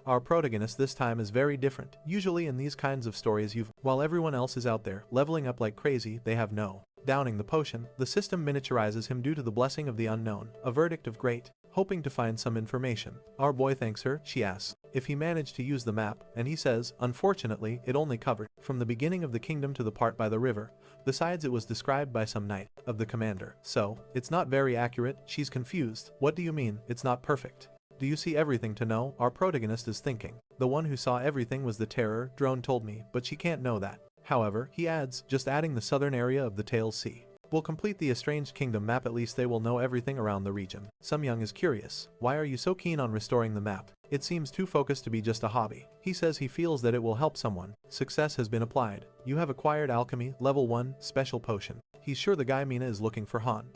Our protagonist this time is very different. Usually in these kinds of stories while everyone else is out there leveling up like crazy, they have no downing the potion. The system miniaturizes him due to the blessing of the unknown, a verdict of great. Hoping to find some information. Our boy thanks her. She asks if he managed to use the map, and he says, unfortunately, it only covered from the beginning of the kingdom to the part by the river. Besides, it was described by some knight of the commander. So, it's not very accurate. She's confused. What do you mean, it's not perfect? Do you see everything to know? Our protagonist is thinking. The one who saw everything was the terror, drone told me, but she can't know that. However, he adds, just adding the southern area of the Tails Sea will complete the Estranged Kingdom map. At least they will know everything around the region. Young is curious. Why are you so keen on restoring the map? It seems too focused to be just a hobby. He says he feels that it will help someone. Success has been applied. You have acquired alchemy, level 1, special potion. He's sure the guy Mina is looking for Han.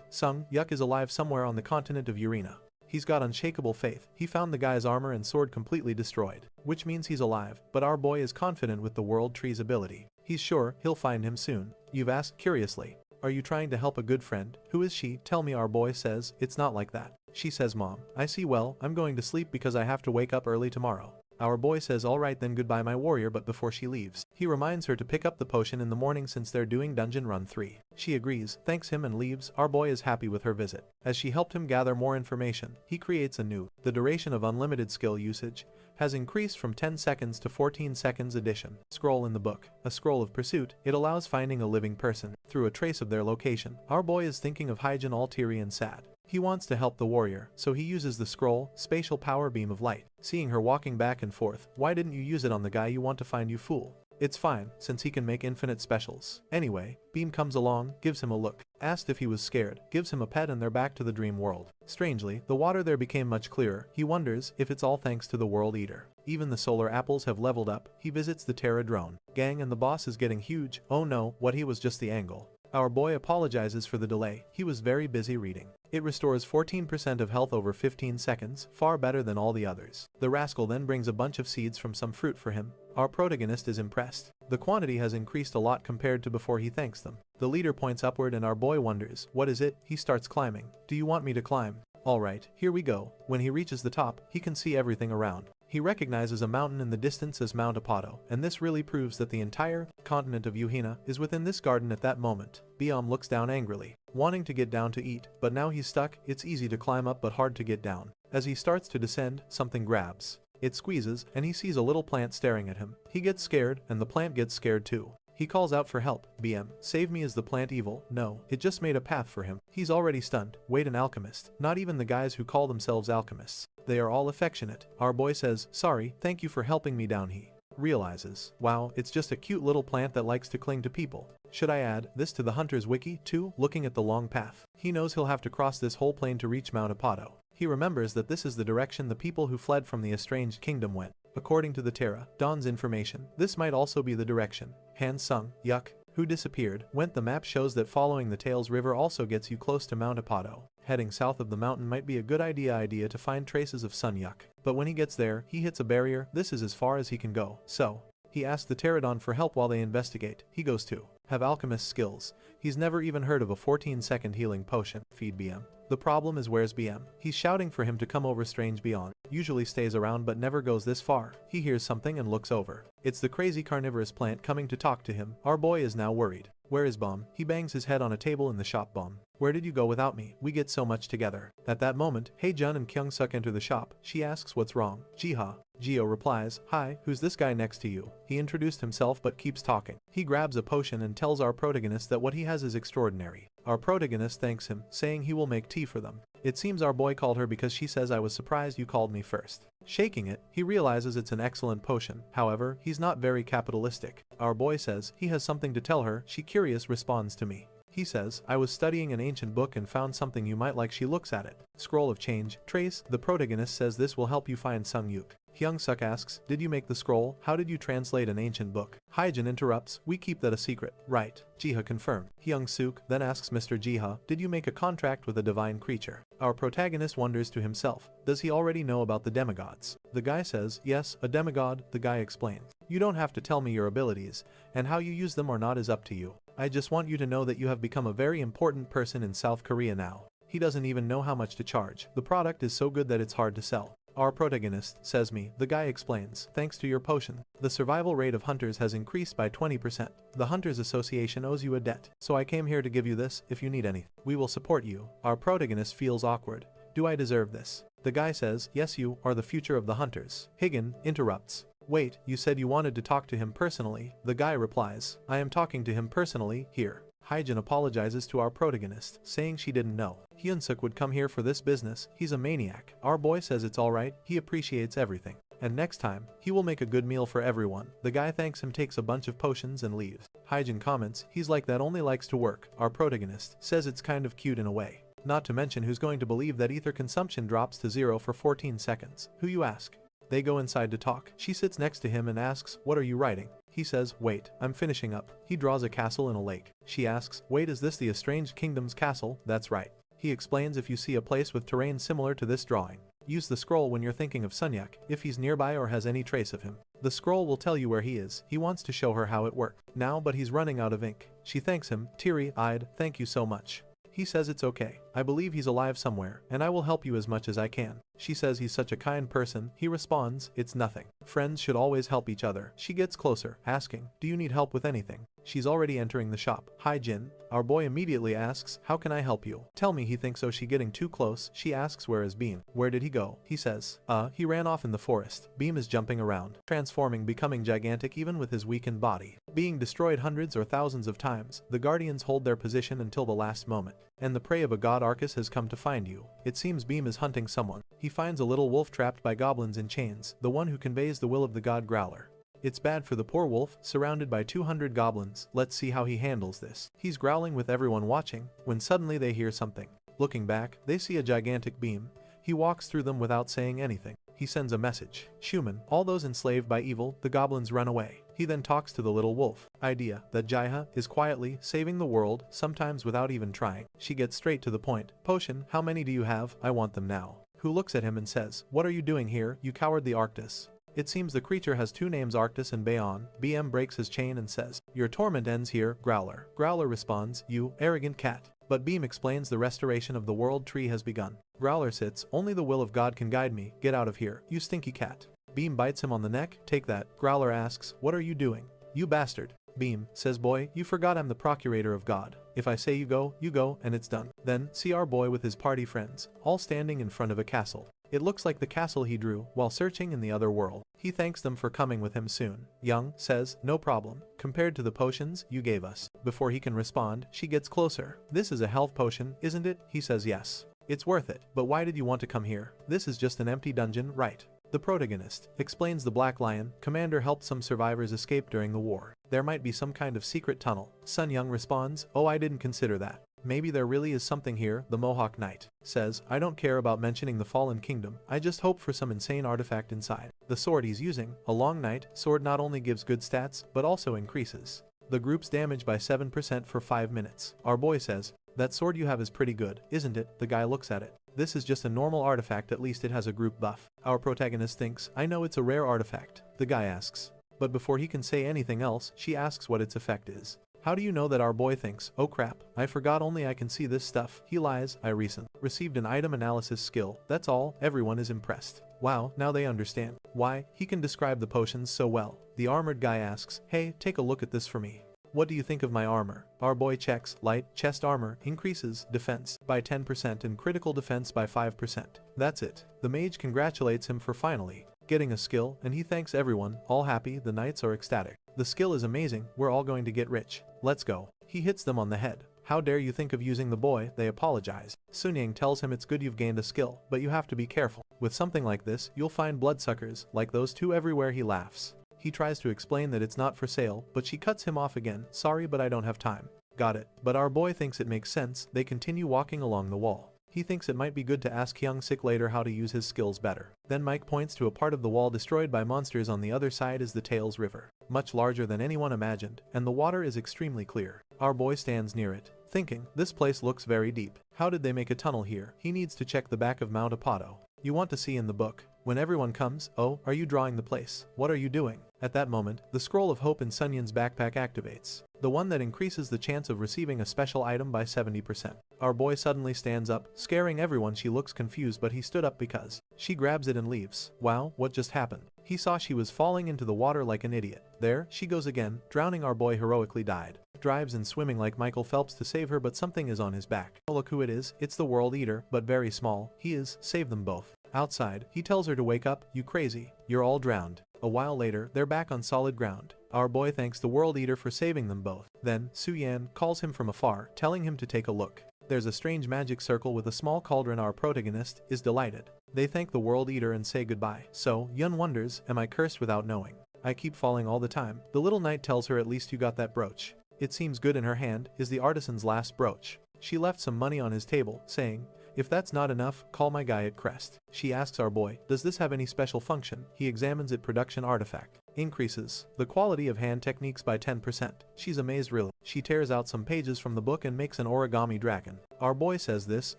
Yuk is alive somewhere on the continent of Urena. He's got unshakable faith. He found the guy's armor and sword completely destroyed, which means he's alive, but our boy is confident with the World Tree's ability. He's sure he'll find him soon. You've asked curiously. Are you trying to help a good friend? Who is she? Tell me. Our boy says, it's not like that. She says, Mom, I see. Well, I'm going to sleep because I have to wake up early tomorrow. Our boy says, alright then, goodbye my warrior, but before she leaves, he reminds her to pick up the potion in the morning since they're doing Dungeon Run 3. She agrees, thanks him and leaves. Our boy is happy with her visit. As she helped him gather more information, he creates a new. The duration of unlimited skill usage has increased from 10 seconds to 14 seconds addition. Scroll in the book. A scroll of pursuit. It allows finding a living person through a trace of their location. Our boy is thinking of Hyjin Altieri and sad. He wants to help the warrior, so he uses the scroll, spatial power beam of light. Seeing her walking back and forth, why didn't you use it on the guy you want to find, you fool? It's fine, since he can make infinite specials. Anyway, Beam comes along, gives him a look, asked if he was scared, gives him a pet, and they're back to the dream world. Strangely, the water there became much clearer. He wonders if it's all thanks to the World Eater. Even the solar apples have leveled up. He visits the Terra drone gang and the boss is getting huge. Oh no, what, he was just the angle. Our boy apologizes for the delay. He was very busy reading. It restores 14% of health over 15 seconds, far better than all the others. The rascal then brings a bunch of seeds from some fruit for him. Our protagonist is impressed. The quantity has increased a lot compared to before. He thanks them. The leader points upward and our boy wonders, what is it? He starts climbing. Do you want me to climb? Alright, here we go. When he reaches the top, he can see everything around. He recognizes a mountain in the distance as Mount Apato, and this really proves that the entire continent of Uhina is within this garden at that moment. Biom looks down angrily, wanting to get down to eat, but now he's stuck. It's easy to climb up but hard to get down. As he starts to descend, something grabs. It squeezes, and he sees a little plant staring at him. He gets scared, and the plant gets scared too. He calls out for help. BM, save me. Is the plant evil? No, it just made a path for him. He's already stunned. Wait, an alchemist? Not even the guys who call themselves alchemists. They are all affectionate. Our boy says, sorry, thank you for helping me down. He realizes, wow, it's just a cute little plant that likes to cling to people. Should I add this to the hunter's wiki too? Looking at the long path, he knows he'll have to cross this whole plain to reach Mount Apato. He remembers that this is the direction the people who fled from the Estranged Kingdom went. According to the Terra Dawn's information, this might also be the direction Han Yuk, who disappeared, went. The map shows that following the Tails River also gets you close to Mount Apato. Heading south of the mountain might be a good idea to find traces of Yuk. But when he gets there, he hits a barrier. This is as far as he can go. So, he asks the Pterodon for help while they investigate. He goes to have alchemist skills. He's never even heard of a 14-second healing potion. Feed BM. The problem is, where's BM? He's shouting for him to come over. Strange, Beyond usually stays around but never goes this far. He hears something and looks over. It's the crazy carnivorous plant coming to talk to him. Our boy is now worried. Where is Bomb? He bangs his head on a table in the shop. Bomb, where did you go without me? We get so much together. At that moment, Hae-jun and Kyung-suk enter the shop. She asks what's wrong. Jiha. Gio replies, hi, who's this guy next to you? He introduced himself but keeps talking. He grabs a potion and tells our protagonist that what he has is extraordinary. Our protagonist thanks him, saying he will make tea for them. It seems our boy called her because she says, I was surprised you called me first. Shaking it, he realizes it's an excellent potion. However, he's not very capitalistic. Our boy says he has something to tell her. She, curious, responds to me. He says, I was studying an ancient book and found something you might like. She looks at it. Scroll of change. Trace. The protagonist says this will help you find Yuk. Hyung-suk asks, did you make the scroll? How did you translate an ancient book? Hyjin interrupts, we keep that a secret. Right. Jiha confirmed. Hyung-suk then asks Mr. Jiha, did you make a contract with a divine creature? Our protagonist wonders to himself, does he already know about the demigods? The guy says, yes, a demigod. The guy explains, you don't have to tell me your abilities, and how you use them or not is up to you. I just want you to know that you have become a very important person in South Korea now. He doesn't even know how much to charge. The product is so good that it's hard to sell. Our protagonist says me. The guy explains, thanks to your potion, the survival rate of hunters has increased by 20%. The Hunters Association owes you a debt, so I came here to give you this if you need anything. We will support you. Our protagonist feels awkward. Do I deserve this? The guy says, yes, you are the future of the hunters. Higgin interrupts. Wait, you said you wanted to talk to him personally. The guy replies, I am talking to him personally, here. Hyjin apologizes to our protagonist, saying she didn't know Hyunsuk would come here for this business. He's a maniac. Our boy says it's alright, he appreciates everything. And next time, he will make a good meal for everyone. The guy thanks him, takes a bunch of potions and leaves. Hyjin comments, he's like that, only likes to work. Our protagonist says it's kind of cute in a way. Not to mention, who's going to believe that ether consumption drops to 0 for 14 seconds? Who, you ask? They go inside to talk. She sits next to him and asks, what are you writing? He says, wait, I'm finishing up. He draws a castle in a lake. She asks, wait, is this the Estranged Kingdom's castle? That's right. He explains, if you see a place with terrain similar to this drawing, use the scroll when you're thinking of Sunyak, if he's nearby or has any trace of him. The scroll will tell you where he is. He wants to show her how it worked now, but he's running out of ink. She thanks him, teary-eyed, thank you so much. He says it's okay. I believe he's alive somewhere, and I will help you as much as I can. She says he's such a kind person. He responds, it's nothing. Friends should always help each other. She gets closer, asking, do you need help with anything? She's already entering the shop. Hi Jin. Our boy immediately asks, how can I help you? Tell me. He thinks, oh, she getting too close. She asks, where is Beam? Where did he go? He says, he ran off in the forest. Beam is jumping around, transforming, becoming gigantic even with his weakened body. Being destroyed hundreds or thousands of times, the Guardians hold their position until the last moment. And the prey of a god Arcus has come to find you. It seems Beam is hunting someone. He finds a little wolf trapped by goblins in chains, the one who conveys the will of the god Growler. It's bad for the poor wolf, surrounded by 200 goblins. Let's see how he handles this. He's growling with everyone watching, when suddenly they hear something. Looking back, they see a gigantic beam. He walks through them without saying anything. He sends a message. Shuman, all those enslaved by evil, the goblins run away. He then talks to the little wolf. Idea that Jaiha is quietly saving the world, sometimes without even trying. She gets straight to the point. Potion, how many do you have? I want them now. Who looks at him and says, what are you doing here, you cowardly Arctus? It seems the creature has two names, Arctus and Bayon. BM breaks his chain and says, your torment ends here, Growler. Growler responds, you arrogant cat. But Beam explains the restoration of the world tree has begun. Growler sits, only the will of God can guide me. Get out of here, you stinky cat. Beam bites him on the neck. Take that. Growler asks, what are you doing? You bastard. Beam says, boy, you forgot I'm the procurator of God. If I say you go, and it's done. Then, see our boy with his party friends, all standing in front of a castle. It looks like the castle he drew while searching in the other world. He thanks them for coming with him soon. Young says, no problem, compared to the potions you gave us. Before he can respond, she gets closer. This is a health potion, isn't it? He says yes. It's worth it, but why did you want to come here? This is just an empty dungeon, right? The protagonist explains the Black Lion commander helped some survivors escape during the war. There might be some kind of secret tunnel. Sun Young responds, oh, I didn't consider that. Maybe there really is something here. The Mohawk Knight says, I don't care about mentioning the Fallen Kingdom. I just hope for some insane artifact inside. The sword he's using, a long knight sword, not only gives good stats, but also increases the group's damage by 7% for 5 minutes. Our boy says, that sword you have is pretty good, isn't it? The guy looks at it. This is just a normal artifact, at least it has a group buff. Our protagonist thinks, I know it's a rare artifact. The guy asks. But before he can say anything else, she asks what its effect is. How do you know that? Our boy thinks, oh crap, I forgot, only I can see this stuff. He lies, I received an item analysis skill. That's all. Everyone is impressed. Wow, now they understand why he can describe the potions so well. The armored guy asks, hey, take a look at this for me. What do you think of my armor? Our boy checks. Light chest armor increases defense by 10% and critical defense by 5%. That's it. The mage congratulates him for finally getting a skill, and he thanks everyone. All happy, the knights are ecstatic. The skill is amazing, we're all going to get rich. Let's go. He hits them on the head. How dare you think of using the boy? They apologize. Sunyang tells him it's good you've gained a skill, but you have to be careful. With something like this, you'll find bloodsuckers, like those two everywhere. He laughs. He tries to explain that it's not for sale, but she cuts him off again. Sorry, but I don't have time. Got it. But our boy thinks it makes sense. They continue walking along the wall. He thinks it might be good to ask Hyung Sik later how to use his skills better. Then Mike points to a part of the wall destroyed by monsters. On the other side is the Tails River, much larger than anyone imagined, and the water is extremely clear. Our boy stands near it, thinking, this place looks very deep. How did they make a tunnel here? He needs to check the back of Mount Apato. You want to see in the book. When everyone comes, oh, are you drawing the place? What are you doing? At that moment, the scroll of hope in Sunyan's backpack activates. The one that increases the chance of receiving a special item by 70%. Our boy suddenly stands up, scaring everyone. She looks confused, but he stood up because she grabs it and leaves. Wow, what just happened? He saw she was falling into the water like an idiot. There she goes again, drowning. Our boy heroically died. Drives and swimming like Michael Phelps to save her, but something is on his back. Oh, look who it is. It's the World Eater, but very small. He is. Save them both. Outside, he tells her to wake up. You crazy. You're all drowned. A while later, they're back on solid ground. Our boy thanks the World Eater for saving them both. Then, Su-Yan calls him from afar, telling him to take a look. There's a strange magic circle with a small cauldron. Our protagonist is delighted. They thank the World Eater and say goodbye. So, Yun wonders, am I cursed without knowing? I keep falling all the time. The little knight tells her, at least you got that brooch. It seems good in her hand, is the artisan's last brooch. She left some money on his table, saying, if that's not enough, call my guy at Crest. She asks our boy, does this have any special function? He examines it. Production artifact. Increases the quality of hand techniques by 10%. She's amazed really. She tears out some pages from the book and makes an origami dragon. Our boy says this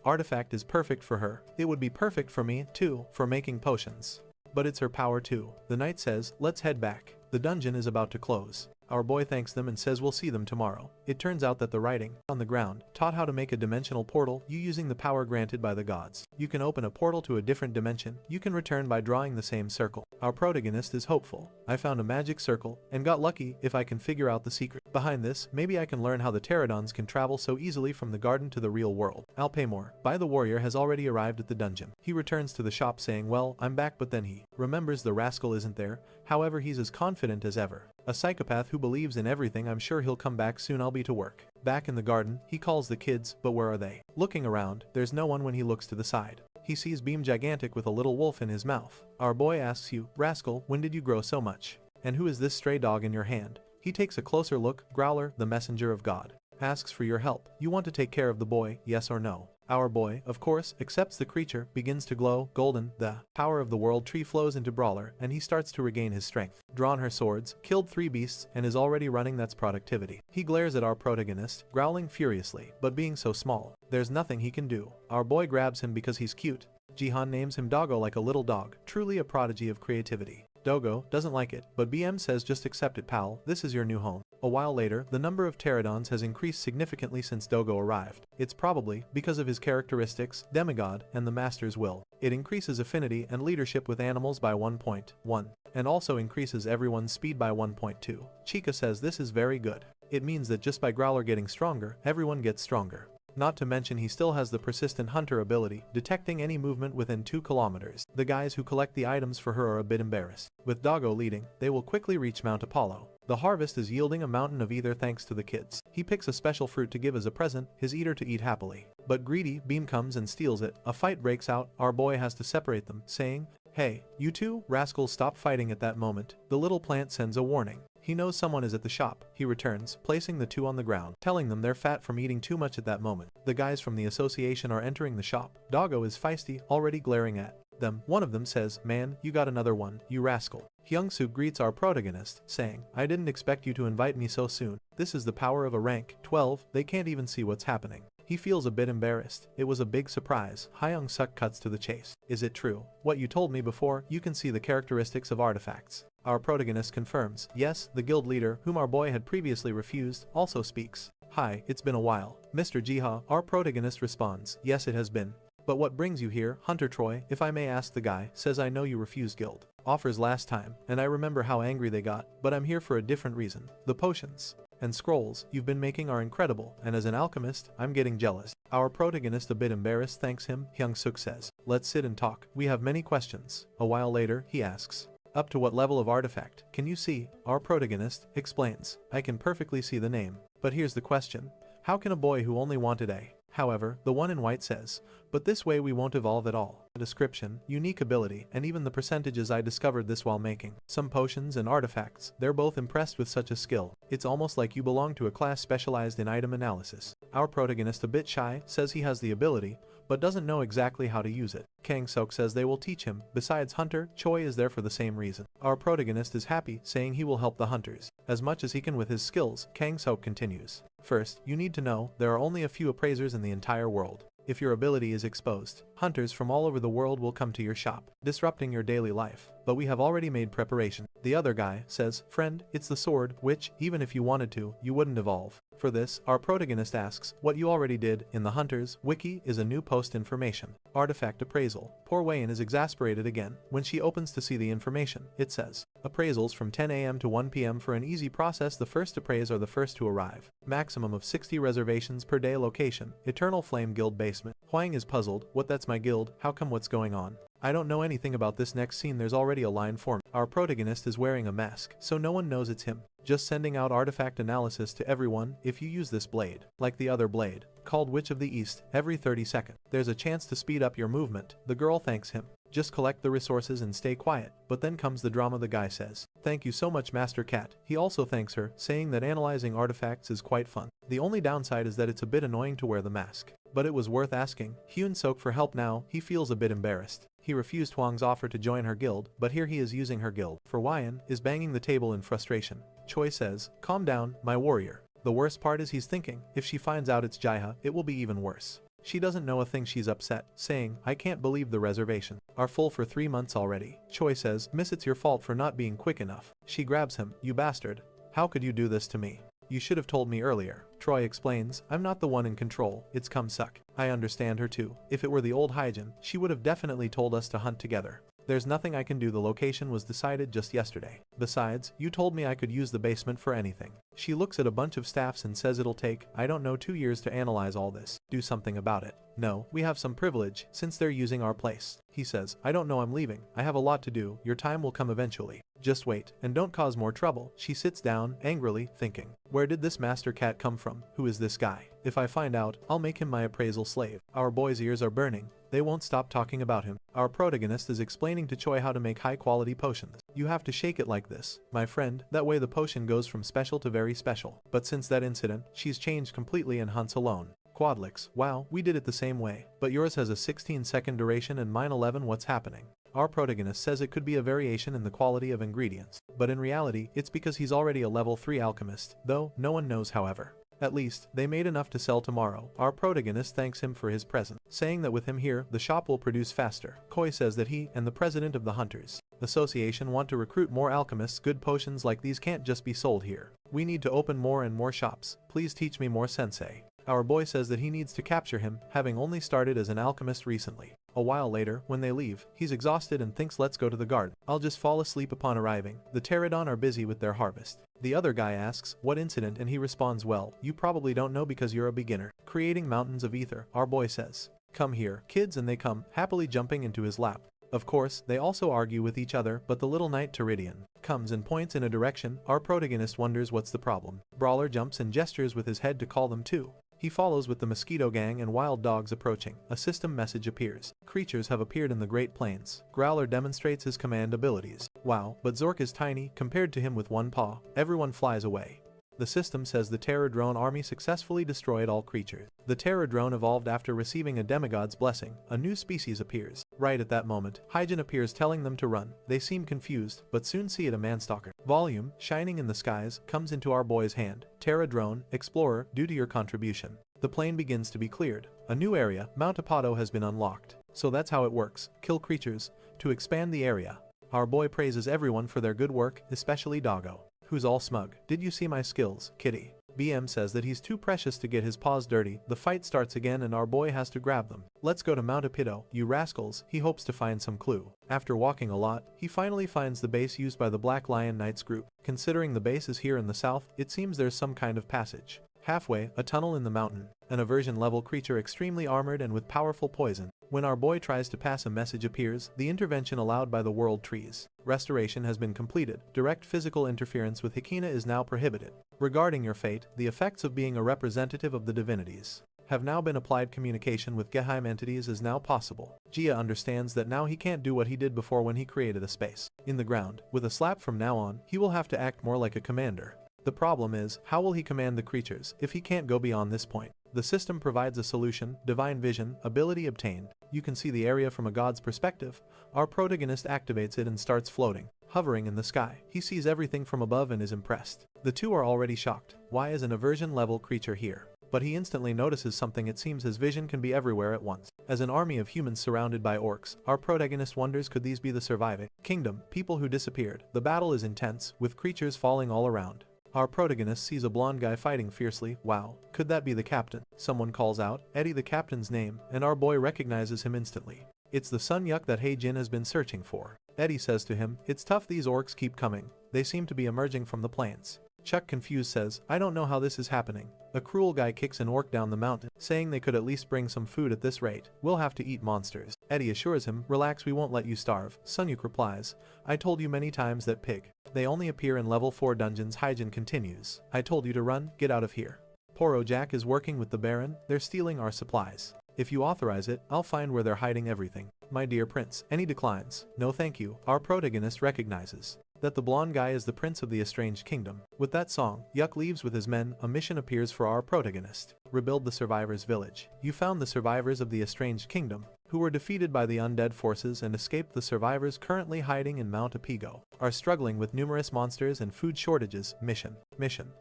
artifact is perfect for her. It would be perfect for me, too, for making potions. But it's her power too. The knight says, let's head back. The dungeon is about to close. Our boy thanks them and says we'll see them tomorrow. It turns out that the writing on the ground taught how to make a dimensional portal using the power granted by the gods. You can open a portal to a different dimension. You can return by drawing the same circle. Our protagonist is hopeful. I found a magic circle and got lucky. If I can figure out the secret behind this, maybe I can learn how the pterodons can travel so easily from the garden to the real world. I'll pay more. The warrior has already arrived at the dungeon. He returns to the shop saying, well, I'm back, but then he remembers the rascal isn't there. However, he's as confident as ever. A psychopath who believes in everything. I'm sure he'll come back soon. I'll be to work. Back in the garden, he calls the kids, but where are they? Looking around, there's no one. When he looks to the side, he sees Beam Gigantic with a little wolf in his mouth. Our boy asks, you rascal, when did you grow so much? And who is this stray dog in your hand? He takes a closer look. Growler, the messenger of God, asks for your help. You want to take care of the boy, yes or no? Our boy, of course, accepts. The creature begins to glow golden. The power of the world tree flows into Brawler, and he starts to regain his strength. Drawn her swords, killed 3 beasts, and is already running. That's productivity. He glares at our protagonist, growling furiously, but being so small, there's nothing he can do. Our boy grabs him because he's cute. Jihan names him Doggo, like a little dog, truly a prodigy of creativity. Dogo doesn't like it, but BM says just accept it, pal. This is your new home. A while later, the number of pterodons has increased significantly since Dogo arrived. It's probably because of his characteristics, demigod, and the master's will. It increases affinity and leadership with animals by 1.1, and also increases everyone's speed by 1.2. Chica says this is very good. It means that just by Growler getting stronger, everyone gets stronger. Not to mention he still has the persistent hunter ability, detecting any movement within 2 kilometers. The guys who collect the items for her are a bit embarrassed. With Doggo leading, they will quickly reach Mount Apollo. The harvest is yielding a mountain of ether thanks to the kids. He picks a special fruit to give as a present, his eater to eat happily. But greedy Beam comes and steals it. A fight breaks out. Our boy has to separate them, saying, hey, you two rascals, stop fighting. At that moment, the little plant sends a warning. He knows someone is at the shop. He returns, placing the 2 on the ground, telling them they're fat from eating too much. At that moment, the guys from the association are entering the shop. Doggo is feisty, already glaring at them. One of them says, man, you got another one, you rascal. Hyung-suk greets our protagonist, saying, I didn't expect you to invite me so soon. This is the power of a rank 12, they can't even see what's happening. He feels a bit embarrassed. It was a big surprise. Hyung-suk cuts to the chase. Is it true? What you told me before? You can see the characteristics of artifacts. Our protagonist confirms, yes. The guild leader, whom our boy had previously refused, also speaks. Hi, it's been a while. Mr. Jiha, our protagonist responds, yes it has been. But what brings you here, Hunter Troy, if I may ask? The guy says, I know you refused guild offers last time, and I remember how angry they got, but I'm here for a different reason. The potions and scrolls you've been making are incredible, and as an alchemist, I'm getting jealous. Our protagonist, a bit embarrassed, thanks him. Hyung-suk says, let's sit and talk. We have many questions. A while later, he asks, up to what level of artifact can you see? Our protagonist explains, I can perfectly see the name. But here's the question. How can a boy who only wanted a? However, the one in white says, but this way we won't evolve at all. A description, unique ability, and even the percentages. I discovered this while making some potions and artifacts. They're both impressed with such a skill. It's almost like you belong to a class specialized in item analysis. Our protagonist, a bit shy, says he has the ability, but doesn't know exactly how to use it. Kang-sok says they will teach him. Besides, Hunter Choi is there for the same reason. Our protagonist is happy, saying he will help the hunters as much as he can with his skills. Kang-sok continues, first, you need to know there are only a few appraisers in the entire world. If your ability is exposed, Hunters from all over the world will come to your shop, disrupting your daily life. But we have already made preparation. The other guy says, friend, it's the sword, which, even if you wanted to, you wouldn't evolve. For this, our protagonist asks, what you already did. In the Hunters wiki is a new post information. Artifact appraisal. Poor Wayan is exasperated again. When she opens to see the information, it says, appraisals from 10 AM to 1 PM for an easy process. The first to appraise are the first to arrive. Maximum of 60 reservations per day. Location, Eternal Flame Guild basement. Huang is puzzled. What, that's my guild? How come? What's going on? I don't know anything about this. Next scene, there's already a line formed. Our protagonist is wearing a mask, so no one knows it's him. Just sending out artifact analysis to everyone. If you use this blade, like the other blade, called Witch of the East, every 30 seconds, there's a chance to speed up your movement. The girl thanks him. Just collect the resources and stay quiet. But then comes the drama. The guy says, thank you so much, Master Cat. He also thanks her, saying that analyzing artifacts is quite fun. The only downside is that it's a bit annoying to wear the mask. But it was worth asking. Hyun Sok for help now. He feels a bit embarrassed. He refused Huang's offer to join her guild, but here he is using her guild. For Wayan is banging the table in frustration. Choi says, calm down, my warrior. The worst part is he's thinking, if she finds out it's Jaiha, it will be even worse. She doesn't know a thing. She's upset, saying, I can't believe the reservation are full for 3 months already. Choi says, miss, it's your fault for not being quick enough. She grabs him, you bastard. How could you do this to me? You should have told me earlier. Troy explains, I'm not the one in control, it's Kumsuk. I understand her too. If it were the old Hyjin, she would have definitely told us to hunt together. There's nothing I can do. The location was decided just yesterday. Besides, you told me I could use the basement for anything. She looks at a bunch of staffs and says it'll take, I don't know, 2 years to analyze all this. Do something about it. No, we have some privilege, since they're using our place. He says, I don't know, I'm leaving. I have a lot to do. Your time will come eventually. Just wait, and don't cause more trouble. She sits down, angrily, thinking, where did this Master Cat come from? Who is this guy? If I find out, I'll make him my appraisal slave. Our boy's ears are burning. They won't stop talking about him. Our protagonist is explaining to Choi how to make high-quality potions. You have to shake it like this, my friend, that way the potion goes from special to very special. But since that incident, she's changed completely and hunts alone. Quadlix, wow, we did it the same way. But yours has a 16-second duration and mine 11. What's happening? Our protagonist says it could be a variation in the quality of ingredients. But in reality, it's because he's already a level 3 alchemist, though no one knows however. At least, they made enough to sell tomorrow. Our protagonist thanks him for his present, saying that with him here, the shop will produce faster. Koi says that he and the president of the Hunters Association want to recruit more alchemists. Good potions like these can't just be sold here. We need to open more and more shops. Please teach me more, sensei. Our boy says that he needs to capture him, having only started as an alchemist recently. A while later, when they leave, he's exhausted and thinks, let's go to the garden. I'll just fall asleep upon arriving. The pterodon are busy with their harvest. The other guy asks, what incident? And he responds, well, you probably don't know because you're a beginner. Creating mountains of ether. Our boy says, come here, kids, and they come, happily jumping into his lap. Of course, they also argue with each other, but the little knight Teridian comes and points in a direction. Our protagonist wonders what's the problem. Brawler jumps and gestures with his head to call them too. He follows with the mosquito gang and wild dogs approaching. A system message appears. Creatures have appeared in the Great Plains. Growler demonstrates his command abilities. Wow, but Zork is tiny compared to him with one paw. Everyone flies away. The system says the Terror Drone army successfully destroyed all creatures. The Terror Drone evolved after receiving a demigod's blessing. A new species appears. Right at that moment, Hyjin appears telling them to run. They seem confused, but soon see it a manstalker. Volume, shining in the skies, comes into our boy's hand. Terra Drone, Explorer, due to your contribution. The plane begins to be cleared. A new area, Mount Apado, has been unlocked. So that's how it works. Kill creatures to expand the area. Our boy praises everyone for their good work, especially Doggo, who's all smug. Did you see my skills, kitty? BM says that he's too precious to get his paws dirty. The fight starts again and our boy has to grab them. Let's go to Mount Apito, you rascals. He hopes to find some clue. After walking a lot, he finally finds the base used by the Black Lion Knights group. Considering the base is here in the south, it seems there's some kind of passage. Halfway, a tunnel in the mountain. An aversion level creature extremely armored and with powerful poison. When our boy tries to pass, a message appears. The intervention allowed by the world trees. Restoration has been completed. Direct physical interference with Hikina is now prohibited. Regarding your fate, the effects of being a representative of the divinities have now been applied. Communication with Geheim entities is now possible. Jia understands that now he can't do what he did before when he created a space in the ground. With a slap from now on, he will have to act more like a commander. The problem is, how will he command the creatures if he can't go beyond this point? The system provides a solution. Divine vision, ability obtained. You can see the area from a god's perspective. Our protagonist activates it and starts floating, hovering in the sky. He sees everything from above and is impressed. The two are already shocked. Why is an aversion level creature here? But he instantly notices something. It seems his vision can be everywhere at once. As an army of humans surrounded by orcs, our protagonist wonders, could these be the surviving kingdom, people who disappeared? The battle is intense, with creatures falling all around. Our protagonist sees a blonde guy fighting fiercely. Wow, could that be the captain? Someone calls out Eddie, the captain's name, and our boy recognizes him instantly. It's the Sun Yuk that Jin has been searching for. Eddie says to him, it's tough, these orcs keep coming. They seem to be emerging from the plains. Chuck, confused, says, I don't know how this is happening. A cruel guy kicks an orc down the mountain, saying they could at least bring some food at this rate. We'll have to eat monsters. Eddie assures him, relax, we won't let you starve. Sun Yuk replies, I told you many times that pig. They only appear in level 4 dungeons. Jin continues, I told you to run, get out of here. Poro Jack is working with the Baron, they're stealing our supplies. If you authorize it, I'll find where they're hiding everything. My dear prince. Eddie declines. No thank you. Our protagonist recognizes that the blonde guy is the prince of the estranged kingdom. With that song, Yuk leaves with his men. A mission appears for our protagonist. Rebuild the survivors' village. You found the survivors of the estranged kingdom, who were defeated by the undead forces and escaped. The survivors currently hiding in Mount Apigo are struggling with numerous monsters and food shortages. Mission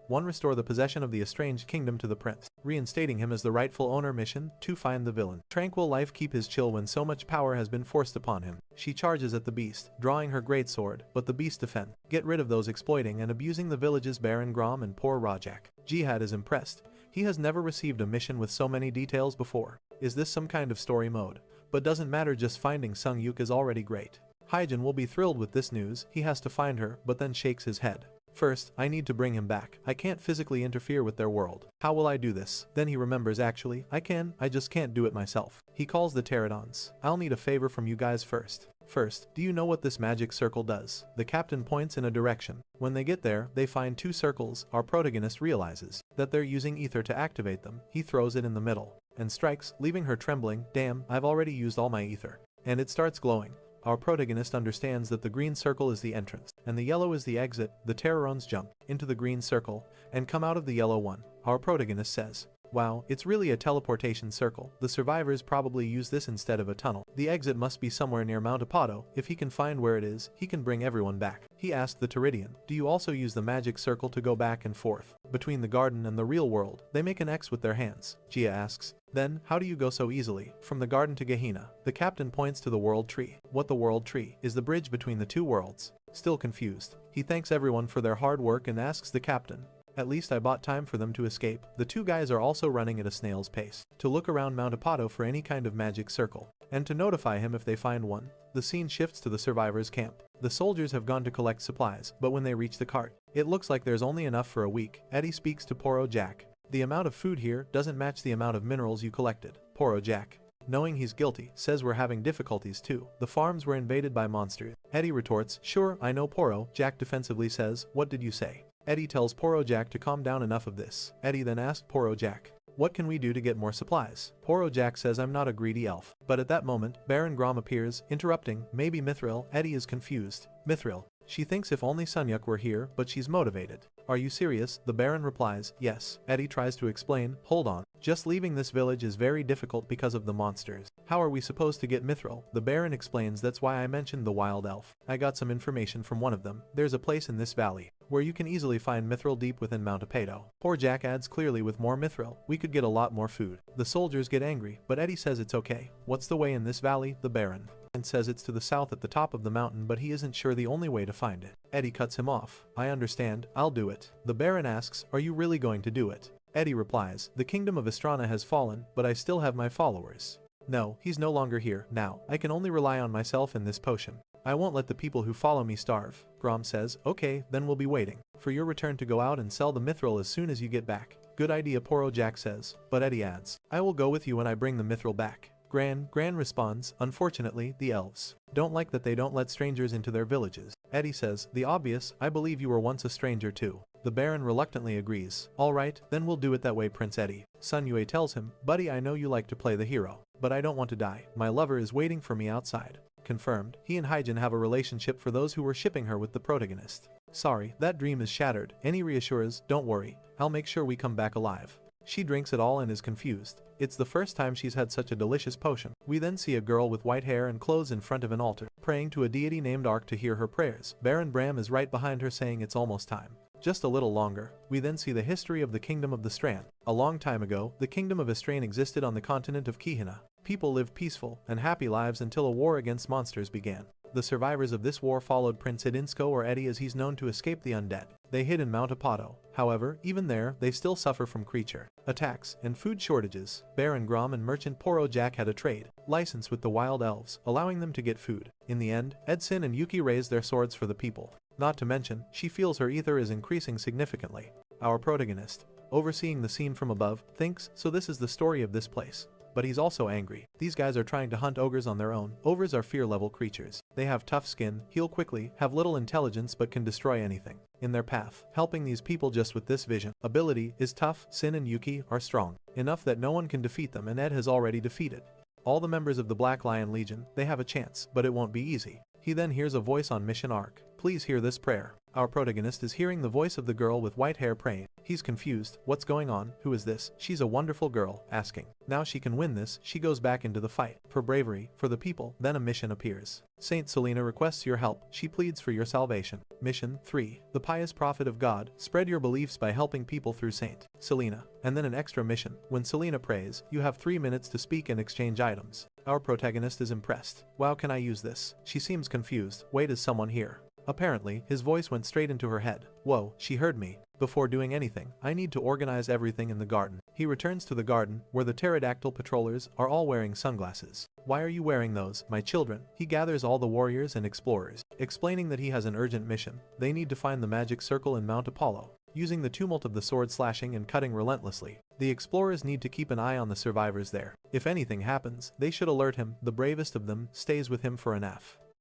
1. Restore the possession of the estranged kingdom to the prince, reinstating him as the rightful owner. Mission 2. Find the villain. Tranquil life, keep his chill when so much power has been forced upon him. She charges at the beast, drawing her greatsword, but the beast defend. Get rid of those exploiting and abusing the village's Baron Grom and poor Rajak. Jihad is impressed. He has never received a mission with so many details before. Is this some kind of story mode? But doesn't matter, just finding Sung Yuk is already great. Jin will be thrilled with this news. He has to find her, but then shakes his head. First, I need to bring him back. I can't physically interfere with their world. How will I do this? Then he remembers, actually, I just can't do it myself. He calls the pterodons. I'll need a favor from you guys first. Do you know what this magic circle does? The captain points in a direction. When they get there, they find 2 circles. Our protagonist realizes that they're using ether to activate them. He throws it in the middle and strikes, leaving her trembling. Damn, I've already used all my ether. And it starts glowing. Our protagonist understands that the green circle is the entrance, and the yellow is the exit. The Terrorons jump into the green circle and come out of the yellow one. Our protagonist says, wow, it's really a teleportation circle. The survivors probably use this instead of a tunnel. The exit must be somewhere near Mount Apado. If he can find where it is, he can bring everyone back. He asked the Teridian, do you also use the magic circle to go back and forth between the garden and the real world? They make an X with their hands. Gia asks, then, how do you go so easily from the garden to Gehenna? The captain points to the world tree. What the world tree is the bridge between the 2 worlds. Still confused, he thanks everyone for their hard work and asks the captain, at least I bought time for them to escape. The 2 guys are also running at a snail's pace to look around Mount Apado for any kind of magic circle, and to notify him if they find one. The scene shifts to the survivors' camp. The soldiers have gone to collect supplies, but when they reach the cart, it looks like there's only enough for a week. Eddie speaks to Poro Jack. The amount of food here doesn't match the amount of minerals you collected. Poro Jack, knowing he's guilty, says we're having difficulties too. The farms were invaded by monsters. Eddie retorts, sure, I know. Poro Jack defensively says, what did you say? Eddie tells Poro Jack to calm down. Enough of this. Eddie then asks Poro Jack, what can we do to get more supplies? Poro Jack says, I'm not a greedy elf. But at that moment, Baron Grom appears, interrupting, maybe Mithril. Eddie is confused. Mithril. She thinks if only Sun Yuk were here, but she's motivated. Are you serious? The Baron replies, yes. Eddie tries to explain, hold on. Just leaving this village is very difficult because of the monsters. How are we supposed to get Mithril? The Baron explains, that's why I mentioned the wild elf. I got some information from one of them. There's a place in this valley where you can easily find Mithril deep within Mount Apado. Poor Jack adds, clearly with more Mithril, we could get a lot more food. The soldiers get angry, but Eddie says it's okay. What's the way in this valley? The Baron and says it's to the south at the top of the mountain, but he isn't sure the only way to find it. Eddie cuts him off. I understand, I'll do it. The Baron asks, are you really going to do it? Eddie replies, the kingdom of Estrana has fallen, but I still have my followers. No, he's no longer here. Now, I can only rely on myself in this potion. I won't let the people who follow me starve. Grom says, okay, then we'll be waiting for your return to go out and sell the Mithril as soon as you get back. Good idea, Poro Jack says, but Eddie adds, I will go with you when I bring the Mithril back. Gran responds, unfortunately, the elves don't like that they don't let strangers into their villages. Eddie says, the obvious, I believe you were once a stranger too. The Baron reluctantly agrees. Alright, then we'll do it that way, Prince Eddie. Sun Yue tells him, buddy, I know you like to play the hero, but I don't want to die. My lover is waiting for me outside. Confirmed, he and Hyjin have a relationship for those who were shipping her with the protagonist. Sorry, that dream is shattered. Annie reassures, don't worry, I'll make sure we come back alive. She drinks it all and is confused. It's the first time she's had such a delicious potion. We then see a girl with white hair and clothes in front of an altar, praying to a deity named Ark to hear her prayers. Baron Bram is right behind her saying it's almost time. Just a little longer. We then see the history of the Kingdom of the Strand. A long time ago, the Kingdom of Estrane existed on the continent of Gehenna. People lived peaceful and happy lives until a war against monsters began. The survivors of this war followed Prince Idinsko, or Eddie as he's known, to escape the undead. They hid in Mount Apato. However, even there, they still suffer from creature attacks and food shortages. Baron Grom and merchant Poro Jack had a trade license with the wild elves, allowing them to get food. In the end, Edson and Yuki raised their swords for the people. Not to mention, she feels her ether is increasing significantly. Our protagonist, overseeing the scene from above, thinks, so this is the story of this place. But he's also angry. These guys are trying to hunt ogres on their own. Ogres are fear-level creatures. They have tough skin, heal quickly, have little intelligence but can destroy anything in their path. Helping these people just with this vision ability is tough. Sin and Yuki are strong enough that no one can defeat them, and Ed has already defeated all the members of the Black Lion Legion. They have a chance, but it won't be easy. He then hears a voice on Mission Arc. Please hear this prayer. Our protagonist is hearing the voice of the girl with white hair praying. He's confused. What's going on? Who is this? She's a wonderful girl, asking. Now she can win this. She goes back into the fight. For bravery, for the people. Then a mission appears. Saint Selena requests your help. She pleads for your salvation. Mission 3. The pious prophet of God. Spread your beliefs by helping people through Saint Selena. And then an extra mission. When Selena prays, you have 3 minutes to speak and exchange items. Our protagonist is impressed. Wow, can I use this? She seems confused. Wait, is someone here? Apparently, his voice went straight into her head. Whoa, she heard me. Before doing anything, I need to organize everything in the garden. He returns to the garden, where the pterodactyl patrollers are all wearing sunglasses. Why are you wearing those, my children? He gathers all the warriors and explorers, explaining that he has an urgent mission. They need to find the magic circle in Mount Apollo. Using the tumult of the sword slashing and cutting relentlessly, the explorers need to keep an eye on the survivors there. If anything happens, they should alert him. The bravest of them stays with him for an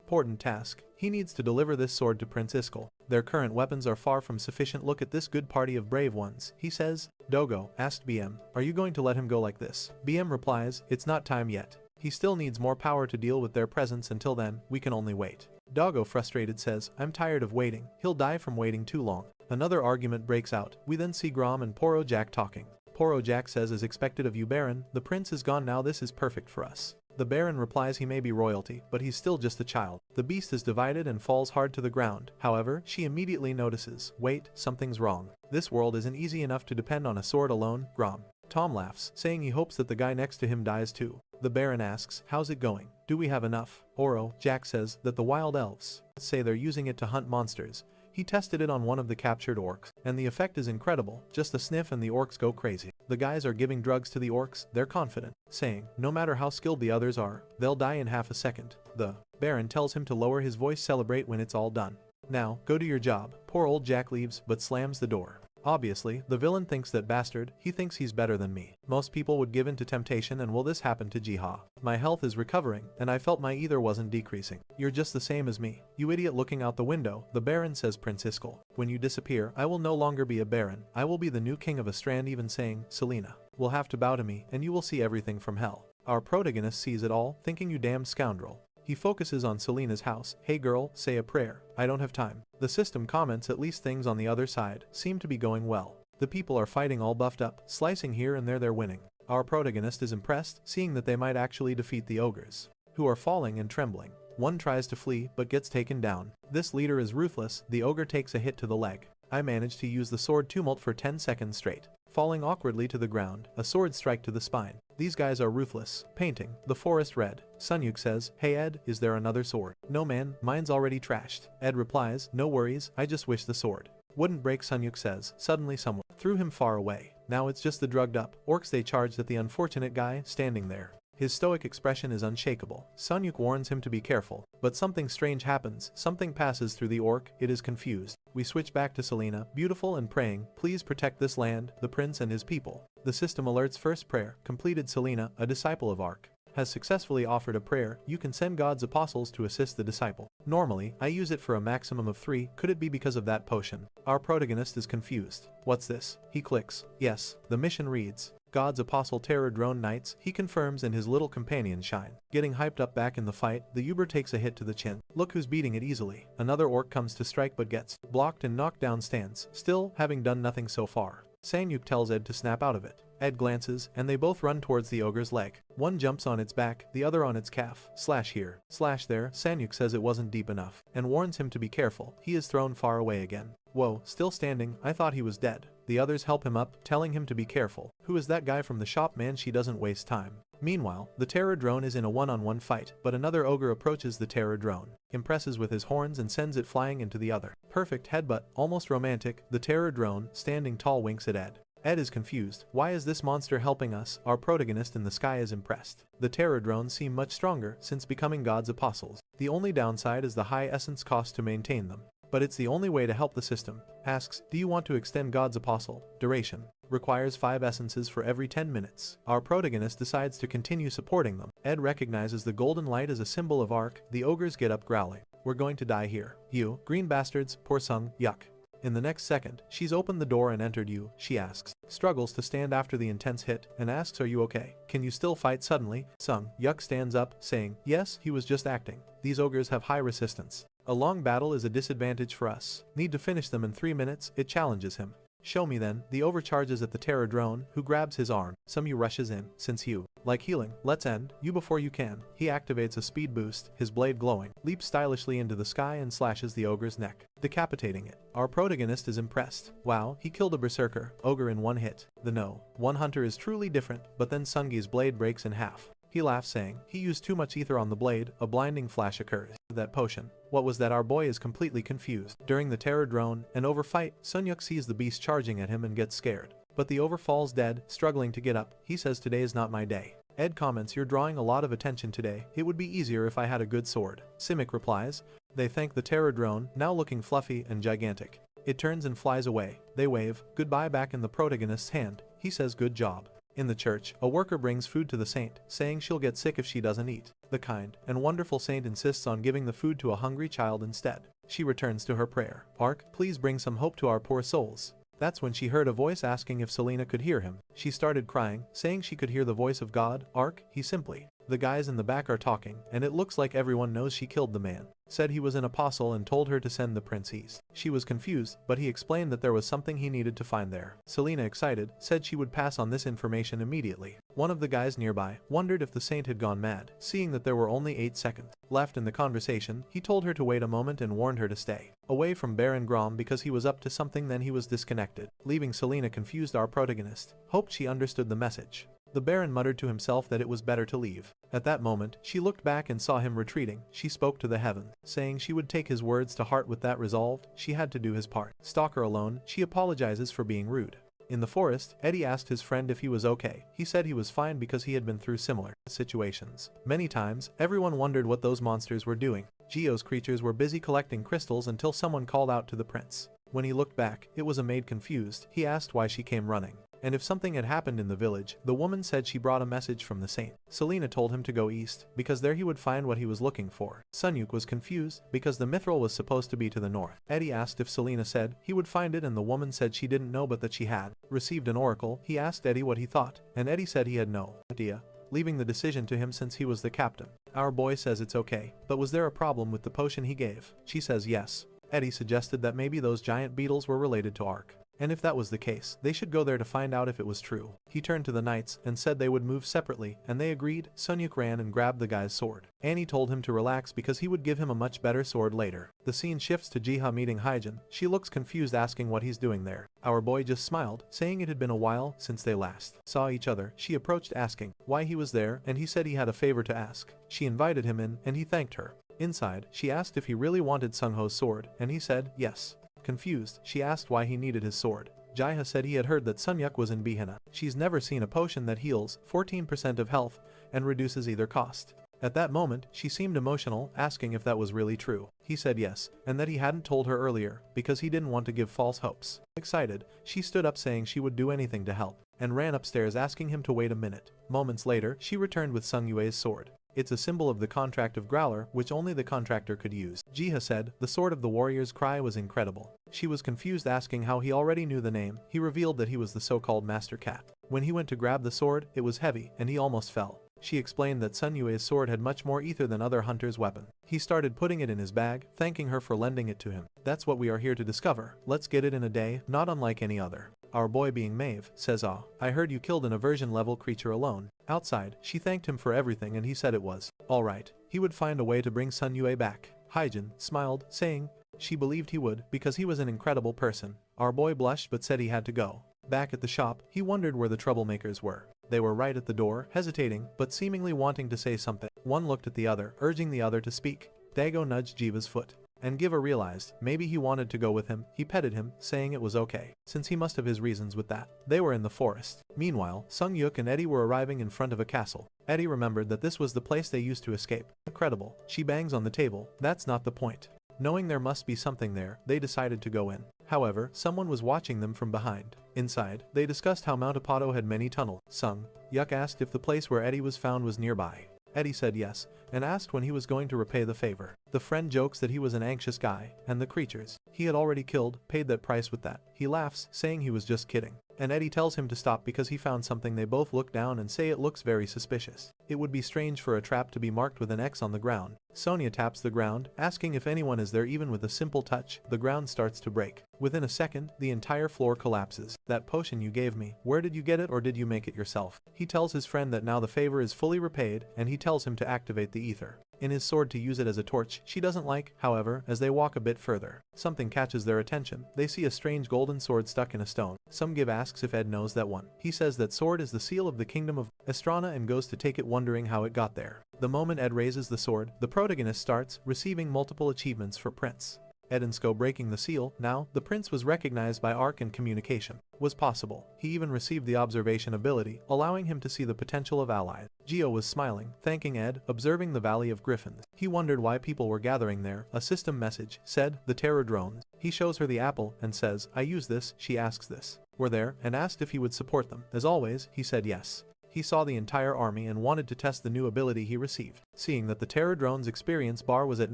important task. He needs to deliver this sword to Prince Iskall. Their current weapons are far from sufficient. Look at this good party of brave ones, he says. Dogo asked BM, are you going to let him go like this? BM replies, it's not time yet. He still needs more power to deal with their presence. Until then, we can only wait. Doggo, frustrated, says, I'm tired of waiting. He'll die from waiting too long. Another argument breaks out. We then see Grom and Poro Jack talking. Poro Jack says, as expected of you, Baron, the prince is gone now. This is perfect for us. The Baron replies he may be royalty, but he's still just a child. The beast is divided and falls hard to the ground. However, she immediately notices, wait, something's wrong. This world isn't easy enough to depend on a sword alone. Grom. Tom laughs, saying he hopes that the guy next to him dies too. The Baron asks, how's it going? Do we have enough? Poro Jack says that the wild elves say they're using it to hunt monsters. He tested it on one of the captured orcs, and the effect is incredible. Just a sniff and the orcs go crazy. The guys are giving drugs to the orcs. They're confident, saying, no matter how skilled the others are, they'll die in half a second. The Baron tells him to lower his voice. Celebrate when it's all done. Now, go do your job. Poor old Jack leaves, but slams the door. Obviously, the villain thinks that bastard, he thinks he's better than me. Most people would give in to temptation, and will this happen to Jiha? My health is recovering, and I felt my ether wasn't decreasing. You're just the same as me. You idiot. Looking out the window, the Baron says, Prince Iskall, when you disappear, I will no longer be a Baron. I will be the new king of a strand. Even saying, Selena will have to bow to me, and you will see everything from hell. Our protagonist sees it all, thinking, you damn scoundrel. He focuses on Selena's house. Hey girl, say a prayer. I don't have time. The system comments, at least things on the other side seem to be going well. The people are fighting all buffed up, slicing here and there. They're winning. Our protagonist is impressed, seeing that they might actually defeat the ogres, who are falling and trembling. One tries to flee, but gets taken down. This leader is ruthless. The ogre takes a hit to the leg. I managed to use the sword tumult for 10 seconds straight, falling awkwardly to the ground. A sword strike to the spine. These guys are ruthless. Painting the forest red. Sunyuk says, hey Ed, is there another sword? No man, mine's already trashed. Ed replies, no worries, I just wish the sword wouldn't break. Sunyuk says, suddenly someone threw him far away. Now it's just the drugged up orcs. They charged at the unfortunate guy standing there. His stoic expression is unshakable. Sunyuk warns him to be careful, but something strange happens. Something passes through the orc. It is confused. We switch back to Selena, beautiful and praying, please protect this land, the prince and his people. The system alerts first prayer completed. Selena, a disciple of Arc, has successfully offered a prayer. You can send God's apostles to assist the disciple. Normally, I use it for a maximum of 3. Could it be because of that potion? Our protagonist is confused. What's this? He clicks. Yes. The mission reads, God's apostle terror drone knights. He confirms, and his little companion shine. Getting hyped up back in the fight, the Uber takes a hit to the chin. Look who's beating it easily. Another orc comes to strike but gets blocked and knocked down. Stands still, having done nothing so far. Sanyuk tells Ed to snap out of it. Ed glances, and they both run towards the ogre's leg. One jumps on its back, the other on its calf. Slash here, slash there. Sanyuk says it wasn't deep enough, and warns him to be careful. He is thrown far away again. Whoa, still standing, I thought he was dead. The others help him up, telling him to be careful. Who is that guy from the shop, man? She doesn't waste time. Meanwhile, the terror drone is in a one-on-one fight, but another ogre approaches the terror drone, impresses with his horns and sends it flying into the other. Perfect headbutt, almost romantic. The terror drone, standing tall, winks at Ed. Ed is confused. Why is this monster helping us? Our protagonist in the sky is impressed. The terror drones seem much stronger since becoming God's apostles. The only downside is the high essence cost to maintain them. But it's the only way to help the system. Asks, do you want to extend God's apostle? Duration. Requires 5 essences for every 10 minutes. Our protagonist decides to continue supporting them. Ed recognizes the golden light as a symbol of Ark. The ogres get up growling. We're going to die here. You, green bastards, poor Sung, yuck. In the next second, she's opened the door and entered you, she asks. Struggles to stand after the intense hit, and asks, are you okay? Can you still fight? Suddenly, Sung, yuck, stands up, saying, yes, he was just acting. These ogres have high resistance. A long battle is a disadvantage for us. Need to finish them in 3 minutes, it challenges him. Show me then. The overcharges at the terror drone, who grabs his arm. Sung rushes in, since you like healing, let's end you before you can. He activates a speed boost, his blade glowing, leaps stylishly into the sky and slashes the ogre's neck, decapitating it. Our protagonist is impressed. Wow, he killed a berserker ogre in one hit. The no one hunter is truly different, but then Sungi's blade breaks in half. He laughs, saying, he used too much ether on the blade. A blinding flash occurs. That potion. What was that? Our boy is completely confused. During the terror drone and over fight, Sunyuk sees the beast charging at him and gets scared. But the over falls dead, struggling to get up. He says, today is not my day. Ed comments, you're drawing a lot of attention today. It would be easier if I had a good sword. Simic replies. They thank the terror drone, now looking fluffy and gigantic. It turns and flies away. They wave goodbye back in the protagonist's hand. He says, good job. In the church, a worker brings food to the saint, saying she'll get sick if she doesn't eat. The kind and wonderful saint insists on giving the food to a hungry child instead. She returns to her prayer. Ark, please bring some hope to our poor souls. That's when she heard a voice asking if Selena could hear him. She started crying, saying she could hear the voice of God. Ark, he simply. The guys in the back are talking, and it looks like everyone knows she killed the man. Said he was an apostle and told her to send the prince east. She was confused, but he explained that there was something he needed to find there. Selena, excited, said she would pass on this information immediately. One of the guys nearby wondered if the saint had gone mad. Seeing that there were only 8 seconds left in the conversation, he told her to wait a moment and warned her to stay away from Baron Grom because he was up to something. Then he was disconnected, leaving Selena confused. Our protagonist hoped she understood the message. The Baron muttered to himself that it was better to leave. At that moment, she looked back and saw him retreating. She spoke to the heaven, saying she would take his words to heart. With that resolved, she had to do his part. Stalker alone, she apologizes for being rude. In the forest, Eddie asked his friend if he was okay. He said he was fine because he had been through similar situations many times. Everyone wondered what those monsters were doing. Geo's creatures were busy collecting crystals until someone called out to the prince. When he looked back, it was a maid. Confused, he asked why she came running, and if something had happened in the village. The woman said she brought a message from the saint. Selena told him to go east, because there he would find what he was looking for. Sunyuk was confused, because the mithril was supposed to be to the north. Eddie asked if Selena said he would find it, and the woman said she didn't know but that she had received an oracle. He asked Eddie what he thought, and Eddie said he had no idea, leaving the decision to him since he was the captain. Our boy says it's okay, but was there a problem with the potion he gave? She says yes. Eddie suggested that maybe those giant beetles were related to Ark, and if that was the case, they should go there to find out if it was true. He turned to the knights and said they would move separately, and they agreed. Sunyuk ran and grabbed the guy's sword. Annie told him to relax because he would give him a much better sword later. The scene shifts to Jiha meeting Hyjin. She looks confused, asking what he's doing there. Our boy just smiled, saying it had been a while since they last saw each other. She approached, asking why he was there, and he said he had a favor to ask. She invited him in, and he thanked her. Inside, she asked if he really wanted Sungho's sword, and he said yes. Confused, she asked why he needed his sword. Jiha said he had heard that Sunyuk was in Bihana. She's never seen a potion that heals 14% of health and reduces either cost. At that moment, she seemed emotional, asking if that was really true. He said yes, and that he hadn't told her earlier, because he didn't want to give false hopes. Excited, she stood up saying she would do anything to help, and ran upstairs asking him to wait a minute. Moments later, she returned with Sungyue's sword. It's a symbol of the contract of Growler, which only the contractor could use. Jiha said the sword of the warrior's cry was incredible. She was confused, asking how he already knew the name. He revealed that he was the so-called Master Cat. When he went to grab the sword, it was heavy, and he almost fell. She explained that Sunyue's sword had much more ether than other hunters' weapon. He started putting it in his bag, thanking her for lending it to him. That's what we are here to discover. Let's get it in a day, not unlike any other. Our boy, being Maeve, says, "Ah, I heard you killed an aversion level creature alone." Outside, she thanked him for everything, and he said it was all right. He would find a way to bring Sunyue back. Hyjin smiled, saying, She believed he would, because he was an incredible person. Our boy blushed but said he had to go. Back at the shop, he wondered where the troublemakers were. They were right at the door, hesitating, but seemingly wanting to say something. One looked at the other, urging the other to speak. Dago nudged Jiva's foot. And Giva realized, maybe he wanted to go with him. He petted him, saying it was okay, since he must have his reasons with that. They were in the forest. Meanwhile, Sung-yuk and Eddie were arriving in front of a castle. Eddie remembered that this was the place they used to escape. Incredible. She bangs on the table. That's not the point. Knowing there must be something there, they decided to go in. However, someone was watching them from behind. Inside, they discussed how Mount Apato had many tunnels. Sung-yuk asked if the place where Eddie was found was nearby. Eddie said yes, and asked when he was going to repay the favor. The friend jokes that he was an anxious guy, and the creatures he had already killed paid that price with that. He laughs, saying he was just kidding. And Eddie tells him to stop because he found something. They both look down and say it looks very suspicious. It would be strange for a trap to be marked with an X on the ground. Sonia taps the ground, asking if anyone is there. Even with a simple touch, the ground starts to break. Within a second, the entire floor collapses. That potion you gave me, where did you get it, or did you make it yourself? He tells his friend that now the favor is fully repaid, and he tells him to activate the ether in his sword to use it as a torch. She doesn't like, however, as they walk a bit further. Something catches their attention. They see a strange golden sword stuck in a stone. Some-give asks if Ed knows that one. He says that sword is the seal of the kingdom of Astrana and goes to take it, wondering how it got there. The moment Ed raises the sword, the protagonist starts receiving multiple achievements for Prince Ed and Sko breaking the seal. Now, the prince was recognized by Arc, and communication was possible. He even received the observation ability, allowing him to see the potential of allies. Geo was smiling, thanking Ed, observing the Valley of Griffins. He wondered why people were gathering there. A system message said, the terror drones. He shows her the apple and says, I use this. She asks this were there and asked if he would support them. As always, he said yes. He saw the entire army and wanted to test the new ability he received. Seeing that the Terror Drone's experience bar was at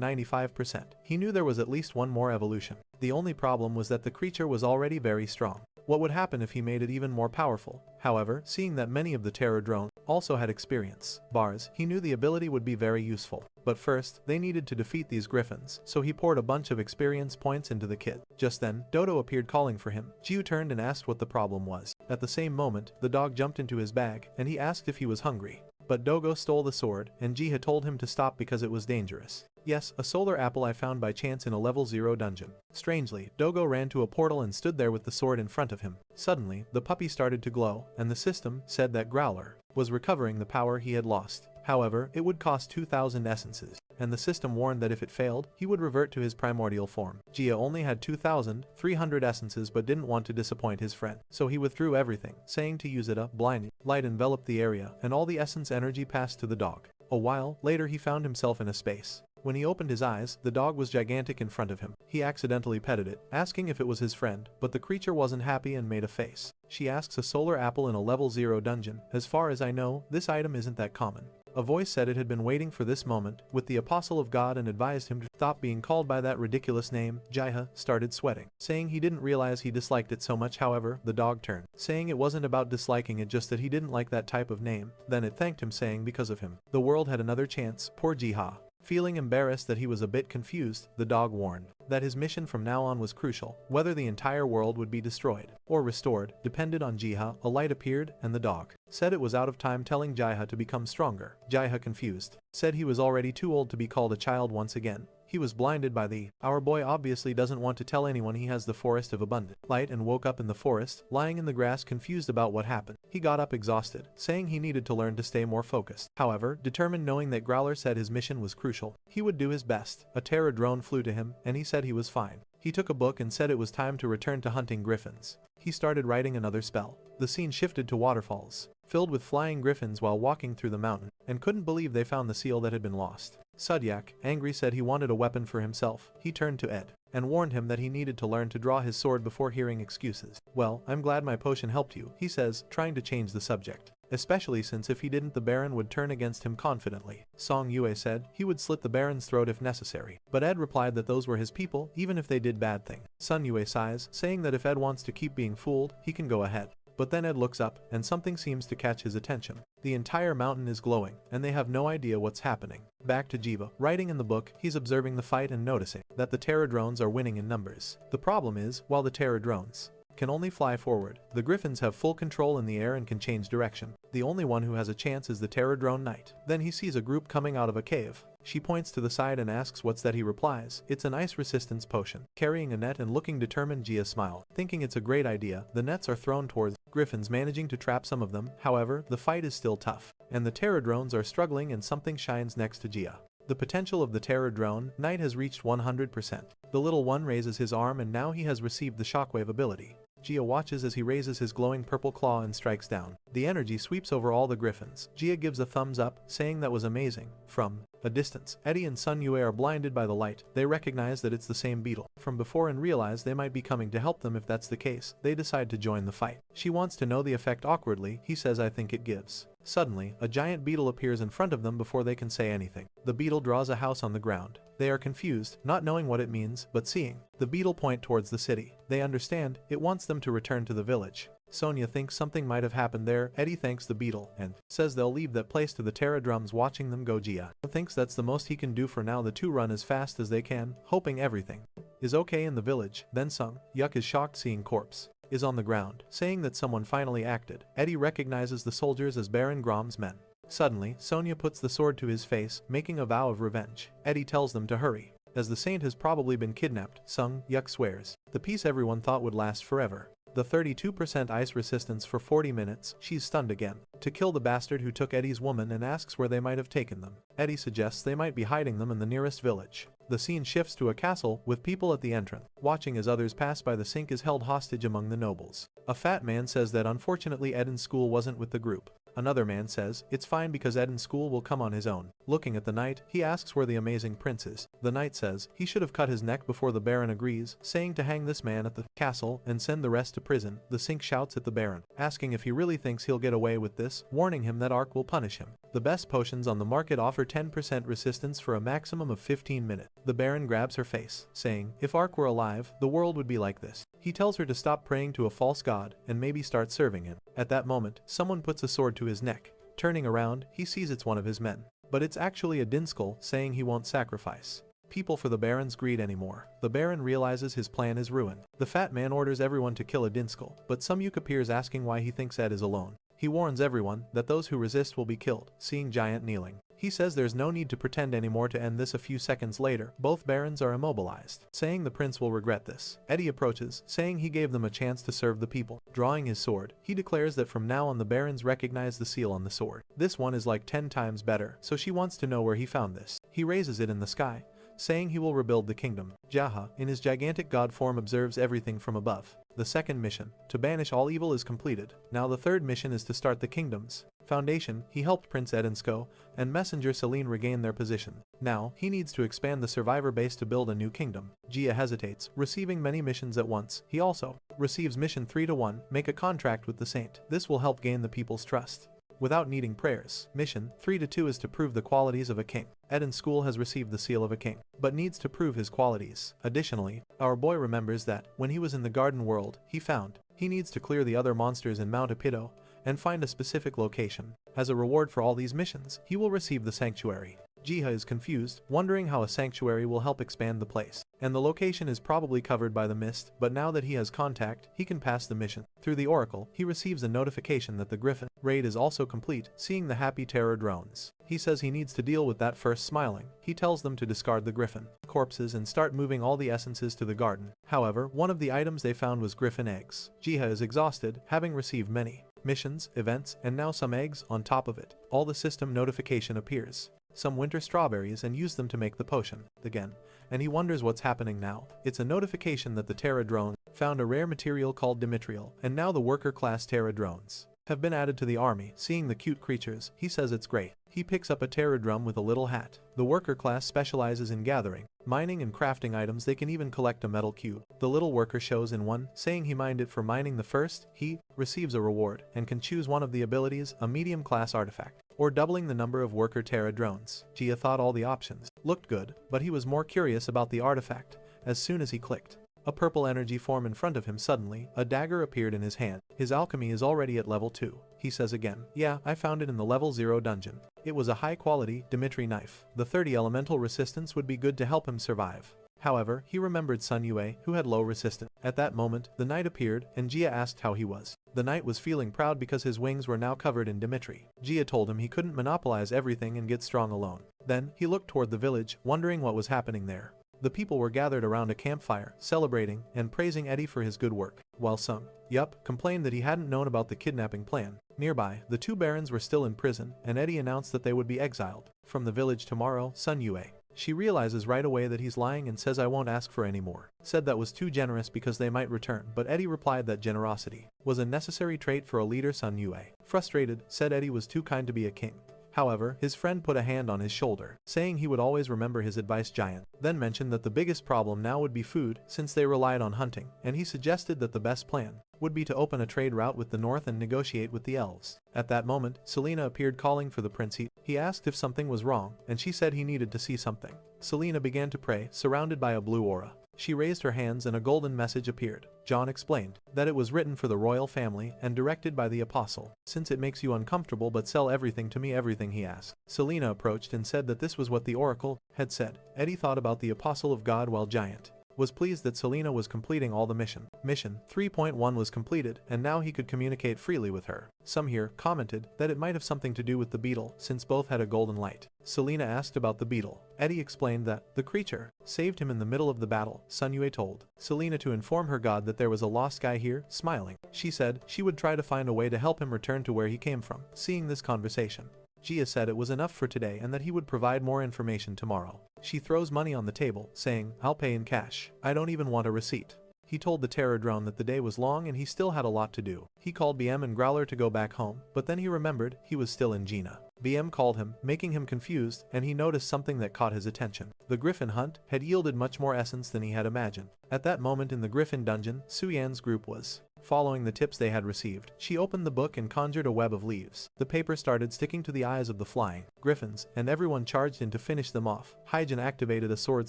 95%, he knew there was at least one more evolution. The only problem was that the creature was already very strong. What would happen if he made it even more powerful? However, seeing that many of the Terror Drones also had experience bars, he knew the ability would be very useful. But first, they needed to defeat these griffins, so he poured a bunch of experience points into the kid. Just then, Dodo appeared calling for him. Jiu turned and asked what the problem was. At the same moment, the dog jumped into his bag, and he asked if he was hungry. But Dogo stole the sword, and Ji had told him to stop because it was dangerous. Yes, a solar apple I found by chance in a level 0 dungeon. Strangely, Dogo ran to a portal and stood there with the sword in front of him. Suddenly, the puppy started to glow, and the system said that Growler was recovering the power he had lost. However, it would cost 2,000 essences, and the system warned that if it failed, he would revert to his primordial form. Gia only had 2,300 essences but didn't want to disappoint his friend, so he withdrew everything, saying to use it. A blinding light enveloped the area, and all the essence energy passed to the dog. A while later he found himself in a space. When he opened his eyes, the dog was gigantic in front of him. He accidentally petted it, asking if it was his friend, but the creature wasn't happy and made a face. She asks a solar apple in a level 0 dungeon. As far as I know, this item isn't that common. A voice said it had been waiting for this moment with the apostle of God and advised him to stop being called by that ridiculous name. Jaiha started sweating, saying he didn't realize he disliked it so much. However, the dog turned, saying it wasn't about disliking it, just that he didn't like that type of name. Then it thanked him, saying because of him, the world had another chance. Poor Jiha. Feeling embarrassed that he was a bit confused, the dog warned that his mission from now on was crucial. Whether the entire world would be destroyed or restored depended on Jiha. A light appeared, and the dog said it was out of time, telling Jaiha to become stronger. Jaiha, confused, said he was already too old to be called a child once again. He was blinded by the our boy obviously doesn't want to tell anyone he has the forest of abundant light, and woke up in the forest, lying in the grass, confused about what happened. He got up exhausted, saying he needed to learn to stay more focused. However, determined, knowing that Growler said his mission was crucial, he would do his best. A terror drone flew to him, and he said he was fine. He took a book and said it was time to return to hunting griffins. He started writing another spell. The scene shifted to waterfalls, filled with flying griffins while walking through the mountain, and couldn't believe they found the seal that had been lost. Sudyak, angry, said he wanted a weapon for himself. He turned to Ed and warned him that he needed to learn to draw his sword before hearing excuses. Well, I'm glad my potion helped you, he says, trying to change the subject. Especially since if he didn't, the Baron would turn against him confidently. Song Yue said he would slit the Baron's throat if necessary. But Ed replied that those were his people, even if they did bad things. Sun Yue sighs, saying that if Ed wants to keep being fooled, he can go ahead. But then Ed looks up, and something seems to catch his attention. The entire mountain is glowing, and they have no idea what's happening. Back to Jiva. Writing in the book, he's observing the fight and noticing that the Terror drones are winning in numbers. The problem is, while the Terror drones can only fly forward. The griffins have full control in the air and can change direction. The only one who has a chance is the Terror Drone Knight. Then he sees a group coming out of a cave. She points to the side and asks what's that. He replies, it's an ice resistance potion. Carrying a net and looking determined, Gia smiles. Thinking it's a great idea, the nets are thrown towards griffins, managing to trap some of them. However, the fight is still tough, and the Terror Drones are struggling, and something shines next to Gia. The potential of the Terror Drone Knight has reached 100%. The little one raises his arm and now he has received the shockwave ability. Gia watches as he raises his glowing purple claw and strikes down. The energy sweeps over all the griffins. Gia gives a thumbs up, saying that was amazing. From a distance, Eddie and Sun Yue are blinded by the light. They recognize that it's the same beetle from before and realize they might be coming to help them. If that's the case, they decide to join the fight. She wants to know the effect. Awkwardly, he says, I think it gives. Suddenly, a giant beetle appears in front of them before they can say anything. The beetle draws a house on the ground. They are confused, not knowing what it means, but seeing the beetle point towards the city, they understand it wants them to return to the village. Sonia thinks something might have happened there. Eddie thanks the beetle and says they'll leave that place to the Terror Drums watching them go. Gia thinks that's the most he can do for now. The two run as fast as they can, hoping everything is okay in the village. Then Sung Yuk is shocked seeing corpse is on the ground, saying that someone finally acted. Eddie recognizes the soldiers as Baron Grom's men. Suddenly, Sonia puts the sword to his face, making a vow of revenge. Eddie tells them to hurry, as the saint has probably been kidnapped. Sung Yuk swears the peace everyone thought would last forever. The 32% ice resistance for 40 minutes, she's stunned again. To kill the bastard who took Eddie's woman and asks where they might have taken them. Eddie suggests they might be hiding them in the nearest village. The scene shifts to a castle with people at the entrance, watching as others pass by. The sink is held hostage among the nobles. A fat man says that unfortunately Eden's school wasn't with the group. Another man says it's fine because Eden's school will come on his own. Looking at the knight, he asks where the amazing prince is. The knight says he should have cut his neck before. The baron agrees, saying to hang this man at the castle and send the rest to prison. The sink shouts at the baron, asking if he really thinks he'll get away with this, warning him that Ark will punish him. The best potions on the market offer 10% resistance for a maximum of 15 minutes. The baron grabs her face, saying if Ark were alive, the world would be like this. He tells her to stop praying to a false god and maybe start serving him. At that moment, someone puts a sword to his neck. Turning around, he sees it's one of his men. But it's actually a Dinskull, saying he won't sacrifice people for the Baron's greed anymore. The Baron realizes his plan is ruined. The fat man orders everyone to kill a Dinskull, but Samyuk appears asking why he thinks Ed is alone. He warns everyone that those who resist will be killed. Seeing Giant kneeling, he says there's no need to pretend anymore to end this. A few seconds later, both barons are immobilized, saying the prince will regret this. Eddie approaches, saying he gave them a chance to serve the people. Drawing his sword, he declares that from now on the barons recognize the seal on the sword. This one is like 10 times better, so she wants to know where he found this. He raises it in the sky, saying he will rebuild the kingdom. Jaha, in his gigantic god form, observes everything from above. The second mission, to banish all evil, is completed. Now the third mission is to start the kingdom's foundation. He helped Prince Edensko and Messenger Celine regain their position. Now, he needs to expand the survivor base to build a new kingdom. Gia hesitates, receiving many missions at once. He also receives mission 3-1, make a contract with the saint. This will help gain the people's trust without needing prayers. Mission 3-2 is to prove the qualities of a king. Eden's school has received the seal of a king, but needs to prove his qualities. Additionally, our boy remembers that, when he was in the garden world, he needs to clear the other monsters in Mount Epido and find a specific location. As a reward for all these missions, he will receive the sanctuary. Jiha is confused, wondering how a sanctuary will help expand the place, and the location is probably covered by the mist, but now that he has contact, he can pass the mission. Through the oracle, he receives a notification that the Griffin raid is also complete. Seeing the happy terror drones, he says he needs to deal with that first. Smiling, he tells them to discard the Griffin corpses and start moving all the essences to the garden. However, one of the items they found was Griffin eggs. Jiha is exhausted, having received many missions, events, and now some eggs on top of it. All the system notification appears. Some winter strawberries and use them to make the potion again, and he wonders what's happening now. It's a notification that the Terra drone found a rare material called Dimitrial, and now the worker class Terra drones have been added to the army. Seeing the cute creatures, he says it's great. He picks up a Terra drum with a little hat. The worker class specializes in gathering, mining, and crafting items. They can even collect a metal cube. The little worker shows in one, saying he mined it for mining the first. He receives a reward and can choose one of the abilities, a medium class artifact, or doubling the number of worker Terra drones. Gia thought all the options looked good, but he was more curious about the artifact. As soon as he clicked a purple energy form in front of him, suddenly a dagger appeared in his hand. His alchemy is already at level 2. He says again, yeah, I found it in the level 0 dungeon. It was a high quality Dimitri knife. The 30 elemental resistance would be good to help him survive. However, he remembered Sun Yue, who had low resistance. At that moment, the knight appeared, and Jia asked how he was. The knight was feeling proud because his wings were now covered in Dimitri. Jia told him he couldn't monopolize everything and get strong alone. Then, he looked toward the village, wondering what was happening there. The people were gathered around a campfire, celebrating and praising Eddie for his good work, while Sung Yup complained that he hadn't known about the kidnapping plan. Nearby, the two barons were still in prison, and Eddie announced that they would be exiled from the village tomorrow. Sun Yue. She realizes right away that he's lying and says I won't ask for any more. Said that was too generous because they might return, but Eddie replied that generosity was a necessary trait for a leader. Sun Yue, frustrated, said Eddie was too kind to be a king. However, his friend put a hand on his shoulder, saying he would always remember his advice. Giant then mentioned that the biggest problem now would be food, since they relied on hunting, and he suggested that the best plan would be to open a trade route with the north and negotiate with the elves. At that moment, Selena appeared calling for the prince. He asked if something was wrong, and she said he needed to see something. Selena began to pray, surrounded by a blue aura. She raised her hands and a golden message appeared. John explained that it was written for the royal family and directed by the apostle. Since it makes you uncomfortable, but sell everything to me, everything he asked. Selena approached and said that this was what the oracle had said. Eddie thought about the apostle of God while Giant was pleased that Selena was completing all the mission. Mission 3.1 was completed, and now he could communicate freely with her. Some here commented that it might have something to do with the beetle, since both had a golden light. Selena asked about the beetle. Eddie explained that the creature saved him in the middle of the battle. Sun Yue told Selena to inform her god that there was a lost guy here. Smiling, she said she would try to find a way to help him return to where he came from. Seeing this conversation, Jia said it was enough for today and that he would provide more information tomorrow. She throws money on the table, saying, I'll pay in cash. I don't even want a receipt. He told the terror drone that the day was long and he still had a lot to do. He called BM and Growler to go back home, but then he remembered he was still in Gina. BM called him, making him confused, and he noticed something that caught his attention. The Griffin hunt had yielded much more essence than he had imagined. At that moment in the Griffin dungeon, Su Yan's group was following the tips they had received. She opened the book and conjured a web of leaves. The paper started sticking to the eyes of the flying griffins, and everyone charged in to finish them off. Hyjin activated a sword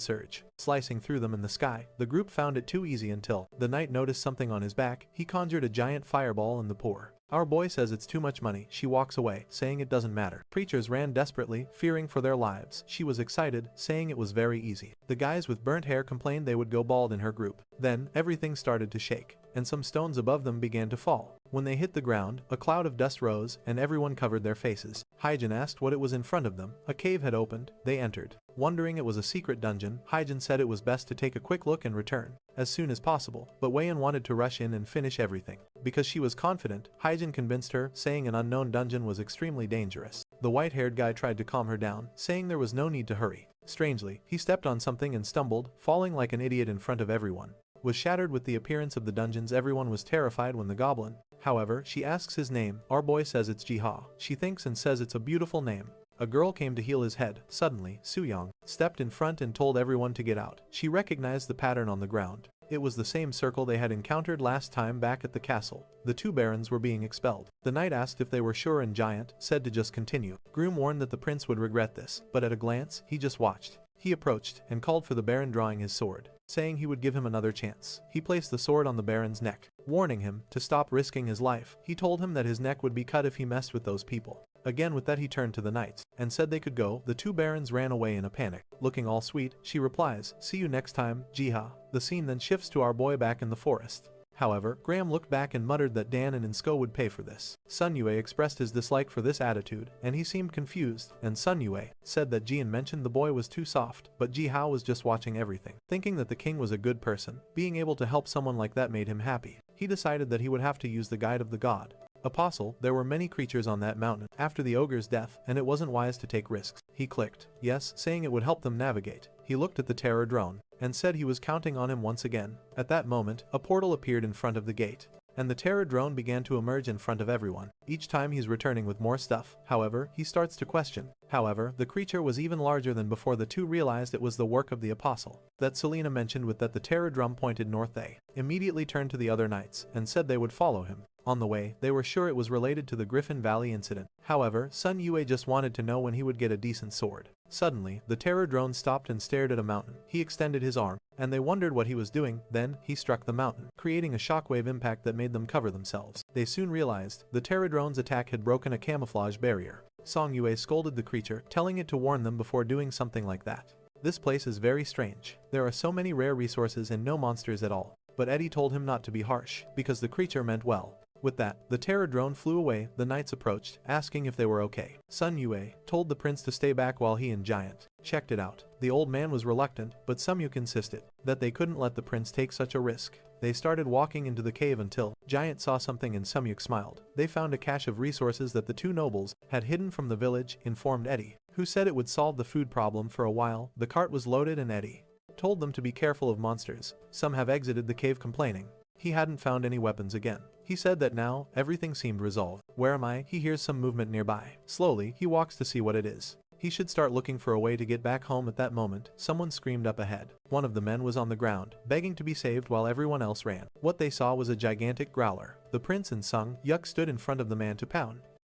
surge, slicing through them in the sky. The group found it too easy until the knight noticed something on his back. He conjured a giant fireball in the pour. Our boy says it's too much money. She walks away, saying it doesn't matter. Preachers ran desperately, fearing for their lives. She was excited, saying it was very easy. The guys with burnt hair complained they would go bald in her group. Then, everything started to shake, and some stones above them began to fall. When they hit the ground, a cloud of dust rose, and everyone covered their faces. Hyjin asked what it was in front of them. A cave had opened. They entered. Wondering it was a secret dungeon, Hyjin said it was best to take a quick look and return as soon as possible, but Weiyan wanted to rush in and finish everything. Because she was confident, Hyjin convinced her, saying an unknown dungeon was extremely dangerous. The white-haired guy tried to calm her down, saying there was no need to hurry. Strangely, he stepped on something and stumbled, falling like an idiot in front of everyone. Was shattered with the appearance of the dungeons. Everyone was terrified when the goblin, however, she asks his name. Our boy says it's Jiha. She thinks and says it's a beautiful name. A girl came to heal his head. Suddenly, Suyang stepped in front and told everyone to get out. She recognized the pattern on the ground. It was the same circle they had encountered last time back at the castle. The two barons were being expelled. The knight asked if they were sure, and Giant said to just continue. Groom warned that the prince would regret this, but at a glance, he just watched. He approached and called for the baron, drawing his sword, saying he would give him another chance. He placed the sword on the baron's neck, warning him to stop risking his life. He told him that his neck would be cut if he messed with those people. Again with that he turned to the knights and said they could go. The two barons ran away in a panic. Looking all sweet, she replies, see you next time, Jiha. The scene then shifts to our boy back in the forest. However, Graham looked back and muttered that Dan and Insko would pay for this. Sun Yue expressed his dislike for this attitude, and he seemed confused, and Sun Yue said that Jian mentioned the boy was too soft, but Ji Hao was just watching everything. Thinking that the king was a good person, being able to help someone like that made him happy. He decided that he would have to use the guide of the god Apostle. There were many creatures on that mountain after the ogre's death, and it wasn't wise to take risks. He clicked yes, saying it would help them navigate. He looked at the terror drone and said he was counting on him once again. At that moment, a portal appeared in front of the gate, and the terror drone began to emerge in front of everyone. Each time he's returning with more stuff. However, he starts to question. However, the creature was even larger than before. The two realized it was the work of the apostle that Selena mentioned. With that, the terror drum pointed north. They immediately turned to the other knights and said they would follow him. On the way, they were sure it was related to the Griffin Valley incident. However, Sun Yue just wanted to know when he would get a decent sword. Suddenly, the terror drone stopped and stared at a mountain. He extended his arm, and they wondered what he was doing. Then, he struck the mountain, creating a shockwave impact that made them cover themselves. They soon realized the terror drone's attack had broken a camouflage barrier. Song Yue scolded the creature, telling it to warn them before doing something like that. This place is very strange. There are so many rare resources and no monsters at all. But Eddie told him not to be harsh, because the creature meant well. With that, the terror drone flew away. The knights approached, asking if they were okay. Sun Yue told the prince to stay back while he and Giant checked it out. The old man was reluctant, but Samyuk insisted that they couldn't let the prince take such a risk. They started walking into the cave until Giant saw something and Samyuk smiled. They found a cache of resources that the two nobles had hidden from the village, informed Eddie, who said it would solve the food problem for a while. The cart was loaded and Eddie told them to be careful of monsters. Some have exited the cave complaining he hadn't found any weapons again. He said that now, everything seemed resolved. Where am I? He hears some movement nearby. Slowly, he walks to see what it is. He should start looking for a way to get back home. At that moment, someone screamed up ahead. One of the men was on the ground, begging to be saved while everyone else ran. What they saw was a gigantic growler. The prince and Sung Yuk stood in front of the man to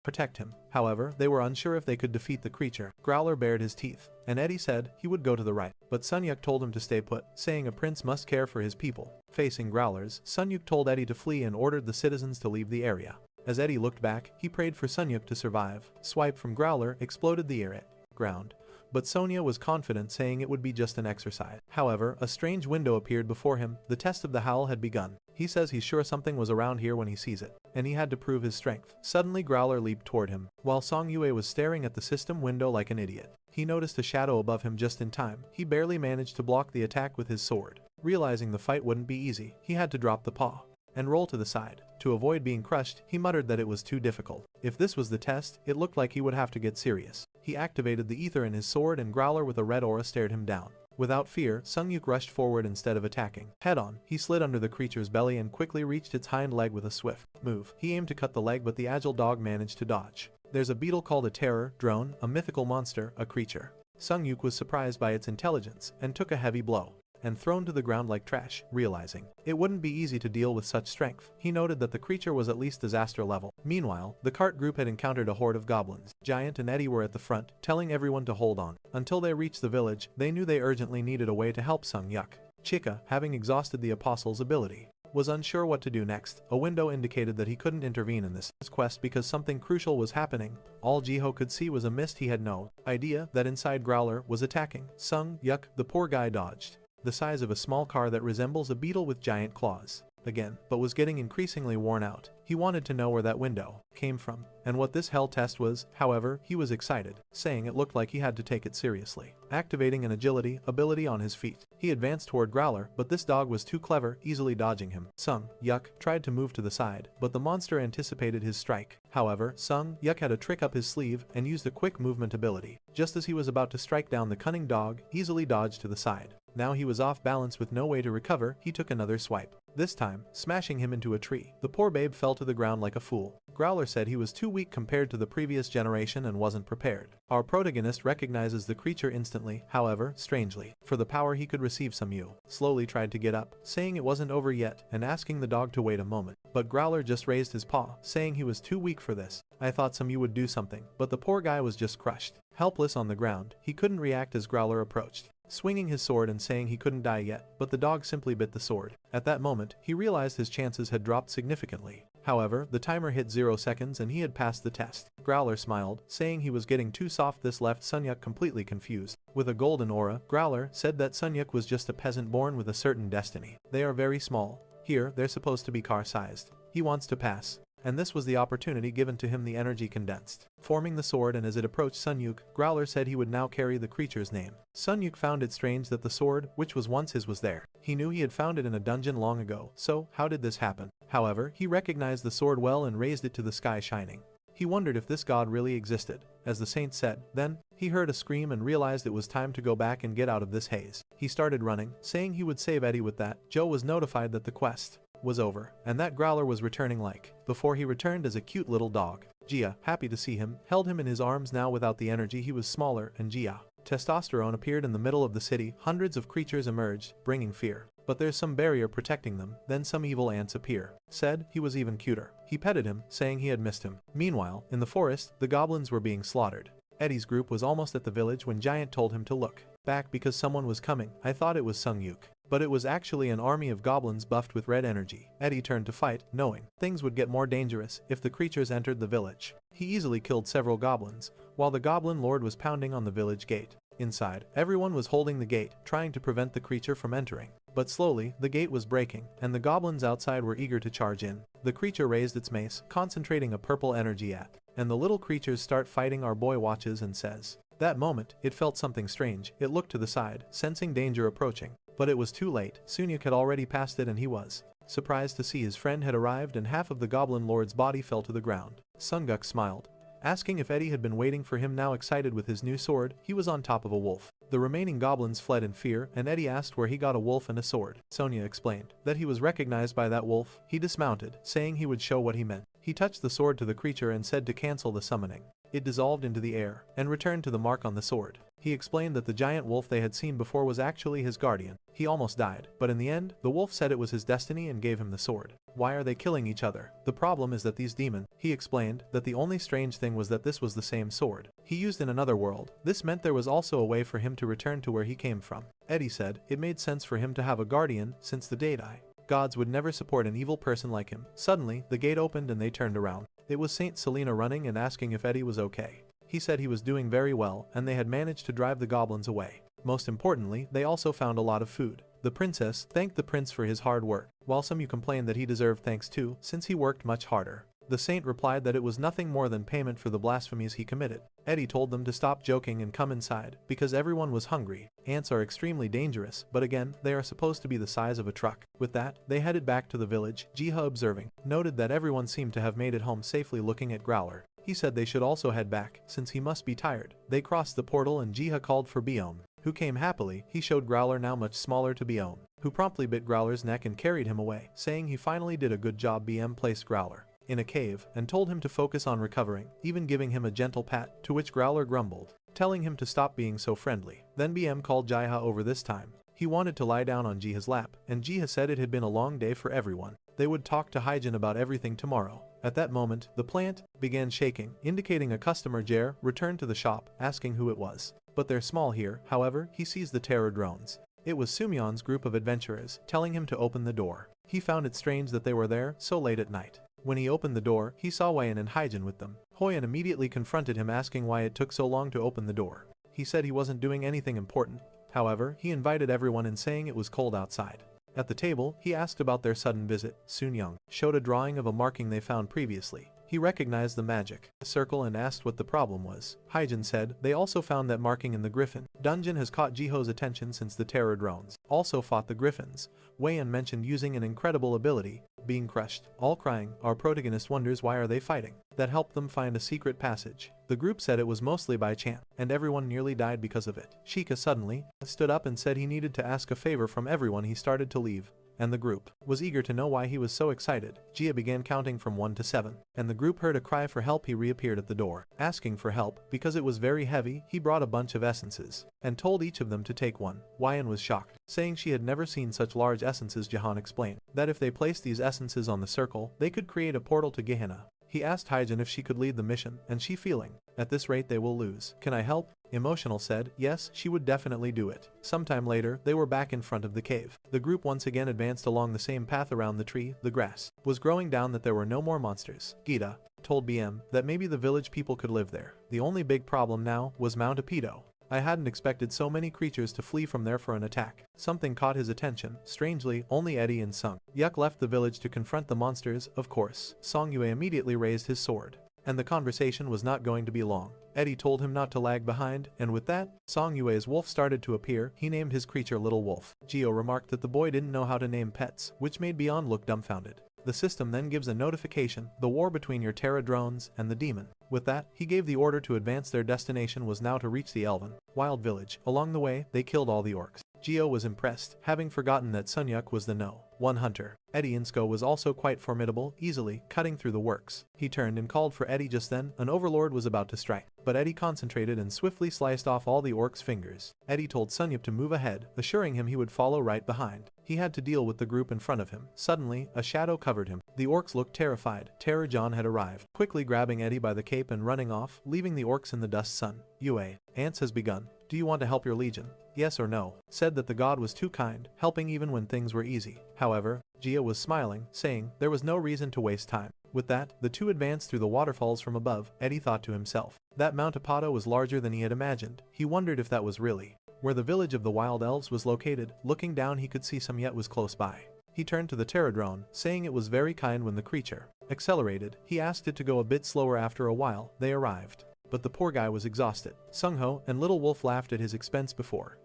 protect him. However, they were unsure if they could defeat the creature. Growler bared his teeth, and Eddie said he would go to the right. But Sun Yuk told him to stay put, saying a prince must care for his people. Facing growlers, Sun Yuk told Eddie to flee and ordered the citizens to leave the area. As Eddie looked back, he prayed for Sun Yuk to survive. Swipe from Growler exploded the ground. But Sonia was confident, saying it would be just an exercise. However, a strange window appeared before him. The test of the howl had begun. He says he's sure something was around here when he sees it, and he had to prove his strength. Suddenly Growler leaped toward him, while Song Yue was staring at the system window like an idiot. He noticed a shadow above him just in time. He barely managed to block the attack with his sword. Realizing the fight wouldn't be easy, he had to drop the paw and roll to the side. To avoid being crushed, he muttered that it was too difficult. If this was the test, it looked like he would have to get serious. He activated the ether in his sword and Growler with a red aura stared him down. Without fear, Sung Yuk rushed forward instead of attacking. Head-on, he slid under the creature's belly and quickly reached its hind leg with a swift move. He aimed to cut the leg, but the agile dog managed to dodge. There's a beetle called a terror drone, a mythical monster, a creature. Sung Yuk was surprised by its intelligence and took a heavy blow and thrown to the ground like trash. Realizing it wouldn't be easy to deal with such strength, he noted that the creature was at least disaster level. Meanwhile, the cart group had encountered a horde of goblins. Giant and Eddie were at the front, telling everyone to hold on. Until they reached the village, they knew they urgently needed a way to help Sung Yuk. Chika, having exhausted the apostle's ability, was unsure what to do next. A window indicated that he couldn't intervene in this quest because something crucial was happening. All Jiho could see was a mist. He had no idea that inside Growler was attacking. Sung Yuk, the poor guy, dodged the size of a small car that resembles a beetle with giant claws again, but was getting increasingly worn out. He wanted to know where that window came from and what this hell test was. However, he was excited, saying it looked like he had to take it seriously. Activating an agility ability on his feet, he advanced toward Growler, but this dog was too clever, easily dodging him. Sung Yuk tried to move to the side, but the monster anticipated his strike. However, Sung Yuk had a trick up his sleeve and used a quick movement ability. Just as he was about to strike down, the cunning dog easily dodged to the side. Now he was off balance with no way to recover. He took another swipe, this time smashing him into a tree. The poor babe fell to the ground like a fool. Growler said he was too weak compared to the previous generation and wasn't prepared. Our protagonist recognizes the creature instantly. However, strangely, for the power he could receive, Samyu slowly tried to get up, saying it wasn't over yet and asking the dog to wait a moment. But Growler just raised his paw, saying he was too weak for this. I thought Samyu would do something, but the poor guy was just crushed. Helpless on the ground, he couldn't react as Growler approached, swinging his sword and saying he couldn't die yet, but the dog simply bit the sword. At that moment, he realized his chances had dropped significantly. However, the timer hit 0 seconds and he had passed the test. Growler smiled, saying he was getting too soft. This left Sun Yuk completely confused. With a golden aura, Growler said that Sun Yuk was just a peasant born with a certain destiny. They are very small. Here, they're supposed to be car-sized. He wants to pass. And this was the opportunity given to him. The energy condensed, forming the sword, and as it approached Sun Yuk, Growler said he would now carry the creature's name. Sun Yuk found it strange that the sword, which was once his, was there. He knew he had found it in a dungeon long ago, so how did this happen? However, he recognized the sword well and raised it to the sky, shining. He wondered if this god really existed. As the saint said, then, he heard a scream and realized it was time to go back and get out of this haze. He started running, saying he would save Eddie. With that, Joe was notified that the quest was over, and that Growler was returning like before. He returned as a cute little dog. Jia, happy to see him, held him in his arms. Now without the energy, he was smaller, and Jia testosterone appeared in the middle of the city. Hundreds of creatures emerged, bringing fear. But there's some barrier protecting them. Then some evil ants appear. Said he was even cuter. He petted him, saying he had missed him. Meanwhile, in the forest, the goblins were being slaughtered. Eddie's group was almost at the village when Giant told him to look back because someone was coming. I thought it was Sung Yuk, but it was actually an army of goblins buffed with red energy. Eddie turned to fight, knowing things would get more dangerous if the creatures entered the village. He easily killed several goblins, while the goblin lord was pounding on the village gate. Inside, everyone was holding the gate, trying to prevent the creature from entering. But slowly, the gate was breaking, and the goblins outside were eager to charge in. The creature raised its mace, concentrating a purple energy at, and the little creatures start fighting. Our boy watches and says. That moment, it felt something strange. It looked to the side, sensing danger approaching. But it was too late. Sunyuk had already passed it and he was surprised to see his friend had arrived and half of the goblin lord's body fell to the ground. Sunguk smiled, asking if Eddie had been waiting for him. Now excited with his new sword, he was on top of a wolf. The remaining goblins fled in fear, and Eddie asked where he got a wolf and a sword. Sonia explained that he was recognized by that wolf. He dismounted, saying he would show what he meant. He touched the sword to the creature and said to cancel the summoning. It dissolved into the air, and returned to the mark on the sword. He explained that the giant wolf they had seen before was actually his guardian. He almost died, but in the end, the wolf said it was his destiny and gave him the sword. Why are they killing each other? The problem is that these demons. He explained that the only strange thing was that this was the same sword he used in another world. This meant there was also a way for him to return to where he came from. Eddie said it made sense for him to have a guardian since the Deidai gods would never support an evil person like him. Suddenly, the gate opened and they turned around. It was Saint Selena running and asking if Eddie was okay. He said he was doing very well and they had managed to drive the goblins away. Most importantly, they also found a lot of food. The princess thanked the prince for his hard work, while some you complained that he deserved thanks too, since he worked much harder. The saint replied that it was nothing more than payment for the blasphemies he committed. Eddie told them to stop joking and come inside, because everyone was hungry. Ants are extremely dangerous, but again, they are supposed to be the size of a truck. With that, they headed back to the village. Jiha, observing, noted that everyone seemed to have made it home safely. Looking at Growler, he said they should also head back, since he must be tired. They crossed the portal and Jiha called for Biome, who came happily. He showed Growler, now much smaller, to Biome, who promptly bit Growler's neck and carried him away, saying he finally did a good job. BM placed Growler in a cave and told him to focus on recovering, even giving him a gentle pat, to which Growler grumbled, telling him to stop being so friendly. Then BM called Jiha over. This time, he wanted to lie down on Jiha's lap, and Jiha said it had been a long day for everyone. They would talk to Hyjin about everything tomorrow. At that moment, the plant began shaking, indicating a customer. Jer returned to the shop, asking who it was. But they're small here. However, he sees the terror drones. It was Sumyeon's group of adventurers, telling him to open the door. He found it strange that they were there so late at night. When he opened the door, he saw Hwayan and Hyjin with them. Hwayan immediately confronted him, asking why it took so long to open the door. He said he wasn't doing anything important. However, he invited everyone in, saying it was cold outside. At the table, he asked about their sudden visit. Sunyoung showed a drawing of a marking they found previously. He recognized the magic circle and asked what the problem was. Hyjin said they also found that marking in the Griffin dungeon has caught Jiho's attention since the terror drones also fought the Griffins. Hwayan mentioned using an incredible ability, being crushed. All crying, our protagonist wonders why are they fighting. That helped them find a secret passage. The group said it was mostly by chance, and everyone nearly died because of it. Shika suddenly stood up and said he needed to ask a favor from everyone. He started to leave, and the group was eager to know why he was so excited. Jia began counting from 1 to 7, and the group heard a cry for help. He reappeared at the door, asking for help because it was very heavy. He brought a bunch of essences and told each of them to take one. Hwayan was shocked, saying she had never seen such large essences. Jahan explained that if they placed these essences on the circle, they could create a portal to Gehenna. He asked Hyjin if she could lead the mission, and she feeling, at this rate they will lose. Can I help? Emotional said, yes, she would definitely do it. Sometime later, they were back in front of the cave. The group once again advanced along the same path around the tree. The grass was growing down that there were no more monsters. Gita told BM that maybe the village people could live there. The only big problem now was Mount Apido. I hadn't expected so many creatures to flee from there for an attack. Something caught his attention. Strangely, only Eddie and Sung Yuk left the village to confront the monsters. Of course, Song Yue immediately raised his sword, and the conversation was not going to be long. Eddie told him not to lag behind, and with that, Song Yue's wolf started to appear. He named his creature Little Wolf. Geo remarked that the boy didn't know how to name pets, which made Beyond look dumbfounded. The system then gives a notification, the war between your Terra drones and the demon. With that, he gave the order to advance. Their destination was now to reach the Elven Wild Village. Along the way, they killed all the orcs. Geo was impressed, having forgotten that Sunyuk was the one hunter. Eddie Insko was also quite formidable, easily cutting through the works. He turned and called for Eddie. Just then, an overlord was about to strike, but Eddie concentrated and swiftly sliced off all the orc's fingers. Eddie told Sunyuk to move ahead, assuring him he would follow right behind. He had to deal with the group in front of him. Suddenly, a shadow covered him. The orcs looked terrified. Terror John had arrived, quickly grabbing Eddie by the cape and running off, leaving the orcs in the dust. Sun Yue, Ants has begun. Do you want to help your legion? Yes or no? Said that the god was too kind, helping even when things were easy. However, Jia was smiling, saying there was no reason to waste time. With that, the two advanced through the waterfalls from above. Eddie thought to himself, That Mount Apata was larger than he had imagined. He wondered if that was really where the village of the wild elves was located. Looking down, he could see some yet was close by. He turned to the pterodrone, saying it was very kind when the creature accelerated. He asked it to go a bit slower. After a while, they arrived. But the poor guy was exhausted. Sungho and Little Wolf laughed at his expense before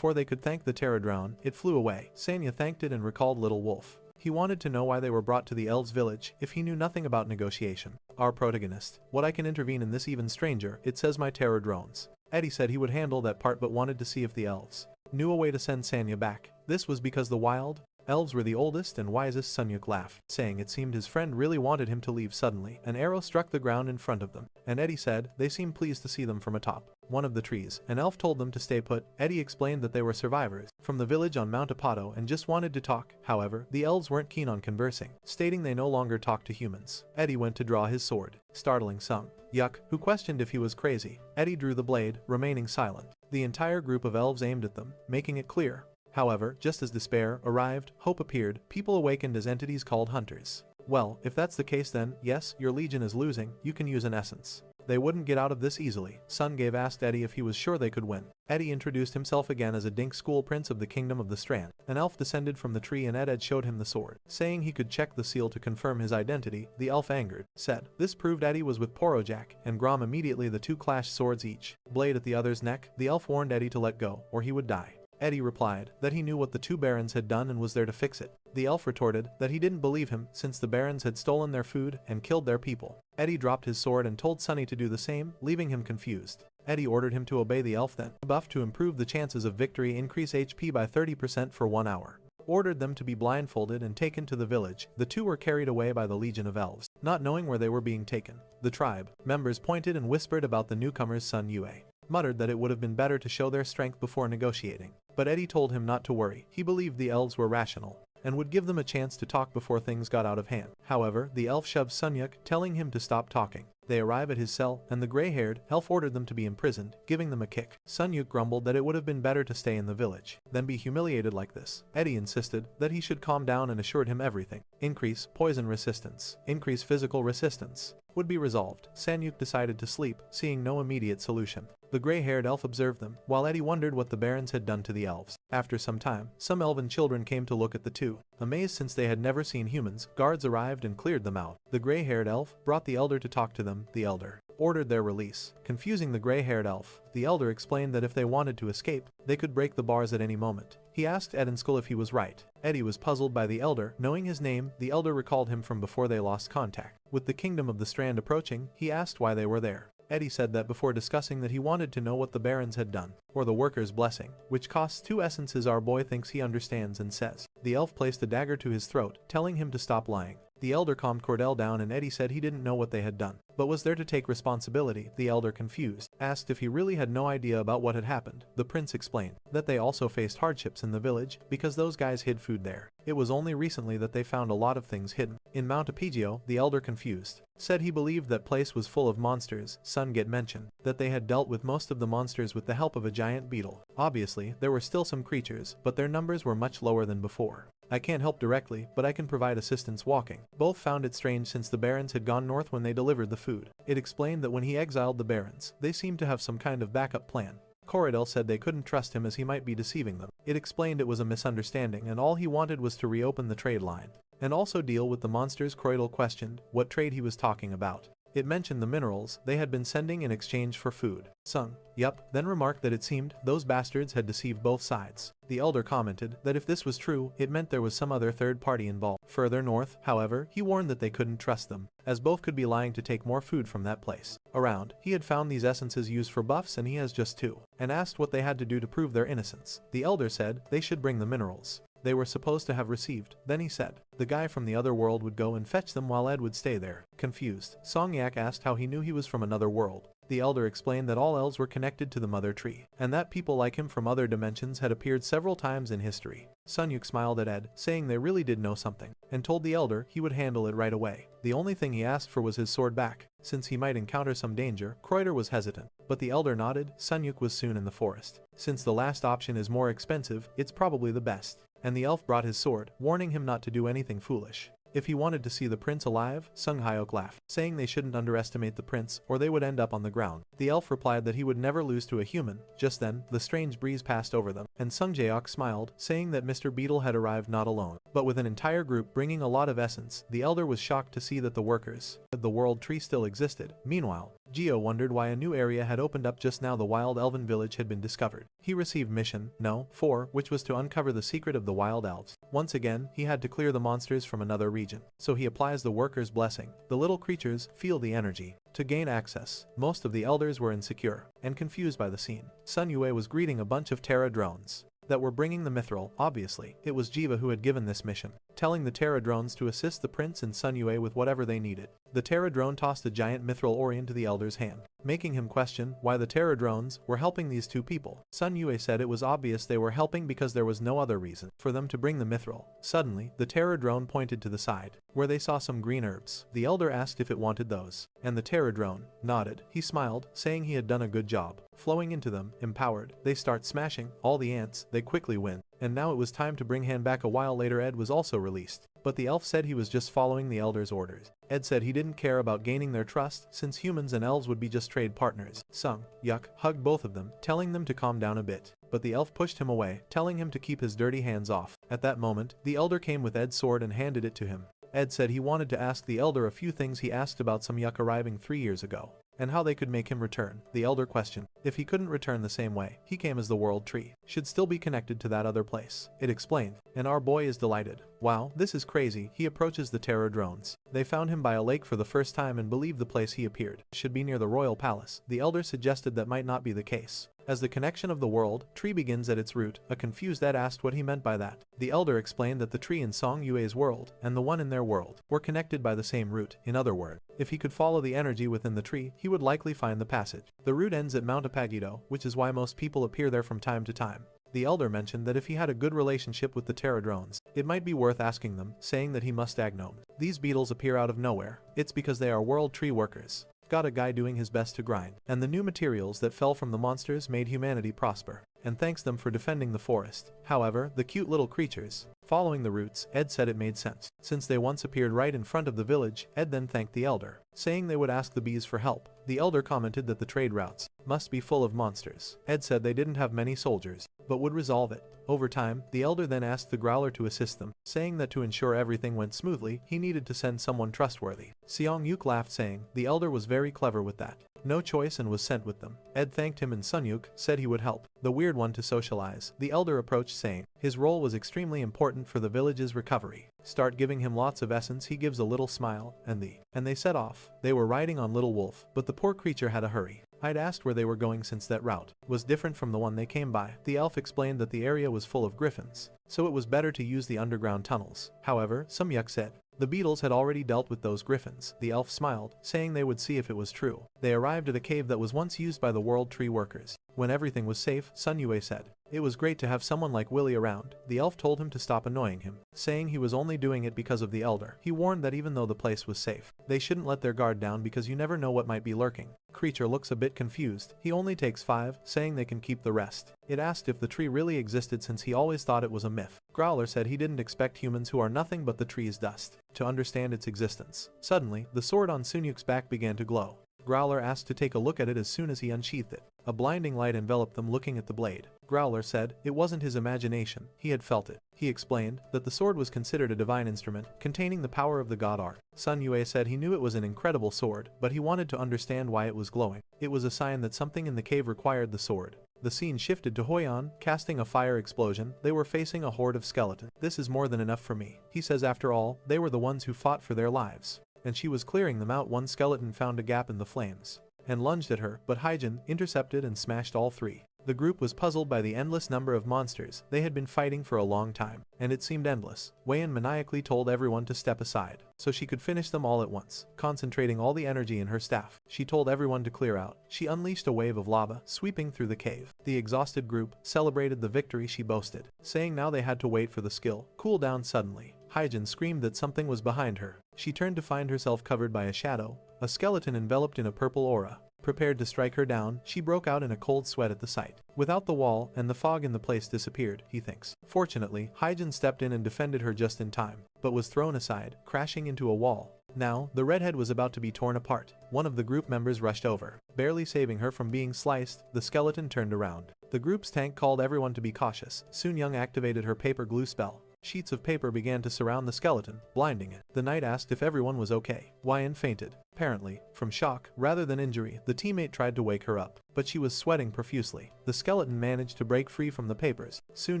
they could thank the pterodrone, it flew away. Sanya thanked it and recalled Little Wolf. He wanted to know why they were brought to the elves' village if he knew nothing about negotiation. Our protagonist. What I can intervene in this even stranger, it says my pterodrones. Eddie said he would handle that part but wanted to see if the elves knew a way to send Sanya back. This was because the wild elves were the oldest and wisest. Sunyuk laughed, saying it seemed his friend really wanted him to leave. Suddenly, an arrow struck the ground in front of them, and Eddie said they seemed pleased to see them from atop one of the trees. An elf told them to stay put. Eddie explained that they were survivors from the village on Mount Apato and just wanted to talk. However, the elves weren't keen on conversing, stating they no longer talked to humans. Eddie went to draw his sword, startling Sung Yuk, who questioned if he was crazy. Eddie drew the blade, remaining silent. The entire group of elves aimed at them, making it clear. However, just as despair arrived, hope appeared. People awakened as entities called hunters. Well, if that's the case, then yes, your legion is losing. You can use an essence. They wouldn't get out of this easily. Sun gave asked Eddie if he was sure they could win. Eddie introduced himself again as a Dink school prince of the Kingdom of the Strand. An elf descended from the tree and Ed showed him the sword, saying he could check the seal to confirm his identity. The elf angered, said this proved Eddie was with Porojak and Grom. Immediately the two clashed swords, each blade at the other's neck. The elf warned Eddie to let go or he would die. Eddie replied that he knew what the two barons had done and was there to fix it. The elf retorted that he didn't believe him since the barons had stolen their food and killed their people. Eddie dropped his sword and told Sunny to do the same, leaving him confused. Eddie ordered him to obey the elf, then buff to improve the chances of victory, increase HP by 30% for 1 hour. Ordered them to be blindfolded and taken to the village. The two were carried away by the legion of elves, not knowing where they were being taken. The tribe members pointed and whispered about the newcomer's son Yue, muttered that it would have been better to show their strength before negotiating. But Eddie told him not to worry. He believed the elves were rational and would give them a chance to talk before things got out of hand. However, the elf shoved Sunyuk, telling him to stop talking. They arrive at his cell, and the gray-haired elf ordered them to be imprisoned, giving them a kick. Sunyuk grumbled that it would have been better to stay in the village than be humiliated like this. Eddie insisted that he should calm down and assured him everything. Increase poison resistance, increase physical resistance would be resolved. Sanyuk decided to sleep, seeing no immediate solution. The gray-haired elf observed them, while Eddie wondered what the barons had done to the elves. After some time, some elven children came to look at the two. Amazed since they had never seen humans, guards arrived and cleared them out. The gray-haired elf brought the elder to talk to them. The elder ordered their release, confusing the gray-haired elf. The elder explained that if they wanted to escape, they could break the bars at any moment. He asked Ed and Skull if he was right. Eddie was puzzled by the elder. Knowing his name, the elder recalled him from before they lost contact. With the Kingdom of the Strand approaching, he asked why they were there. Eddie said that before discussing that he wanted to know what the barons had done, or the workers' blessing, which costs 2 essences. Our boy thinks he understands and says. The elf placed a dagger to his throat, telling him to stop lying. The elder calmed Cordell down and Eddie said he didn't know what they had done, but was there to take responsibility. The elder, confused, asked if he really had no idea about what had happened. The prince explained that they also faced hardships in the village because those guys hid food there. It was only recently that they found a lot of things hidden. In Mount Apigio, the elder, confused, said he believed that place was full of monsters. Sunget mentioned that they had dealt with most of the monsters with the help of a giant beetle. Obviously, there were still some creatures, but their numbers were much lower than before. I can't help directly, but I can provide assistance walking. Both found it strange since the barons had gone north when they delivered the food. It explained that when he exiled the barons, they seemed to have some kind of backup plan. Corridel said they couldn't trust him as he might be deceiving them. It explained it was a misunderstanding and all he wanted was to reopen the trade line and also deal with the monsters. Corridel questioned what trade he was talking about. It mentioned the minerals they had been sending in exchange for food. Sung Yup then remarked that it seemed those bastards had deceived both sides. The elder commented that if this was true, it meant there was some other third party involved. Further north, however, he warned that they couldn't trust them, as both could be lying to take more food from that place. Around, he had found these essences used for buffs and he has just 2, and asked what they had to do to prove their innocence. The elder said they should bring the minerals they were supposed to have received. Then he said the guy from the other world would go and fetch them while Ed would stay there. Confused, Songyak asked how he knew he was from another world. The elder explained that all elves were connected to the mother tree, and that people like him from other dimensions had appeared several times in history. Sunyuk smiled at Ed, saying they really did know something, and told the elder he would handle it right away. The only thing he asked for was his sword back, since he might encounter some danger. Kreuter was hesitant, but the elder nodded. Sunyuk was soon in the forest. Since the last option is more expensive, it's probably the best. And the elf brought his sword, warning him not to do anything foolish. If he wanted to see the prince alive, Sung Hyok laughed, saying they shouldn't underestimate the prince or they would end up on the ground. The elf replied that he would never lose to a human. Just then, the strange breeze passed over them, and Sung Jaeok smiled, saying that Mr. Beetle had arrived not alone, but with an entire group bringing a lot of essence. The elder was shocked to see that the workers of the world tree still existed. Meanwhile, Geo wondered why a new area had opened up just now. The wild elven village had been discovered. He received mission No. 4, which was to uncover the secret of the wild elves. Once again, he had to clear the monsters from another region, so he applies the workers' blessing. The little creatures feel the energy to gain access. Most of the elders were insecure and confused by the scene. Sun Yue was greeting a bunch of Terra drones that were bringing the mithril. Obviously, it was Jiva who had given this mission, telling the Terra drones to assist the prince and Sun Yue with whatever they needed. The Terra drone tossed a giant mithril ore into the elder's hand, making him question why the Terra drones were helping these two people. Sun Yue said it was obvious they were helping because there was no other reason for them to bring the mithril. Suddenly, the Terra drone pointed to the side, where they saw some green herbs. The elder asked if it wanted those, and the Terra drone nodded. He smiled, saying he had done a good job. Flowing into them, empowered, they start smashing all the ants. They quickly win, and now it was time to bring Han back. A while later, Ed was also released, but the elf said he was just following the elder's orders. Ed said he didn't care about gaining their trust, since humans and elves would be just trade partners. Sung Yuk hugged both of them, telling them to calm down a bit, but the elf pushed him away, telling him to keep his dirty hands off. At that moment, the elder came with Ed's sword and handed it to him. Ed said he wanted to ask the elder a few things. He asked about some Yuk arriving 3 years ago, and how they could make him return. The elder questioned if he couldn't return the same way he came, as the world tree should still be connected to that other place. It explained, and our boy is delighted. Wow, this is crazy. He approaches the Terra drones. They found him by a lake for the first time and believe the place he appeared should be near the royal palace. The elder suggested that might not be the case, as the connection of the world tree begins at its root. A confused Ed asked what he meant by that. The elder explained that the tree in Song Yue's world and the one in their world were connected by the same root. In other words, if he could follow the energy within the tree, he would likely find the passage. The root ends at Mount Apagido, which is why most people appear there from time to time. The elder mentioned that if he had a good relationship with the Terra drones, it might be worth asking them, saying that he must acknowledge these beetles appear out of nowhere. It's because they are world tree workers. Got a guy doing his best to grind, and the new materials that fell from the monsters made humanity prosper, and thanks them for defending the forest. However, the cute little creatures following the roots, Ed said it made sense, since they once appeared right in front of the village. Ed then thanked the elder, saying they would ask the bees for help. The elder commented that the trade routes must be full of monsters. Ed said they didn't have many soldiers, but would resolve it over time. The elder then asked the growler to assist them, saying that to ensure everything went smoothly, he needed to send someone trustworthy. Seong Yuk laughed, saying the elder was very clever with that. No choice, and was sent with them. Ed thanked him, and Sun Yuk said he would help the weird one to socialize. The elder approached, saying his role was extremely important for the village's recovery. Start giving him lots of essence. He gives a little smile, and they set off. They were riding on Little Wolf, but the poor creature had a hurry. I'd asked where they were going, since that route was different from the one they came by. The elf explained that the area was full of griffins, so it was better to use the underground tunnels. However, some Yuk said the beetles had already dealt with those griffins. The elf smiled, saying they would see if it was true. They arrived at a cave that was once used by the world tree workers. When everything was safe, Sun Yue said it was great to have someone like Willy around. The elf told him to stop annoying him, saying he was only doing it because of the elder. He warned that even though the place was safe, they shouldn't let their guard down because you never know what might be lurking. Creature looks a bit confused. He only takes 5, saying they can keep the rest. It asked if the tree really existed, since he always thought it was a myth. Growler said he didn't expect humans, who are nothing but the tree's dust, to understand its existence. Suddenly, the sword on Sun Yuk's back began to glow. Growler asked to take a look at it as soon as he unsheathed it. A blinding light enveloped them. Looking at the blade, Growler said it wasn't his imagination, he had felt it. He explained that the sword was considered a divine instrument, containing the power of the god art. Sun Yue said he knew it was an incredible sword, but he wanted to understand why it was glowing. It was a sign that something in the cave required the sword. The scene shifted to Hoyan, casting a fire explosion. They were facing a horde of skeletons. This is more than enough for me, he says. After all, they were the ones who fought for their lives, and she was clearing them out. One skeleton found a gap in the flames and lunged at her, but Hyjin intercepted and smashed all 3. The group was puzzled by the endless number of monsters they had been fighting for a long time, and it seemed endless. Wayan maniacally told everyone to step aside, so she could finish them all at once. Concentrating all the energy in her staff, she told everyone to clear out. She unleashed a wave of lava, sweeping through the cave. The exhausted group celebrated the victory she boasted, saying now they had to wait for the skill cool down. Suddenly, Hyjin screamed that something was behind her. She turned to find herself covered by a shadow, a skeleton enveloped in a purple aura. prepared to strike her down, she broke out in a cold sweat at the sight. Without the wall, and the fog in the place disappeared, he thinks. Fortunately, Hyjin stepped in and defended her just in time, but was thrown aside, crashing into a wall. Now, the redhead was about to be torn apart. One of the group members rushed over. Barely saving her from being sliced, the skeleton turned around. The group's tank called everyone to be cautious. Soon Young activated her paper glue spell. Sheets of paper began to surround the skeleton, blinding it. The knight asked if everyone was okay. Wyan fainted. Apparently, from shock, rather than injury, the teammate tried to wake her up, but she was sweating profusely. The skeleton managed to break free from the papers. Soon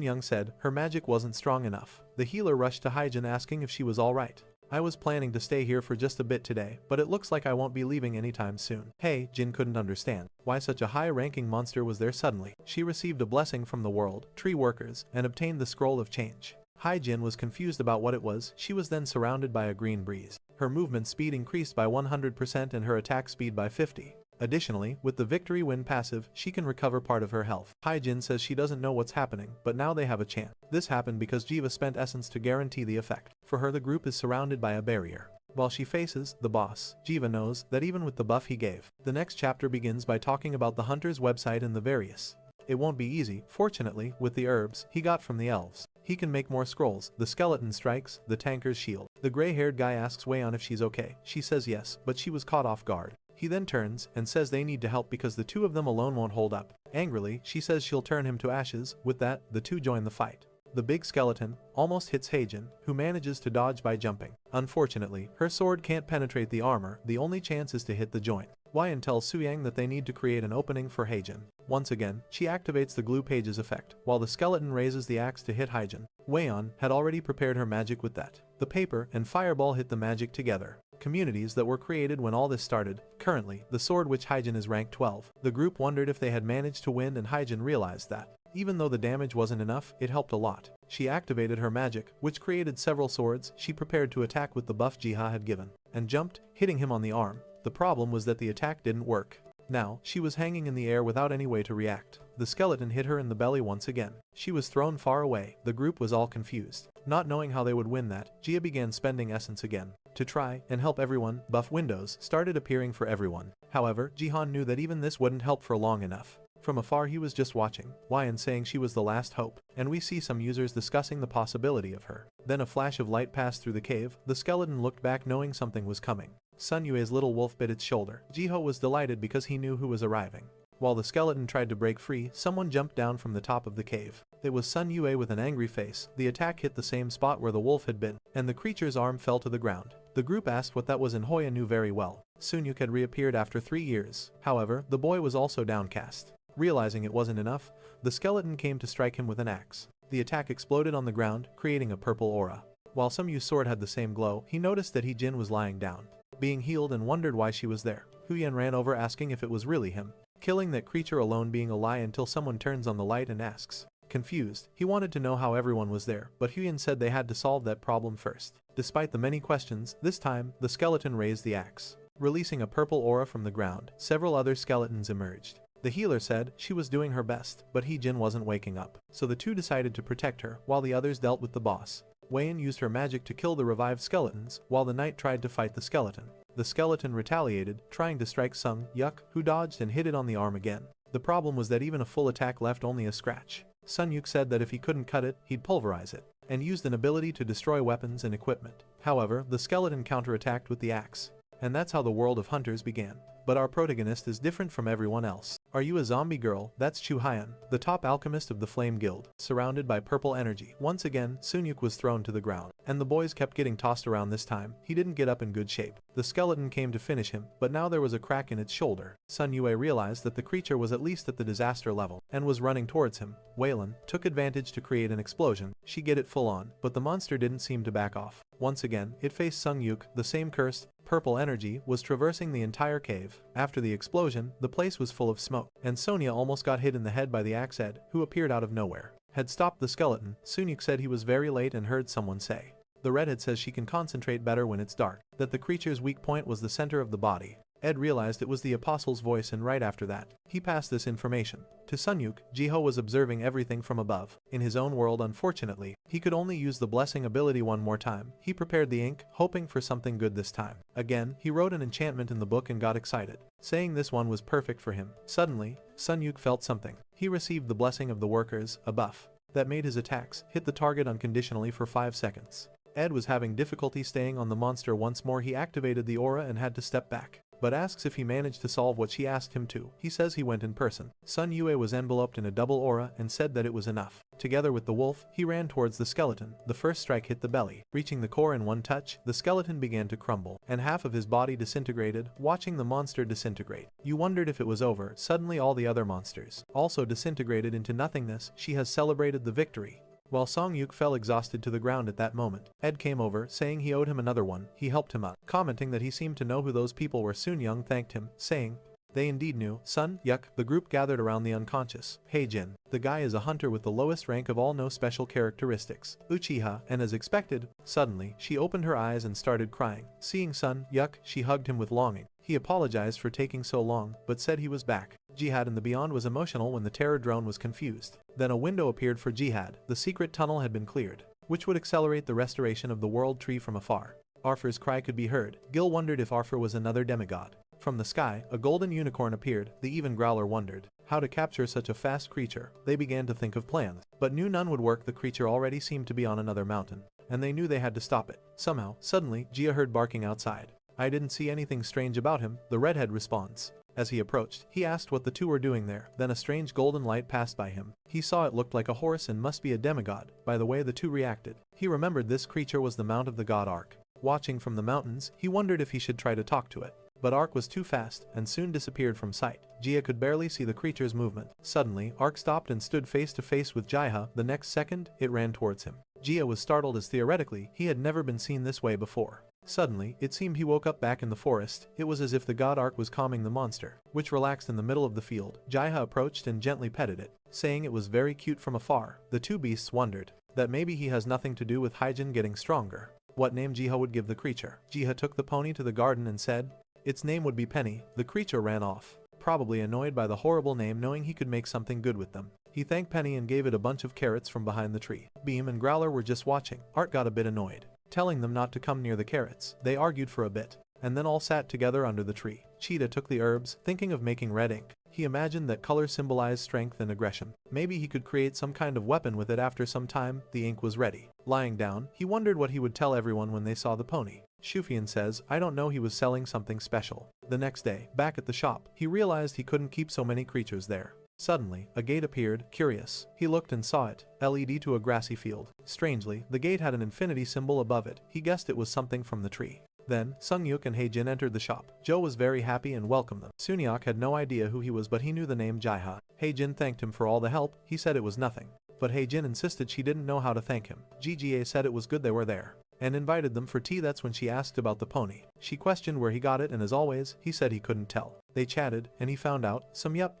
Young said her magic wasn't strong enough. The healer rushed to Hyjin asking if she was alright. I was planning to stay here for just a bit today, but it looks like I won't be leaving anytime soon. Hey, Jin couldn't understand why such a high-ranking monster was there suddenly. She received a blessing from the world, tree workers, and obtained the scroll of change. Hyjin was confused about what it was. She was then surrounded by a green breeze. Her movement speed increased by 100% and her attack speed by 50%. Additionally, with the victory win passive, she can recover part of her health. Hyjin says she doesn't know what's happening, but now they have a chance. This happened because Jiva spent essence to guarantee the effect. For her, the group is surrounded by a barrier. While she faces the boss, Jiva knows that even with the buff he gave. The next chapter begins by talking about the hunter's website and the various. It won't be easy, fortunately, with the herbs he got from the elves. He can make more scrolls. The skeleton strikes the tanker's shield. The gray-haired guy asks Wei-on if she's okay. She says yes, but she was caught off guard. He then turns and says they need to help because the two of them alone won't hold up. Angrily, she says she'll turn him to ashes. With that, the two join the fight. The big skeleton almost hits Hyjin, who manages to dodge by jumping. Unfortunately, her sword can't penetrate the armor. The only chance is to hit the joint. Wyan tells Suyang that they need to create an opening for Hyjin. Once again, she activates the glue pages effect, while the skeleton raises the axe to hit Hyjin. Wei-on had already prepared her magic with that. The paper and fireball hit the magic together. Communities that were created when all this started. Currently, the sword which Hyjin is ranked 12. The group wondered if they had managed to win and Hyjin realized that. Even though the damage wasn't enough, it helped a lot. She activated her magic, which created several swords. She prepared to attack with the buff Jiha had given, and jumped, hitting him on the arm. The problem was that the attack didn't work. Now, she was hanging in the air without any way to react. The skeleton hit her in the belly once again. She was thrown far away. The group was all confused. Not knowing how they would win that, Jia began spending essence again. To try and help everyone, buff windows started appearing for everyone. However, Jihan knew that even this wouldn't help for long enough. From afar he was just watching, Wyan saying she was the last hope, and we see some users discussing the possibility of her. Then a flash of light passed through the cave. The skeleton looked back knowing something was coming. Sun Yue's little wolf bit its shoulder. Jiho was delighted because he knew who was arriving. While the skeleton tried to break free, someone jumped down from the top of the cave. It was Sun Yue with an angry face. The attack hit the same spot where the wolf had been, and the creature's arm fell to the ground. The group asked what that was and Hoya knew very well. Sunyuk had reappeared after 3 years. However, the boy was also downcast. Realizing it wasn't enough, the skeleton came to strike him with an axe. The attack exploded on the ground, creating a purple aura. While Sun Yu's sword had the same glow, he noticed that Hyjin was lying down, being healed, and wondered why she was there. Huyan ran over asking if it was really him, killing that creature alone being a lie until someone turns on the light and asks. Confused, he wanted to know how everyone was there, but Huyan said they had to solve that problem first. Despite the many questions, this time, the skeleton raised the axe. Releasing a purple aura from the ground, several other skeletons emerged. The healer said she was doing her best, but Hyjin wasn't waking up, so the two decided to protect her while the others dealt with the boss. Wei-on used her magic to kill the revived skeletons, while the knight tried to fight the skeleton. The skeleton retaliated, trying to strike Sung Yuk, who dodged and hit it on the arm again. The problem was that even a full attack left only a scratch. Sun Yuk said that if he couldn't cut it, he'd pulverize it, and used an ability to destroy weapons and equipment. However, the skeleton counterattacked with the axe. And that's how the world of hunters began. But our protagonist is different from everyone else. Are you a zombie girl? That's Chu Hyan, the top alchemist of the Flame Guild, surrounded by purple energy. Once again, Sunyuk was thrown to the ground, and the boys kept getting tossed around. This time, he didn't get up in good shape. The skeleton came to finish him, but now there was a crack in its shoulder. Sun Yue realized that the creature was at least at the disaster level, and was running towards him. Waylon took advantage to create an explosion. She get it full on, but the monster didn't seem to back off. Once again, it faced Sung Yuk. The same cursed, purple energy was traversing the entire cave. After the explosion, the place was full of smoke, and Sonia almost got hit in the head by the axe head, who appeared out of nowhere. Had stopped the skeleton. Sunyuk said he was very late and heard someone say. The redhead says she can concentrate better when it's dark, that the creature's weak point was the center of the body. Ed realized it was the apostle's voice, and right after that, he passed this information to Sunyuk. Jiho was observing everything from above. In his own world, unfortunately, he could only use the blessing ability one more time. He prepared the ink, hoping for something good this time. Again, he wrote an enchantment in the book and got excited, saying this one was perfect for him. Suddenly, Sunyuk felt something. He received the blessing of the workers, a buff that made his attacks hit the target unconditionally for 5 seconds. Ed was having difficulty staying on the monster. Once more he activated the aura and had to step back, but asks if he managed to solve what she asked him to. He says he went in person. Sun Yue was enveloped in a double aura and said that it was enough. Together with the wolf, he ran towards the skeleton. The first strike hit the belly, reaching the core in one touch. The skeleton began to crumble, and half of his body disintegrated. Watching the monster disintegrate, you wondered if it was over. Suddenly all the other monsters also disintegrated into nothingness. She has celebrated the victory. While Songyuk fell exhausted to the ground at that moment, Ed came over, saying he owed him another one. He helped him up, commenting that he seemed to know who those people were. Soon Young thanked him, saying they indeed knew. Sun Yuk. The group gathered around the unconscious Heijin. The guy is a hunter with the lowest rank of all, no special characteristics, Uchiha, and as expected, suddenly she opened her eyes and started crying. Seeing Sun Yuk, she hugged him with longing. He apologized for taking so long, but said he was back. Jihad in the beyond was emotional when the terror drone was confused. Then a window appeared for Jihad. The secret tunnel had been cleared, which would accelerate the restoration of the world tree from afar. Arthur's cry could be heard. Gil wondered if Arthur was another demigod. From the sky, a golden unicorn appeared. The even Growler wondered how to capture such a fast creature. They began to think of plans, but knew none would work. The creature already seemed to be on another mountain, and they knew they had to stop it. Somehow, suddenly, Jia heard barking outside. I didn't see anything strange about him, the redhead responds. As he approached, he asked what the two were doing there. Then a strange golden light passed by him. He saw it looked like a horse and must be a demigod, by the way the two reacted. He remembered this creature was the mount of the god Ark. Watching from the mountains, he wondered if he should try to talk to it. But Ark was too fast, and soon disappeared from sight. Jia could barely see the creature's movement. Suddenly, Ark stopped and stood face to face with Jaiha. The next second, it ran towards him. Jia was startled, as theoretically, he had never been seen this way before. Suddenly, it seemed he woke up back in the forest. It was as if the god Ark was calming the monster, which relaxed in the middle of the field. Jaiha approached and gently petted it, saying it was very cute from afar. The two beasts wondered that maybe he has nothing to do with Hyjin getting stronger. What name Jiha would give the creature? Jiha took the pony to the garden and said its name would be Penny. The creature ran off, probably annoyed by the horrible name, knowing he could make something good with them. He thanked Penny and gave it a bunch of carrots from behind the tree. Beam and Growler were just watching. Art got a bit annoyed, telling them not to come near the carrots. They argued for a bit, and then all sat together under the tree. Cheetah took the herbs, thinking of making red ink. He imagined that color symbolized strength and aggression. Maybe he could create some kind of weapon with it. After some time, the ink was ready. Lying down, he wondered what he would tell everyone when they saw the pony. Shufian says, I don't know, he was selling something special. The next day, back at the shop, he realized he couldn't keep so many creatures there. Suddenly, a gate appeared. Curious, he looked and saw it. LED to a grassy field. Strangely, the gate had an infinity symbol above it. He guessed it was something from the tree. Then, Sungyuk and Heijin entered the shop. Joe was very happy and welcomed them. Sunyak had no idea who he was, but he knew the name Jaiha. Heijin thanked him for all the help. He said it was nothing, but Heijin insisted she didn't know how to thank him. GGA said it was good they were there, and invited them for tea. That's when she asked about the pony. She questioned where he got it, and as always, he said he couldn't tell. They chatted, and he found out.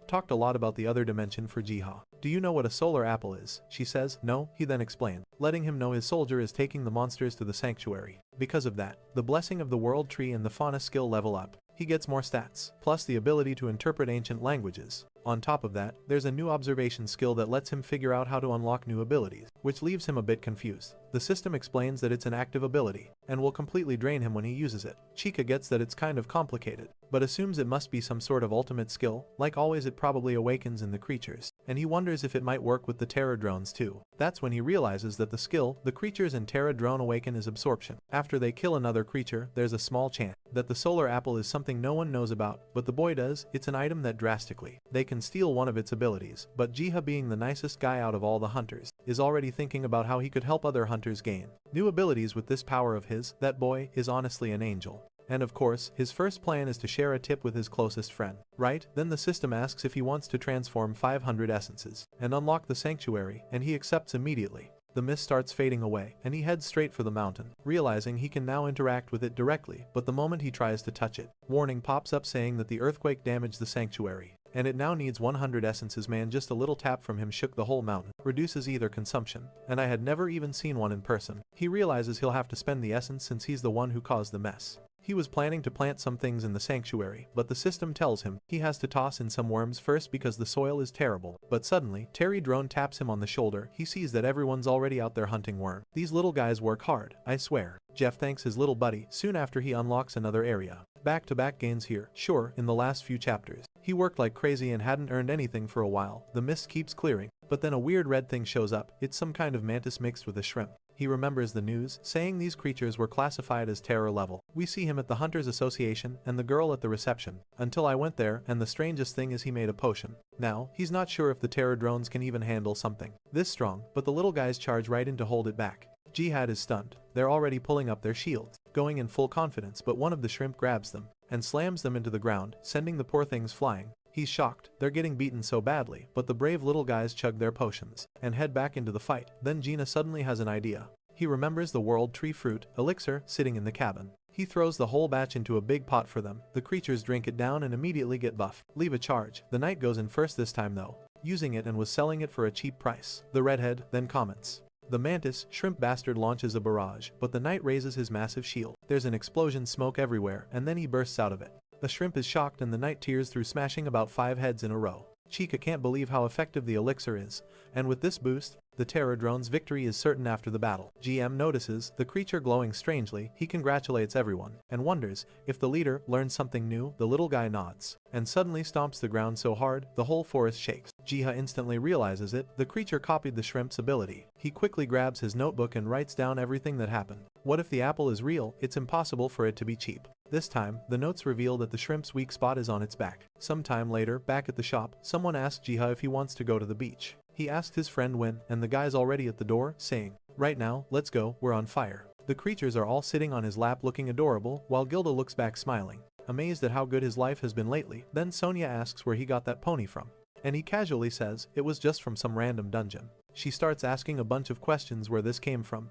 Talked a lot about the other dimension for Jiha. Do you know what a solar apple is? She says, no. He then explained, letting him know his soldier is taking the monsters to the sanctuary. Because of that, the blessing of the world tree and the fauna skill level up. He gets more stats, plus the ability to interpret ancient languages. On top of that, there's a new observation skill that lets him figure out how to unlock new abilities, which leaves him a bit confused. The system explains that it's an active ability, and will completely drain him when he uses it. Chica gets that it's kind of complicated, but assumes it must be some sort of ultimate skill. Like always, it probably awakens in the creatures, and he wonders if it might work with the Terra drones too. That's when he realizes that the skill the creatures in Terra drone awaken is absorption. After they kill another creature, there's a small chance that the solar apple is something no one knows about, but the boy does. It's an item that drastically they can steal one of its abilities. But Jiha, being the nicest guy out of all the hunters, is already thinking about how he could help other hunters gain new abilities with this power of his. That boy is honestly an angel. And of course, his first plan is to share a tip with his closest friend. Right? Then the system asks if he wants to transform 500 essences and unlock the sanctuary, and he accepts immediately. The mist starts fading away, and he heads straight for the mountain, realizing he can now interact with it directly. But the moment he tries to touch it, warning pops up saying that the earthquake damaged the sanctuary, and it now needs 100 essences. Man, just a little tap from him shook the whole mountain. Reduces ether consumption, and I had never even seen one in person. He realizes he'll have to spend the essence since he's the one who caused the mess. He was planning to plant some things in the sanctuary, but the system tells him he has to toss in some worms first because the soil is terrible. But suddenly, Terry Drone taps him on the shoulder. He sees that everyone's already out there hunting worm. These little guys work hard, I swear. Jeff thanks his little buddy soon after he unlocks another area. Back-to-back gains here. Sure, in the last few chapters, he worked like crazy and hadn't earned anything for a while. The mist keeps clearing, but then a weird red thing shows up. It's some kind of mantis mixed with a shrimp. He remembers the news, saying these creatures were classified as terror level. We see him at the Hunters Association and the girl at the reception. Until I went there, and the strangest thing is he made a potion. Now, he's not sure if the terror drones can even handle something this strong, but the little guys charge right in to hold it back. Jihad is stunned. They're already pulling up their shields, going in full confidence, but one of the shrimp grabs them and slams them into the ground, sending the poor things flying. He's shocked. They're getting beaten so badly, but the brave little guys chug their potions and head back into the fight. Then Gina suddenly has an idea. He remembers the world tree fruit elixir sitting in the cabin. He throws the whole batch into a big pot for them. The creatures drink it down and immediately get buff. Leave a charge. The knight goes in first this time though, using it and was selling it for a cheap price. The redhead then comments. The mantis shrimp bastard launches a barrage, but the knight raises his massive shield. There's an explosion, smoke everywhere, and then he bursts out of it. The shrimp is shocked and the knight tears through, smashing about 5 heads in a row. Chica can't believe how effective the elixir is, and with this boost, the terror drone's victory is certain after the battle. GM notices the creature glowing strangely. He congratulates everyone and wonders if the leader learned something new. The little guy nods and suddenly stomps the ground so hard the whole forest shakes. Jiha instantly realizes it. The creature copied the shrimp's ability. He quickly grabs his notebook and writes down everything that happened. What if the apple is real? It's impossible for it to be cheap. This time, the notes reveal that the shrimp's weak spot is on its back. Sometime later, back at the shop, someone asks Jiha if he wants to go to the beach. He asked his friend when, and the guy's already at the door, saying, "Right now, let's go, we're on fire." The creatures are all sitting on his lap looking adorable, while Gilda looks back smiling, amazed at how good his life has been lately. Then Sonia asks where he got that pony from, and he casually says it was just from some random dungeon. She starts asking a bunch of questions where they came from,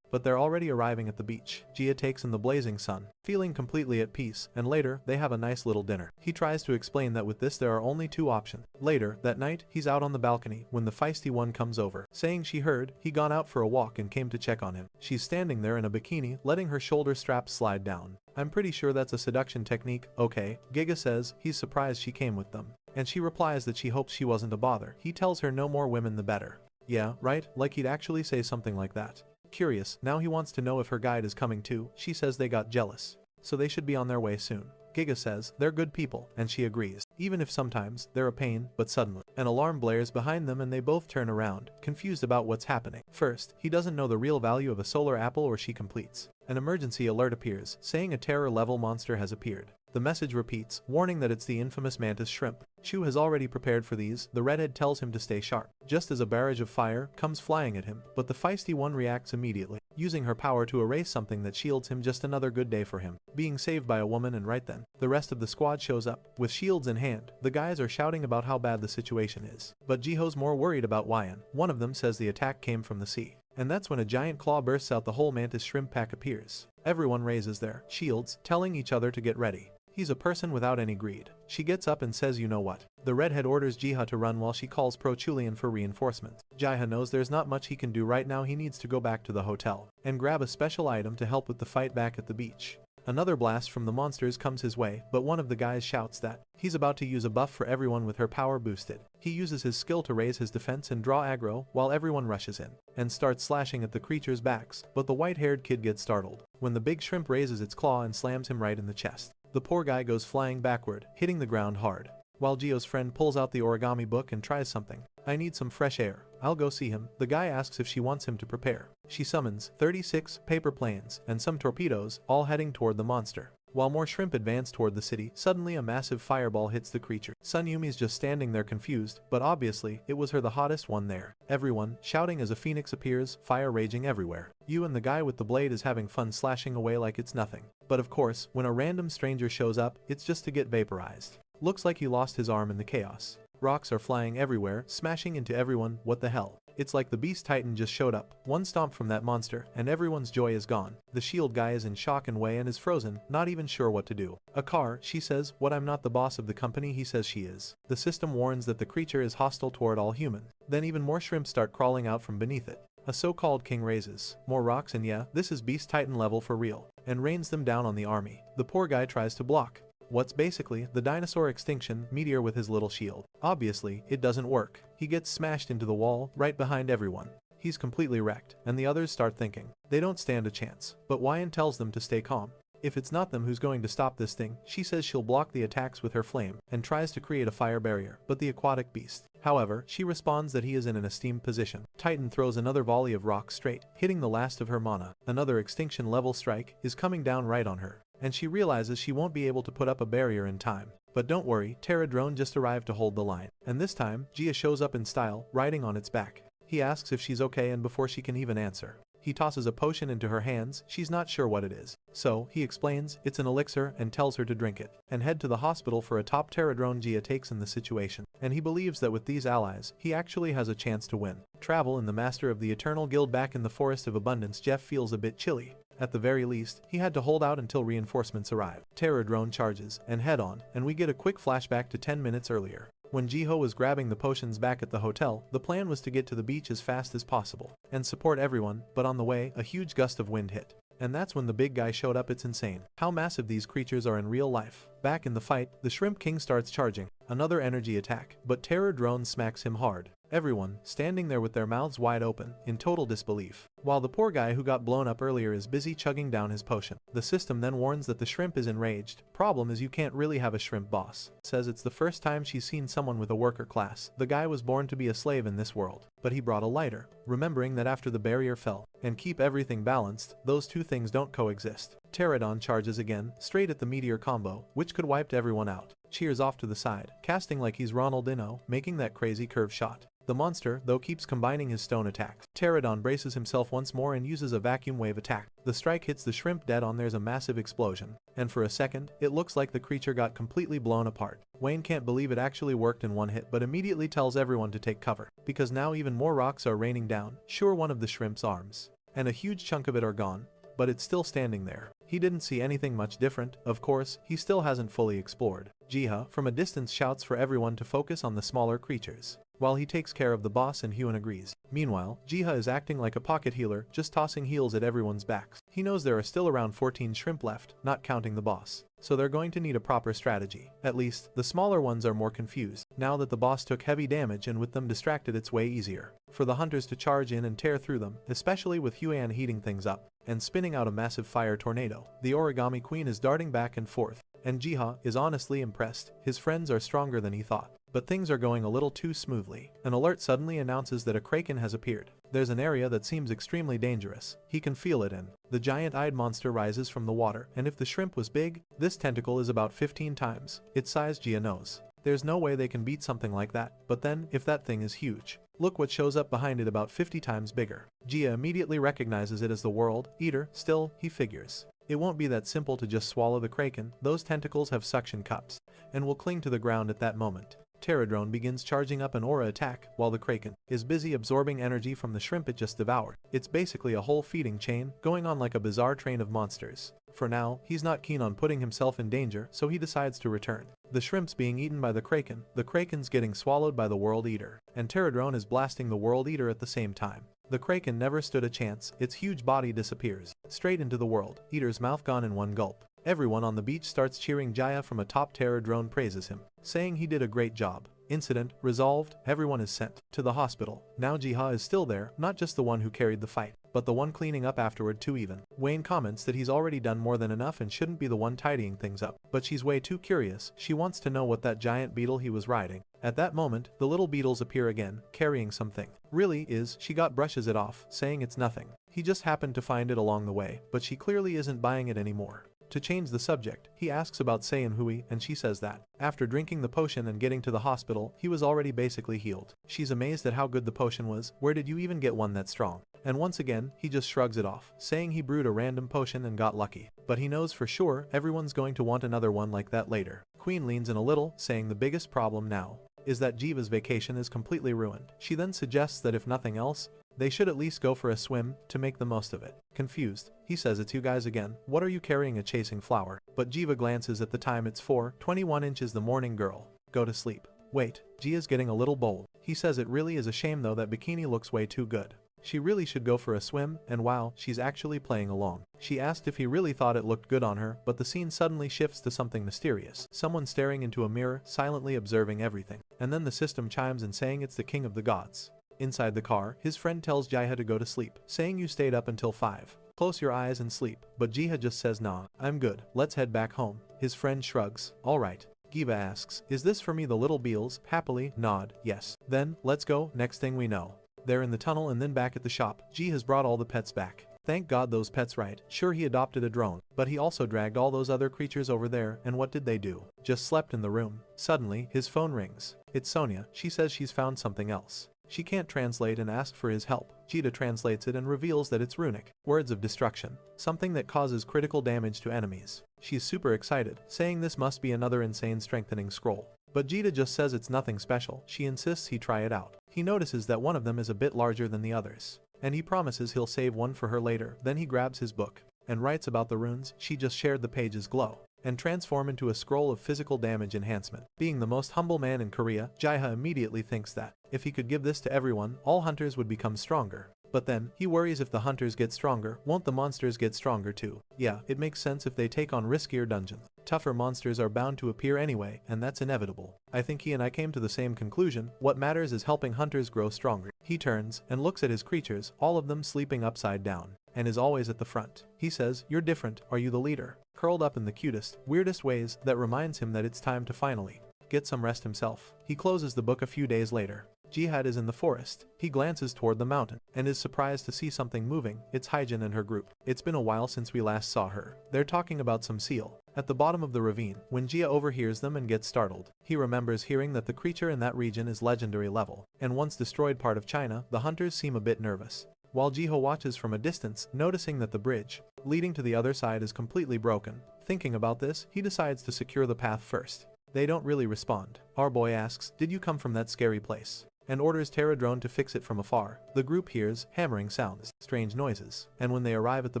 but they're already arriving at the beach. Gia takes in the blazing sun, feeling completely at peace, and later, they have a nice little dinner. He tries to explain that with this there are only 2 options. Later, that night, he's out on the balcony when the feisty one comes over, saying she heard he'd gone out for a walk and came to check on him. She's standing there in a bikini, letting her shoulder straps slide down. I'm pretty sure that's a seduction technique. Okay, Giga says he's surprised she came with them, and she replies that she hopes she wasn't a bother. He tells her no more women the better. Yeah, right, like he'd actually say something like that. Curious, now he wants to know if her guide is coming too. She says they got jealous, so they should be on their way soon. Giga says they're good people, and she agrees, even if sometimes they're a pain. But suddenly, an alarm blares behind them and they both turn around, confused about what's happening. First, he doesn't know the real value of a solar apple, or she completes. An emergency alert appears, saying a terror-level monster has appeared. The message repeats, warning that it's the infamous mantis shrimp. Chu has already prepared for these. The redhead tells him to stay sharp, just as a barrage of fire comes flying at him, but the feisty one reacts immediately, using her power to erase something that shields him. Just another good day for him, being saved by a woman. And right then, the rest of the squad shows up, with shields in hand. The guys are shouting about how bad the situation is, but Jiho's more worried about Wyan. One of them says the attack came from the sea. And that's when a giant claw bursts out. The whole mantis shrimp pack appears. Everyone raises their shields, telling each other to get ready. He's a person without any greed. She gets up and says, "You know what?" The redhead orders Jiha to run while she calls Prochulian for reinforcements. Jiha knows there's not much he can do right now. He needs to go back to the hotel and grab a special item to help with the fight back at the beach. Another blast from the monsters comes his way, but one of the guys shouts that he's about to use a buff for everyone with her power boosted. He uses his skill to raise his defense and draw aggro while everyone rushes in and starts slashing at the creatures' backs, but the white-haired kid gets startled when the big shrimp raises its claw and slams him right in the chest. The poor guy goes flying backward, hitting the ground hard, while Gio's friend pulls out the origami book and tries something. "I need some fresh air. I'll go see him." The guy asks if she wants him to prepare. She summons 36 paper planes and some torpedoes, all heading toward the monster. While more shrimp advance toward the city, suddenly a massive fireball hits the creature. Sun Yumi's just standing there confused, but obviously, it was her, the hottest one there. Everyone shouting as a phoenix appears, fire raging everywhere. You and the guy with the blade is having fun slashing away like it's nothing. But of course, when a random stranger shows up, it's just to get vaporized. Looks like he lost his arm in the chaos. Rocks are flying everywhere, smashing into everyone. What the hell? It's like the Beast Titan just showed up. One stomp from that monster, and everyone's joy is gone. The shield guy is in shock and way and is frozen, not even sure what to do. A car, she says, "What, I'm not the boss of the company?" He says she is. The system warns that the creature is hostile toward all humans. Then even more shrimp start crawling out from beneath it. A so-called king raises more rocks, and yeah, this is Beast Titan level for real. and rains them down on the army. The poor guy tries to block what's basically the dinosaur extinction meteor with his little shield. Obviously, it doesn't work. He gets smashed into the wall right behind everyone. He's completely wrecked, and the others start thinking they don't stand a chance. But Wyan tells them to stay calm. If it's not them who's going to stop this thing, she says she'll block the attacks with her flame and tries to create a fire barrier. But the aquatic beast, however, she responds that he is in an esteemed position. Titan throws another volley of rocks straight, hitting the last of her mana. Another extinction level strike is coming down right on her, and she realizes she won't be able to put up a barrier in time. But don't worry, Terra Drone just arrived to hold the line. And this time, Gia shows up in style, riding on its back. He asks if she's okay, and before she can even answer, he tosses a potion into her hands. She's not sure what it is. So, he explains it's an elixir and tells her to drink it, and head to the hospital for a top Terra Drone Gia takes in the situation. And he believes that with these allies, he actually has a chance to win. Travel in the Master of the Eternal Guild back in the Forest of Abundance. Jeff feels a bit chilly. At the very least, he had to hold out until reinforcements arrive. Terra Drone charges and head on, and we get a quick flashback to 10 minutes earlier. When Jiho was grabbing the potions back at the hotel, the plan was to get to the beach as fast as possible and support everyone, but on the way, a huge gust of wind hit. And that's when the big guy showed up. It's insane how massive these creatures are in real life. Back in the fight, the Shrimp King starts charging. Another energy attack, but Terror Drone smacks him hard. Everyone, standing there with their mouths wide open, in total disbelief. While the poor guy who got blown up earlier is busy chugging down his potion. The system then warns that the shrimp is enraged. Problem is you can't really have a shrimp boss. Says it's the first time she's seen someone with a worker class. The guy was born to be a slave in this world, but he brought a lighter, remembering that after the barrier fell, and keep everything balanced, those two things don't coexist. Pterodon charges again, straight at the meteor combo, which could wipe everyone out. Cheers off to the side, casting like he's Ronaldinho, making that crazy curve shot. The monster, though, keeps combining his stone attacks. Pterodon braces himself once more and uses a vacuum wave attack. The strike hits the shrimp dead on. There's a massive explosion, and for a second, it looks like the creature got completely blown apart. Wayne can't believe it actually worked in one hit, but immediately tells everyone to take cover, because now even more rocks are raining down. Sure, one of the shrimp's arms, and a huge chunk of it are gone, but it's still standing there. He didn't see anything much different. Of course, he still hasn't fully explored. Jiha, from a distance, shouts for everyone to focus on the smaller creatures, while he takes care of the boss, and Hyun agrees. Meanwhile, Jiha is acting like a pocket healer, just tossing heals at everyone's backs. He knows there are still around 14 shrimp left, not counting the boss, so they're going to need a proper strategy. At least, the smaller ones are more confused, now that the boss took heavy damage, and with them distracted it's way easier for the hunters to charge in and tear through them, especially with Huan heating things up and spinning out a massive fire tornado. The Origami Queen is darting back and forth, and Jiha is honestly impressed. His friends are stronger than he thought. But things are going a little too smoothly. An alert suddenly announces that a kraken has appeared. There's an area that seems extremely dangerous. He can feel it in. The giant-eyed monster rises from the water, and if the shrimp was big, this tentacle is about 15 times its size. Gia knows there's no way they can beat something like that. But then, if that thing is huge, look what shows up behind it, about 50 times bigger. Gia immediately recognizes it as the World Eater. Still, he figures it won't be that simple to just swallow the kraken. Those tentacles have suction cups, and will cling to the ground at that moment. Pterodrone begins charging up an aura attack, while the kraken is busy absorbing energy from the shrimp it just devoured. It's basically a whole feeding chain, going on like a bizarre train of monsters. For now, he's not keen on putting himself in danger, so he decides to return. The shrimp's being eaten by the kraken's getting swallowed by the World Eater, and Pterodrone is blasting the World Eater at the same time. The kraken never stood a chance. Its huge body disappears straight into the World Eater's mouth, gone in one gulp. Everyone on the beach starts cheering. Jaya from a top Terror Drone praises him, saying he did a great job. Incident resolved, everyone is sent to the hospital. Now Jiha is still there, not just the one who carried the fight, but the one cleaning up afterward too. Even Wayne comments that he's already done more than enough and shouldn't be the one tidying things up, but she's way too curious. She wants to know what that giant beetle he was riding. At that moment, the little beetles appear again, carrying something. Really is, she brushes it off, saying it's nothing. He just happened to find it along the way, but she clearly isn't buying it anymore. To change the subject, he asks about Sei and Hui, and she says that after drinking the potion and getting to the hospital, he was already basically healed. She's amazed at how good the potion was. Where did you even get one that strong? And once again, he just shrugs it off, saying he brewed a random potion and got lucky. But he knows for sure everyone's going to want another one like that later. Queen leans in a little, saying the biggest problem now is that Jiva's vacation is completely ruined. She then suggests that if nothing else, they should at least go for a swim to make the most of it. Confused, he says, it's you guys again. What are you carrying? A chasing flower? But Jiva glances at the time. It's 4:21 inches. The morning girl. Go to sleep. Wait, Gia's getting a little bold. He says it really is a shame though, that bikini looks way too good. She really should go for a swim, and wow, she's actually playing along. She asked if he really thought it looked good on her, but the scene suddenly shifts to something mysterious. Someone staring into a mirror, silently observing everything. And then the system chimes in saying it's the king of the gods. Inside the car, his friend tells Jiha to go to sleep, saying you stayed up until 5. Close your eyes and sleep. But Jiha just says nah, I'm good, let's head back home. His friend shrugs. Alright. Giva asks, is this for me? The little Beals happily nod, yes. Then, let's go. Next thing we know, they're in the tunnel and then back at the shop. G has brought all the pets back. Thank God those pets, right? Sure, he adopted a drone, but he also dragged all those other creatures over there, and what did they do? Just slept in the room. Suddenly, his phone rings. It's Sonia. She says she's found something else. She can't translate and asks for his help. Jita translates it and reveals that it's runic, words of destruction, something that causes critical damage to enemies. She's super excited, saying this must be another insane strengthening scroll. But Jita just says it's nothing special. She insists he try it out. He notices that one of them is a bit larger than the others, and he promises he'll save one for her later. Then he grabs his book and writes about the runes she just shared. The pages glow and transform into a scroll of physical damage enhancement. Being the most humble man in Korea, Jiha immediately thinks that if he could give this to everyone, all hunters would become stronger. But then, he worries if the hunters get stronger, won't the monsters get stronger too? Yeah, it makes sense if they take on riskier dungeons. Tougher monsters are bound to appear anyway, and that's inevitable. I think he and I came to the same conclusion. What matters is helping hunters grow stronger. He turns and looks at his creatures, all of them sleeping upside down, and is always at the front. He says, you're different, are you the leader? Curled up in the cutest, weirdest ways that reminds him that it's time to finally get some rest himself. He closes the book a few days later. Jihad is in the forest. He glances toward the mountain and is surprised to see something moving. It's Hyjin and her group. It's been a while since we last saw her. They're talking about some seal at the bottom of the ravine when Jia overhears them and gets startled. He remembers hearing that the creature in that region is legendary level and once destroyed part of China. The hunters seem a bit nervous, while Jiho watches from a distance, noticing that the bridge leading to the other side is completely broken. Thinking about this, he decides to secure the path first. They don't really respond. Our boy asks, did you come from that scary place? And orders Terra drone to fix it from afar. The group hears hammering sounds, strange noises, and when they arrive at the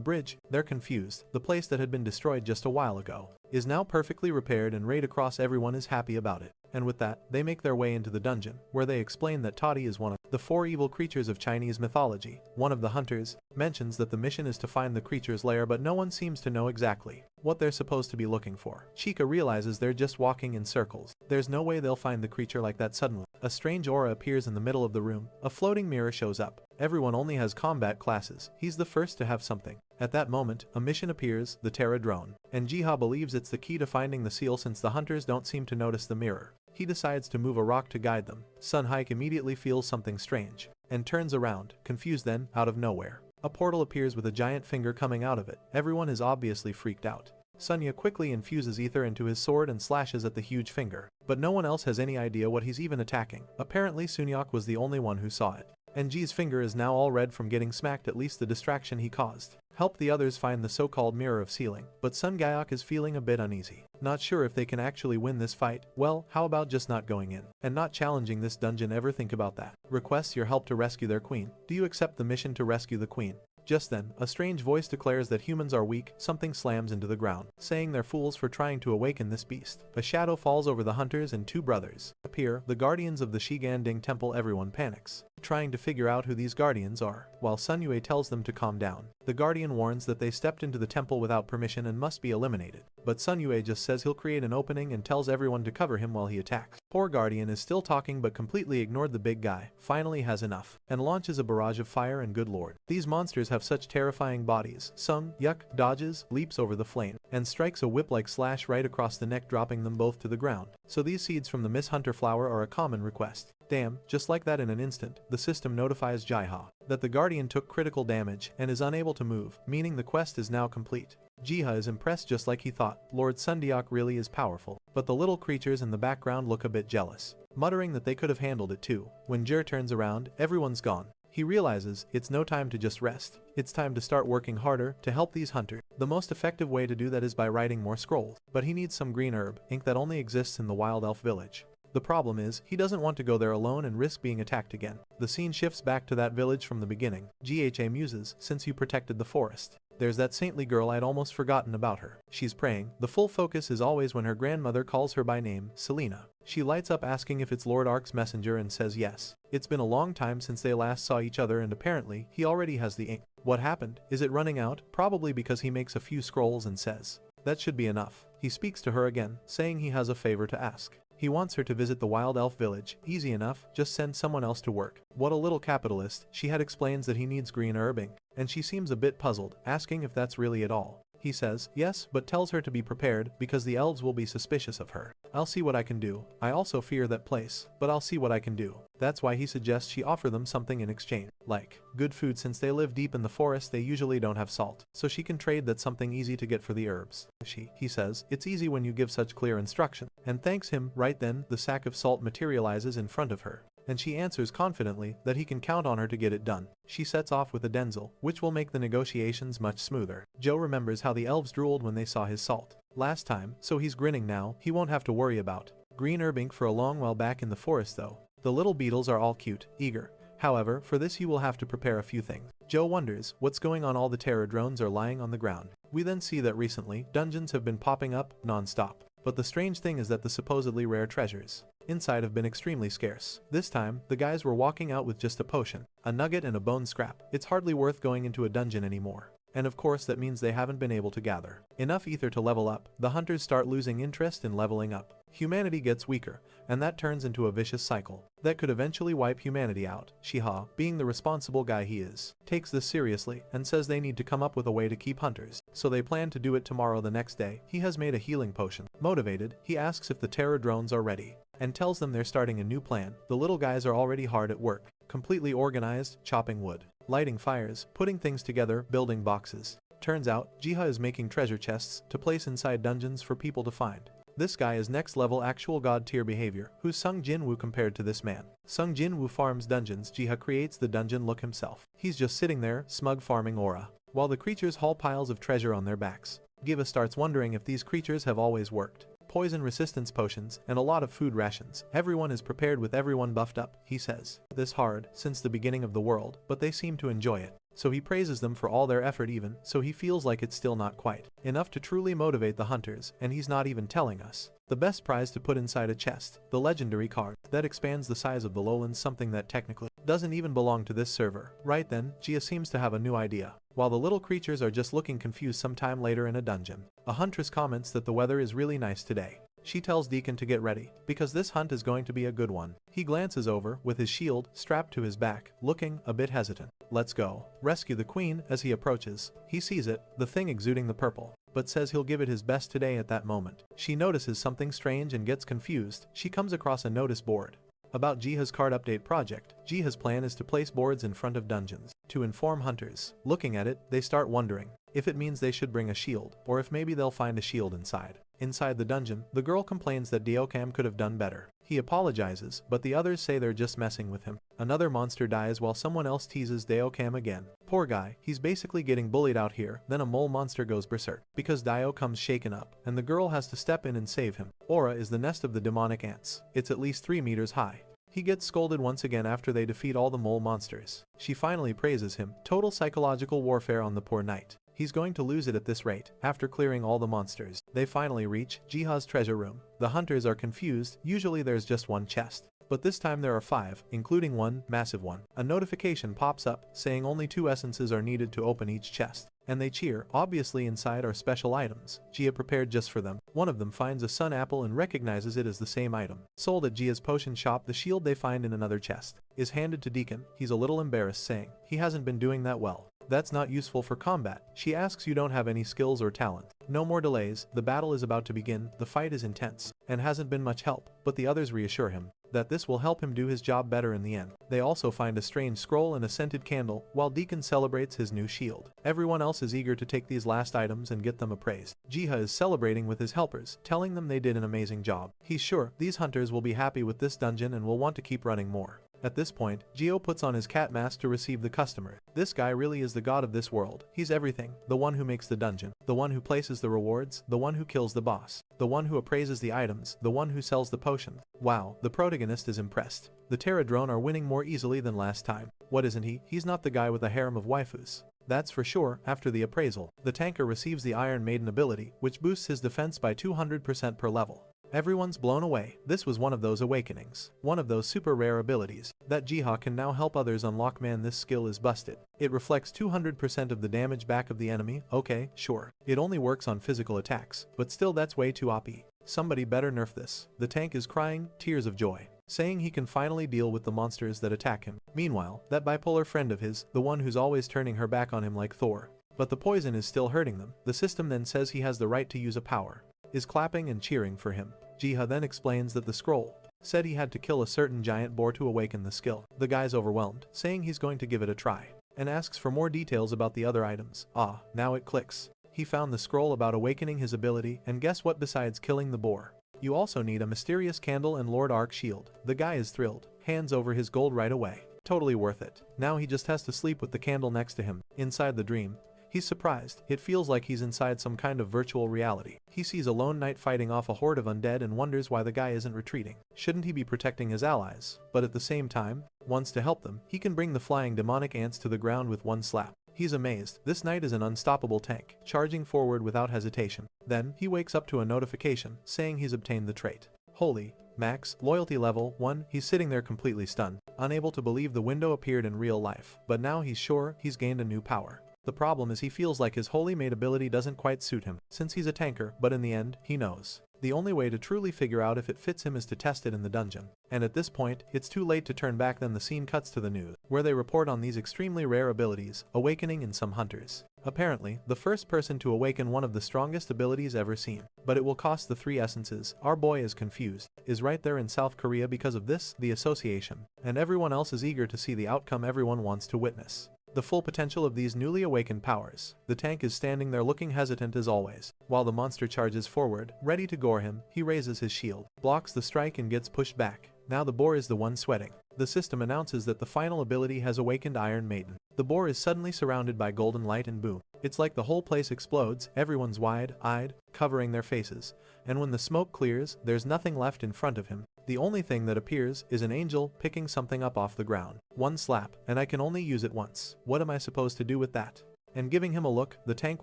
bridge, they're confused. The place that had been destroyed just a while ago is now perfectly repaired and raid across. Everyone is happy about it. And with that, they make their way into the dungeon, where they explain that Toddy is one of the 4 evil creatures of Chinese mythology. One of the hunters mentions that the mission is to find the creature's lair, but no one seems to know exactly what they're supposed to be looking for. Chica realizes they're just walking in circles. There's no way they'll find the creature like that. Suddenly, a strange aura appears in the middle of the room. A floating mirror shows up. Everyone only has combat classes. He's the first to have something. At that moment, a mission appears, the Terra drone, and Jiha believes it's the key to finding the seal since the hunters don't seem to notice the mirror. He decides to move a rock to guide them. Sun Hike immediately feels something strange and turns around, confused. Then, out of nowhere, a portal appears with a giant finger coming out of it. Everyone is obviously freaked out. Sunya quickly infuses ether into his sword and slashes at the huge finger, but no one else has any idea what he's even attacking. Apparently Sunyak was the only one who saw it. And Ji's finger is now all red from getting smacked. At least the distraction he caused helped the others find the so-called mirror of sealing. But Sun Gayok is feeling a bit uneasy. Not sure if they can actually win this fight. Well, how about just not going in and not challenging this dungeon? Ever think about that? Requests your help to rescue their queen. Do you accept the mission to rescue the queen? Just then, a strange voice declares that humans are weak. Something slams into the ground, saying they're fools for trying to awaken this beast. A shadow falls over the hunters and 2 brothers appear, the guardians of the Shiganding temple. Everyone panics, trying to figure out who these guardians are, while Sun Yue tells them to calm down. The guardian warns that they stepped into the temple without permission and must be eliminated, but Sun Yue just says he'll create an opening and tells everyone to cover him while he attacks. Poor guardian is still talking but completely ignored. The big guy finally has enough and launches a barrage of fire, and good lord, these monsters have such terrifying bodies. Sung Yuk dodges, leaps over the flame, and strikes a whip-like slash right across the neck, dropping them both to the ground. So these seeds from the Miss Hunter flower are a common request. Damn, just like that, in an instant, the system notifies Jaiha that the guardian took critical damage and is unable to move, meaning the quest is now complete. Jiha is impressed just like he thought. Lord Sundiok really is powerful, but the little creatures in the background look a bit jealous, muttering that they could have handled it too. When Jir turns around, everyone's gone. He realizes it's no time to just rest. It's time to start working harder to help these hunters. The most effective way to do that is by writing more scrolls, but he needs some green herb, ink that only exists in the wild elf village. The problem is, he doesn't want to go there alone and risk being attacked again. The scene shifts back to that village from the beginning. GHA muses, since you protected the forest, There's that saintly girl, I'd almost forgotten about her. She's praying. The full focus is always when her grandmother calls her by name, Selena. She lights up asking if it's Lord Ark's messenger and says yes. It's been a long time since they last saw each other and apparently he already has the ink. What happened? Is it running out? Probably because he makes a few scrolls and says, "That should be enough." He speaks to her again, saying he has a favor to ask. He wants her to visit the wild elf village. Easy enough, just send someone else to work. What a little capitalist. She had explains that he needs green herbing, and she seems a bit puzzled, asking if that's really it all. He says, yes, but tells her to be prepared because the elves will be suspicious of her. I'll see what I can do. I also fear that place, but I'll see what I can do. That's why he suggests she offer them something in exchange, like good food. Since they live deep in the forest, they usually don't have salt, so she can trade that something easy to get for the herbs. He says, it's easy when you give such clear instruction, and thanks him. Right then, the sack of salt materializes in front of her, and she answers confidently that he can count on her to get it done. She sets off with a denzel, which will make the negotiations much smoother. Joe remembers how the elves drooled when they saw his salt last time, so he's grinning now. He won't have to worry about green herbing for a long while back in the forest though. The little beetles are all cute, eager. However, for this you will have to prepare a few things. Joe wonders what's going on. All the terror drones are lying on the ground. We then see that recently, dungeons have been popping up non-stop. But the strange thing is that the supposedly rare treasures inside have been extremely scarce. This time, the guys were walking out with just a potion, a nugget and a bone scrap. It's hardly worth going into a dungeon anymore. And of course that means they haven't been able to gather enough ether to level up. The hunters start losing interest in leveling up. Humanity gets weaker, and that turns into a vicious cycle that could eventually wipe humanity out. Shiha, being the responsible guy he is, takes this seriously and says they need to come up with a way to keep hunters. So they plan to do it tomorrow. The next day, he has made a healing potion. Motivated, he asks if the terror drones are ready and tells them they're starting a new plan. The little guys are already hard at work, completely organized, chopping wood, lighting fires, putting things together, building boxes. Turns out, Jiha is making treasure chests to place inside dungeons for people to find. This guy is next level actual god tier behavior. Who's Sung Jin-woo compared to this man? Sung Jin-woo farms dungeons. Jiha creates the dungeon look himself. He's just sitting there, smug farming aura, while the creatures haul piles of treasure on their backs. Giva starts wondering if these creatures have always worked. Poison resistance potions, and a lot of food rations. Everyone is prepared with everyone buffed up, he says. This hard, since the beginning of the world, but they seem to enjoy it. So he praises them for all their effort even, so he feels like it's still not quite enough to truly motivate the hunters, and he's not even telling us the best prize to put inside a chest, the legendary card that expands the size of the lowlands, something that technically doesn't even belong to this server. Right then, Gia seems to have a new idea. While the little creatures are just looking confused sometime later in a dungeon, a huntress comments that the weather is really nice today. She tells Deacon to get ready, because this hunt is going to be a good one. He glances over, with his shield strapped to his back, looking a bit hesitant. Let's go. Rescue the queen. As he approaches, he sees it, the thing exuding the purple, but says he'll give it his best today. At that moment, she notices something strange and gets confused. She comes across a notice board about Jiha's card update project. Jiha's plan is to place boards in front of dungeons to inform hunters. Looking at it, they start wondering if it means they should bring a shield, or if maybe they'll find a shield inside. Inside the dungeon, the girl complains that Deokam could have done better. He apologizes, but the others say they're just messing with him. Another monster dies while someone else teases Deokam again. Poor guy, he's basically getting bullied out here. Then a mole monster goes berserk because Dio comes shaken up, and the girl has to step in and save him. Aura is the nest of the demonic ants. It's at least 3 meters high. He gets scolded once again after they defeat all the mole monsters. She finally praises him. Total psychological warfare on the poor knight. He's going to lose it at this rate. After clearing all the monsters, they finally reach Jiha's treasure room. The hunters are confused. Usually there's just one chest, but this time there are 5, including one massive one. A notification pops up saying only 2 essences are needed to open each chest, and they cheer. Obviously inside are special items Jia prepared just for them. One of them finds a sun apple and recognizes it as the same item sold at Jia's potion shop. The shield they find in another chest is handed to Deacon. He's a little embarrassed, saying he hasn't been doing that well. That's not useful for combat. She asks, you don't have any skills or talent. No more delays. The battle is about to begin. The fight is intense and hasn't been much help, but the others reassure him that this will help him do his job better in the end. They also find a strange scroll and a scented candle while Deacon celebrates his new shield. Everyone else is eager to take these last items and get them appraised. Jiha is celebrating with his helpers, telling them they did an amazing job. He's sure these hunters will be happy with this dungeon and will want to keep running more. At this point, Gio puts on his cat mask to receive the customer. This guy really is the god of this world. He's everything. The one who makes the dungeon, the one who places the rewards, the one who kills the boss, the one who appraises the items, the one who sells the potion. Wow, the protagonist is impressed. The Terra drone are winning more easily than last time. What isn't he? He's not the guy with a harem of waifus. That's for sure. After the appraisal, the tanker receives the Iron Maiden ability, which boosts his defense by 200% per level. Everyone's blown away. This was one of those awakenings. One of those super rare abilities that Jiha can now help others unlock. Man, this skill is busted. It reflects 200% of the damage back of the enemy. Okay, sure. It only works on physical attacks, but still that's way too OP. Somebody better nerf this. The tank is crying tears of joy, saying he can finally deal with the monsters that attack him. Meanwhile, that bipolar friend of his, the one who's always turning her back on him like Thor, but the poison is still hurting them. The system then says he has the right to use a power, is clapping and cheering for him. Jiha then explains that the scroll said he had to kill a certain giant boar to awaken the skill. The guy's overwhelmed, saying he's going to give it a try, and asks for more details about the other items. Ah, now it clicks. He found the scroll about awakening his ability, and guess what? Besides killing the boar, you also need a mysterious candle and Lord Arc shield. The guy is thrilled, hands over his gold right away. Totally worth it. Now he just has to sleep with the candle next to him. Inside the dream, he's surprised. It feels like he's inside some kind of virtual reality. He sees a lone knight fighting off a horde of undead and wonders why the guy isn't retreating. Shouldn't he be protecting his allies? But at the same time, wants to help them. He can bring the flying demonic ants to the ground with one slap. He's amazed. This knight is an unstoppable tank, charging forward without hesitation. Then, he wakes up to a notification saying he's obtained the trait. Holy Max, loyalty level 1. He's sitting there completely stunned, unable to believe the window appeared in real life. But now he's sure he's gained a new power. The problem is he feels like his holy mate ability doesn't quite suit him, since he's a tanker, but in the end, he knows. The only way to truly figure out if it fits him is to test it in the dungeon. And at this point, it's too late to turn back. Then the scene cuts to the news, where they report on these extremely rare abilities, awakening in some hunters. Apparently, the first person to awaken one of the strongest abilities ever seen. But it will cost the 3 essences. Our boy is confused, is right there in South Korea because of this, the association. And everyone else is eager to see the outcome. Everyone wants to witness the full potential of these newly awakened powers. The tank is standing there looking hesitant as always. While the monster charges forward, ready to gore him, he raises his shield, blocks the strike and gets pushed back. Now the boar is the one sweating. The system announces that the final ability has awakened Iron Maiden. The boar is suddenly surrounded by golden light and boom. It's like the whole place explodes, everyone's wide-eyed, covering their faces. And when the smoke clears, there's nothing left in front of him. The only thing that appears is an angel picking something up off the ground. One slap, and I can only use it once. What am I supposed to do with that? And giving him a look, the tank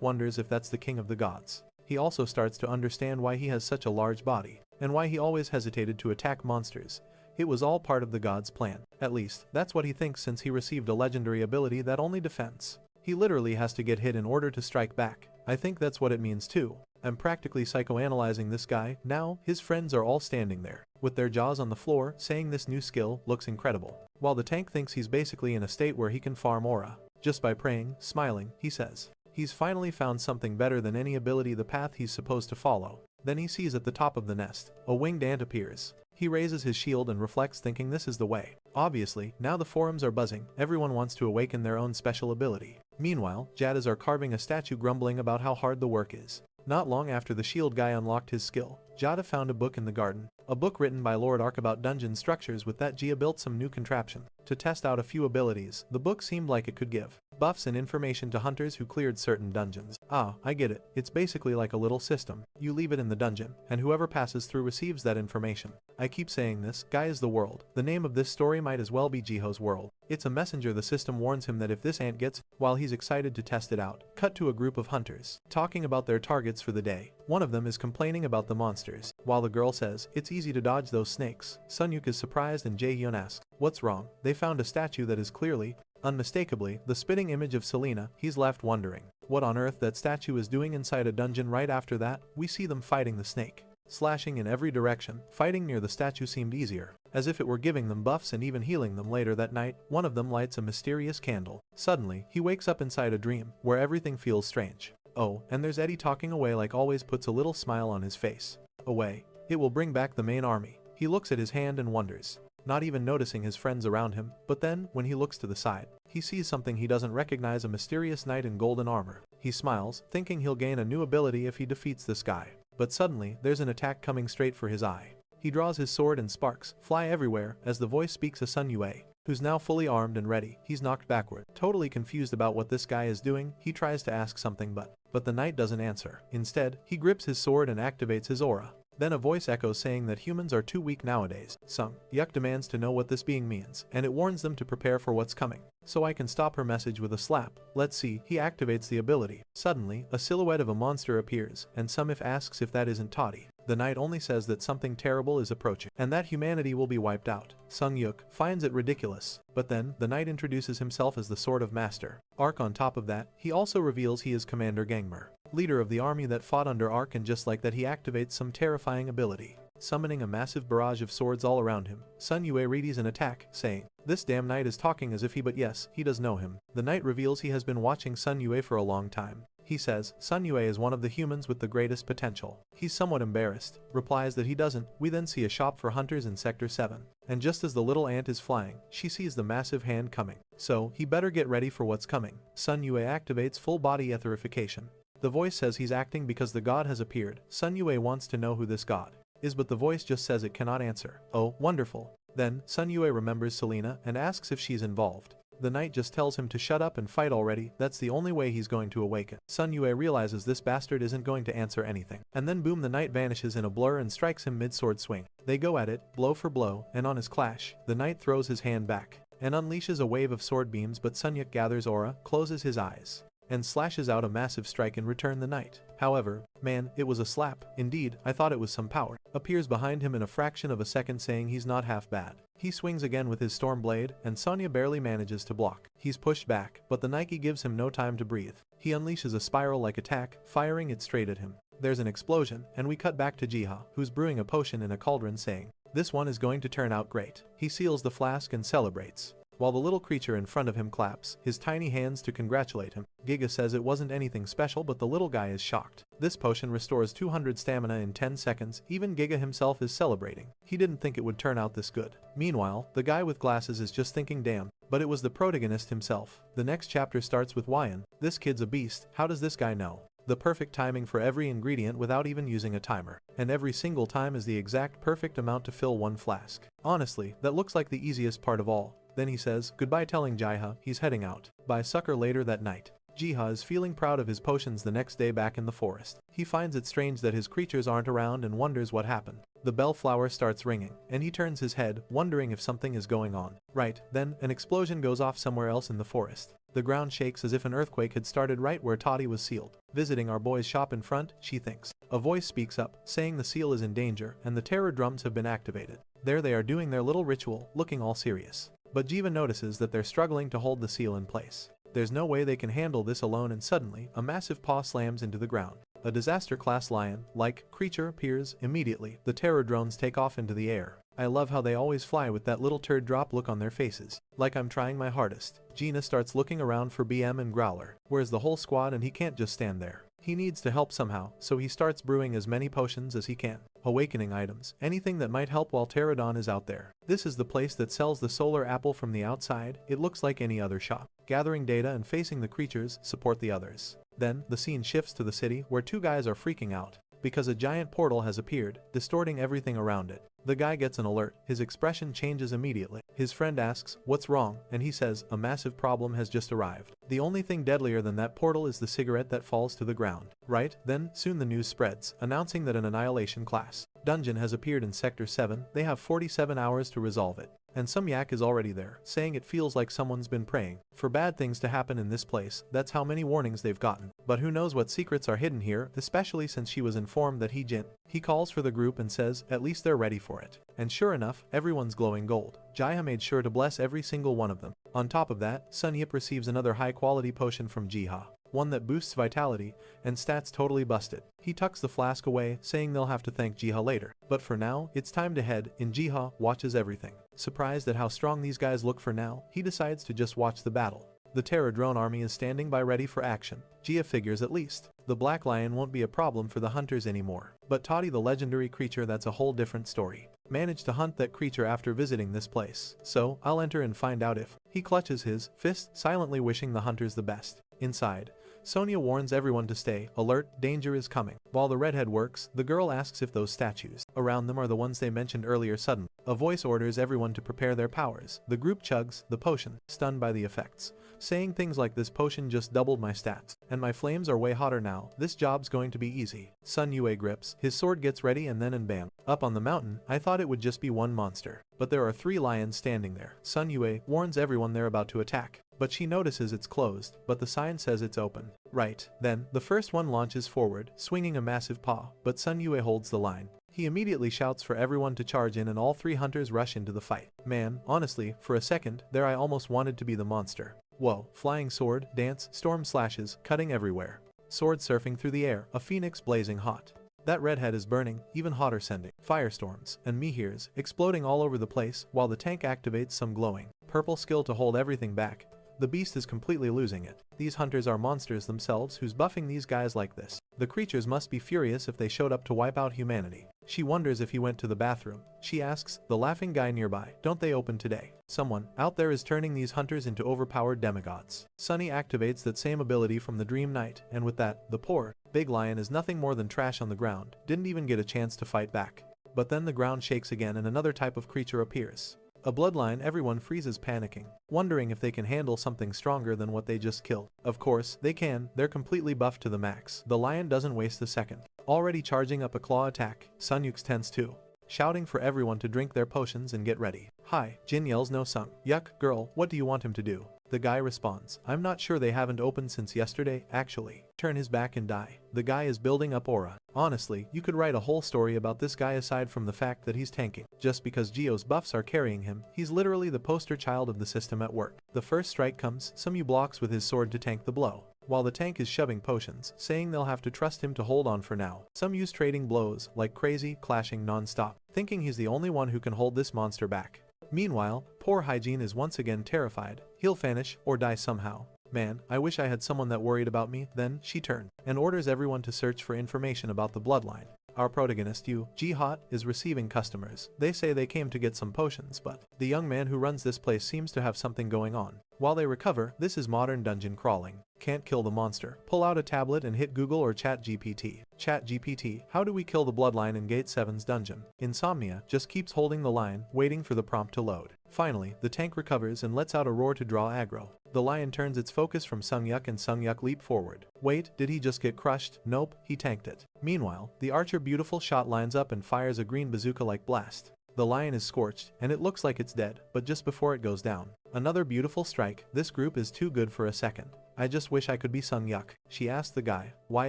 wonders if that's the king of the gods. He also starts to understand why he has such a large body, and why he always hesitated to attack monsters. It was all part of the god's plan. At least, that's what he thinks since he received a legendary ability that only defends. He literally has to get hit in order to strike back. I think that's what it means too. I'm practically psychoanalyzing this guy. Now, his friends are all standing there, with their jaws on the floor, saying this new skill looks incredible. While the tank thinks he's basically in a state where he can farm aura. Just by praying, smiling, he says. He's finally found something better than any ability, the path he's supposed to follow. Then he sees at the top of the nest, a winged ant appears. He raises his shield and reflects, thinking this is the way. Obviously, now the forums are buzzing. Everyone wants to awaken their own special ability. Meanwhile, Jadas are carving a statue, grumbling about how hard the work is. Not long after the shield guy unlocked his skill, Jada found a book in the garden. A book written by Lord Arc about dungeon structures. With that, Gia built some new contraption to test out a few abilities. The book seemed like it could give buffs and information to hunters who cleared certain dungeons. Ah, I get it. It's basically like a little system. You leave it in the dungeon, and whoever passes through receives that information. I keep saying this, guy is the world. The name of this story might as well be Jiho's world. It's a messenger. The system warns him that if this ant gets, while he's excited to test it out. Cut to a group of hunters, talking about their targets for the day. One of them is complaining about the monsters, while the girl says, it's easy to dodge those snakes. Sunyuk is surprised and Jaehyun asks, what's wrong? They found a statue that is clearly, unmistakably, the spitting image of Selena. He's left wondering what on earth that statue is doing inside a dungeon. Right after that, we see them fighting the snake, slashing in every direction. Fighting near the statue seemed easier, as if it were giving them buffs and even healing them. Later that night, one of them lights a mysterious candle. Suddenly, he wakes up inside a dream, where everything feels strange. Oh, and there's Eddie talking away like always, puts a little smile on his face. Away. It will bring back the main army. He looks at his hand and wonders, not even noticing his friends around him. But then, when he looks to the side, he sees something he doesn't recognize, a mysterious knight in golden armor. He smiles, thinking he'll gain a new ability if he defeats this guy. But suddenly, there's an attack coming straight for his eye. He draws his sword and sparks fly everywhere as the voice speaks a Sun Yue, who's now fully armed and ready. He's knocked backward. Totally confused about what this guy is doing, he tries to ask something but the knight doesn't answer. Instead, he grips his sword and activates his aura. Then a voice echoes saying that humans are too weak nowadays. Sung Yuk demands to know what this being means, and it warns them to prepare for what's coming. so I can stop her message with a slap. Let's see, he activates the ability. Suddenly, a silhouette of a monster appears, and Sumif asks if that isn't Toddy. The knight only says that something terrible is approaching, and that humanity will be wiped out. Sung-yuk finds it ridiculous, but then, the knight introduces himself as the Sword of Master. Ark on top of that, he also reveals he is Commander Gangmer, leader of the army that fought under Ark, and just like that he activates some terrifying ability, summoning a massive barrage of swords all around him. Sun Yue readies an attack, saying, "This damn knight is talking as if he," but yes, he does know him. The knight reveals he has been watching Sun Yue for a long time. He says, Sun Yue is one of the humans with the greatest potential. He's somewhat embarrassed, replies that he doesn't. We then see a shop for hunters in Sector 7. And just as the little ant is flying, she sees the massive hand coming. So, he better get ready for what's coming. Sun Yue activates full body etherification. The voice says he's acting because the god has appeared. Sun Yue wants to know who this god is, but the voice just says it cannot answer. Oh, wonderful. Then, Sun Yue remembers Selena and asks if she's involved. The knight just tells him to shut up and fight already. That's the only way he's going to awaken. Sun Yue realizes this bastard isn't going to answer anything. And then boom, the knight vanishes in a blur and strikes him mid-sword swing. They go at it, blow for blow, and on his clash, the knight throws his hand back and unleashes a wave of sword beams, but Sun-yuk gathers aura, closes his eyes, and slashes out a massive strike in return. The knight, however, man, it was a slap. Indeed, I thought it was some power. Appears behind him in a fraction of a second, saying he's not half bad. He swings again with his storm blade, and Sonya barely manages to block. He's pushed back, but the Nike gives him no time to breathe. He unleashes a spiral-like attack, firing it straight at him. There's an explosion, and we cut back to Jiha, who's brewing a potion in a cauldron, saying, "This one is going to turn out great." He seals the flask and celebrates, while the little creature in front of him claps his tiny hands to congratulate him. Giga says it wasn't anything special, but the little guy is shocked. This potion restores 200 stamina in 10 seconds. Even Giga himself is celebrating. He didn't think it would turn out this good. Meanwhile, the guy with glasses is just thinking, damn, but it was the protagonist himself. The next chapter starts with Wyan. This kid's a beast. How does this guy know the perfect timing for every ingredient without even using a timer? And every single time is the exact perfect amount to fill one flask. Honestly, that looks like the easiest part of all. Then he says goodbye, telling Jiha he's heading out. By sucker later that night. Jiha is feeling proud of his potions. The next day back in the forest, he finds it strange that his creatures aren't around and wonders what happened. The bellflower starts ringing, and he turns his head, wondering if something is going on. Right then, an explosion goes off somewhere else in the forest. The ground shakes as if an earthquake had started right where Toddy was sealed. Visiting our boy's shop in front, she thinks. A voice speaks up, saying the seal is in danger, and the terror drums have been activated. There they are doing their little ritual, looking all serious. But Jiva notices that they're struggling to hold the seal in place. There's no way they can handle this alone, and suddenly, a massive paw slams into the ground. A disaster-class lion-like creature appears immediately. The terror drones take off into the air. I love how they always fly with that little turd drop look on their faces. Like I'm trying my hardest. Gina starts looking around for BM and Growler. Where's the whole squad? And he can't just stand there. He needs to help somehow, so he starts brewing as many potions as he can. Awakening items, anything that might help while Pterodon is out there. This is the place that sells the solar apple from the outside. It looks like any other shop. Gathering data and facing the creatures, support the others. Then, the scene shifts to the city, where two guys are freaking out because a giant portal has appeared, distorting everything around it. The guy gets an alert. His expression changes immediately. His friend asks, "What's wrong?" And he says, "A massive problem has just arrived. The only thing deadlier than that portal is the cigarette that falls to the ground." Right then, soon the news spreads, announcing that an annihilation class dungeon has appeared in Sector 7. They have 47 hours to resolve it. And some yak is already there, saying it feels like someone's been praying for bad things to happen in this place. That's how many warnings they've gotten. But who knows what secrets are hidden here, especially since she was informed that he calls for the group and says, at least they're ready for it. And sure enough, everyone's glowing gold. Jiha made sure to bless every single one of them. On top of that, Sun Yip receives another high-quality potion from Jiha. One that boosts vitality, and stats totally busted. He tucks the flask away, saying they'll have to thank Jiha later. But for now, it's time to head, and Jiha watches everything. Surprised at how strong these guys look for now, he decides to just watch the battle. The Terror Drone army is standing by ready for action. Jiha figures at least the Black Lion won't be a problem for the hunters anymore. But Toddy, the legendary creature, that's a whole different story. Managed to hunt that creature after visiting this place. So, I'll enter and find out if. He clutches his fist, silently wishing the hunters the best. Inside, Sonia warns everyone to stay alert, danger is coming. While the redhead works, the girl asks if those statues around them are the ones they mentioned earlier. Suddenly, a voice orders everyone to prepare their powers. The group chugs the potion, stunned by the effects, saying things like, "This potion just doubled my stats, and my flames are way hotter now. This job's going to be easy." Sun Yue grips his sword, gets ready, and then and bam. Up on the mountain, I thought it would just be one monster, but there are 3 lions standing there. Sun Yue warns everyone they're about to attack. but she notices it's closed, but the sign says it's open. Right. Then, the first one launches forward, swinging a massive paw, but Sun Yue holds the line. He immediately shouts for everyone to charge in and all 3 hunters rush into the fight. Man, honestly, for a second, there I almost wanted to be the monster. Whoa, flying sword, dance, storm slashes, cutting everywhere. Sword surfing through the air, a phoenix blazing hot. That redhead is burning, even hotter sending firestorms and meteors exploding all over the place while the tank activates some glowing purple skill to hold everything back. The beast is completely losing it. These hunters are monsters themselves who's buffing these guys like this. The creatures must be furious if they showed up to wipe out humanity. She wonders if he went to the bathroom. She asks the laughing guy nearby, don't they open today? Someone out there is turning these hunters into overpowered demigods. Sunny activates that same ability from the Dream Knight, and with that, the poor big lion is nothing more than trash on the ground, didn't even get a chance to fight back. But then the ground shakes again and another type of creature appears. A bloodline. Everyone freezes panicking, wondering if they can handle something stronger than what they just killed. Of course, they can, they're completely buffed to the max. The lion doesn't waste a second. Already charging up a claw attack, Sun Yu's tense too, shouting for everyone to drink their potions and get ready. Hi, Jin yells no Sung. Yuck, girl, what do you want him to do? The guy responds, I'm not sure, they haven't opened since yesterday, actually. Turn his back and die. The guy is building up aura. Honestly, you could write a whole story about this guy aside from the fact that he's tanking. Just because Geo's buffs are carrying him, he's literally the poster child of the system at work. The first strike comes, Sun Yu blocks with his sword to tank the blow, while the tank is shoving potions, saying they'll have to trust him to hold on for now. Sun Yu's trading blows like crazy, clashing non-stop, thinking he's the only one who can hold this monster back. Meanwhile, poor Hygiene is once again terrified. He'll vanish or die somehow. Man, I wish I had someone that worried about me. Then, she turned and orders everyone to search for information about the bloodline. Our protagonist Yu Ji-hot is receiving customers. They say they came to get some potions, but the young man who runs this place seems to have something going on. While they recover, this is modern dungeon crawling. Can't kill the monster. Pull out a tablet and hit Google or ChatGPT. ChatGPT, how do we kill the bloodline in Gate 7's dungeon? Insomnia just keeps holding the line, waiting for the prompt to load. Finally, the tank recovers and lets out a roar to draw aggro. The lion turns its focus from Sung Yuk and Sung Yuk leap forward. Wait, did he just get crushed? Nope, he tanked it. Meanwhile, the archer beautiful shot lines up and fires a green bazooka-like blast. The lion is scorched, and it looks like it's dead, but just before it goes down, another beautiful strike. This group is too good for a second. I just wish I could be Sung Yuk. She asked the guy, why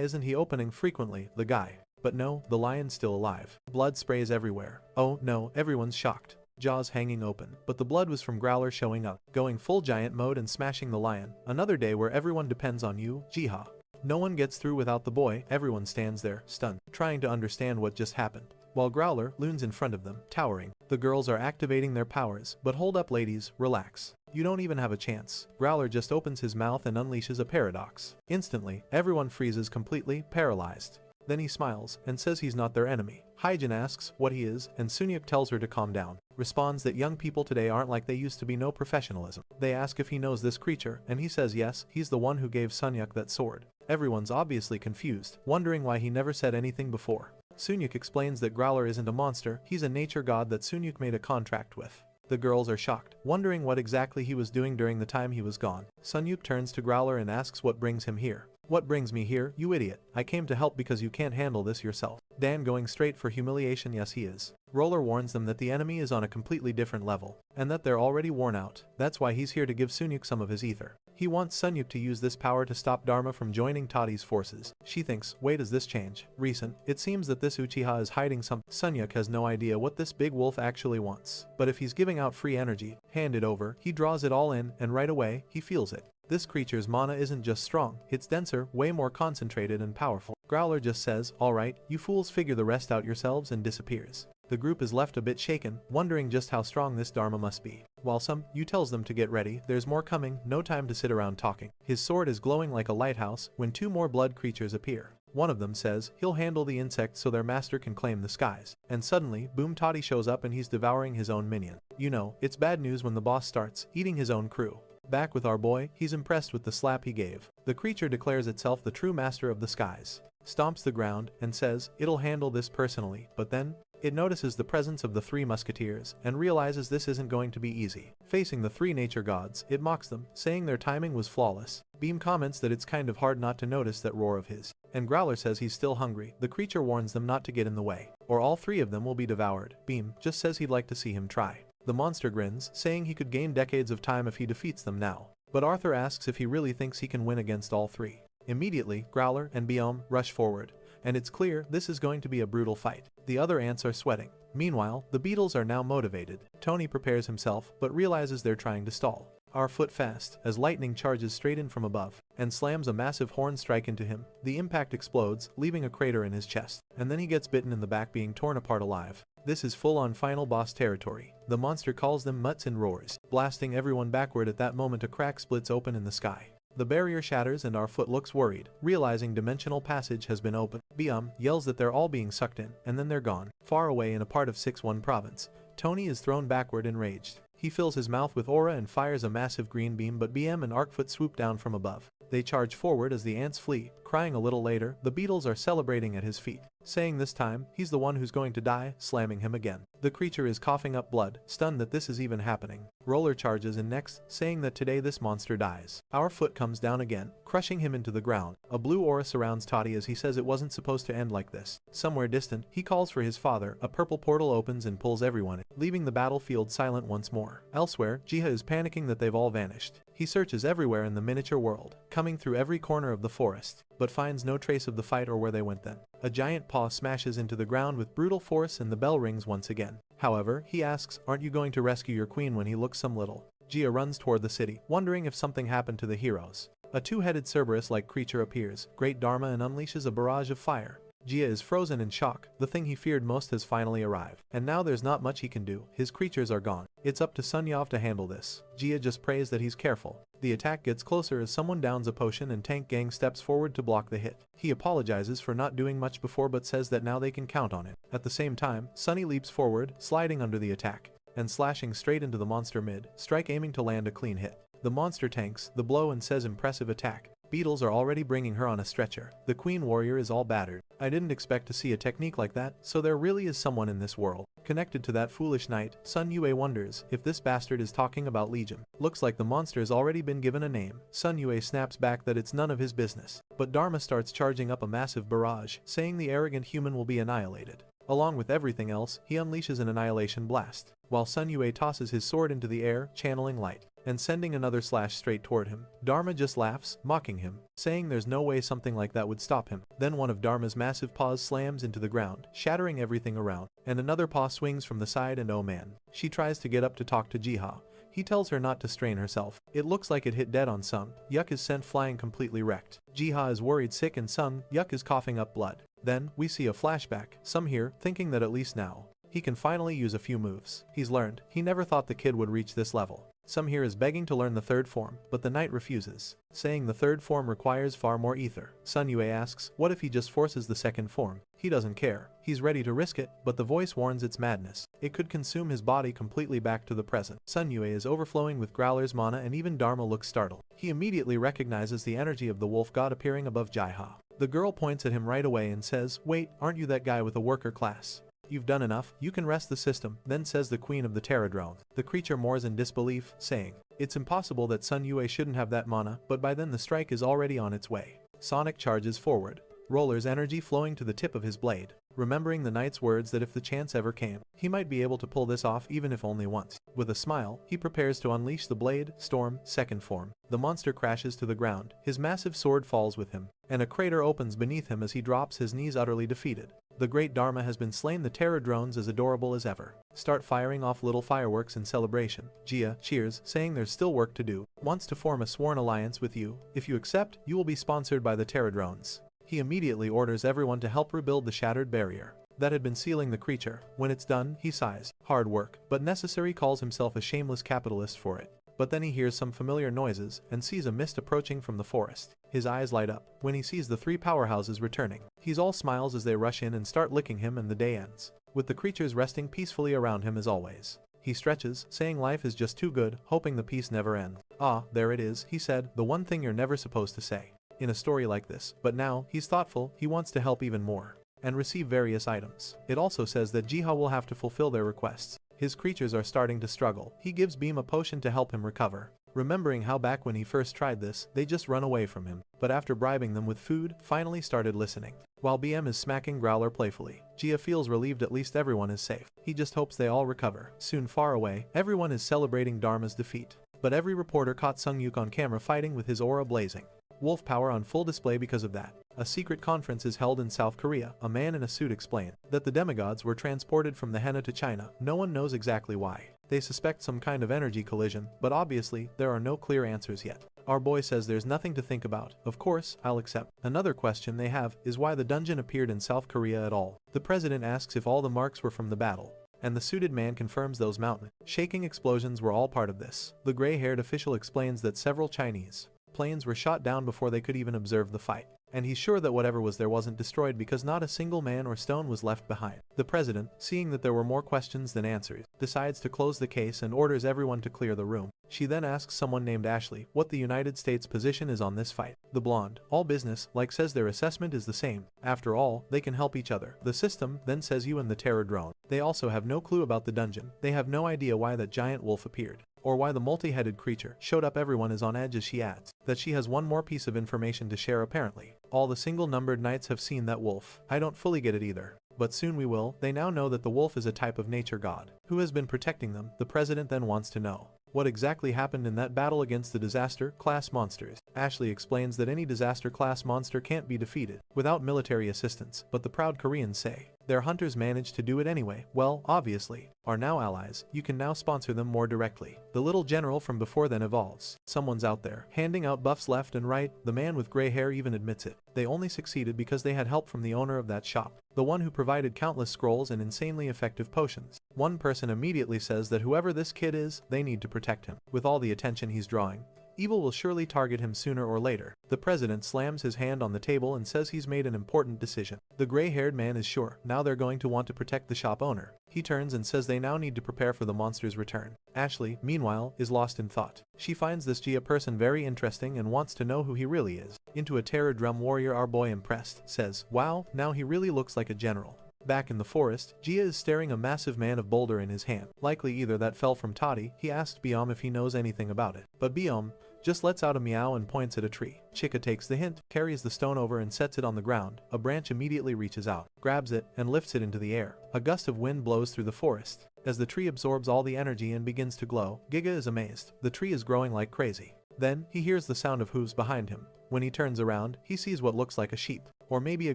isn't he opening frequently? The guy. But no, the lion's still alive. Blood sprays everywhere. Oh no, everyone's shocked. Jaws hanging open, but the blood was from Growler showing up, going full giant mode and smashing the lion. Another day where everyone depends on you, Jiha. No one gets through without the boy. Everyone stands there, stunned, trying to understand what just happened, while Growler looms in front of them, towering. The girls are activating their powers, but hold up ladies, relax. You don't even have a chance. Growler just opens his mouth and unleashes a paradox. Instantly, everyone freezes completely, paralyzed. Then he smiles and says he's not their enemy. Hyjin asks what he is, and Sunyuk tells her to calm down. Responds that young people today aren't like they used to be. No professionalism. They ask if he knows this creature, and he says yes, he's the one who gave Sunyuk that sword. Everyone's obviously confused, wondering why he never said anything before. Sunyuk explains that Growler isn't a monster, he's a nature god that Sunyuk made a contract with. The girls are shocked, wondering what exactly he was doing during the time he was gone. Sunyuk turns to Growler and asks what brings him here. What brings me here, you idiot? I came to help because you can't handle this yourself. Dan going straight for humiliation. Yes he is. Roller warns them that the enemy is on a completely different level, and that they're already worn out. That's why he's here to give Sunyuk some of his ether. He wants Sunyuk to use this power to stop Dharma from joining Tadi's forces. She thinks, wait, does this change? Recent, it seems that this Uchiha is hiding something. Sunyuk has no idea what this big wolf actually wants. But if he's giving out free energy, hand it over, he draws it all in, and right away, he feels it. This creature's mana isn't just strong, it's denser, way more concentrated and powerful. Growler just says, alright, you fools figure the rest out yourselves, and disappears. The group is left a bit shaken, wondering just how strong this Dharma must be. While Yu tells them to get ready, there's more coming, no time to sit around talking. His sword is glowing like a lighthouse when two more blood creatures appear. One of them says he'll handle the insect so their master can claim the skies. And suddenly, Boom Toddy shows up and he's devouring his own minion. You know, it's bad news when the boss starts eating his own crew. Back with our boy, he's impressed with the slap he gave. The creature declares itself the true master of the skies, stomps the ground, and says it'll handle this personally, but then, it notices the presence of the three musketeers, and realizes this isn't going to be easy. Facing the three nature gods, it mocks them, saying their timing was flawless. Beam comments that it's kind of hard not to notice that roar of his. And Growler says he's still hungry. The creature warns them not to get in the way, or all three of them will be devoured. Beam just says he'd like to see him try. The monster grins, saying he could gain decades of time if he defeats them now. but Arthur asks if he really thinks he can win against all three. Immediately, Growler and Biome rush forward, and it's clear this is going to be a brutal fight. The other ants are sweating. Meanwhile, the beetles are now motivated. Tony prepares himself, but realizes they're trying to stall. Our foot fast, as lightning charges straight in from above, and slams a massive horn strike into him. The impact explodes, leaving a crater in his chest, and then he gets bitten in the back, being torn apart alive. This is full-on final boss territory. The monster calls them mutts and roars, blasting everyone backward. At that moment a crack splits open in the sky. The barrier shatters and our foot looks worried, realizing dimensional passage has been opened. Biome yells that they're all being sucked in, and then they're gone. Far away in a part of 6-1 province, Tony is thrown backward enraged. He fills his mouth with aura and fires a massive green beam, but BM and Arcfoot swoop down from above. They charge forward as the ants flee, crying. A little later, the beetles are celebrating at his feet, saying this time, he's the one who's going to die, slamming him again. The creature is coughing up blood, stunned that this is even happening. Roller charges in next, saying that today this monster dies. Our foot comes down again, crushing him into the ground. A blue aura surrounds Toddy as he says it wasn't supposed to end like this. Somewhere distant, he calls for his father. A purple portal opens and pulls everyone in, leaving the battlefield silent once more. Elsewhere, Jiha is panicking that they've all vanished. He searches everywhere in the miniature world, coming through every corner of the forest, but finds no trace of the fight or where they went then. A giant paw smashes into the ground with brutal force and the bell rings once again. However, he asks, aren't you going to rescue your queen when he looks some little? Gia runs toward the city, wondering if something happened to the heroes. A two-headed Cerberus-like creature appears, Great Dharma, and unleashes a barrage of fire. Gia is frozen in shock. The thing he feared most has finally arrived, and now there's not much he can do. His creatures are gone. It's up to Sunyov to handle this. Gia just prays that he's careful. The attack gets closer as someone downs a potion and Tank Gang steps forward to block the hit. He apologizes for not doing much before but says that now they can count on it. At the same time, Sunny leaps forward, sliding under the attack, and slashing straight into the monster mid-strike, aiming to land a clean hit. The monster tanks the blow and says impressive attack. Beetles are already bringing her on a stretcher. The queen warrior is all battered. I didn't expect to see a technique like that, so there really is someone in this world connected to that foolish knight. Sun Yue wonders if this bastard is talking about Legion. Looks like the monster's already been given a name. Sun Yue snaps back that it's none of his business, but Dharma starts charging up a massive barrage, saying the arrogant human will be annihilated. Along with everything else, he unleashes an annihilation blast, while Sun Yue tosses his sword into the air, channeling light, and sending another slash straight toward him. Dharma just laughs, mocking him, saying there's no way something like that would stop him. Then one of Dharma's massive paws slams into the ground, shattering everything around, and another paw swings from the side, and oh man. She tries to get up to talk to Jiha. He tells her not to strain herself. It looks like it hit dead on Sung. Yuk is sent flying completely wrecked. Jiha is worried sick and Sung Yuk is coughing up blood. Then, we see a flashback. Some here, thinking that at least now, he can finally use a few moves he's learned. He never thought the kid would reach this level. Some here is begging to learn the third form, but the knight refuses, saying the third form requires far more ether. Sun Yue asks, what if he just forces the second form? He doesn't care. He's ready to risk it, but the voice warns it's madness. It could consume his body completely back to the present. Sun Yue is overflowing with Growler's mana, and even Dharma looks startled. He immediately recognizes the energy of the wolf god appearing above Jiha. The girl points at him right away and says, wait, aren't you that guy with a worker class? You've done enough, you can rest the system, then says the queen of the Terradrone. The creature moors in disbelief, saying, it's impossible that Sun Yue shouldn't have that mana, but by then the strike is already on its way. Sonic charges forward, Roller's energy flowing to the tip of his blade, remembering the knight's words that if the chance ever came, he might be able to pull this off even if only once. With a smile, he prepares to unleash the blade, Storm, second form. The monster crashes to the ground, his massive sword falls with him, and a crater opens beneath him as he drops his knees utterly defeated. The great Dharma has been slain. The Terror drones as adorable as ever start firing off little fireworks in celebration. Gia cheers, saying there's still work to do, wants to form a sworn alliance with you. If you accept, you will be sponsored by the Terror drones. He immediately orders everyone to help rebuild the shattered barrier that had been sealing the creature. When it's done, he sighs. Hard work, but necessary. Calls himself a shameless capitalist for it. But then he hears some familiar noises and sees a mist approaching from the forest. His eyes light up when he sees the three powerhouses returning. He's all smiles as they rush in and start licking him, and the day ends, with the creatures resting peacefully around him as always. He stretches, saying life is just too good, hoping the peace never ends. Ah, there it is, he said, the one thing you're never supposed to say in a story like this. But now, he's thoughtful, he wants to help even more, and receive various items. It also says that Jiha will have to fulfill their requests. His creatures are starting to struggle. He gives Beam a potion to help him recover, remembering how back when he first tried this, they just run away from him, but after bribing them with food, finally started listening. While BM is smacking Growler playfully, Gia feels relieved at least everyone is safe. He just hopes they all recover. Soon far away, everyone is celebrating Dharma's defeat. but every reporter caught Sung-yuk on camera fighting with his aura blazing. Wolf power on full display because of that. A secret conference is held in South Korea. A man in a suit explained that the demigods were transported from the Henna to China. No one knows exactly why. They suspect some kind of energy collision, but obviously, there are no clear answers yet. Our boy says there's nothing to think about. Of course, I'll accept. Another question they have is why the dungeon appeared in South Korea at all. The president asks if all the marks were from the battle, and the suited man confirms those mountain shaking explosions were all part of this. The gray-haired official explains that several Chinese planes were shot down before they could even observe the fight, and he's sure that whatever was there wasn't destroyed because not a single man or stone was left behind. The president, seeing that there were more questions than answers, decides to close the case and orders everyone to clear the room. She then asks someone named Ashley what the United States' position is on this fight. The blonde, all business like, says their assessment is the same. After all, they can help each other. The system then says you and the terror drone. They also have no clue about the dungeon. They have no idea why that giant wolf appeared, or why the multi-headed creature showed up. Everyone is on edge as she adds that she has one more piece of information to share. Apparently, all the single-numbered knights have seen that wolf. I don't fully get it either, but soon we will. They now know that the wolf is a type of nature god who has been protecting them. The president then wants to know what exactly happened in that battle against the disaster-class monsters. Ashley explains that any disaster-class monster can't be defeated without military assistance, but the proud Koreans say their hunters managed to do it anyway. Well, obviously, are now allies. You can now sponsor them more directly. The little general from before then evolves. Someone's out there handing out buffs left and right. The man with gray hair even admits it. They only succeeded because they had help from the owner of that shop, the one who provided countless scrolls and insanely effective potions. One person immediately says that whoever this kid is, they need to protect him. With all the attention he's drawing, evil will surely target him sooner or later. The president slams his hand on the table and says he's made an important decision. The gray-haired man is sure. Now they're going to want to protect the shop owner. He turns and says they now need to prepare for the monster's return. Ashley, meanwhile, is lost in thought. She finds this Jia person very interesting and wants to know who he really is. Into a terror drum warrior. Our boy, impressed, says, "Wow, now he really looks like a general." Back in the forest, Jia is staring a massive man of boulder in his hand. Likely either that fell from Toddy. He asked Biom if he knows anything about it, but Biom just lets out a meow and points at a tree. Chica takes the hint, carries the stone over and sets it on the ground. A branch immediately reaches out, grabs it, and lifts it into the air. A gust of wind blows through the forest as the tree absorbs all the energy and begins to glow. Giga is amazed. The tree is growing like crazy. Then, he hears the sound of hooves behind him. When he turns around, he sees what looks like a sheep, or maybe a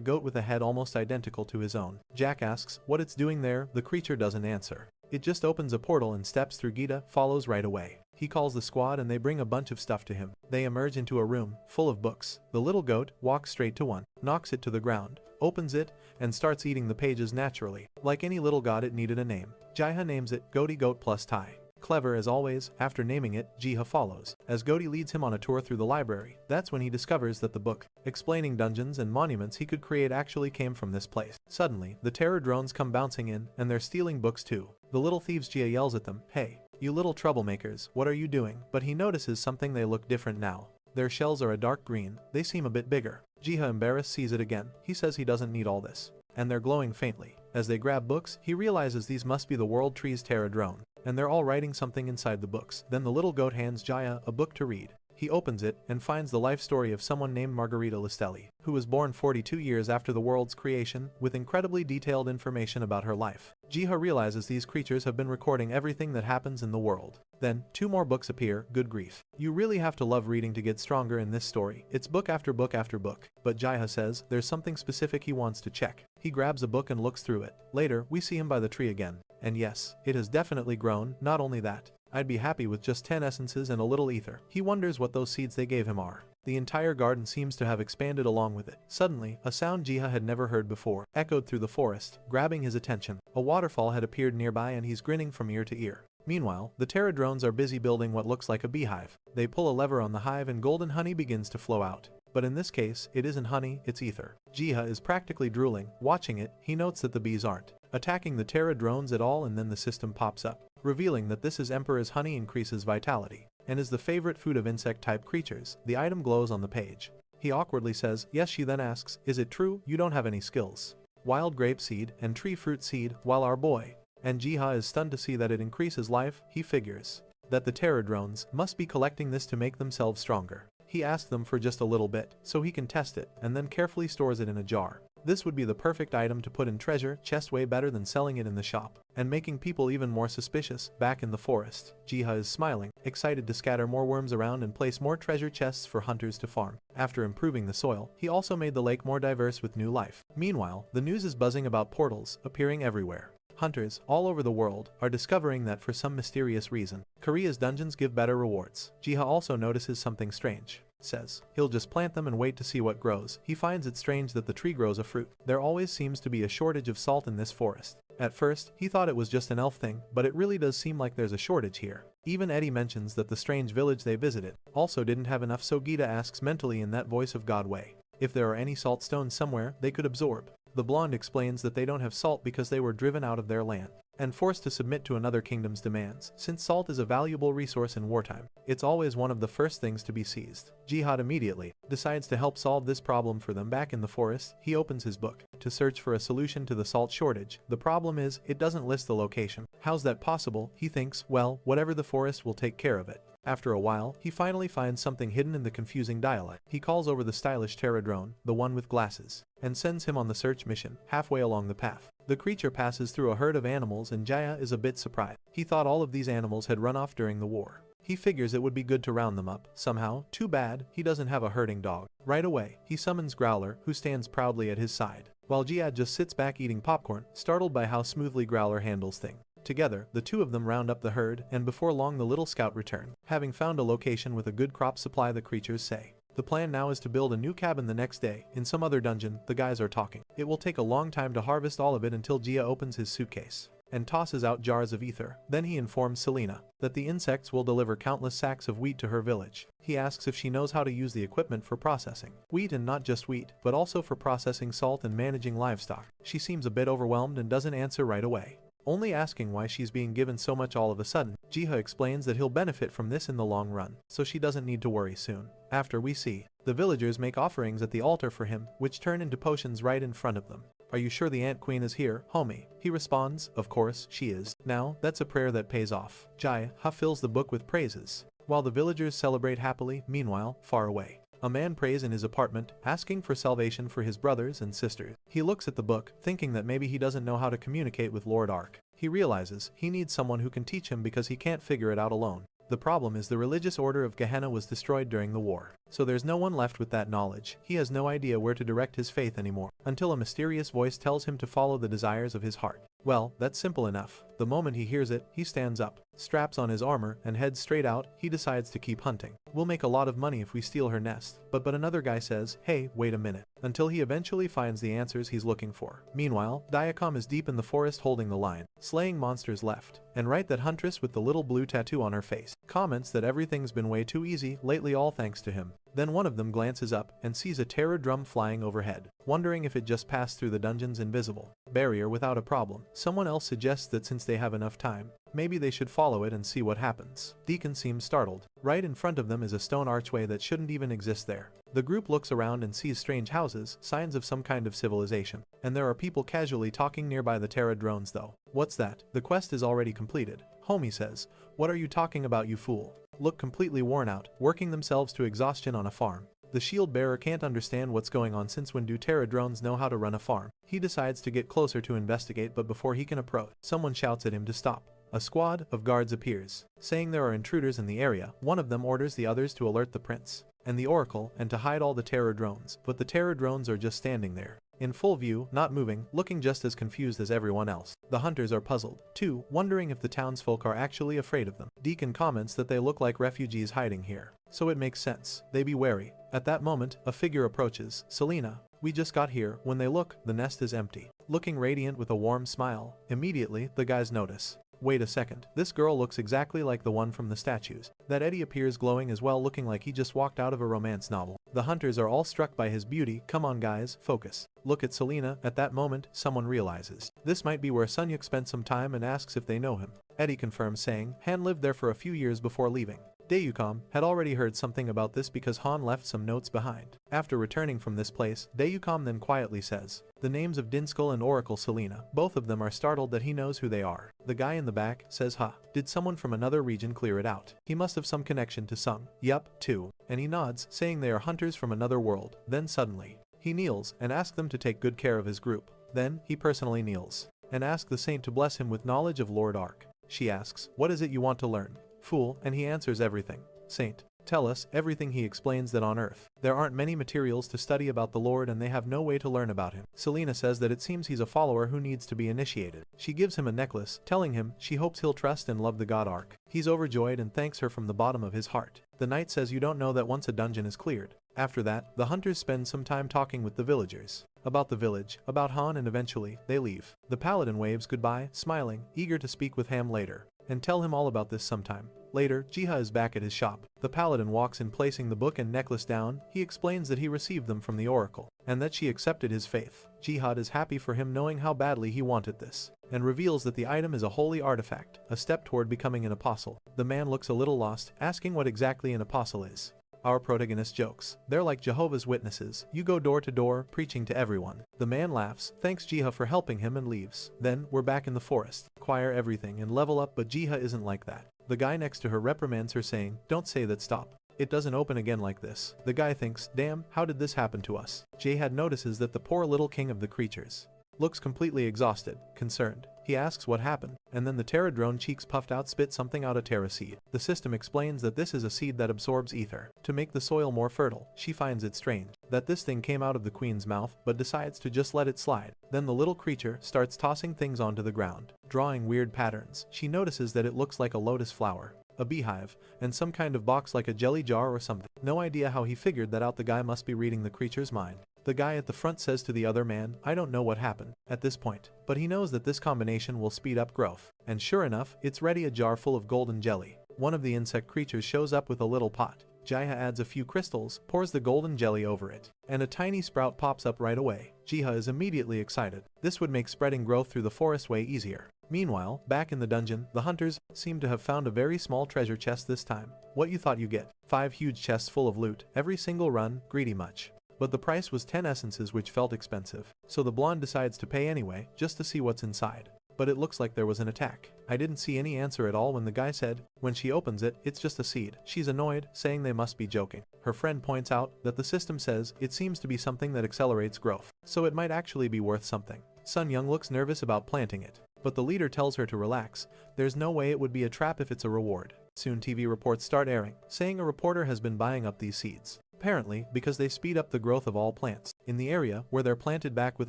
goat with a head almost identical to his own. Jack asks what it's doing there. The creature doesn't answer. It just opens a portal and steps through. Gita follows right away. He calls the squad and they bring a bunch of stuff to him. They emerge into a room full of books. The little goat walks straight to one, knocks it to the ground, opens it, and starts eating the pages naturally. Like any little god, it needed a name. Jiha names it Goaty Goat plus Tai. Clever as always. After naming it, Jiha follows as Goaty leads him on a tour through the library. That's when he discovers that the book explaining dungeons and monuments he could create actually came from this place. Suddenly, the terror drones come bouncing in, and they're stealing books too. The little thieves. Jia yells at them, "Hey, you little troublemakers, what are you doing?" But he notices something. They look different now. Their shells are a dark green. They seem a bit bigger. Jiha, embarrassed, sees it again. He says he doesn't need all this, and they're glowing faintly. As they grab books, he realizes these must be the World Tree's terror drone, and they're all writing something inside the books. Then the little goat hands Jaya a book to read. He opens it and finds the life story of someone named Margarita Listelli, who was born 42 years after the world's creation, with incredibly detailed information about her life. Jiha realizes these creatures have been recording everything that happens in the world. Then, 2 more books appear. Good grief. You really have to love reading to get stronger in this story. It's book after book after book. But Jiha says there's something specific he wants to check. He grabs a book and looks through it. Later, we see him by the tree again. And yes, it has definitely grown. Not only that, I'd be happy with just 10 essences and a little ether. He wonders what those seeds they gave him are. The entire garden seems to have expanded along with it. Suddenly, a sound Jiha had never heard before echoed through the forest, grabbing his attention. A waterfall had appeared nearby and he's grinning from ear to ear. Meanwhile, the terror drones are busy building what looks like a beehive. They pull a lever on the hive and golden honey begins to flow out. But in this case, it isn't honey, it's ether. Jiha is practically drooling. Watching it, he notes that the bees aren't attacking the terror drones at all, and then the system pops up, revealing that this is Emperor's honey, increases vitality, and is the favorite food of insect-type creatures. The item glows on the page. He awkwardly says, yes. She then asks, is it true you don't have any skills? Wild grape seed and tree fruit seed, while our boy and Jiha is stunned to see that it increases life. He figures that the terror drones must be collecting this to make themselves stronger. He asks them for just a little bit, so he can test it, and then carefully stores it in a jar. This would be the perfect item to put in treasure chest, way better than selling it in the shop and making people even more suspicious. Back in the forest, Jiha is smiling, excited to scatter more worms around and place more treasure chests for hunters to farm. After improving the soil, he also made the lake more diverse with new life. Meanwhile, the news is buzzing about portals appearing everywhere. Hunters all over the world are discovering that for some mysterious reason, Korea's dungeons give better rewards. Jiha also notices something strange. Says he'll just plant them and wait to see what grows. He finds it strange that the tree grows a fruit. There always seems to be a shortage of salt in this forest. At first, he thought it was just an elf thing, but it really does seem like there's a shortage here. Even Eddie mentions that the strange village they visited also didn't have enough, so Gita asks mentally in that voice of God way if there are any salt stones somewhere they could absorb. The blonde explains that they don't have salt because they were driven out of their land and forced to submit to another kingdom's demands. Since salt is a valuable resource in wartime, it's always one of the first things to be seized. Jihad immediately decides to help solve this problem for them. Back in the forest, he opens his book to search for a solution to the salt shortage. The problem is, it doesn't list the location. How's that possible? He thinks, well, whatever the forest will take care of it. After a while, he finally finds something hidden in the confusing dialect. He calls over the stylish Terradrone, the one with glasses, and sends him on the search mission. Halfway along the path, the creature passes through a herd of animals and Jaya is a bit surprised. He thought all of these animals had run off during the war. He figures it would be good to round them up somehow. Too bad he doesn't have a herding dog. Right away, he summons Growler, who stands proudly at his side, while Jihad just sits back eating popcorn, startled by how smoothly Growler handles things. Together, the two of them round up the herd, and before long the little scout return. Having found a location with a good crop supply, the creatures say the plan now is to build a new cabin the next day in some other dungeon. The guys are talking. It will take a long time to harvest all of it until Gia opens his suitcase and tosses out jars of ether. Then he informs Selena that the insects will deliver countless sacks of wheat to her village. He asks if she knows how to use the equipment for processing wheat, and not just wheat, but also for processing salt and managing livestock. She seems a bit overwhelmed and doesn't answer right away, only asking why she's being given so much all of a sudden. Jiha explains that he'll benefit from this in the long run, so she doesn't need to worry soon. After, we see the villagers make offerings at the altar for him, which turn into potions right in front of them. Are you sure the Ant Queen is here, homie? He responds, of course she is. Now, that's a prayer that pays off. Jiha fills the book with praises, while the villagers celebrate happily. Meanwhile, far away, a man prays in his apartment, asking for salvation for his brothers and sisters. He looks at the book, thinking that maybe he doesn't know how to communicate with Lord Ark. He realizes he needs someone who can teach him because he can't figure it out alone. The problem is the religious order of Gehenna was destroyed during the war, so there's no one left with that knowledge. He has no idea where to direct his faith anymore, until a mysterious voice tells him to follow the desires of his heart. Well, that's simple enough. The moment he hears it, he stands up, straps on his armor, and heads straight out. He decides to keep hunting. We'll make a lot of money if we steal her nest. But another guy says, hey, wait a minute, until he eventually finds the answers he's looking for. Meanwhile, Diacom is deep in the forest holding the line, slaying monsters left and right. That huntress with the little blue tattoo on her face comments that everything's been way too easy lately, all thanks to him. Then one of them glances up and sees a terror drum flying overhead, wondering if it just passed through the dungeon's invisible barrier without a problem. Someone else suggests that since they have enough time, maybe they should follow it and see what happens. Deacon seems startled. Right in front of them is a stone archway that shouldn't even exist there. The group looks around and sees strange houses, signs of some kind of civilization, and there are people casually talking nearby. The Terra drones though. What's that? The quest is already completed. Homie says, what are you talking about, you fool? Look completely worn out, working themselves to exhaustion on a farm. The shield bearer can't understand what's going on, since when do Terra drones know how to run a farm? He decides to get closer to investigate, but before he can approach, someone shouts at him to stop. A squad of guards appears, saying there are intruders in the area. One of them orders the others to alert the prince and the oracle and to hide all the terror drones, but the terror drones are just standing there, in full view, not moving, looking just as confused as everyone else. The hunters are puzzled, too, wondering if the townsfolk are actually afraid of them. Deacon comments that they look like refugees hiding here, so it makes sense they be wary. At that moment, a figure approaches. Selena, we just got here. When they look, the nest is empty, looking radiant with a warm smile. Immediately, the guys notice, wait a second, this girl looks exactly like the one from the statues. That Eddie appears glowing as well, looking like he just walked out of a romance novel. The hunters are all struck by his beauty. Come on guys, focus. Look at Selena. At that moment, someone realizes this might be where Sunyuk spent some time and asks if they know him. Eddie confirms, saying Han lived there for a few years before leaving. Daeyukam had already heard something about this because Han left some notes behind. After returning from this place, Daeyukam then quietly says the names of Dinskull and Oracle Selena. Both of them are startled that he knows who they are. The guy in the back says, huh, did someone from another region clear it out? He must have some connection to Sung. Yup, too. And he nods, saying they are hunters from another world. Then suddenly, He kneels and asks them to take good care of his group. Then, he personally kneels and asks the saint to bless him with knowledge of Lord Ark. She asks, "What is it you want to learn, fool?" And he answers, "Everything." "Saint, tell us everything." He explains that on Earth, there aren't many materials to study about the Lord and they have no way to learn about him. Selena says that it seems he's a follower who needs to be initiated. She gives him a necklace, telling him she hopes he'll trust and love the god Ark. He's overjoyed and thanks her from the bottom of his heart. The knight says you don't know that once a dungeon is cleared. After that, the hunters spend some time talking with the villagers about the village, about Han, and eventually, they leave. The paladin waves goodbye, smiling, eager to speak with Ham later and tell him all about this sometime. Later, Jiha is back at his shop. The paladin walks in, placing the book and necklace down. He explains that he received them from the oracle and that she accepted his faith. Jihad is happy for him, knowing how badly he wanted this, and reveals that the item is a holy artifact, a step toward becoming an apostle. The man looks a little lost, asking what exactly an apostle is. Our protagonist jokes, "They're like Jehovah's Witnesses. You go door to door, preaching to everyone." The man laughs, thanks Jiha for helping him, and leaves. Then, we're back in the forest. Acquire everything and level up, but Jiha isn't like that. The guy next to her reprimands her, saying, "Don't say that, stop. It doesn't open again like this." The guy thinks, "Damn, how did this happen to us?" Jihad notices that the poor little king of the creatures looks completely exhausted, concerned. He asks what happened, and then the Terra drone, cheeks puffed out, spit something out, a Terra seed. The system explains that this is a seed that absorbs ether to make the soil more fertile. She finds it strange that this thing came out of the queen's mouth, but decides to just let it slide. Then the little creature starts tossing things onto the ground, drawing weird patterns. She notices that it looks like a lotus flower, a beehive, and some kind of box like a jelly jar or something. No idea how he figured that out. The guy must be reading the creature's mind. The guy at the front says to the other man, "I don't know what happened at this point, but he knows that this combination will speed up growth." And sure enough, it's ready, a jar full of golden jelly. One of the insect creatures shows up with a little pot. Jiha adds a few crystals, pours the golden jelly over it, and a tiny sprout pops up right away. Jiha is immediately excited. This would make spreading growth through the forest way easier. Meanwhile, back in the dungeon, the hunters seem to have found a very small treasure chest this time. What you thought you get? 5 huge chests full of loot, every single run, greedy much. But the price was 10 essences, which felt expensive. So the blonde decides to pay anyway, just to see what's inside. But it looks like there was an attack. I didn't see any answer at all when the guy said, when she opens it, it's just a seed. She's annoyed, saying they must be joking. Her friend points out that the system says it seems to be something that accelerates growth, so it might actually be worth something. Sun Young looks nervous about planting it, but the leader tells her to relax. There's no way it would be a trap if it's a reward. Soon TV reports start airing, saying a reporter has been buying up these seeds. Apparently, because they speed up the growth of all plants. In the area where they're planted back with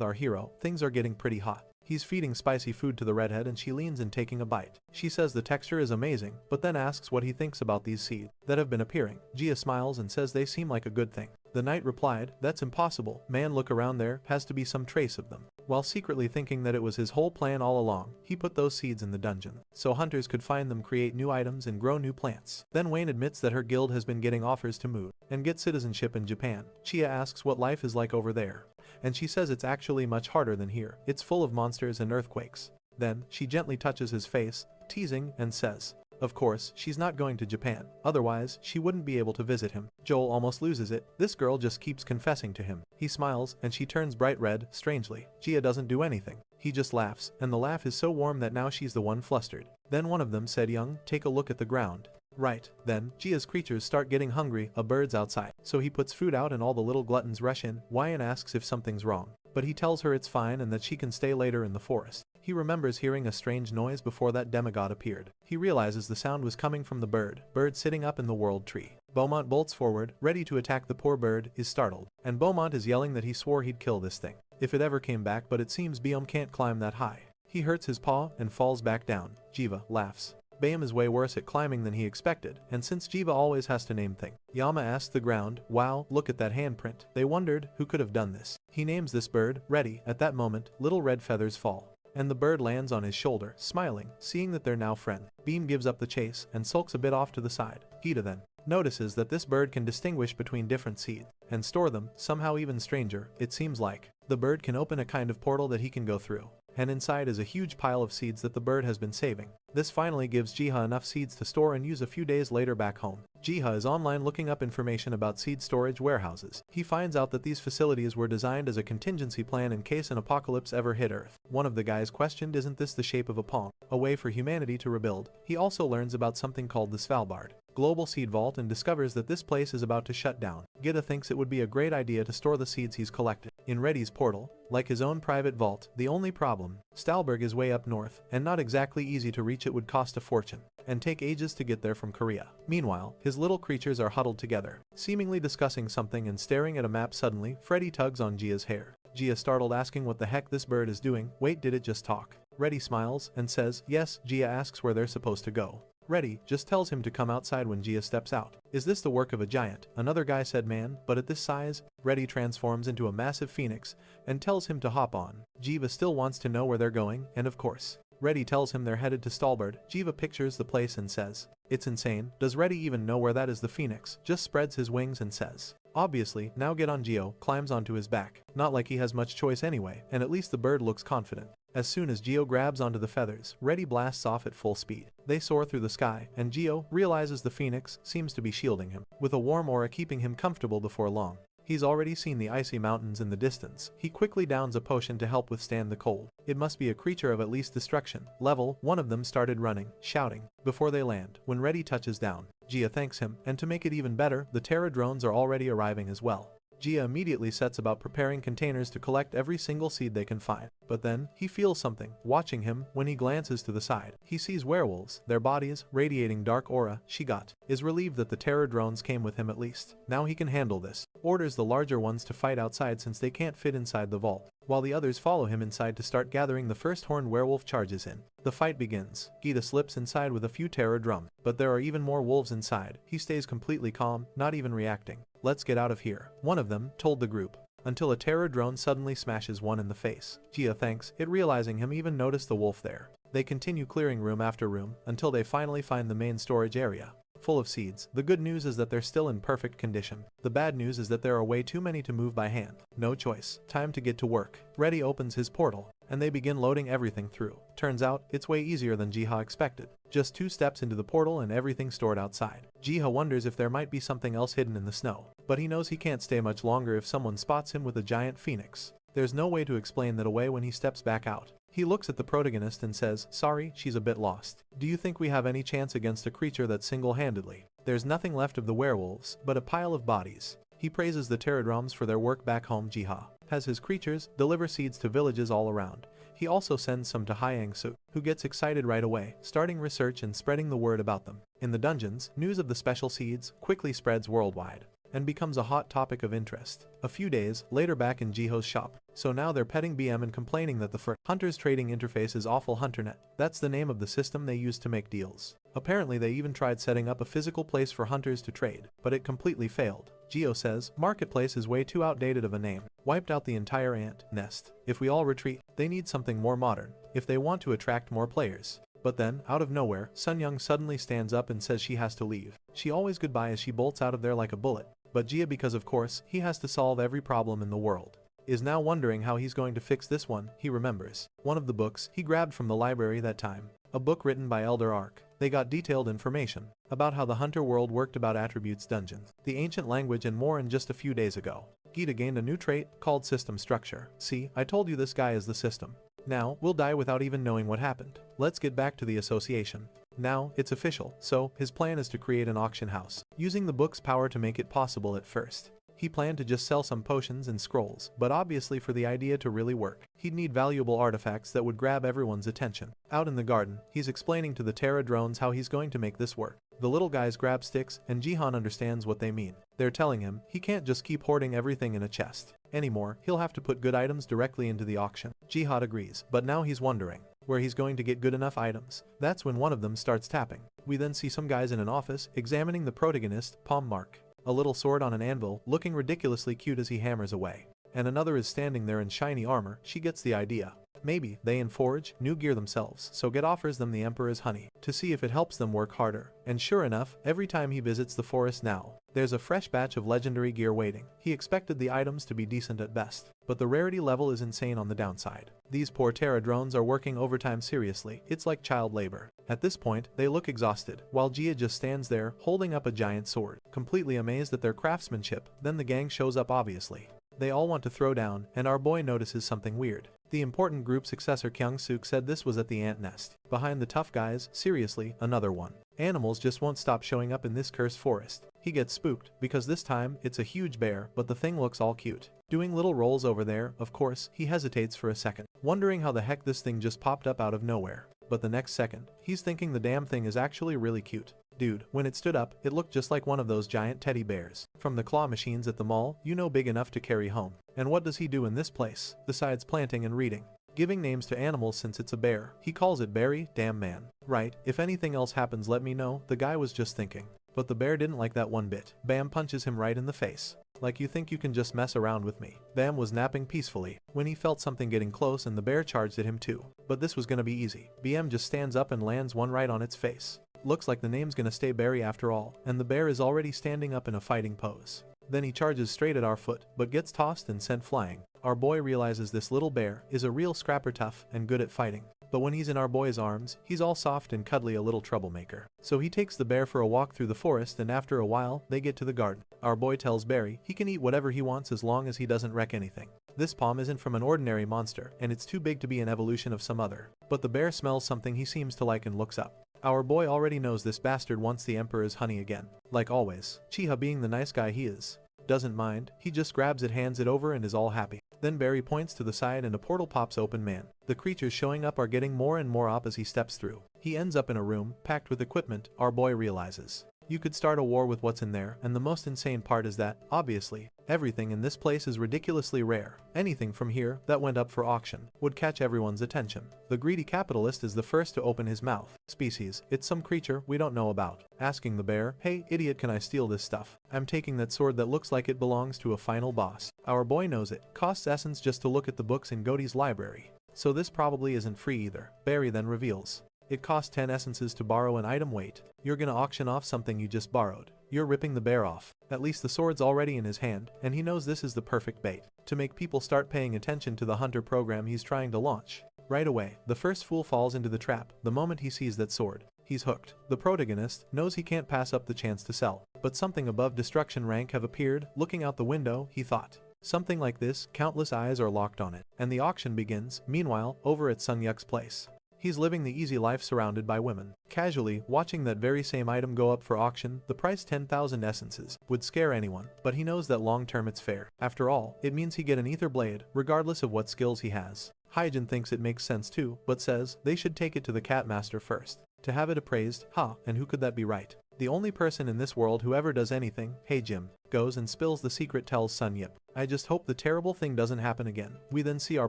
our hero, things are getting pretty hot. He's feeding spicy food to the redhead and she leans in, taking a bite. She says the texture is amazing, but then asks what he thinks about these seeds that have been appearing. Gia smiles and says they seem like a good thing. The knight replied, "That's impossible. Man, look around, there has to be some trace of them." While secretly thinking that it was his whole plan all along, he put those seeds in the dungeon, so hunters could find them, create new items, and grow new plants. Then Wayne admits that her guild has been getting offers to move and get citizenship in Japan. Chia asks what life is like over there, and she says it's actually much harder than here. It's full of monsters and earthquakes. Then, she gently touches his face, teasing, and says, of course, she's not going to Japan. Otherwise, she wouldn't be able to visit him. Joel almost loses it. This girl just keeps confessing to him. He smiles, and she turns bright red. Strangely, Gia doesn't do anything. He just laughs, and the laugh is so warm that now she's the one flustered. Then one of them said, "Young, take a look at the ground." Right. Then, Gia's creatures start getting hungry. A bird's outside. So he puts food out and all the little gluttons rush in. Wyan asks if something's wrong, but he tells her it's fine and that she can stay later in the forest. He remembers hearing a strange noise before that demigod appeared. He realizes the sound was coming from the bird sitting up in the world tree. Beaumont bolts forward, ready to attack. The poor bird is startled, and Beaumont is yelling that he swore he'd kill this thing if it ever came back, but it seems Biom can't climb that high. He hurts his paw and falls back down. Jiva laughs. Bayam is way worse at climbing than he expected, and since Jiva always has to name things, Yama asks the ground, "Wow, look at that handprint." They wondered who could have done this. He names this bird Ready. At that moment, little red feathers fall, and the bird lands on his shoulder, smiling, seeing that they're now friends. Beam gives up the chase and sulks a bit off to the side. Gita then notices that this bird can distinguish between different seeds and store them. Somehow even stranger, it seems like the bird can open a kind of portal that he can go through, and inside is a huge pile of seeds that the bird has been saving. This finally gives Jiha enough seeds to store and use a few days later back home. Jiha is online looking up information about seed storage warehouses. He finds out that these facilities were designed as a contingency plan in case an apocalypse ever hit Earth. One of the guys questioned, "Isn't this the shape of a palm? A way for humanity to rebuild?" He also learns about something called the Svalbard global seed vault and discovers that this place is about to shut down. Gita thinks it would be a great idea to store the seeds he's collected in Reddy's portal, like his own private vault. The only problem, Stalberg is way up north, and not exactly easy to reach. It would cost a fortune, and take ages to get there from Korea. Meanwhile, his little creatures are huddled together, seemingly discussing something and staring at a map. Suddenly, Freddy tugs on Gia's hair. Gia startled, asking what the heck this bird is doing. Wait, did it just talk? Reddy smiles and says, yes. Gia asks where they're supposed to go. Reddy just tells him to come outside when Gia steps out. Is this the work of a giant? Another guy said, man, but at this size? Reddy transforms into a massive phoenix and tells him to hop on. Jiva still wants to know where they're going, and of course, Reddy tells him they're headed to Stalbard. Jiva pictures the place and says, it's insane. Does Reddy even know where that is? The phoenix just spreads his wings and says, obviously. Now get on. Gio climbs onto his back. Not like he has much choice anyway, and at least the bird looks confident. As soon as Gio grabs onto the feathers, Reddy blasts off at full speed. They soar through the sky, and Gio realizes the phoenix seems to be shielding him, with a warm aura keeping him comfortable. Before long, he's already seen the icy mountains in the distance. He quickly downs a potion to help withstand the cold. It must be a creature of at least destruction level. One of them started running, shouting, before they land. When Reddy touches down, Gia thanks him, and to make it even better, the Terra drones are already arriving as well. Gia immediately sets about preparing containers to collect every single seed they can find. But then, he feels something watching him. When he glances to the side, he sees werewolves, their bodies radiating dark aura. Shigat is relieved that the terror drones came with him at least. Now he can handle this. Orders the larger ones to fight outside since they can't fit inside the vault, while the others follow him inside to start gathering. The first horned werewolf charges in. The fight begins. Gita slips inside with a few terror drums, but there are even more wolves inside. He stays completely calm, not even reacting. Let's get out of here, one of them told the group, until a terror drone suddenly smashes one in the face. Gia thanks it, realizing him even noticed the wolf there. They continue clearing room after room until they finally find the main storage area, full of seeds. The good news is that they're still in perfect condition. The bad news is that there are way too many to move by hand. No choice. Time to get to work. Reddy opens his portal, and they begin loading everything through. Turns out, it's way easier than Jiha expected. Just 2 steps into the portal and everything stored outside. Jiha wonders if there might be something else hidden in the snow, but he knows he can't stay much longer if someone spots him with a giant phoenix. There's no way to explain that away when he steps back out. He looks at the protagonist and says, sorry, she's a bit lost. Do you think we have any chance against a creature that single-handedly? There's nothing left of the werewolves, but a pile of bodies. He praises the Pterodromes for their work back home. Jiha has his creatures deliver seeds to villages all around. He also sends some to Hyang-soo, who gets excited right away, starting research and spreading the word about them. In the dungeons, news of the special seeds quickly spreads worldwide and becomes a hot topic of interest. A few days later, back in Jiho's shop. So now they're petting BM and complaining that the Hunter's trading interface is awful. HunterNet, that's the name of the system they use to make deals. Apparently they even tried setting up a physical place for hunters to trade, but it completely failed. Gio says, marketplace is way too outdated of a name. Wiped out the entire ant nest. If we all retreat, they need something more modern, if they want to attract more players. But then, out of nowhere, Sun Young suddenly stands up and says she has to leave. She always goodbye as she bolts out of there like a bullet. But Gia, because of course, he has to solve every problem in the world, is now wondering how he's going to fix this one. He remembers one of the books he grabbed from the library that time, a book written by Elder Ark. They got detailed information about how the hunter world worked, about attributes, dungeons, the ancient language, and more. And just a few days ago, Gita gained a new trait called system structure. See, I told you this guy is the system. Now, we'll die without even knowing what happened. Let's get back to the association. Now, it's official, so his plan is to create an auction house, using the book's power to make it possible. At first, he planned to just sell some potions and scrolls, but obviously for the idea to really work, he'd need valuable artifacts that would grab everyone's attention. Out in the garden, he's explaining to the Terra drones how he's going to make this work. The little guys grab sticks, and Jihan understands what they mean. They're telling him he can't just keep hoarding everything in a chest anymore. He'll have to put good items directly into the auction. Jihad agrees, but now he's wondering where he's going to get good enough items. That's when one of them starts tapping. We then see some guys in an office examining the protagonist, Palm Mark, a little sword on an anvil, looking ridiculously cute as he hammers away. And another is standing there in shiny armor. She gets the idea. Maybe they forge new gear themselves, so Get offers them the Emperor's honey to see if it helps them work harder. And sure enough, every time he visits the forest now, there's a fresh batch of legendary gear waiting. He expected the items to be decent at best, but the rarity level is insane on the downside. These poor Terra drones are working overtime seriously. It's like child labor. At this point, they look exhausted, while Gia just stands there, holding up a giant sword, completely amazed at their craftsmanship. Then the gang shows up obviously. They all want to throw down, and our boy notices something weird. The important group successor Kyung-suk said this was at the ant nest. Behind the tough guys, seriously, another one. Animals just won't stop showing up in this cursed forest. He gets spooked, because this time, it's a huge bear, but the thing looks all cute. Doing little rolls over there, of course, he hesitates for a second, wondering how the heck this thing just popped up out of nowhere. But the next second, he's thinking the damn thing is actually really cute. Dude, when it stood up, it looked just like one of those giant teddy bears from the claw machines at the mall, you know, big enough to carry home. And what does he do in this place, besides planting and reading? Giving names to animals since it's a bear. He calls it Barry, damn man. Right, if anything else happens let me know, the guy was just thinking. But the bear didn't like that one bit. Bam punches him right in the face. Like you think you can just mess around with me. Bam was napping peacefully when he felt something getting close and the bear charged at him too. But this was gonna be easy. BM just stands up and lands one right on its face. Looks like the name's gonna stay Barry after all, and the bear is already standing up in a fighting pose. Then he charges straight at our foot, but gets tossed and sent flying. Our boy realizes this little bear is a real scrapper tough and good at fighting. But when he's in our boy's arms, he's all soft and cuddly, a little troublemaker. So he takes the bear for a walk through the forest, and after a while, they get to the garden. Our boy tells Barry he can eat whatever he wants as long as he doesn't wreck anything. This palm isn't from an ordinary monster, and it's too big to be an evolution of some other. But the bear smells something he seems to like and looks up. Our boy already knows this bastard wants the emperor's honey again. Like always, Chiha, being the nice guy he is, doesn't mind. He just grabs it, hands it over, and is all happy. Then Barry points to the side and a portal pops open. Man, the creatures showing up are getting more and more up as he steps through. He ends up in a room packed with equipment. Our boy realizes you could start a war with what's in there, and the most insane part is that, obviously, everything in this place is ridiculously rare. Anything from here that went up for auction would catch everyone's attention. The greedy capitalist is the first to open his mouth. Species, it's some creature we don't know about. Asking the bear, hey idiot, can I steal this stuff? I'm taking that sword that looks like it belongs to a final boss. Our boy knows it. Costs essence just to look at the books in Godie's library. So this probably isn't free either. Barry then reveals it costs 10 essences to borrow an item. Wait, you're gonna auction off something you just borrowed. You're ripping the bear off. At least the sword's already in his hand, and he knows this is the perfect bait to make people start paying attention to the hunter program he's trying to launch. Right away, the first fool falls into the trap. The moment he sees that sword, he's hooked. The protagonist knows he can't pass up the chance to sell. But something above destruction rank have appeared. Looking out the window, he thought, something like this, countless eyes are locked on it. And the auction begins. Meanwhile, over at Sun Yuk's place, he's living the easy life surrounded by women, casually watching that very same item go up for auction. The price, 10,000 essences, would scare anyone, but he knows that long term it's fair. After all, it means he get an ether blade, regardless of what skills he has. Hyjin thinks it makes sense too, but says they should take it to the cat master first to have it appraised. And who could that be? Right, the only person in this world who ever does anything. Hey Jim, goes and spills the secret, tells Sun Yip, I just hope the terrible thing doesn't happen again. We then see our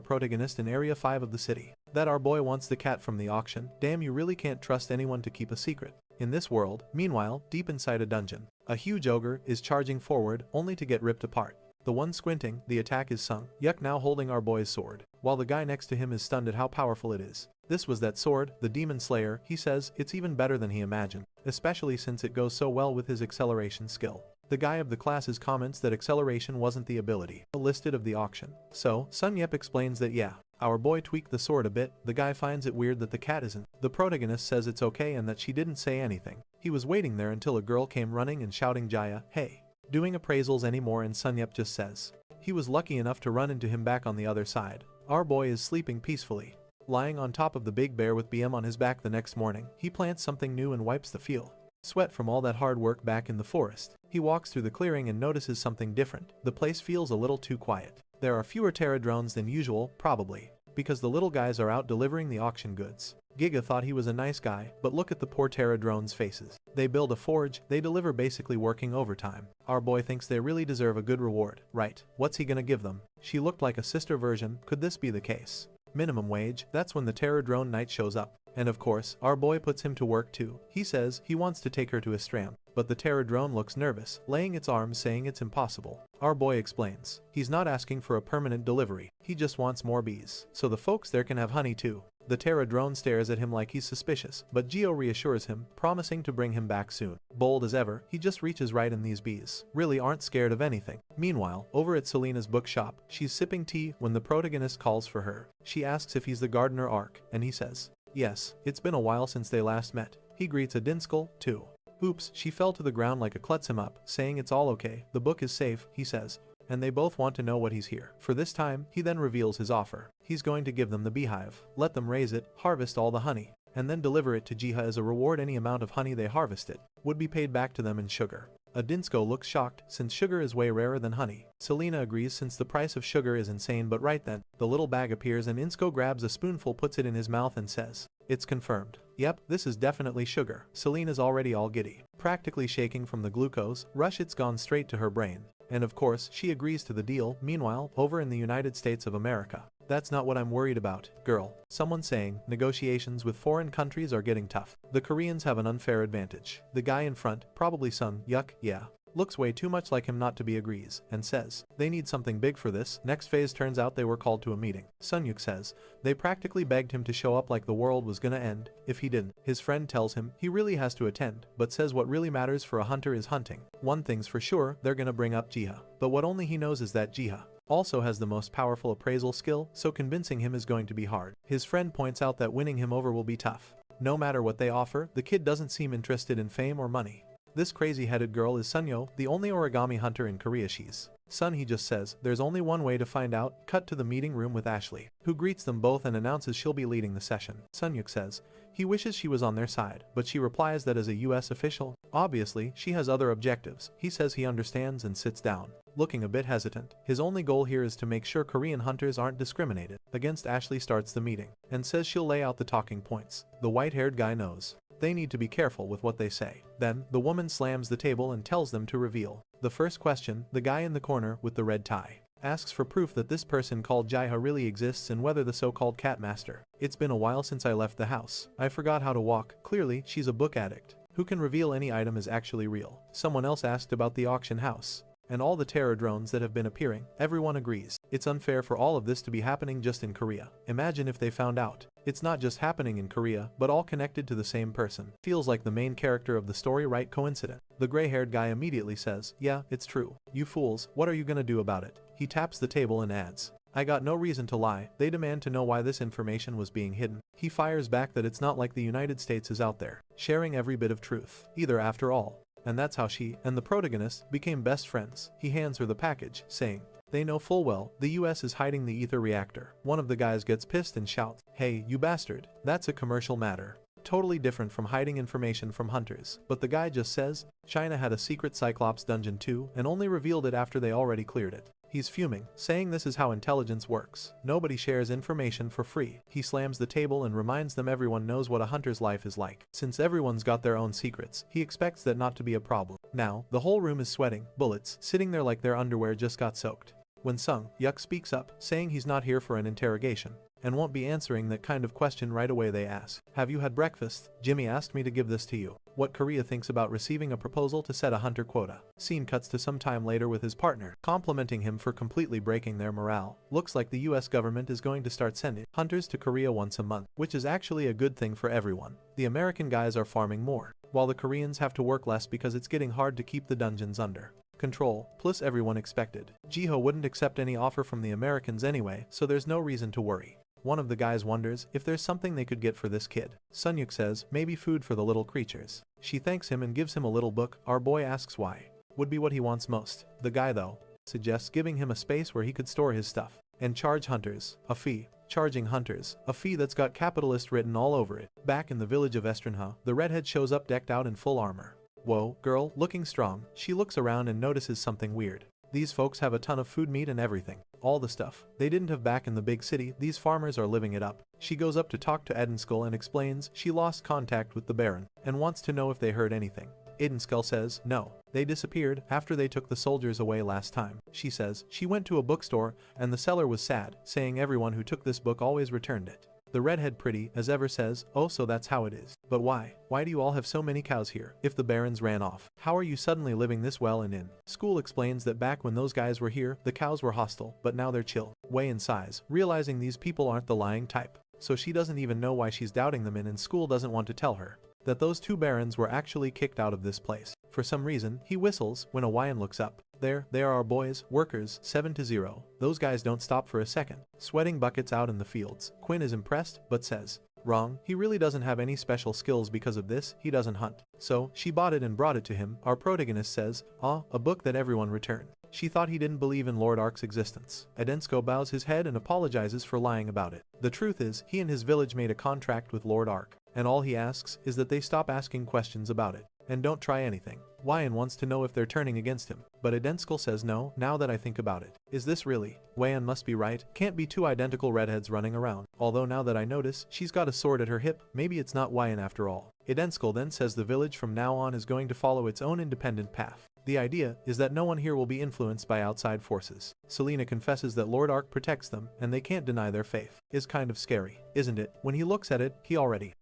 protagonist in Area 5 of the city. That our boy wants the cat from the auction. Damn, you really can't trust anyone to keep a secret in this world. Meanwhile, deep inside a dungeon, a huge ogre is charging forward, only to get ripped apart. The one squinting, the attack is Sung Yuk, now holding our boy's sword, while the guy next to him is stunned at how powerful it is. This was that sword, the Demon Slayer. He says it's even better than he imagined, especially since it goes so well with his acceleration skill. The guy of the classes comments that acceleration wasn't the ability listed of the auction. So, Sun Yep explains that yeah, our boy tweaked the sword a bit. The guy finds it weird that the cat isn't. The protagonist says it's okay and that she didn't say anything. He was waiting there until a girl came running and shouting, Jaya, hey, doing appraisals anymore? And Sun Yep just says he was lucky enough to run into him back on the other side. Our boy is sleeping peacefully, lying on top of the big bear with BM on his back. The next morning, he plants something new and wipes the feel sweat from all that hard work back in the forest. He walks through the clearing and notices something different. The place feels a little too quiet. There are fewer Terra drones than usual, probably because the little guys are out delivering the auction goods. Giga thought he was a nice guy, but look at the poor Terra drones' faces. They build a forge, they deliver, basically working overtime. Our boy thinks they really deserve a good reward. Right, what's he gonna give them? She looked like a sister version. Could this be the case? Minimum wage. That's when the Terra drone knight shows up. And of course, our boy puts him to work too. He says he wants to take her to Istram, but the Terra drone looks nervous, laying its arms, saying it's impossible. Our boy explains he's not asking for a permanent delivery, he just wants more bees, so the folks there can have honey too. The Terra drone stares at him like he's suspicious, but Geo reassures him, promising to bring him back soon. Bold as ever, he just reaches right in. These bees really aren't scared of anything. Meanwhile, over at Selena's bookshop, she's sipping tea when the protagonist calls for her. She asks if he's the gardener Ark, and he says yes, it's been a while since they last met. He greets a Dinskell, too. Oops, she fell to the ground like a klutz him up, saying it's all okay, the book is safe, he says. and they both want to know what he's here. For this time, he then reveals his offer. He's going to give them the beehive, let them raise it, harvest all the honey, and then deliver it to Jiha as a reward. Any amount of honey they harvested would be paid back to them in sugar. Adinsko looks shocked, since sugar is way rarer than honey. Selena agrees since the price of sugar is insane, but right then, the little bag appears and Insko grabs a spoonful, puts it in his mouth and says, "It's confirmed. Yep, this is definitely sugar." Selena's already all giddy, practically shaking from the glucose rush. It's gone straight to her brain. And of course, she agrees to the deal. Meanwhile, over in the United States of America, "That's not what I'm worried about, girl." Someone saying, "Negotiations with foreign countries are getting tough. The Koreans have an unfair advantage." The guy in front, probably Sung, yuck, yeah, looks way too much like him not to be, agrees, and says, "They need something big for this." Next phase turns out they were called to a meeting. Sunyuk says, they practically begged him to show up like the world was gonna end if he didn't. His friend tells him he really has to attend, but says what really matters for a hunter is hunting. One thing's for sure, they're gonna bring up Jiha. But what only he knows is that Jiha also has the most powerful appraisal skill, so convincing him is going to be hard. His friend points out that winning him over will be tough. No matter what they offer, the kid doesn't seem interested in fame or money. This crazy-headed girl is Sunyo, the only origami hunter in Korea. She's Sun. He just says, there's only one way to find out. Cut to the meeting room with Ashley, who greets them both and announces she'll be leading the session. Sunyuk says he wishes she was on their side, but she replies that as a US official, obviously, she has other objectives. He says he understands and sits down, looking a bit hesitant. His only goal here is to make sure Korean hunters aren't discriminated against. Ashley starts the meeting and says she'll lay out the talking points. The white-haired guy knows they need to be careful with what they say. Then, the woman slams the table and tells them to reveal the first question. The guy in the corner with the red tie asks for proof that this person called Jiha really exists and whether the so-called cat master. "It's been a while since I left the house. I forgot how to walk." Clearly, she's a book addict who can reveal any item is actually real. Someone else asked about the auction house and all the terror drones that have been appearing. Everyone agrees it's unfair for all of this to be happening just in Korea. Imagine if they found out it's not just happening in Korea, but all connected to the same person. Feels like the main character of the story, right? Coincident. The gray-haired guy immediately says, "Yeah, it's true. You fools, what are you gonna do about it?" He taps the table and adds, "I got no reason to lie." They demand to know why this information was being hidden. He fires back that it's not like the United States is out there sharing every bit of truth either, after all. And that's how she and the protagonist became best friends. He hands her the package, saying they know full well the US is hiding the ether reactor. One of the guys gets pissed and shouts, "Hey, you bastard, that's a commercial matter. Totally different from hiding information from hunters." But the guy just says China had a secret Cyclops dungeon too and only revealed it after they already cleared it. He's fuming, saying this is how intelligence works. Nobody shares information for free. He slams the table and reminds them everyone knows what a hunter's life is like. Since everyone's got their own secrets, he expects that not to be a problem. Now, the whole room is sweating bullets, sitting there like their underwear just got soaked. When Sung Yuk speaks up, saying he's not here for an interrogation and won't be answering that kind of question right away, they ask, "Have you had breakfast?" "Jimmy asked me to give this to you." What Korea thinks about receiving a proposal to set a hunter quota. Scene cuts to some time later with his partner, complimenting him for completely breaking their morale. Looks like the US government is going to start sending hunters to Korea once a month, which is actually a good thing for everyone. The American guys are farming more, while the Koreans have to work less because it's getting hard to keep the dungeons under control. Plus, everyone expected Jiho wouldn't accept any offer from the Americans anyway, so there's no reason to worry. One of the guys wonders if there's something they could get for this kid. Sunyuk says maybe food for the little creatures. She thanks him and gives him a little book. Our boy asks why. Would be what he wants most. The guy though suggests giving him a space where he could store his stuff and charge hunters a fee. Charging hunters a fee that's got capitalist written all over it. Back in the village of Estrenha, the redhead shows up decked out in full armor. Whoa, girl, looking strong. She looks around and notices something weird. These folks have a ton of food, meat and everything. All the stuff they didn't have back in the big city. These farmers are living it up. She goes up to talk to Edenskull and explains she lost contact with the Baron and wants to know if they heard anything. Edenskull says no. They disappeared after they took the soldiers away last time. She says she went to a bookstore and the seller was sad, saying everyone who took this book always returned it. The redhead, pretty as ever, says, "Oh, so that's how it is. But why? Why do you all have so many cows here? If the barons ran off, how are you suddenly living this well and in?" School explains that back when those guys were here, the cows were hostile, but now they're chill. Way in size, realizing these people aren't the lying type. So she doesn't even know why she's doubting them, and school doesn't want to tell her that those two barons were actually kicked out of this place. For some reason, he whistles when Hawaiian looks up. There, they are our boys, workers, 7-0. Those guys don't stop for a second, sweating buckets out in the fields. Quinn is impressed, but says, wrong, he really doesn't have any special skills because of this, he doesn't hunt. So, she bought it and brought it to him. Our protagonist says, a book that everyone returned. She thought he didn't believe in Lord Ark's existence. Edensko bows his head and apologizes for lying about it. The truth is, he and his village made a contract with Lord Ark, and all he asks is that they stop asking questions about it and don't try anything. Wayan wants to know if they're turning against him, but Edenskil says no, now that I think about it. Is this really? Wayan must be right, can't be two identical redheads running around. Although now that I notice, she's got a sword at her hip, maybe it's not Wayan after all. Edenskil then says the village from now on is going to follow its own independent path. The idea is that no one here will be influenced by outside forces. Selena confesses that Lord Ark protects them, and they can't deny their faith. Is kind of scary, isn't it? When he looks at it,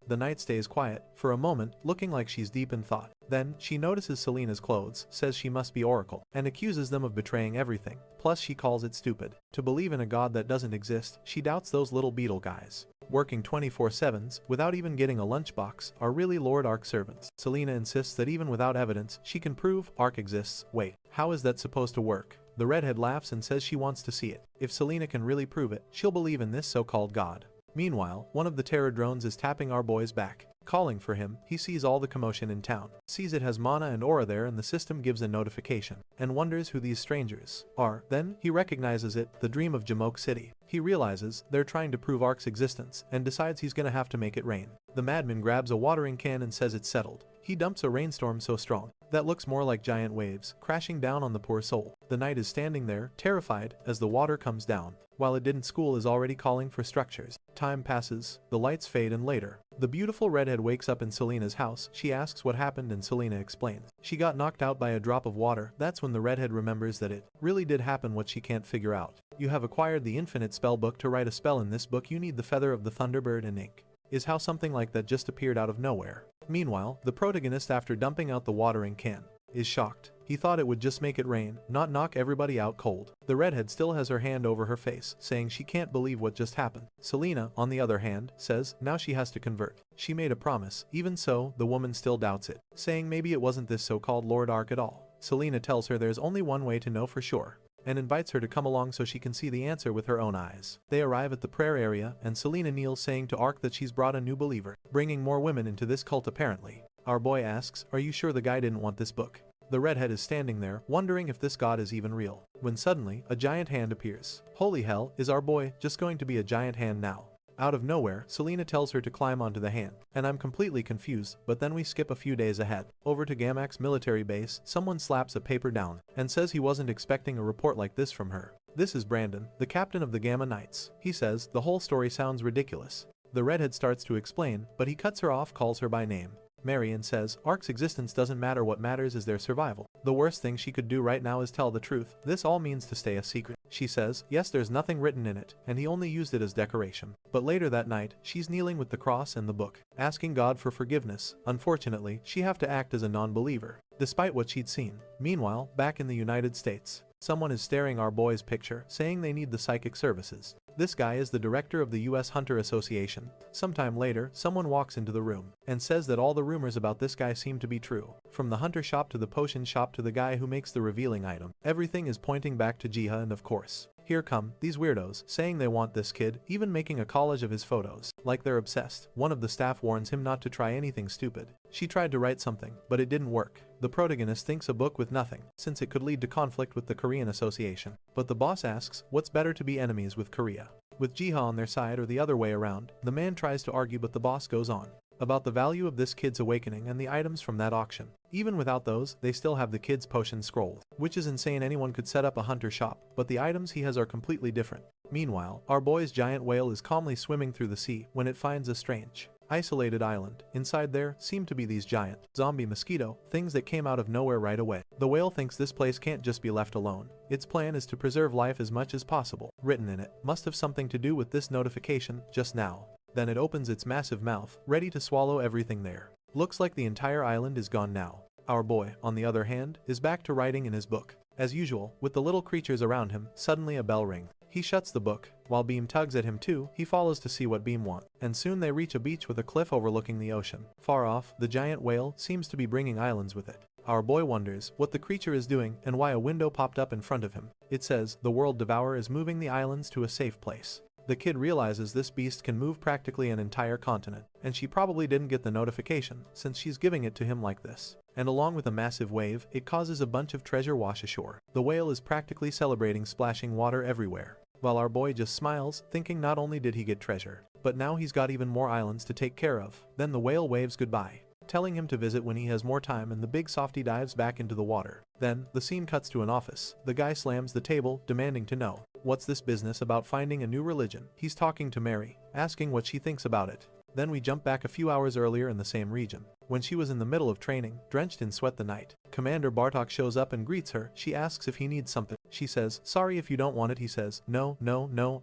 the night stays quiet, for a moment, looking like she's deep in thought. Then, she notices Selena's clothes, says she must be Oracle, and accuses them of betraying everything. Plus she calls it stupid. To believe in a god that doesn't exist, she doubts those little beetle guys, working 24/7s, without even getting a lunchbox, are really Lord Ark servants. Selena insists that even without evidence, she can prove Ark exists. Wait, how is that supposed to work? The redhead laughs and says she wants to see it. If Selena can really prove it, she'll believe in this so-called god. Meanwhile, one of the terror drones is tapping our boy's back. Calling for him, he sees all the commotion in town, sees it has Mana and Aura there, and the system gives a notification, and wonders who these strangers are. Then, he recognizes it, the dream of Jamoke City. He realizes they're trying to prove Ark's existence, and decides he's gonna have to make it rain. The madman grabs a watering can and says it's settled. He dumps a rainstorm so strong that looks more like giant waves, crashing down on the poor soul. The knight is standing there, terrified, as the water comes down, while it didn't school is already calling for structures. Time passes, the lights fade, and later, the beautiful redhead wakes up in Selena's house. She asks what happened and Selena explains. She got knocked out by a drop of water. That's when the redhead remembers that it really did happen, what she can't figure out. You have acquired the infinite spell book. To write a spell in this book you need the feather of the thunderbird and ink. Is how something like that just appeared out of nowhere. Meanwhile, the protagonist, after dumping out the watering can, is shocked. He thought it would just make it rain, not knock everybody out cold. The redhead still has her hand over her face, saying she can't believe what just happened. Selena, on the other hand, says now she has to convert. She made a promise. Even so, the woman still doubts it, saying maybe it wasn't this so-called Lord Ark at all. Selena tells her there's only one way to know for sure, and invites her to come along so she can see the answer with her own eyes. They arrive at the prayer area, and Selena kneels, saying to Ark that she's brought a new believer, bringing more women into this cult apparently. Our boy asks, are you sure the guy didn't want this book? The redhead is standing there, wondering if this god is even real, when suddenly, a giant hand appears. Holy hell, is our boy just going to be a giant hand now? Out of nowhere, Selena tells her to climb onto the hand, and I'm completely confused, but then we skip a few days ahead. Over to Gamak's military base, someone slaps a paper down, and says he wasn't expecting a report like this from her. This is Brandon, the captain of the Gamma Knights. He says, the whole story sounds ridiculous. The redhead starts to explain, but he cuts her off, calls her by name, Mary, and says, Ark's existence doesn't matter, what matters is their survival. The worst thing she could do right now is tell the truth. This all means to stay a secret. She says, yes, there's nothing written in it, and he only used it as decoration. But later that night, she's kneeling with the cross and the book, asking God for forgiveness. Unfortunately, she have to act as a non-believer, despite what she'd seen. Meanwhile, back in the United States, someone is staring our boy's picture, saying they need the psychic services. This guy is the director of the U.S. Hunter Association. Sometime later, someone walks into the room and says that all the rumors about this guy seem to be true. From the hunter shop to the potion shop to the guy who makes the revealing item, everything is pointing back to Jiha, and of course, here come these weirdos, saying they want this kid, even making a collage of his photos, like they're obsessed. One of the staff warns him not to try anything stupid. She tried to write something, but it didn't work. The protagonist thinks a book with nothing, since it could lead to conflict with the Korean Association. But the boss asks, what's better, to be enemies with Korea, with Jiha on their side, or the other way around? The man tries to argue, but the boss goes on about the value of this kid's awakening and the items from that auction. Even without those, they still have the kid's potion scroll, which is insane. Anyone could set up a hunter shop, but the items he has are completely different. Meanwhile, our boy's giant whale is calmly swimming through the sea when it finds a strange, isolated island. Inside there seem to be these giant zombie mosquito things that came out of nowhere right away. The whale thinks this place can't just be left alone. Its plan is to preserve life as much as possible. Written in it must have something to do with this notification just now. Then it opens its massive mouth, ready to swallow everything there. Looks like the entire island is gone now. Our boy, on the other hand, is back to writing in his book. As usual, with the little creatures around him, suddenly a bell rings. He shuts the book. While Beam tugs at him too, he follows to see what Beam wants. And soon they reach a beach with a cliff overlooking the ocean. Far off, the giant whale seems to be bringing islands with it. Our boy wonders what the creature is doing and why a window popped up in front of him. It says, the world devourer is moving the islands to a safe place. The kid realizes this beast can move practically an entire continent, and she probably didn't get the notification since she's giving it to him like this. And along with a massive wave, it causes a bunch of treasure wash ashore. The whale is practically celebrating, splashing water everywhere, while our boy just smiles, thinking not only did he get treasure, but now he's got even more islands to take care of. Then the whale waves goodbye, telling him to visit when he has more time, and the big softy dives back into the water. Then, the scene cuts to an office. The guy slams the table, demanding to know, what's this business about finding a new religion? He's talking to Mary, asking what she thinks about it. Then we jump back a few hours earlier in the same region, when she was in the middle of training, drenched in sweat the night. Commander Bartok shows up and greets her. She asks if he needs something. She says, sorry if you don't want it. He says, no,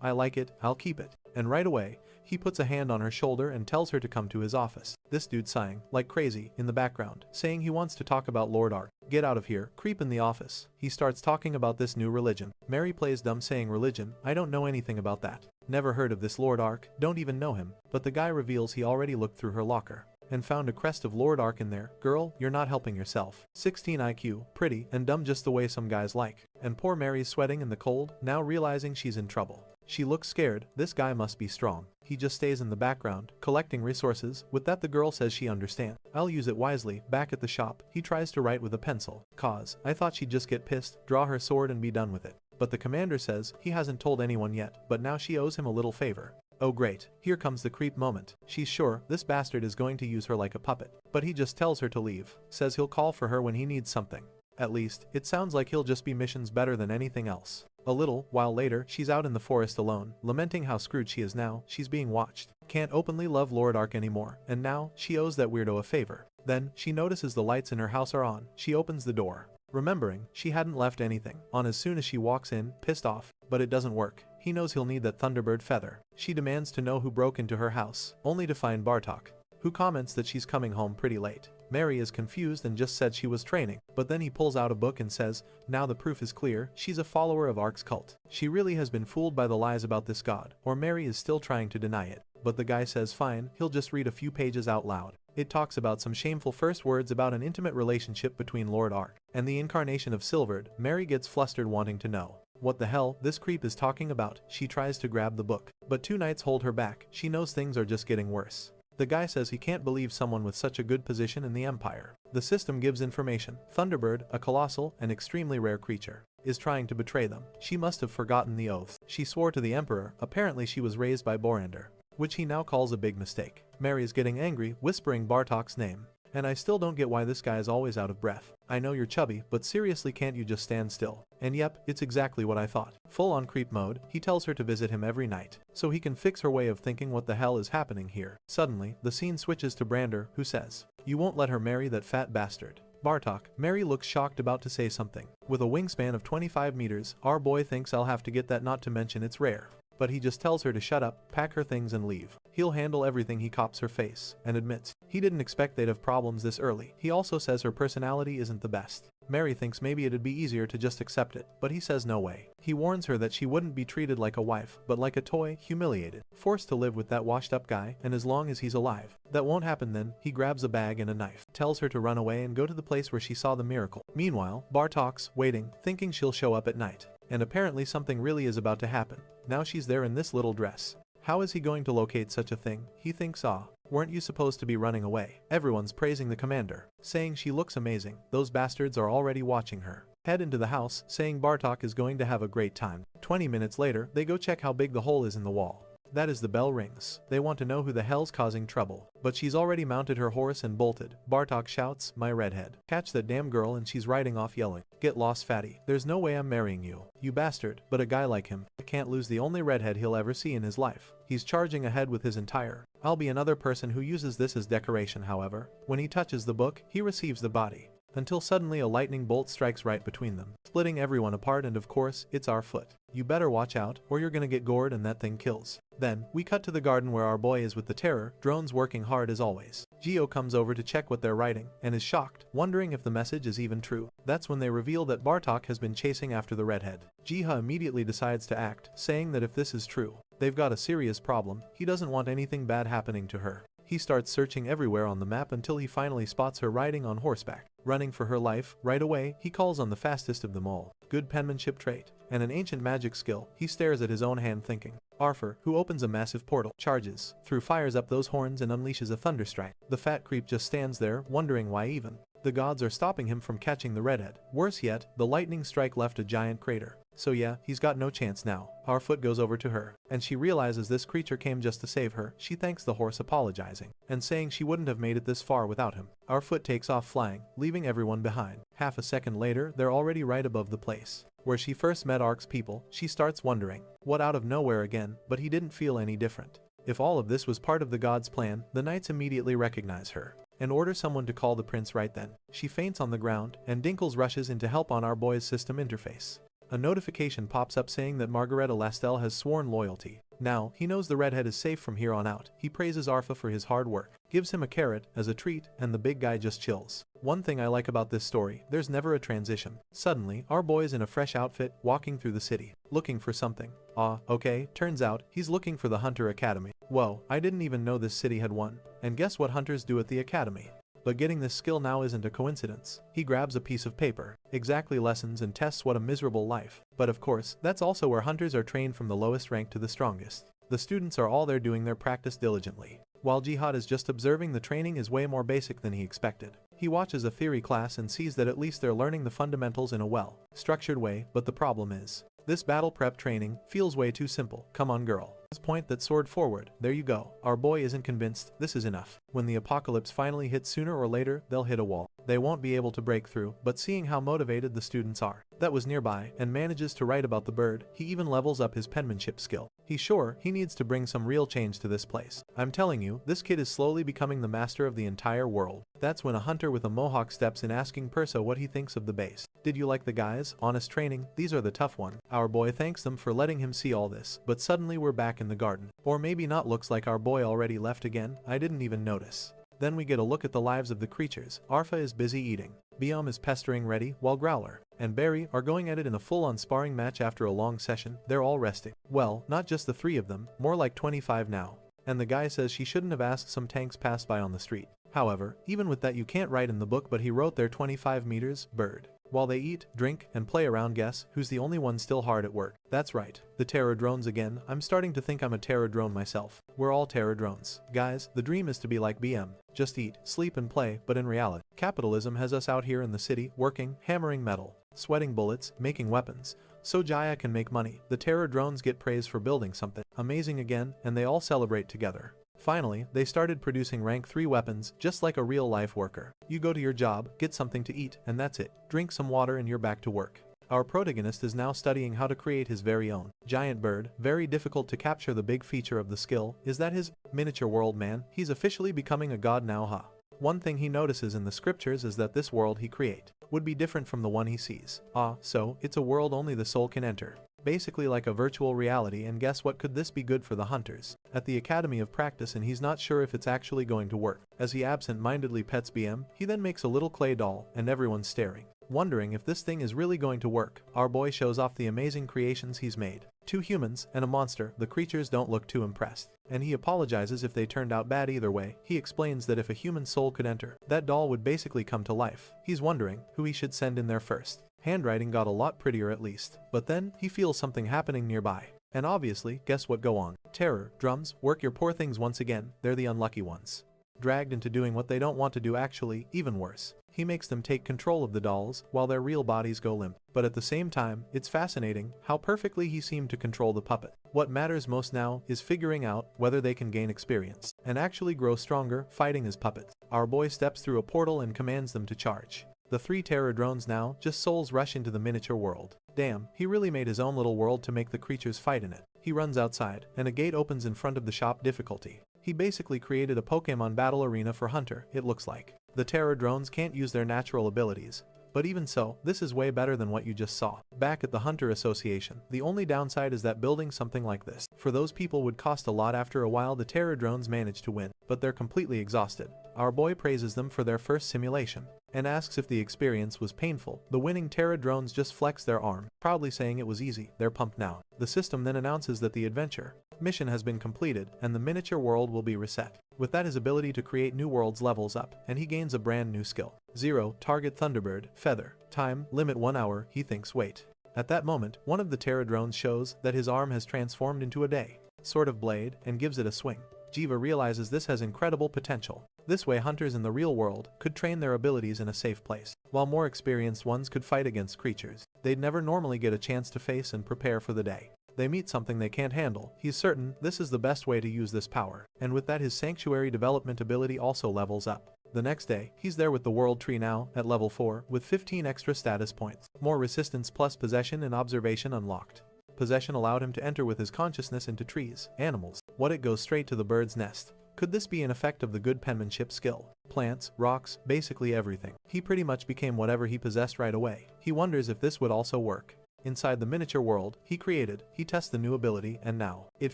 I like it, I'll keep it. And right away, he puts a hand on her shoulder and tells her to come to his office. This dude sighing like crazy in the background, saying he wants to talk about Lord Ark. Get out of here, creep in the office. He starts talking about this new religion. Mary plays dumb, saying, religion? I don't know anything about that. Never heard of this Lord Ark, don't even know him. But the guy reveals he already looked through her locker and found a crest of Lord Ark in there. Girl, you're not helping yourself. 16 IQ, pretty, and dumb just the way some guys like. And poor Mary's sweating in the cold, now realizing she's in trouble. She looks scared. This guy must be strong. He just stays in the background, collecting resources. With that, the girl says she understands. I'll use it wisely. Back at the shop, he tries to write with a pencil. Cause, I thought she'd just get pissed, draw her sword and be done with it. But the commander says he hasn't told anyone yet, but now she owes him a little favor. Oh great, here comes the creep moment. She's sure this bastard is going to use her like a puppet, but he just tells her to leave, says he'll call for her when he needs something. At least, it sounds like he'll just be missions better than anything else. A little while later, she's out in the forest alone, lamenting how screwed she is now. She's being watched, can't openly love Lord Ark anymore, and now she owes that weirdo a favor. Then, she notices the lights in her house are on. She opens the door, remembering she hadn't left anything on as soon as she walks in, pissed off, but it doesn't work. He knows he'll need that Thunderbird feather. She demands to know who broke into her house, only to find Bartok, who comments that she's coming home pretty late. Mary is confused and just said she was training, but then he pulls out a book and says, now the proof is clear, she's a follower of Ark's cult. She really has been fooled by the lies about this god, or Mary is still trying to deny it. But the guy says fine, he'll just read a few pages out loud. It talks about some shameful first words about an intimate relationship between Lord Ark and the incarnation of Silvered. Mary gets flustered, wanting to know what the hell this creep is talking about. She tries to grab the book, but two knights hold her back. She knows things are just getting worse. The guy says he can't believe someone with such a good position in the Empire. The system gives information. Thunderbird, a colossal and extremely rare creature, is trying to betray them. She must have forgotten the oath she swore to the Emperor. Apparently she was raised by Borander, which he now calls a big mistake. Mary is getting angry, whispering Bartok's name. And I still don't get why this guy is always out of breath. I know you're chubby, but seriously, can't you just stand still? And yep, it's exactly what I thought. Full on creep mode, he tells her to visit him every night, so he can fix her way of thinking. What the hell is happening here? Suddenly, the scene switches to Brander, who says, you won't let her marry that fat bastard. Bartok. Mary looks shocked, about to say something. With a wingspan of 25 meters, our boy thinks I'll have to get that, not to mention it's rare. But he just tells her to shut up, pack her things and leave. He'll handle everything. He cops her face and admits he didn't expect they'd have problems this early. He also says her personality isn't the best. Mary thinks maybe it'd be easier to just accept it, but he says no way. He warns her that she wouldn't be treated like a wife, but like a toy, humiliated, forced to live with that washed up guy, and as long as he's alive, that won't happen. Then, he grabs a bag and a knife, tells her to run away and go to the place where she saw the miracle. Meanwhile, Bartok's waiting, thinking she'll show up at night. And apparently something really is about to happen. Now she's there in this little dress. How is he going to locate such a thing? He thinks, weren't you supposed to be running away? Everyone's praising the commander, saying she looks amazing. Those bastards are already watching her head into the house, saying Bartok is going to have a great time. 20 minutes later, they go check how big the hole is in the wall. That is, the bell rings. They want to know who the hell's causing trouble. But she's already mounted her horse and bolted. Bartok shouts, my redhead. Catch that damn girl, and she's riding off yelling, get lost, fatty. There's no way I'm marrying you, you bastard. But a guy like him can't lose the only redhead he'll ever see in his life. He's charging ahead with his entire I'll be another person who uses this as decoration. However, when he touches the book, he receives the body. Until suddenly a lightning bolt strikes right between them, splitting everyone apart, and of course, it's our foot. You better watch out, or you're gonna get gored, and that thing kills. Then, we cut to the garden where our boy is with the terror drones working hard as always. Geo comes over to check what they're writing, and is shocked, wondering if the message is even true. That's when they reveal that Bartok has been chasing after the redhead. Jiha immediately decides to act, saying that if this is true, they've got a serious problem. He doesn't want anything bad happening to her. He starts searching everywhere on the map until he finally spots her riding on horseback. Running for her life, right away, he calls on the fastest of them all. Good penmanship trait. And an ancient magic skill. He stares at his own hand thinking. Arthur, who opens a massive portal, charges through, fires up those horns and unleashes a thunderstrike. The fat creep just stands there, wondering why even. The gods are stopping him from catching the redhead. Worse yet, the lightning strike left a giant crater. So yeah, he's got no chance now. Our foot goes over to her, and she realizes this creature came just to save her. She thanks the horse, apologizing, and saying she wouldn't have made it this far without him. Our foot takes off flying, leaving everyone behind. Half a second later, they're already right above the place where she first met Ark's people. She starts wondering, what out of nowhere again, but he didn't feel any different. If all of this was part of the god's plan, the knights immediately recognize her and order someone to call the prince right then. She faints on the ground, and Dinkles rushes in to help on our boy's system interface. A notification pops up saying that Margareta Lastel has sworn loyalty. Now, he knows the redhead is safe from here on out. He praises Arfa for his hard work, gives him a carrot as a treat, and the big guy just chills. One thing I like about this story, there's never a transition. Suddenly, our boy is in a fresh outfit, walking through the city, looking for something. Okay, turns out, he's looking for the Hunter Academy. Whoa, I didn't even know this city had one. And guess what hunters do at the academy? But getting this skill now isn't a coincidence. He grabs a piece of paper, exactly lessons and tests what a miserable life. But of course, that's also where hunters are trained from the lowest rank to the strongest. The students are all there doing their practice diligently, while Jihad is just observing. The training is way more basic than he expected. He watches a theory class and sees that at least they're learning the fundamentals in a well-structured way, but the problem is, this battle prep training feels way too simple. Come on, girl. Point that sword forward. There you go. Our boy isn't convinced. This is enough. When the apocalypse finally hits, sooner or later, they'll hit a wall. They won't be able to break through, but seeing how motivated the students are, that was nearby, and manages to write about the bird, he even levels up his penmanship skill. He's sure he needs to bring some real change to this place. I'm telling you, this kid is slowly becoming the master of the entire world. That's when a hunter with a mohawk steps in, asking Perso what he thinks of the base. Did you like the guys? Honest training, these are the tough one. Our boy thanks them for letting him see all this, but suddenly we're back in the garden. Or maybe not, looks like our boy already left again. I didn't even notice. Then we get a look at the lives of the creatures. Arfa is busy eating. Biom is pestering Reddy, while Growler and Barry are going at it in a full-on sparring match after a long session. They're all resting. Well, not just the three of them, more like 25 now. And the guy says she shouldn't have asked some tanks pass by on the street. However, even with that, you can't write in the book, but he wrote there 25 meters, bird. While they eat, drink, and play around, guess who's the only one still hard at work? That's right, the terror drones again. I'm starting to think I'm a terror drone myself. We're all terror drones. Guys, the dream is to be like BM. Just eat, sleep, and play, but in reality, capitalism has us out here in the city, working, hammering metal, sweating bullets, making weapons, so Jaya can make money. The terror drones get praise for building something amazing again, and they all celebrate together. Finally, they started producing rank 3 weapons, just like a real-life worker. You go to your job, get something to eat, and that's it. Drink some water and you're back to work. Our protagonist is now studying how to create his very own giant bird. Very difficult to capture. The big feature of the skill is that his miniature world, man, he's officially becoming a god now, huh? One thing he notices in the scriptures is that this world he create would be different from the one he sees. So it's a world only the soul can enter. Basically like a virtual reality, and guess what, could this be good for the hunters at the Academy of Practice? And he's not sure if it's actually going to work. As he absent-mindedly pets BM, he then makes a little clay doll, and everyone's staring, wondering if this thing is really going to work. Our boy shows off the amazing creations he's made. 2 humans and a monster. The creatures don't look too impressed, and he apologizes if they turned out bad. Either way, he explains that if a human soul could enter, that doll would basically come to life. He's wondering who he should send in there first. Handwriting got a lot prettier at least, but then he feels something happening nearby. And obviously, guess what go on? Terror, drums, work your poor things once again. They're the unlucky ones, dragged into doing what they don't want to do. Actually, even worse, he makes them take control of the dolls while their real bodies go limp. But at the same time, it's fascinating how perfectly he seemed to control the puppet. What matters most now is figuring out whether they can gain experience and actually grow stronger fighting as puppets. Our boy steps through a portal and commands them to charge. The 3 terror drones now just souls rush into the miniature world. Damn, he really made his own little world to make the creatures fight in it. He runs outside, and a gate opens in front of the shop. Difficulty. He basically created a Pokemon battle arena for Hunter, it looks like. The terror drones can't use their natural abilities, but even so, this is way better than what you just saw back at the Hunter Association. The only downside is that building something like this for those people would cost a lot. After a while, the terror drones manage to win, but they're completely exhausted. Our boy praises them for their first simulation and asks if the experience was painful. The winning terror drones just flex their arm, proudly saying it was easy. They're pumped now. The system then announces that the adventure mission has been completed and the miniature world will be reset. With that, his ability to create new worlds levels up, and he gains a brand new skill. 0. Target Thunderbird, Feather. Time, limit 1 hour, he thinks wait. At that moment, one of the Terra drones shows that his arm has transformed into a day sort of blade and gives it a swing. Jiva realizes this has incredible potential. This way hunters in the real world could train their abilities in a safe place, while more experienced ones could fight against creatures they'd never normally get a chance to face and prepare for the day. They meet something they can't handle. He's certain this is the best way to use this power, and with that his sanctuary development ability also levels up. The next day, he's there with the world tree now, at level 4, with 15 extra status points. More resistance plus possession and observation unlocked. Possession allowed him to enter with his consciousness into trees, animals. What it goes straight to the bird's nest. Could this be an effect of the good penmanship skill? Plants, rocks, basically everything. He pretty much became whatever he possessed right away. He wonders if this would also work. Inside the miniature world he tests the new ability, and now it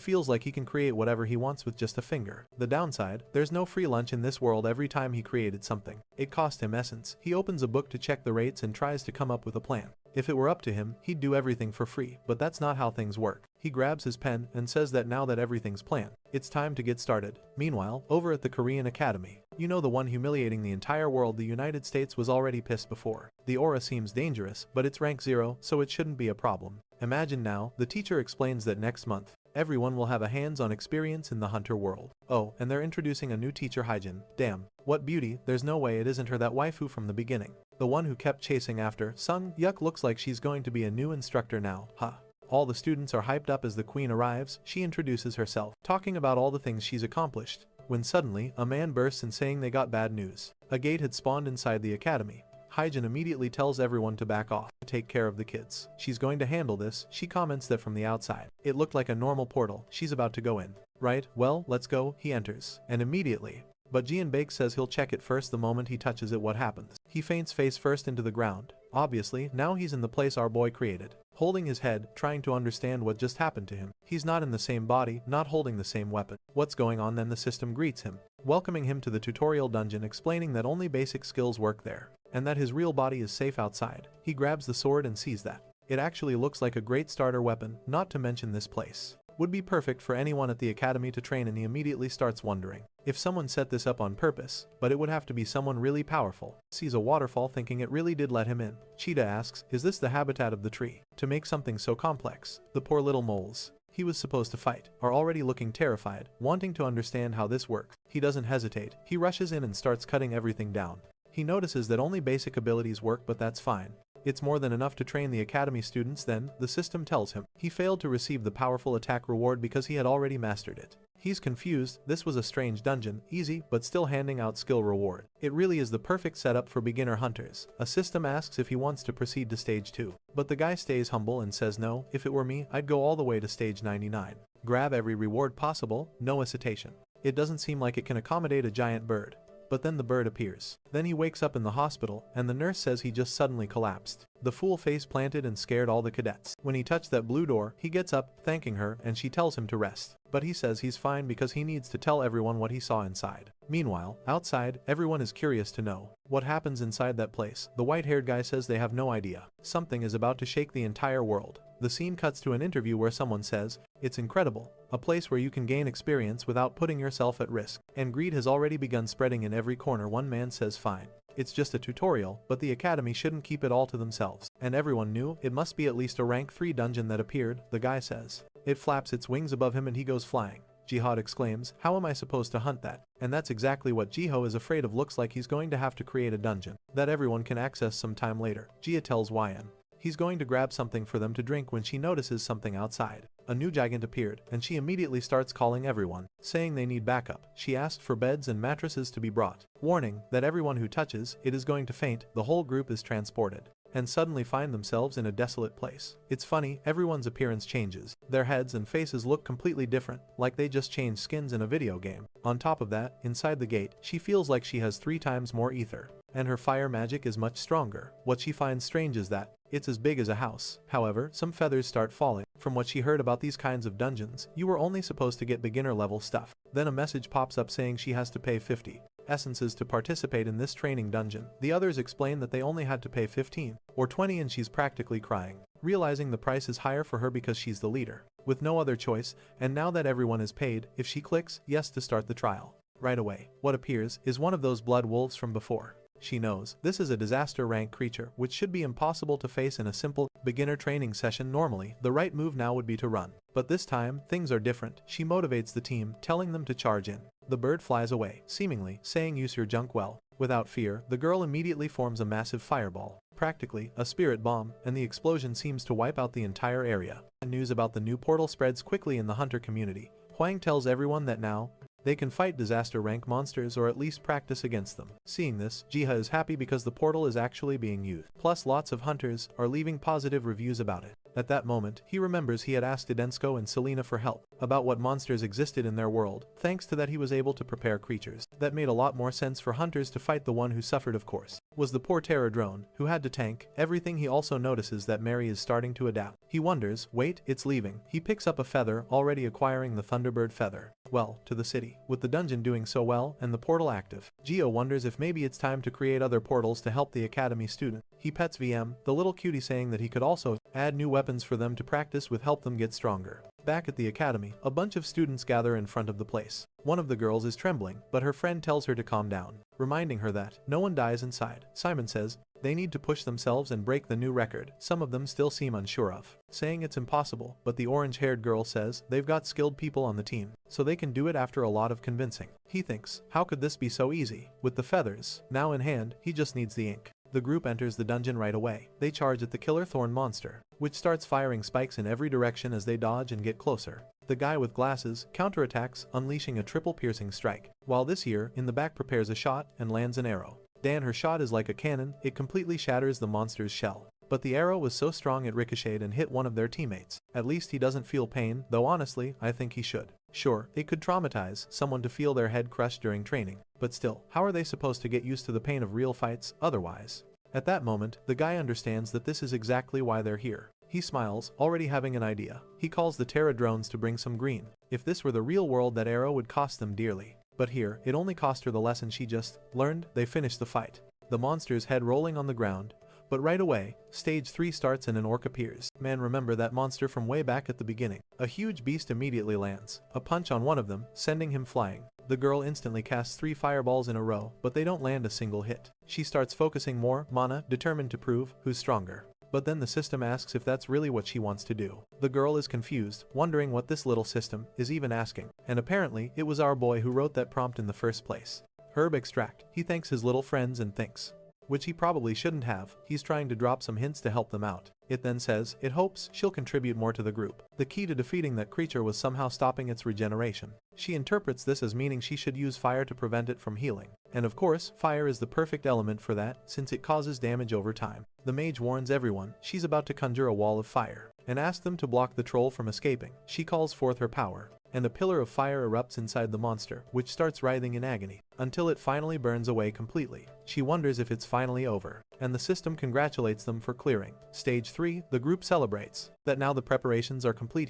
feels like he can create whatever he wants with just a finger. The downside, there's no free lunch in this world every time he created something. It cost him essence. He opens a book to check the rates and tries to come up with a plan. If it were up to him, he'd do everything for free, but that's not how things work. He grabs his pen and says that now that everything's planned, it's time to get started. Meanwhile, over at the Korean Academy, you know, the one humiliating the entire world, the United States was already pissed before. The aura seems dangerous, but it's rank 0, so it shouldn't be a problem. Imagine now, the teacher explains that next month, everyone will have a hands-on experience in the hunter world. Oh, and they're introducing a new teacher, Hyjin. Damn, what beauty, there's no way it isn't her, that waifu from the beginning. The one who kept chasing after Sung Yuk. Looks like she's going to be a new instructor now, huh? All the students are hyped up as the queen arrives. She introduces herself, talking about all the things she's accomplished, when suddenly, a man bursts in saying they got bad news. A gate had spawned inside the academy. Hyjin immediately tells everyone to back off, to take care of the kids. She's going to handle this. She comments that from the outside, it looked like a normal portal. She's about to go in. Right, well, let's go. He enters, and immediately, but Jian Bake says he'll check it first. The moment he touches it, what happens? He faints face first into the ground. Obviously, now he's in the place our boy created, holding his head, trying to understand what just happened to him. He's not in the same body, not holding the same weapon. What's going on? Then the system greets him, welcoming him to the tutorial dungeon, explaining that only basic skills work there, and that his real body is safe outside. He grabs the sword and sees that it actually looks like a great starter weapon, not to mention this place would be perfect for anyone at the academy to train, and he immediately starts wondering if someone set this up on purpose, but it would have to be someone really powerful. Sees a waterfall, thinking it really did let him in. Cheetah asks, is this the habitat of the tree? To make something so complex. The poor little moles he was supposed to fight are already looking terrified, wanting to understand how this works. He doesn't hesitate. He rushes in and starts cutting everything down. He notices that only basic abilities work, but that's fine. It's more than enough to train the academy students. Then, the system tells him he failed to receive the powerful attack reward because he had already mastered it. He's confused. This was a strange dungeon, easy, but still handing out skill reward. It really is the perfect setup for beginner hunters. A system asks if he wants to proceed to stage 2, but the guy stays humble and says no. If it were me, I'd go all the way to stage 99. Grab every reward possible, no hesitation. It doesn't seem like it can accommodate a giant bird. But then the bird appears. Then he wakes up in the hospital, and the nurse says he just suddenly collapsed. The fool face planted and scared all the cadets. When he touched that blue door, he gets up, thanking her, and she tells him to rest. But he says he's fine because he needs to tell everyone what he saw inside. Meanwhile, outside, everyone is curious to know what happens inside that place. The white-haired guy says they have no idea. Something is about to shake the entire world. The scene cuts to an interview where someone says, it's incredible, a place where you can gain experience without putting yourself at risk. And greed has already begun spreading in every corner. One man says fine. It's just a tutorial, but the academy shouldn't keep it all to themselves. And everyone knew it must be at least a rank 3 dungeon that appeared, the guy says. It flaps its wings above him and he goes flying. Jihad exclaims, how am I supposed to hunt that? And that's exactly what Jiho is afraid of. Looks like he's going to have to create a dungeon that everyone can access sometime later. Jia tells Yan he's going to grab something for them to drink when she notices something outside. A new gigant appeared, and she immediately starts calling everyone, saying they need backup. She asked for beds and mattresses to be brought, warning that everyone who touches it is going to faint. The whole group is transported, and suddenly find themselves in a desolate place. It's funny, everyone's appearance changes. Their heads and faces look completely different, like they just changed skins in a video game. On top of that, inside the gate, she feels like she has 3 times more ether, and her fire magic is much stronger. What she finds strange is that it's as big as a house. However, some feathers start falling. From what she heard about these kinds of dungeons, you were only supposed to get beginner level stuff. Then a message pops up saying she has to pay 50 essences to participate in this training dungeon. The others explain that they only had to pay 15 or 20, and she's practically crying, realizing the price is higher for her because she's the leader, with no other choice. And now that everyone is paid, if she clicks yes to start the trial, Right away, what appears is one of those blood wolves from before. She knows this is a disaster rank creature which should be impossible to face in a simple beginner training session. Normally, the right move now would be to run. But this time, things are different. She motivates the team, telling them to charge in. The bird flies away, seemingly saying use your junk well. Without fear, the girl immediately forms a massive fireball, practically a spirit bomb, and the explosion seems to wipe out the entire area. News about the new portal spreads quickly in the hunter community. Huang tells everyone that now they can fight disaster rank monsters or at least practice against them. Seeing this, Jiha is happy because the portal is actually being used. Plus, lots of hunters are leaving positive reviews about it. At that moment, he remembers he had asked Idensko and Selena for help about what monsters existed in their world. Thanks to that, he was able to prepare creatures. That made a lot more sense for hunters to fight. The one who suffered, of course, was the poor Terra drone, who had to tank everything. He also notices that Mary is starting to adapt. He wonders, wait, it's leaving. He picks up a feather, already acquiring the Thunderbird feather. Well, to the city. With the dungeon doing so well and the portal active, Geo wonders if maybe it's time to create other portals to help the academy student. He pets VM, the little cutie, saying that he could also add new weapons for them to practice with, help them get stronger. Back at the academy, a bunch of students gather in front of the place. One of the girls is trembling, but her friend tells her to calm down, reminding her that no one dies inside. Simon says they need to push themselves and break the new record. Some of them still seem unsure of, saying it's impossible, but the orange-haired girl says they've got skilled people on the team, so they can do it after a lot of convincing. He thinks, how could this be so easy? With the feathers now in hand, he just needs the ink. The group enters the dungeon right away. They charge at the killer thorn monster, which starts firing spikes in every direction as they dodge and get closer. The guy with glasses counterattacks, unleashing a triple piercing strike, while this here in the back prepares a shot and lands an arrow. Dan, her shot is like a cannon, it completely shatters the monster's shell. But the arrow was so strong it ricocheted and hit one of their teammates. At least he doesn't feel pain, though honestly, I think he should. Sure, it could traumatize someone to feel their head crushed during training, but still, how are they supposed to get used to the pain of real fights otherwise? At that moment, the guy understands that this is exactly why they're here. He smiles, already having an idea. He calls the Terra drones to bring some green. If this were the real world, that arrow would cost them dearly. But here, it only cost her the lesson she just learned. They finish the fight. The monster's head rolling on the ground. But right away, stage 3 starts and an orc appears. Man, remember that monster from way back at the beginning. A huge beast immediately lands a punch on one of them, sending him flying. The girl instantly casts 3 fireballs in a row, but they don't land a single hit. She starts focusing more mana, determined to prove who's stronger. But then the system asks if that's really what she wants to do. The girl is confused, wondering what this little system is even asking. And apparently, it was our boy who wrote that prompt in the first place. Herb extract. He thanks his little friends and thinks, which he probably shouldn't have. He's trying to drop some hints to help them out. It then says it hopes she'll contribute more to the group. The key to defeating that creature was somehow stopping its regeneration. She interprets this as meaning she should use fire to prevent it from healing. And of course, fire is the perfect element for that, since it causes damage over time. The mage warns everyone she's about to conjure a wall of fire, and asks them to block the troll from escaping. She calls forth her power, and a pillar of fire erupts inside the monster, which starts writhing in agony, until it finally burns away completely. She wonders if it's finally over, and the system congratulates them for clearing. Stage 3, the group celebrates that now the preparations are complete,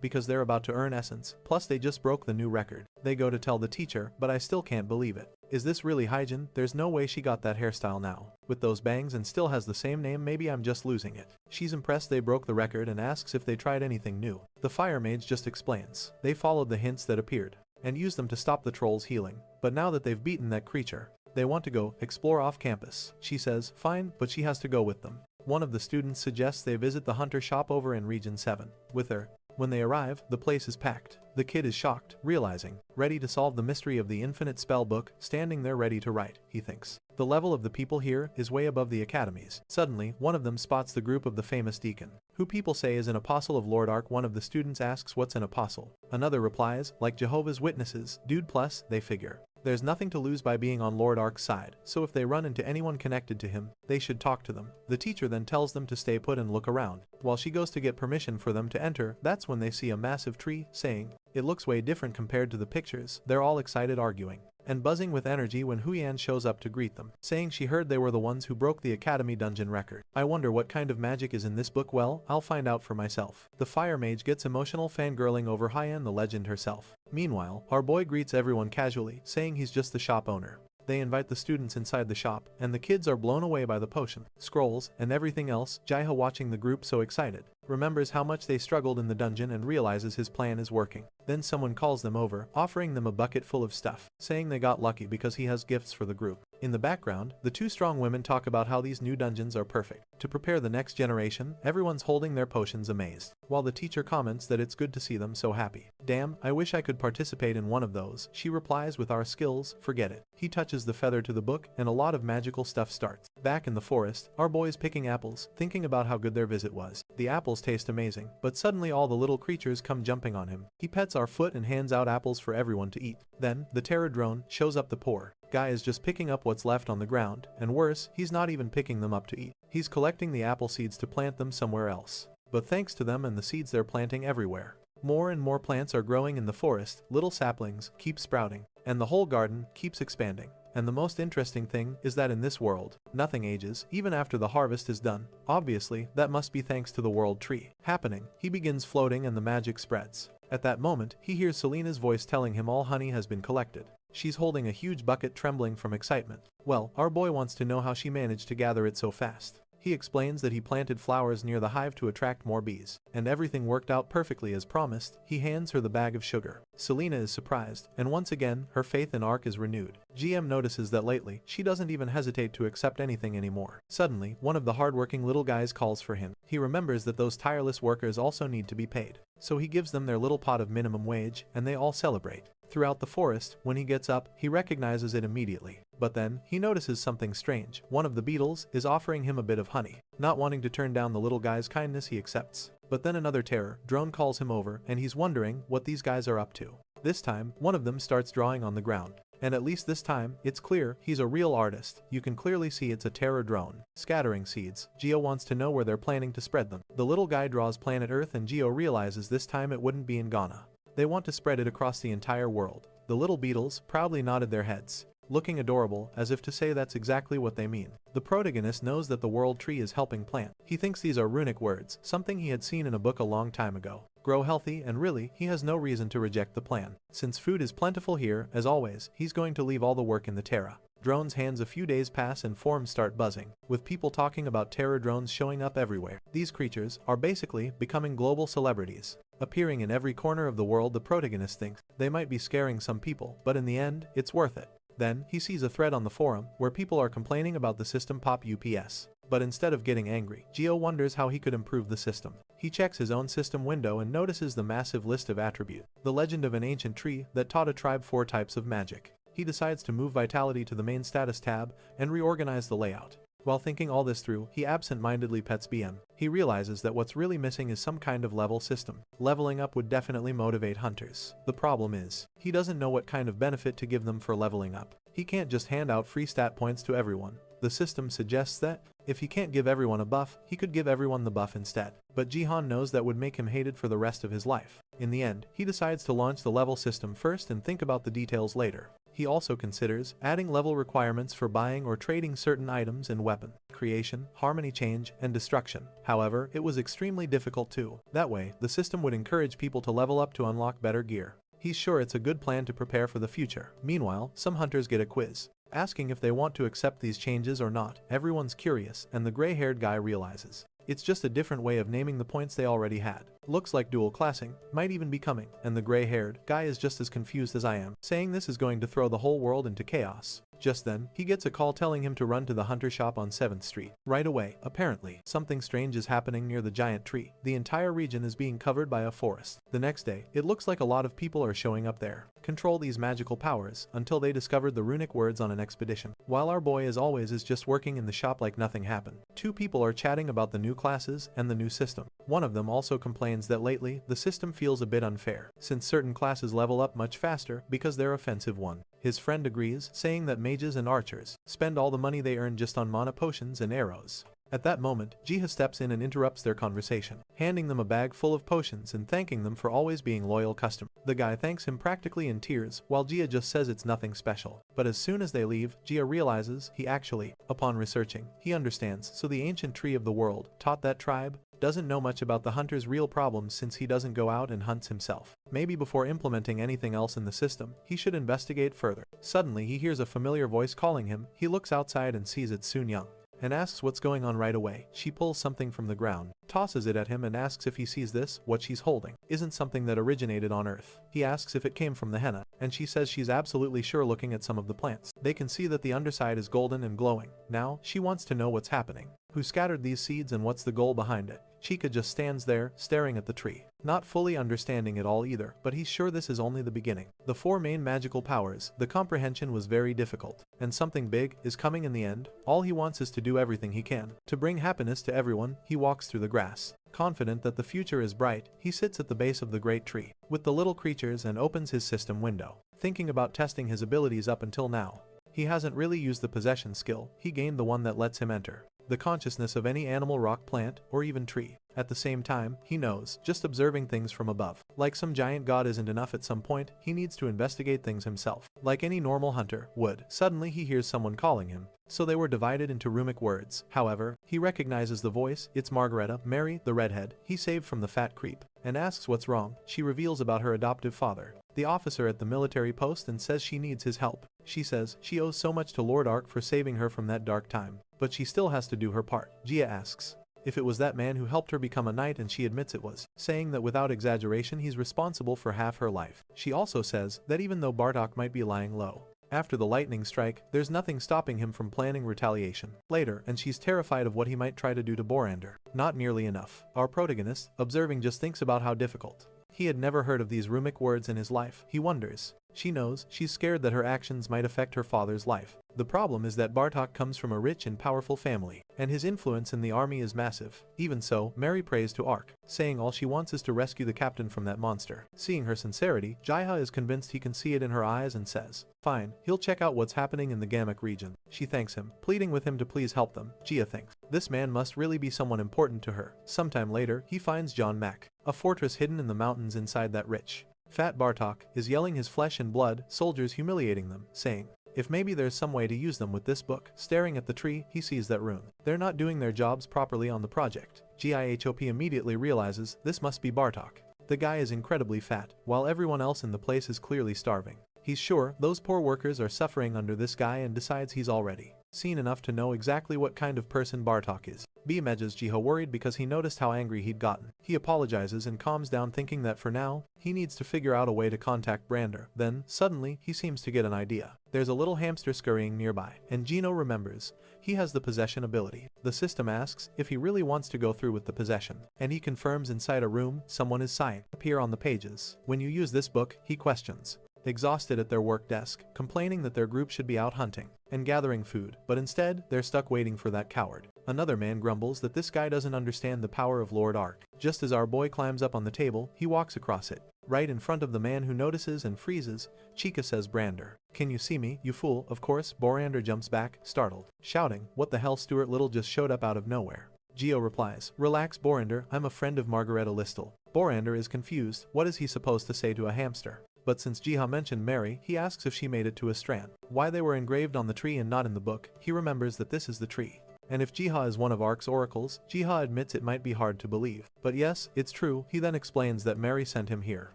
because they're about to earn essence, plus they just broke the new record. They go to tell the teacher, but I still can't believe it. Is this really Hyjin? There's no way she got that hairstyle now, with those bangs, and still has the same name. Maybe I'm just losing it. She's impressed they broke the record and asks if they tried anything new. The fire mage just explains they followed the hints that appeared and used them to stop the troll's healing, but now that they've beaten that creature, they want to go explore off campus. She says fine, but she has to go with them. One of the students suggests they visit the hunter shop over in Region 7 with her. When they arrive, the place is packed. The kid is shocked, realizing, ready to solve the mystery of the infinite spell book, standing there ready to write, he thinks. The level of the people here is way above the academies. Suddenly, one of them spots the group of the famous deacon, who people say is an apostle of Lord Ark. One of the students asks what's an apostle. Another replies, like Jehovah's Witnesses, dude. Plus, they figure there's nothing to lose by being on Lord Ark's side, so if they run into anyone connected to him, they should talk to them. The teacher then tells them to stay put and look around. While she goes to get permission for them to enter, that's when they see a massive tree, saying, it looks way different compared to the pictures. They're all excited, arguing and buzzing with energy when Huyan shows up to greet them, saying she heard they were the ones who broke the academy dungeon record. I wonder what kind of magic is in this book. Well, I'll find out for myself. The fire mage gets emotional, fangirling over Hyan, the legend herself. Meanwhile, our boy greets everyone casually, saying he's just the shop owner. They invite the students inside the shop, and the kids are blown away by the potion, scrolls, and everything else. Jiho, watching the group so excited, remembers how much they struggled in the dungeon and realizes his plan is working. Then someone calls them over, offering them a bucket full of stuff, saying they got lucky because he has gifts for the group. In the background, the two strong women talk about how these new dungeons are perfect to prepare the next generation. Everyone's holding their potions amazed, while the teacher comments that it's good to see them so happy. Damn, I wish I could participate in one of those. She replies, with our skills, forget it. He touches the feather to the book, and a lot of magical stuff starts. Back in the forest, our boy is picking apples, thinking about how good their visit was. The apples taste amazing, but suddenly all the little creatures come jumping on him. He pets our foot and hands out apples for everyone to eat. Then, the terror drone shows up. The poor guy is just picking up what's left on the ground, and worse, he's not even picking them up to eat. He's collecting the apple seeds to plant them somewhere else. But thanks to them and the seeds they're planting everywhere, more and more plants are growing in the forest. Little saplings keep sprouting, and the whole garden keeps expanding. And the most interesting thing is that in this world, nothing ages, even after the harvest is done. Obviously, that must be thanks to the world tree happening. He begins floating and the magic spreads. At that moment, he hears Selena's voice telling him all honey has been collected. She's holding a huge bucket, trembling from excitement. Well, our boy wants to know how she managed to gather it so fast. He explains that he planted flowers near the hive to attract more bees, and everything worked out perfectly as promised. He hands her the bag of sugar. Selena is surprised, and once again, her faith in Ark is renewed. GM notices that lately, she doesn't even hesitate to accept anything anymore. Suddenly, one of the hardworking little guys calls for him. He remembers that those tireless workers also need to be paid, so he gives them their little pot of minimum wage, and they all celebrate. Throughout the forest, when he gets up, he recognizes it immediately. But then, he notices something strange. One of the beetles is offering him a bit of honey. Not wanting to turn down the little guy's kindness, he accepts. But then another terror drone calls him over, and he's wondering what these guys are up to. This time, one of them starts drawing on the ground. And at least this time, it's clear he's a real artist. You can clearly see it's a terror drone scattering seeds. Geo wants to know where they're planning to spread them. The little guy draws planet Earth, and Geo realizes this time it wouldn't be in Ghana. They want to spread it across the entire world. The little beetles proudly nodded their heads, looking adorable, as if to say that's exactly what they mean. The protagonist knows that the world tree is helping plant. He thinks these are runic words, something he had seen in a book a long time ago. Grow healthy, and really, he has no reason to reject the plan. Since food is plentiful here, as always, he's going to leave all the work in the Terra drone's hands. A few days pass and forums start buzzing, with people talking about terror drones showing up everywhere. These creatures are basically becoming global celebrities, appearing in every corner of the world. The protagonist thinks they might be scaring some people, but in the end, it's worth it. Then, he sees a thread on the forum where people are complaining about the system pop UPS. But instead of getting angry, Geo wonders how he could improve the system. He checks his own system window and notices the massive list of attributes. The legend of an ancient tree that taught a tribe 4 types of magic. He decides to move Vitality to the main status tab and reorganize the layout. While thinking all this through, he absent-mindedly pets BM. He realizes that what's really missing is some kind of level system. Leveling up would definitely motivate hunters. The problem is, he doesn't know what kind of benefit to give them for leveling up. He can't just hand out free stat points to everyone. The system suggests that, if he can't give everyone a buff, he could give everyone the buff instead. But Jihan knows that would make him hated for the rest of his life. In the end, he decides to launch the level system first and think about the details later. He also considers adding level requirements for buying or trading certain items and weapon creation, harmony change, and destruction. However, it was extremely difficult too. That way, the system would encourage people to level up to unlock better gear. He's sure it's a good plan to prepare for the future. Meanwhile, some hunters get a quiz, asking if they want to accept these changes or not. Everyone's curious, and the gray-haired guy realizes it's just a different way of naming the points they already had. Looks like dual classing might even be coming, and the gray-haired guy is just as confused as I am, saying this is going to throw the whole world into chaos. Just then, he gets a call telling him to run to the hunter shop on 7th Street. Right away, apparently, something strange is happening near the giant tree. The entire region is being covered by a forest. The next day, it looks like a lot of people are showing up there. Control these magical powers, until they discovered the runic words on an expedition. While our boy as always is just working in the shop like nothing happened. 2 people are chatting about the new classes and the new system. One of them also complains that lately, the system feels a bit unfair, since certain classes level up much faster because they're offensive one. His friend agrees, saying that mages and archers spend all the money they earn just on mana potions and arrows. At that moment, Jiha steps in and interrupts their conversation, handing them a bag full of potions and thanking them for always being loyal customers. The guy thanks him practically in tears, while Jiha just says it's nothing special. But as soon as they leave, Jiha realizes he actually, upon researching, he understands. So the ancient tree of the world taught that tribe doesn't know much about the hunter's real problems since he doesn't go out and hunts himself. Maybe before implementing anything else in the system, he should investigate further. Suddenly he hears a familiar voice calling him. He looks outside and sees it's Soon Young and asks what's going on right away. She pulls something from the ground, tosses it at him and asks if he sees this. What she's holding isn't something that originated on Earth. He asks if it came from the henna, and she says she's absolutely sure looking at some of the plants. They can see that the underside is golden and glowing. Now, she wants to know what's happening. Who scattered these seeds and what's the goal behind it? Chica just stands there, staring at the tree, not fully understanding it all either, but he's sure this is only the beginning. The 4 main magical powers, the comprehension was very difficult, and something big is coming in the end. All he wants is to do everything he can to bring happiness to everyone. He walks through the grass, confident that the future is bright. He sits at the base of the great tree with the little creatures and opens his system window, thinking about testing his abilities. Up until now, he hasn't really used the possession skill. He gained the one that lets him enter the consciousness of any animal, rock, plant, or even tree. At the same time, he knows just observing things from above, like some giant god, isn't enough. At some point, he needs to investigate things himself, like any normal hunter would. Suddenly he hears someone calling him. So they were divided into runic words. However, he recognizes the voice. It's Margareta, Mary, the redhead he saved from the fat creep, and asks what's wrong. She reveals about her adoptive father, the officer at the military post, and says she needs his help. She says she owes so much to Lord Ark for saving her from that dark time, but she still has to do her part. Gia asks if it was that man who helped her become a knight, and she admits it was, saying that without exaggeration he's responsible for half her life. She also says that even though Bartok might be lying low after the lightning strike, there's nothing stopping him from planning retaliation later, and she's terrified of what he might try to do to Borander. Not nearly enough. Our protagonist, observing, just thinks about how difficult. He had never heard of these runic words in his life. He wonders. She knows she's scared that her actions might affect her father's life. The problem is that Bartok comes from a rich and powerful family, and his influence in the army is massive. Even so, Mary prays to Ark, saying all she wants is to rescue the captain from that monster. Seeing her sincerity, Jaiha is convinced. He can see it in her eyes and says, fine, he'll check out what's happening in the Gamak region. She thanks him, pleading with him to please help them. Gia thinks this man must really be someone important to her. Sometime later, he finds John Mack, a fortress hidden in the mountains inside that rich, fat Bartok is yelling his flesh and blood soldiers, humiliating them, saying if maybe there's some way to use them with this book. Staring at the tree, he sees that rune. They're not doing their jobs properly on the project. Gihop immediately realizes this must be Bartok. The guy is incredibly fat, while everyone else in the place is clearly starving. He's sure those poor workers are suffering under this guy, and decides he's already seen enough to know exactly what kind of person Bartok is. B Mejas Jiho worried because he noticed how angry he'd gotten. He apologizes and calms down, thinking that for now, he needs to figure out a way to contact Brander. Then, suddenly, he seems to get an idea. There's a little hamster scurrying nearby, and Gino remembers he has the possession ability. The system asks if he really wants to go through with the possession, and he confirms inside a room, someone is sighing. Appear on the pages. When you use this book, he questions. Exhausted at their work desk, complaining that their group should be out hunting and gathering food, but instead, they're stuck waiting for that coward. Another man grumbles that this guy doesn't understand the power of Lord Ark. Just as our boy climbs up on the table, he walks across it, right in front of the man, who notices and freezes. Chica says, Brander, can you see me, you fool? Of course, Borander jumps back, startled, shouting, what the hell? Stuart Little just showed up out of nowhere. Gio replies, relax Borander, I'm a friend of Margareta Listel. Borander is confused. What is he supposed to say to a hamster? But since Jiha mentioned Mary, he asks if she made it to a strand, why they were engraved on the tree and not in the book. He remembers that this is the tree, and if Jiha is one of Ark's oracles, Jiha admits it might be hard to believe, but yes, it's true. He then explains that Mary sent him here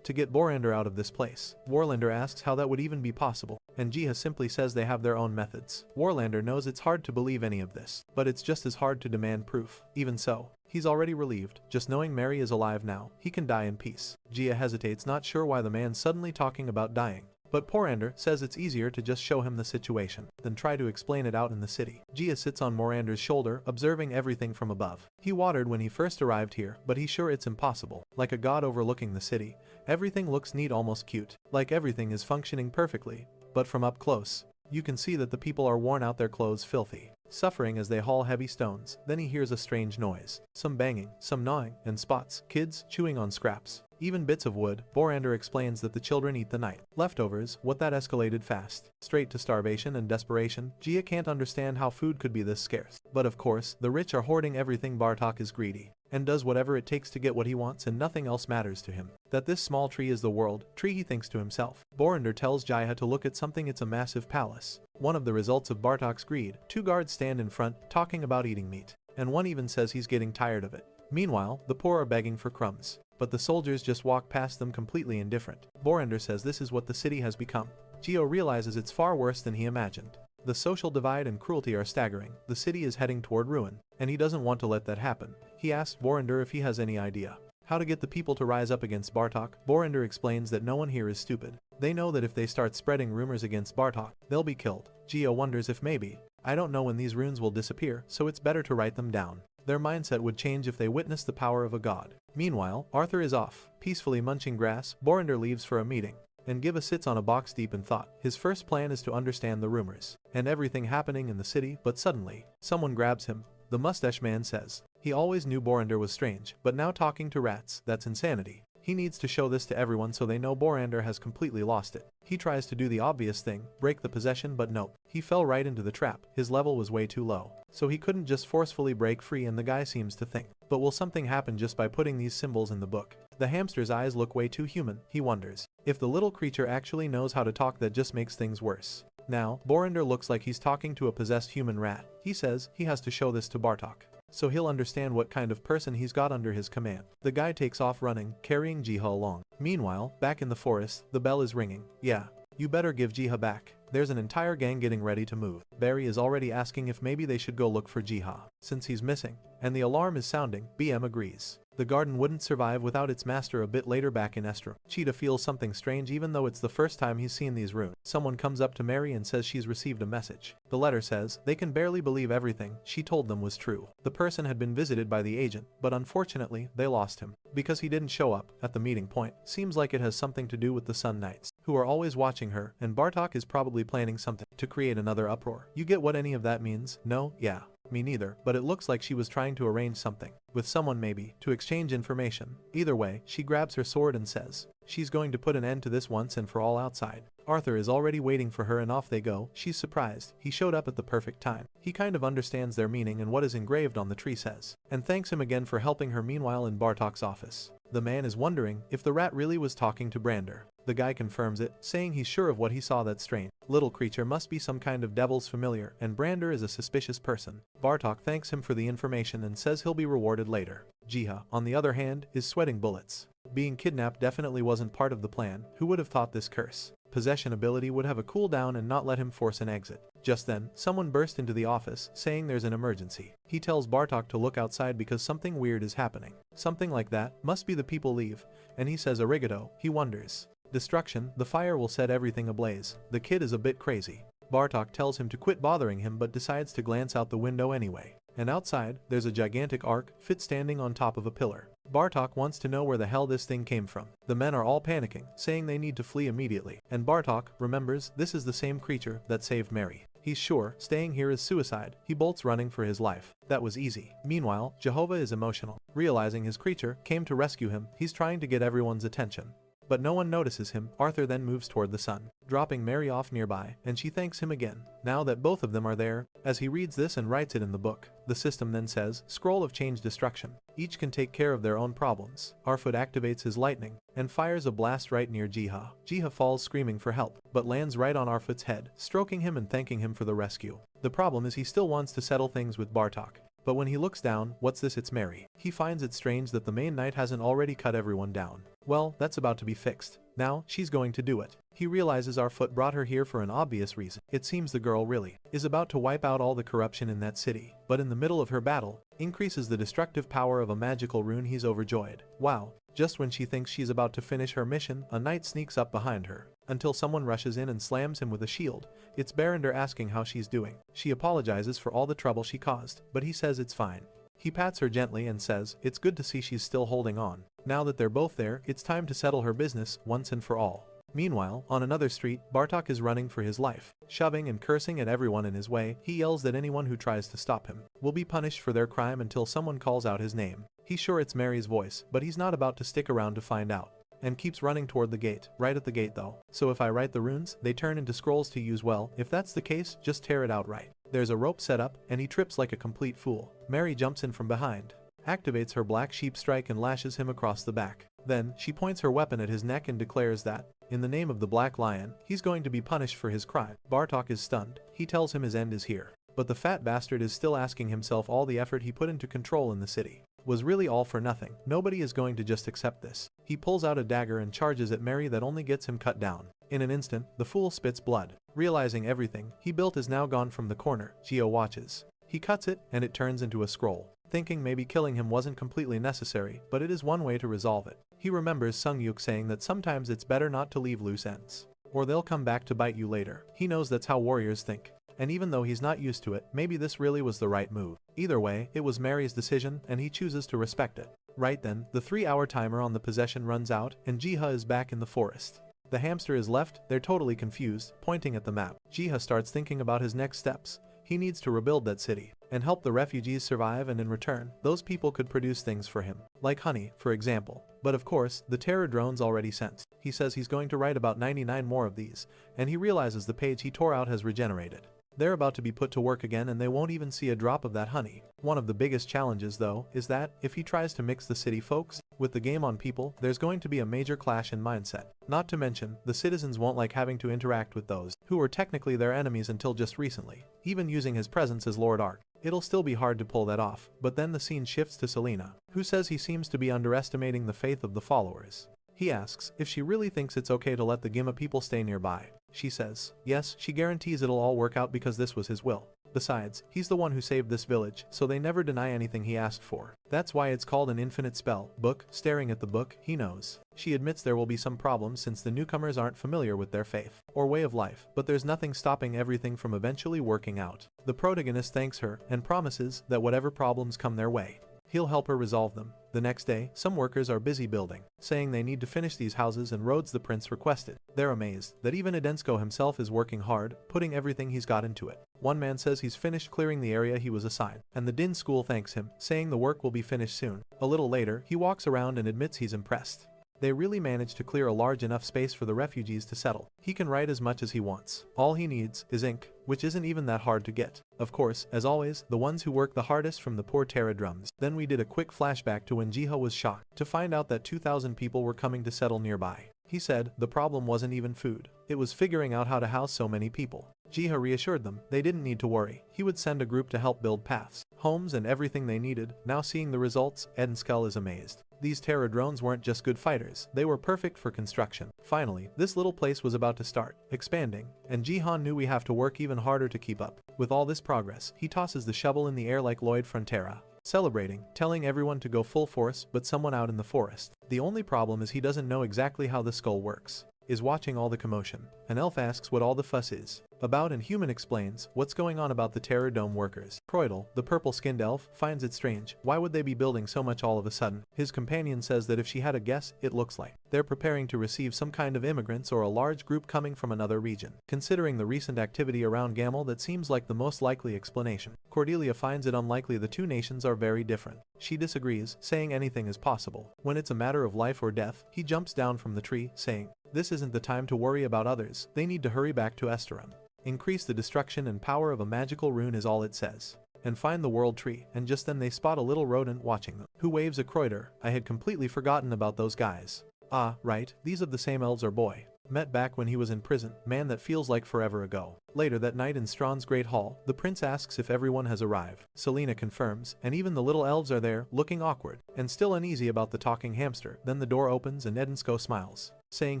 to get Borander out of this place. Warlander asks how that would even be possible, and Jiha simply says they have their own methods. Warlander knows it's hard to believe any of this, but it's just as hard to demand proof. Even so, he's already relieved, just knowing Mary is alive now. He can die in peace. Gia hesitates, not sure why the man's suddenly talking about dying. But Borander says it's easier to just show him the situation than try to explain it out in the city. Gia sits on Morander's shoulder, observing everything from above. He wondered when he first arrived here, but he's sure it's impossible. Like a god overlooking the city, everything looks neat, almost cute, like everything is functioning perfectly. But from up close, you can see that the people are worn out, their clothes filthy, suffering as they haul heavy stones. Then he hears a strange noise, some banging, some gnawing, and spots, kids chewing on scraps, even bits of wood. Borander explains that the children eat the night leftovers. What that escalated fast, straight to starvation and desperation. Gia can't understand how food could be this scarce. But of course, the rich are hoarding everything. Bartok is greedy and does whatever it takes to get what he wants, and nothing else matters to him. That this small tree is the world tree, he thinks to himself. Borander tells Jaiha to look at something. It's a massive palace, one of the results of Bartok's greed. Two guards stand in front, talking about eating meat, and one even says he's getting tired of it. Meanwhile, the poor are begging for crumbs. but the soldiers just walk past them completely indifferent. Borender says this is what the city has become. Geo realizes it's far worse than he imagined. The social divide and cruelty are staggering. The city is heading toward ruin, and he doesn't want to let that happen. He asks Borender if he has any idea how to get the people to rise up against Bartok. Borender explains that no one here is stupid. They know that if they start spreading rumors against Bartok, they'll be killed. Geo wonders if maybe, I don't know when these runes will disappear, so it's better to write them down. Their mindset would change if they witness the power of a god. Meanwhile, Arthur is off, peacefully munching grass. Borender leaves for a meeting, and Giva sits on a box deep in thought. His first plan is to understand the rumors and everything happening in the city, but suddenly, someone grabs him. The mustache man says he always knew Borender was strange, but now talking to rats, that's insanity. He needs to show this to everyone so they know Borender has completely lost it. He tries to do the obvious thing, break the possession, but nope. He fell right into the trap. His level was way too low, so he couldn't just forcefully break free, and the guy seems to think, but will something happen just by putting these symbols in the book? The hamster's eyes look way too human. He wonders if the little creature actually knows how to talk. That just makes things worse. Now, Borender looks like he's talking to a possessed human rat. He says he has to show this to Bartok, so he'll understand what kind of person he's got under his command. The guy takes off running, carrying Jiha along. Meanwhile, back in the forest, the bell is ringing. Yeah, you better give Jiha back. There's an entire gang getting ready to move. Barry is already asking if maybe they should go look for Jiha, since he's missing, and the alarm is sounding. BM agrees. The garden wouldn't survive without its master. A bit later back in Estra, Cheetah feels something strange even though it's the first time he's seen these runes. Someone comes up to Mary and says she's received a message. The letter says they can barely believe everything she told them was true. The person had been visited by the agent, but unfortunately they lost him because he didn't show up at the meeting point. Seems like it has something to do with the Sun Knights, who are always watching her, and Bartok is probably planning something to create another uproar. You get what any of that means? No? Yeah. Me neither, but it looks like she was trying to arrange something with someone, maybe to exchange information. Either way, she grabs her sword and says she's going to put an end to this once and for all. Outside, Arthur is already waiting for her and off they go. She's surprised he showed up at the perfect time. He kind of understands their meaning and what is engraved on the tree says, and thanks him again for helping her. Meanwhile, in Bartok's office, the man is wondering if the rat really was talking to Brander. The guy confirms it, saying he's sure of what he saw. That strange little creature must be some kind of devil's familiar, and Brander is a suspicious person. Bartok thanks him for the information and says he'll be rewarded later. Jiha, on the other hand, is sweating bullets. Being kidnapped definitely wasn't part of the plan. Who would have thought this curse possession ability would have a cooldown and not let him force an exit? Just then, someone burst into the office, saying there's an emergency. He tells Bartok to look outside because something weird is happening. Something like that must be the people leave, and he says arigato. He wonders destruction, the fire will set everything ablaze. The kid is a bit crazy. Bartok tells him to quit bothering him but decides to glance out the window anyway. And outside, there's a gigantic arc fit standing on top of a pillar. Bartok wants to know where the hell this thing came from. The men are all panicking, saying they need to flee immediately. And Bartok remembers this is the same creature that saved Mary. He's sure staying here is suicide. He bolts running for his life. That was easy. Meanwhile, Jehovah is emotional. Realizing his creature came to rescue him, he's trying to get everyone's attention, but no one notices him. Arthur then moves toward the sun, dropping Mary off nearby, and she thanks him again, now that both of them are there. As he reads this and writes it in the book, the system then says, Scroll of Change Destruction. Each can take care of their own problems. Arfoot activates his lightning, and fires a blast right near Jiha. Jiha falls screaming for help, but lands right on Arfoot's head, stroking him and thanking him for the rescue. The problem is he still wants to settle things with Bartok. But when he looks down, what's this? It's Mary. He finds it strange that the main knight hasn't already cut everyone down. Well, that's about to be fixed. Now, she's going to do it. He realizes Arfoot brought her here for an obvious reason. It seems the girl really is about to wipe out all the corruption in that city. But in the middle of her battle, increases the destructive power of a magical rune. He's overjoyed. Wow. Just when she thinks she's about to finish her mission, a knight sneaks up behind her, until someone rushes in and slams him with a shield. It's Barender asking how she's doing. She apologizes for all the trouble she caused, but he says it's fine. He pats her gently and says it's good to see she's still holding on. Now that they're both there, it's time to settle her business once and for all. Meanwhile, on another street, Bartok is running for his life, shoving and cursing at everyone in his way. He yells that anyone who tries to stop him will be punished for their crime until someone calls out his name. He's sure it's Mary's voice, but he's not about to stick around to find out, and keeps running toward the gate. Right at the gate though. So if I write the runes, they turn into scrolls to use. Well, if that's the case, just tear it outright. There's a rope set up, and he trips like a complete fool. Mary jumps in from behind, activates her black sheep strike and lashes him across the back. Then, she points her weapon at his neck and declares that, in the name of the Black Lion, he's going to be punished for his crime. Bartok is stunned. He tells him his end is here. But the fat bastard is still asking himself all the effort he put into control in the city. was really all for nothing. Nobody is going to just accept this. He pulls out a dagger and charges at Mary that only gets him cut down. In an instant, the fool spits blood. Realizing everything he built is now gone from the corner, Geo watches. He cuts it, and it turns into a scroll. Thinking maybe killing him wasn't completely necessary, but it is one way to resolve it. He remembers Sung-yuk saying that sometimes it's better not to leave loose ends, or they'll come back to bite you later. He knows that's how warriors think. And even though he's not used to it, maybe this really was the right move. Either way, it was Mary's decision, and he chooses to respect it. Right then, the 3-hour timer on the possession runs out, and Jiha is back in the forest. The hamster is left, they're totally confused, pointing at the map. Jiha starts thinking about his next steps. He needs to rebuild that city, and help the refugees survive, and in return, those people could produce things for him. Like honey, for example. But of course, the terror drone's already sent. He says he's going to write about 99 more of these, and he realizes the page he tore out has regenerated. They're about to be put to work again, and they won't even see a drop of that honey. One of the biggest challenges, though, is that, if he tries to mix the city folks with the game on people, there's going to be a major clash in mindset. Not to mention, the citizens won't like having to interact with those who were technically their enemies until just recently. Even using his presence as Lord Ark, it'll still be hard to pull that off. But then the scene shifts to Selena, who says he seems to be underestimating the faith of the followers. He asks if she really thinks it's okay to let the Gimma people stay nearby. She says, yes, she guarantees it'll all work out because this was his will. Besides, he's the one who saved this village, so they never deny anything he asked for. That's why it's called an infinite spell book. Staring at the book, he knows. She admits there will be some problems since the newcomers aren't familiar with their faith or way of life, but there's nothing stopping everything from eventually working out. The protagonist thanks her and promises that whatever problems come their way, he'll help her resolve them. The next day, some workers are busy building, saying they need to finish these houses and roads the prince requested. They're amazed that even Edensko himself is working hard, putting everything he's got into it. One man says he's finished clearing the area he was assigned, and the Din school thanks him, saying the work will be finished soon. A little later, he walks around and admits he's impressed. They really managed to clear a large enough space for the refugees to settle. He can write as much as he wants. All he needs is ink, which isn't even that hard to get. Of course, as always, the ones who work the hardest from the poor Terra drums. Then we did a quick flashback to when Jiha was shocked to find out that 2,000 people were coming to settle nearby. He said the problem wasn't even food. It was figuring out how to house so many people. Jiha reassured them they didn't need to worry. He would send a group to help build paths, homes, and everything they needed. Now seeing the results, Edenskull is amazed. These terror drones weren't just good fighters, they were perfect for construction. Finally, this little place was about to start expanding, and Jihan knew we have to work even harder to keep up. With all this progress, he tosses the shovel in the air like Lloyd Frontera, celebrating, telling everyone to go full force, but someone out in the forest. The only problem is he doesn't know exactly how the skull works. Is watching all the commotion. An elf asks what all the fuss is about, and Human explains what's going on about the Terror Dome workers. Croydle, the purple-skinned elf, finds it strange. Why would they be building so much all of a sudden? His companion says that if she had a guess, it looks like they're preparing to receive some kind of immigrants or a large group coming from another region. Considering the recent activity around Gamel, that seems like the most likely explanation. Cordelia finds it unlikely the two nations are very different. She disagrees, saying anything is possible. When it's a matter of life or death, he jumps down from the tree, saying, this isn't the time to worry about others, they need to hurry back to Esterum. Increase the destruction and power of a magical rune is all it says. And find the world tree, and just then they spot a little rodent watching them, who waves a Kreuter. I had completely forgotten about those guys. Ah, right, these of the same elves are boy. Met back when he was in prison, man that feels like forever ago. Later that night in Strahn's Great Hall, the prince asks if everyone has arrived. Selena confirms, and even the little elves are there, looking awkward, and still uneasy about the talking hamster. Then the door opens and Edensko smiles, saying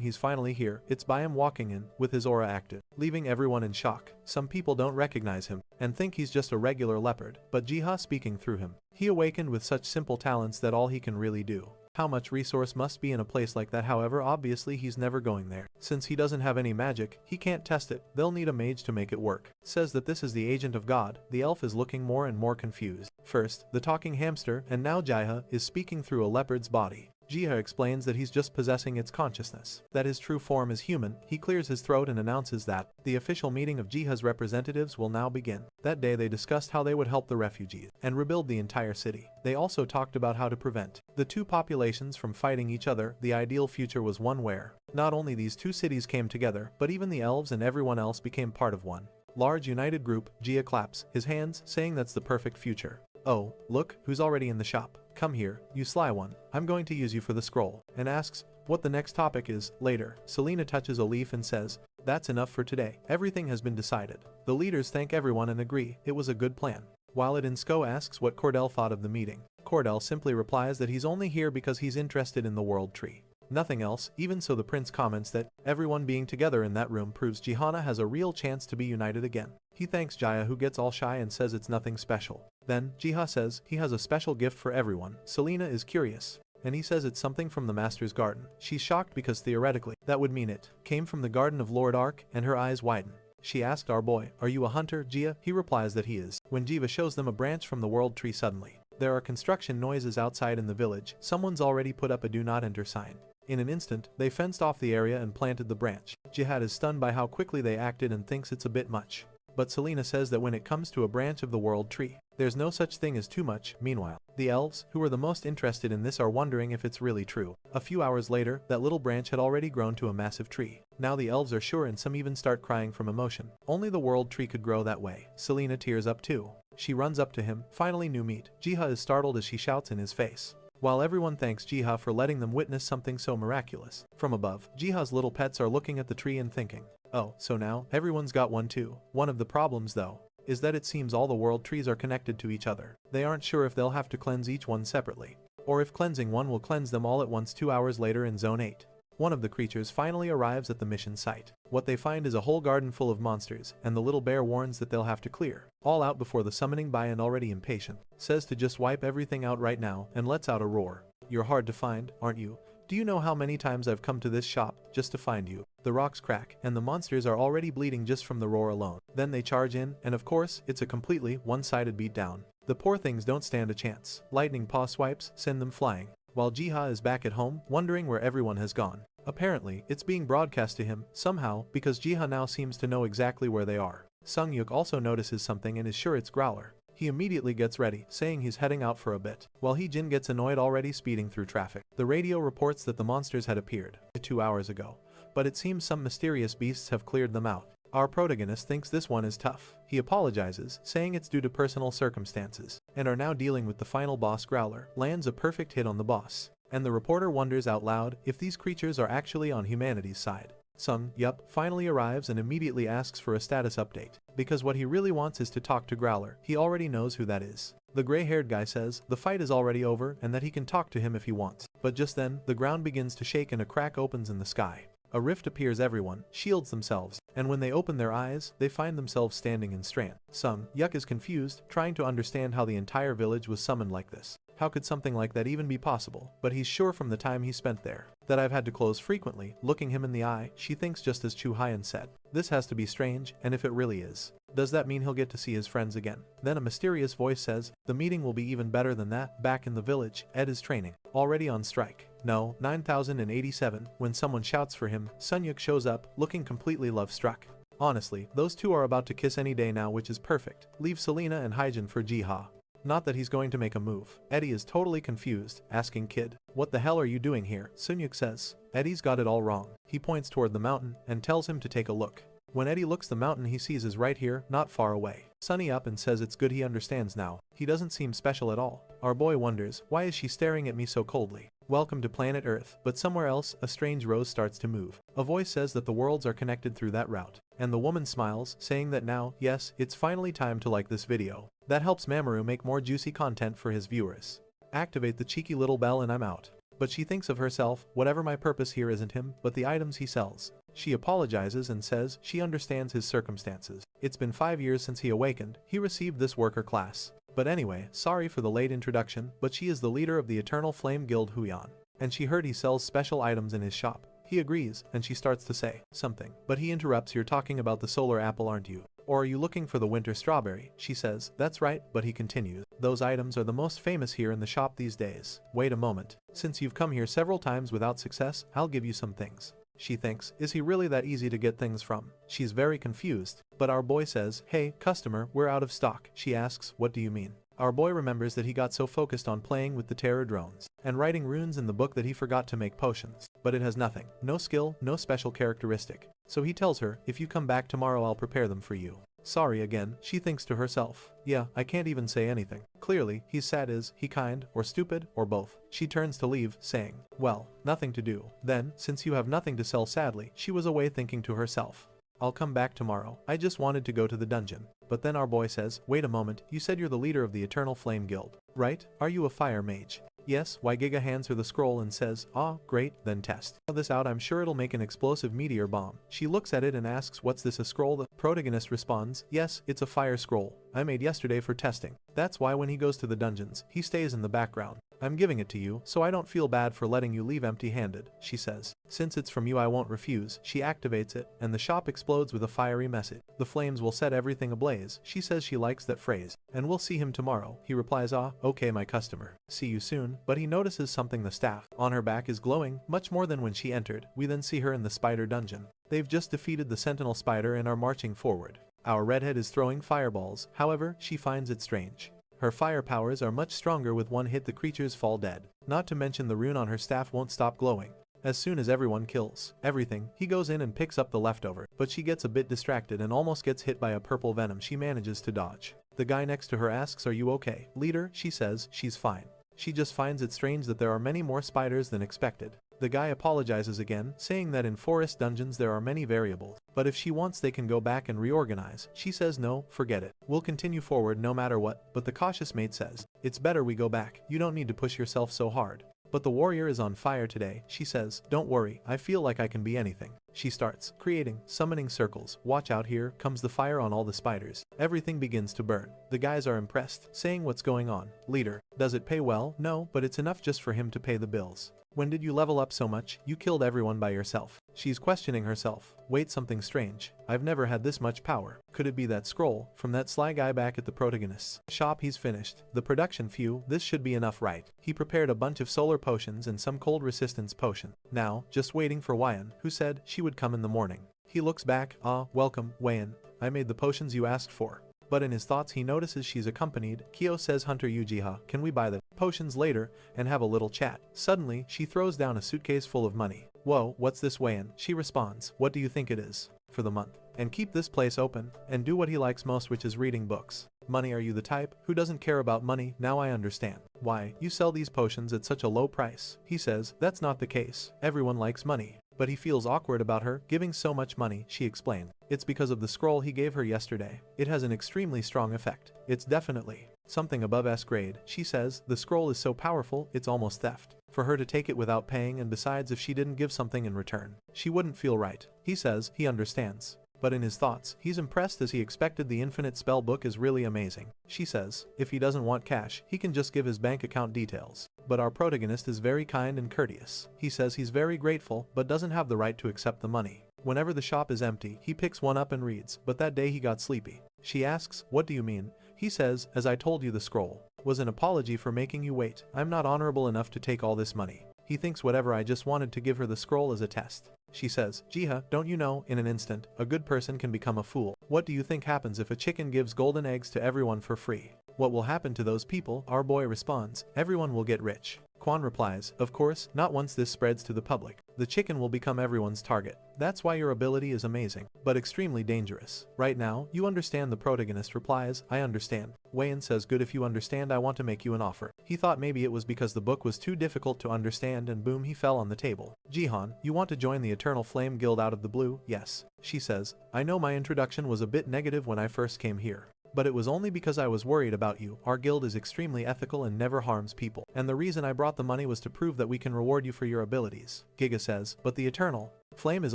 he's finally here. It's by him walking in, with his aura active, leaving everyone in shock. Some people don't recognize him, and think he's just a regular leopard, but Jiha speaking through him. He awakened with such simple talents that all he can really do. How much resource must be in a place like that? However, obviously he's never going there. Since he doesn't have any magic, he can't test it. They'll need a mage to make it work. Says that this is the agent of God. The elf is looking more and more confused. First, the talking hamster, and now Jiha is speaking through a leopard's body. Jiha explains that he's just possessing its consciousness, that his true form is human. He clears his throat and announces that the official meeting of Jiha's representatives will now begin. That day they discussed how they would help the refugees and rebuild the entire city. They also talked about how to prevent the two populations from fighting each other. The ideal future was one where not only these two cities came together, but even the elves and everyone else became part of one large united group. Jiha claps his hands, saying that's the perfect future. Oh, look, who's already in the shop. Come here, you sly one. I'm going to use you for the scroll, and asks what the next topic is. Later, Selena touches a leaf and says, that's enough for today. Everything has been decided. The leaders thank everyone and agree it was a good plan. While Edensko asks what Cordell thought of the meeting, Cordell simply replies that he's only here because he's interested in the world tree. Nothing else. Even so, the prince comments that everyone being together in that room proves Jihanna has a real chance to be united again. He thanks Jaya, who gets all shy and says it's nothing special. Then, Jiha says he has a special gift for everyone. Selena is curious, and he says it's something from the Master's garden. She's shocked because theoretically, that would mean it came from the garden of Lord Ark, and her eyes widen. She asked our boy, "Are you a hunter, Jia?" He replies that he is. When Jiva shows them a branch from the world tree, suddenly there are construction noises outside in the village. Someone's already put up a do not enter sign. In an instant, they fenced off the area and planted the branch. Jihad is stunned by how quickly they acted and thinks it's a bit much. But Selena says that when it comes to a branch of the world tree, there's no such thing as too much. Meanwhile, the elves, who are the most interested in this, are wondering if it's really true. A few hours later, that little branch had already grown to a massive tree. Now the elves are sure, and some even start crying from emotion. Only the world tree could grow that way. Selena tears up too. She runs up to him. Finally, new meat. Jiha is startled as she shouts in his face, while everyone thanks Jiha for letting them witness something so miraculous. From above, Jiha's little pets are looking at the tree and thinking, oh, so now everyone's got one too. One of the problems, though, is that it seems all the world trees are connected to each other. They aren't sure if they'll have to cleanse each one separately, or if cleansing one will cleanse them all at once. 2 hours later in Zone 8. One of the creatures finally arrives at the mission site. What they find is a whole garden full of monsters, and the little bear warns that they'll have to clear all out before the summoning by, and already impatient, says to just wipe everything out right now, and lets out a roar. You're hard to find, aren't you? Do you know how many times I've come to this shop just to find you? The rocks crack, and the monsters are already bleeding just from the roar alone. Then they charge in, and of course, it's a completely one-sided beatdown. The poor things don't stand a chance. Lightning paw swipes send them flying, while Jiha is back at home, wondering where everyone has gone. Apparently, it's being broadcast to him, somehow, because Jiha now seems to know exactly where they are. Sungyuk also notices something and is sure it's Growler. He immediately gets ready, saying he's heading out for a bit, while Jin gets annoyed, already speeding through traffic. The radio reports that the monsters had appeared 2 hours ago, but it seems some mysterious beasts have cleared them out. Our protagonist thinks this one is tough. He apologizes, saying it's due to personal circumstances, and are now dealing with the final boss. Growler lands a perfect hit on the boss, and the reporter wonders out loud if these creatures are actually on humanity's side. Sung Yup finally arrives and immediately asks for a status update, because what he really wants is to talk to Growler. He already knows who that is. The gray-haired guy says the fight is already over and that he can talk to him if he wants. But just then, the ground begins to shake and a crack opens in the sky. A rift appears. Everyone shields themselves, and when they open their eyes, they find themselves standing in Strand. Sung Yuk is confused, trying to understand how the entire village was summoned like this. How could something like that even be possible? But he's sure from the time he spent there that I've had to close frequently. Looking him in the eye, she thinks just as Chu Hyan said. This has to be strange, and if it really is, does that mean he'll get to see his friends again? Then a mysterious voice says, the meeting will be even better than that. Back in the village, Ed is training, already on strike. No, 9087, when someone shouts for him, Sunyuk shows up, looking completely love-struck. Honestly, those two are about to kiss any day now, which is perfect. Leave Selena and Hyjin for Jiha. Not that he's going to make a move. Eddie is totally confused, asking Kid, what the hell are you doing here? Sunyuk says, Eddie's got it all wrong. He points toward the mountain and tells him to take a look. When Eddie looks, the mountain he sees is right here, not far away. Sunny up and says it's good he understands now. He doesn't seem special at all. Our boy wonders, why is she staring at me so coldly? Welcome to planet Earth. But somewhere else, a strange rose starts to move. A voice says that the worlds are connected through that route. And the woman smiles, saying that now, yes, it's finally time to like this video. That helps Mamoru make more juicy content for his viewers. Activate the cheeky little bell and I'm out. But she thinks of herself, whatever my purpose here isn't him, but the items he sells. She apologizes and says she understands his circumstances. It's been 5 years since he awakened. He received this worker class. But anyway, sorry for the late introduction, but she is the leader of the Eternal Flame Guild Huyan. And she heard he sells special items in his shop. He agrees, and she starts to say something. But he interrupts, you're talking about the solar apple, aren't you? Or are you looking for the winter strawberry? She says, that's right, but he continues. Those items are the most famous here in the shop these days. Wait a moment. Since you've come here several times without success, I'll give you some things. She thinks, is he really that easy to get things from? She's very confused, but our boy says, hey, customer, we're out of stock. She asks, what do you mean? Our boy remembers that he got so focused on playing with the terror drones and writing runes in the book that he forgot to make potions. But it has nothing. No skill, no special characteristic. So he tells her, if you come back tomorrow I'll prepare them for you. Sorry again, she thinks to herself. Yeah, I can't even say anything. Clearly, he's sad. Is he kind, or stupid, or both? She turns to leave, saying, well, nothing to do. Then, since you have nothing to sell, sadly, she was away thinking to herself, I'll come back tomorrow. I just wanted to go to the dungeon. But then our boy says, wait a moment, you said you're the leader of the Eternal Flame Guild, right? Are you a fire mage? Yes. Why? Giga hands her the scroll and says, ah, great, then test this out, I'm sure it'll make an explosive meteor bomb. She looks at it and asks, what's this, a scroll? The protagonist responds, yes, it's a fire scroll. I made yesterday for testing. That's why when he goes to the dungeons, he stays in the background. I'm giving it to you, so I don't feel bad for letting you leave empty-handed, she says. Since it's from you I won't refuse. She activates it, and the shop explodes with a fiery message. The flames will set everything ablaze. She says she likes that phrase. And we'll see him tomorrow. He replies, ah, okay my customer. See you soon. But he notices something, the staff on her back is glowing, much more than when she entered. We then see her in the spider dungeon. They've just defeated the sentinel spider and are marching forward. Our redhead is throwing fireballs, however, she finds it strange. Her fire powers are much stronger. With one hit the creatures fall dead. Not to mention the rune on her staff won't stop glowing. As soon as everyone kills everything, he goes in and picks up the leftover, but she gets a bit distracted and almost gets hit by a purple venom she manages to dodge. The guy next to her asks, are you okay, leader? She says she's fine. She just finds it strange that there are many more spiders than expected. The guy apologizes again, saying that in forest dungeons there are many variables, but if she wants they can go back and reorganize. She says no, forget it. We'll continue forward no matter what, but the cautious mate says, it's better we go back. You don't need to push yourself so hard. But the warrior is on fire today. She says, don't worry, I feel like I can be anything. She starts creating, summoning circles. Watch out, here comes the fire on all the spiders. Everything begins to burn. The guys are impressed, saying what's going on? Leader, does it pay well? No, but it's enough just for him to pay the bills. When did you level up so much? You killed everyone by yourself. She's questioning herself. Wait, something strange. I've never had this much power. Could it be that scroll from that sly guy back at the protagonist's shop? He's finished the production. Phew, this should be enough, right? He prepared a bunch of solar potions and some cold resistance potion. Now, just waiting for Wyan, who said she would come in the morning. He looks back. Ah, welcome, Wyan. I made the potions you asked for. But in his thoughts he notices she's accompanied. Kyo says, Hunter Ujiha, can we buy the potions later and have a little chat? Suddenly, she throws down a suitcase full of money. Whoa, what's this, Wayan? She responds, what do you think it is? For the month. And keep this place open, and do what he likes most, which is reading books. Money? Are you the type who doesn't care about money? Now I understand why you sell these potions at such a low price. He says, that's not the case. Everyone likes money. But he feels awkward about her giving so much money. She explained, it's because of the scroll he gave her yesterday. It has an extremely strong effect. It's definitely something above S grade. She says, the scroll is so powerful, it's almost theft for her to take it without paying, and besides, if she didn't give something in return, she wouldn't feel right. He says he understands. But in his thoughts, he's impressed as he expected. The infinite spell book is really amazing. She says, if he doesn't want cash, he can just give his bank account details. But our protagonist is very kind and courteous. He says he's very grateful, but doesn't have the right to accept the money. Whenever the shop is empty, he picks one up and reads, but that day he got sleepy. She asks, what do you mean? He says, as I told you, the scroll was an apology for making you wait. I'm not honorable enough to take all this money. He thinks whatever, I just wanted to give her the scroll as a test. She says, Jiha, don't you know, in an instant, a good person can become a fool. What do you think happens if a chicken gives golden eggs to everyone for free? What will happen to those people? Our boy responds, everyone will get rich. Quan replies, of course, not once this spreads to the public. The chicken will become everyone's target. That's why your ability is amazing, but extremely dangerous. Right now, you understand? The protagonist replies, I understand. Wayan says, good, if you understand, I want to make you an offer. He thought maybe it was because the book was too difficult to understand, and boom, he fell on the table. Jihan, you want to join the Eternal Flame Guild out of the blue? Yes. She says, I know my introduction was a bit negative when I first came here. But it was only because I was worried about you. Our guild is extremely ethical and never harms people. And the reason I brought the money was to prove that we can reward you for your abilities. Giga says, but the Eternal Flame is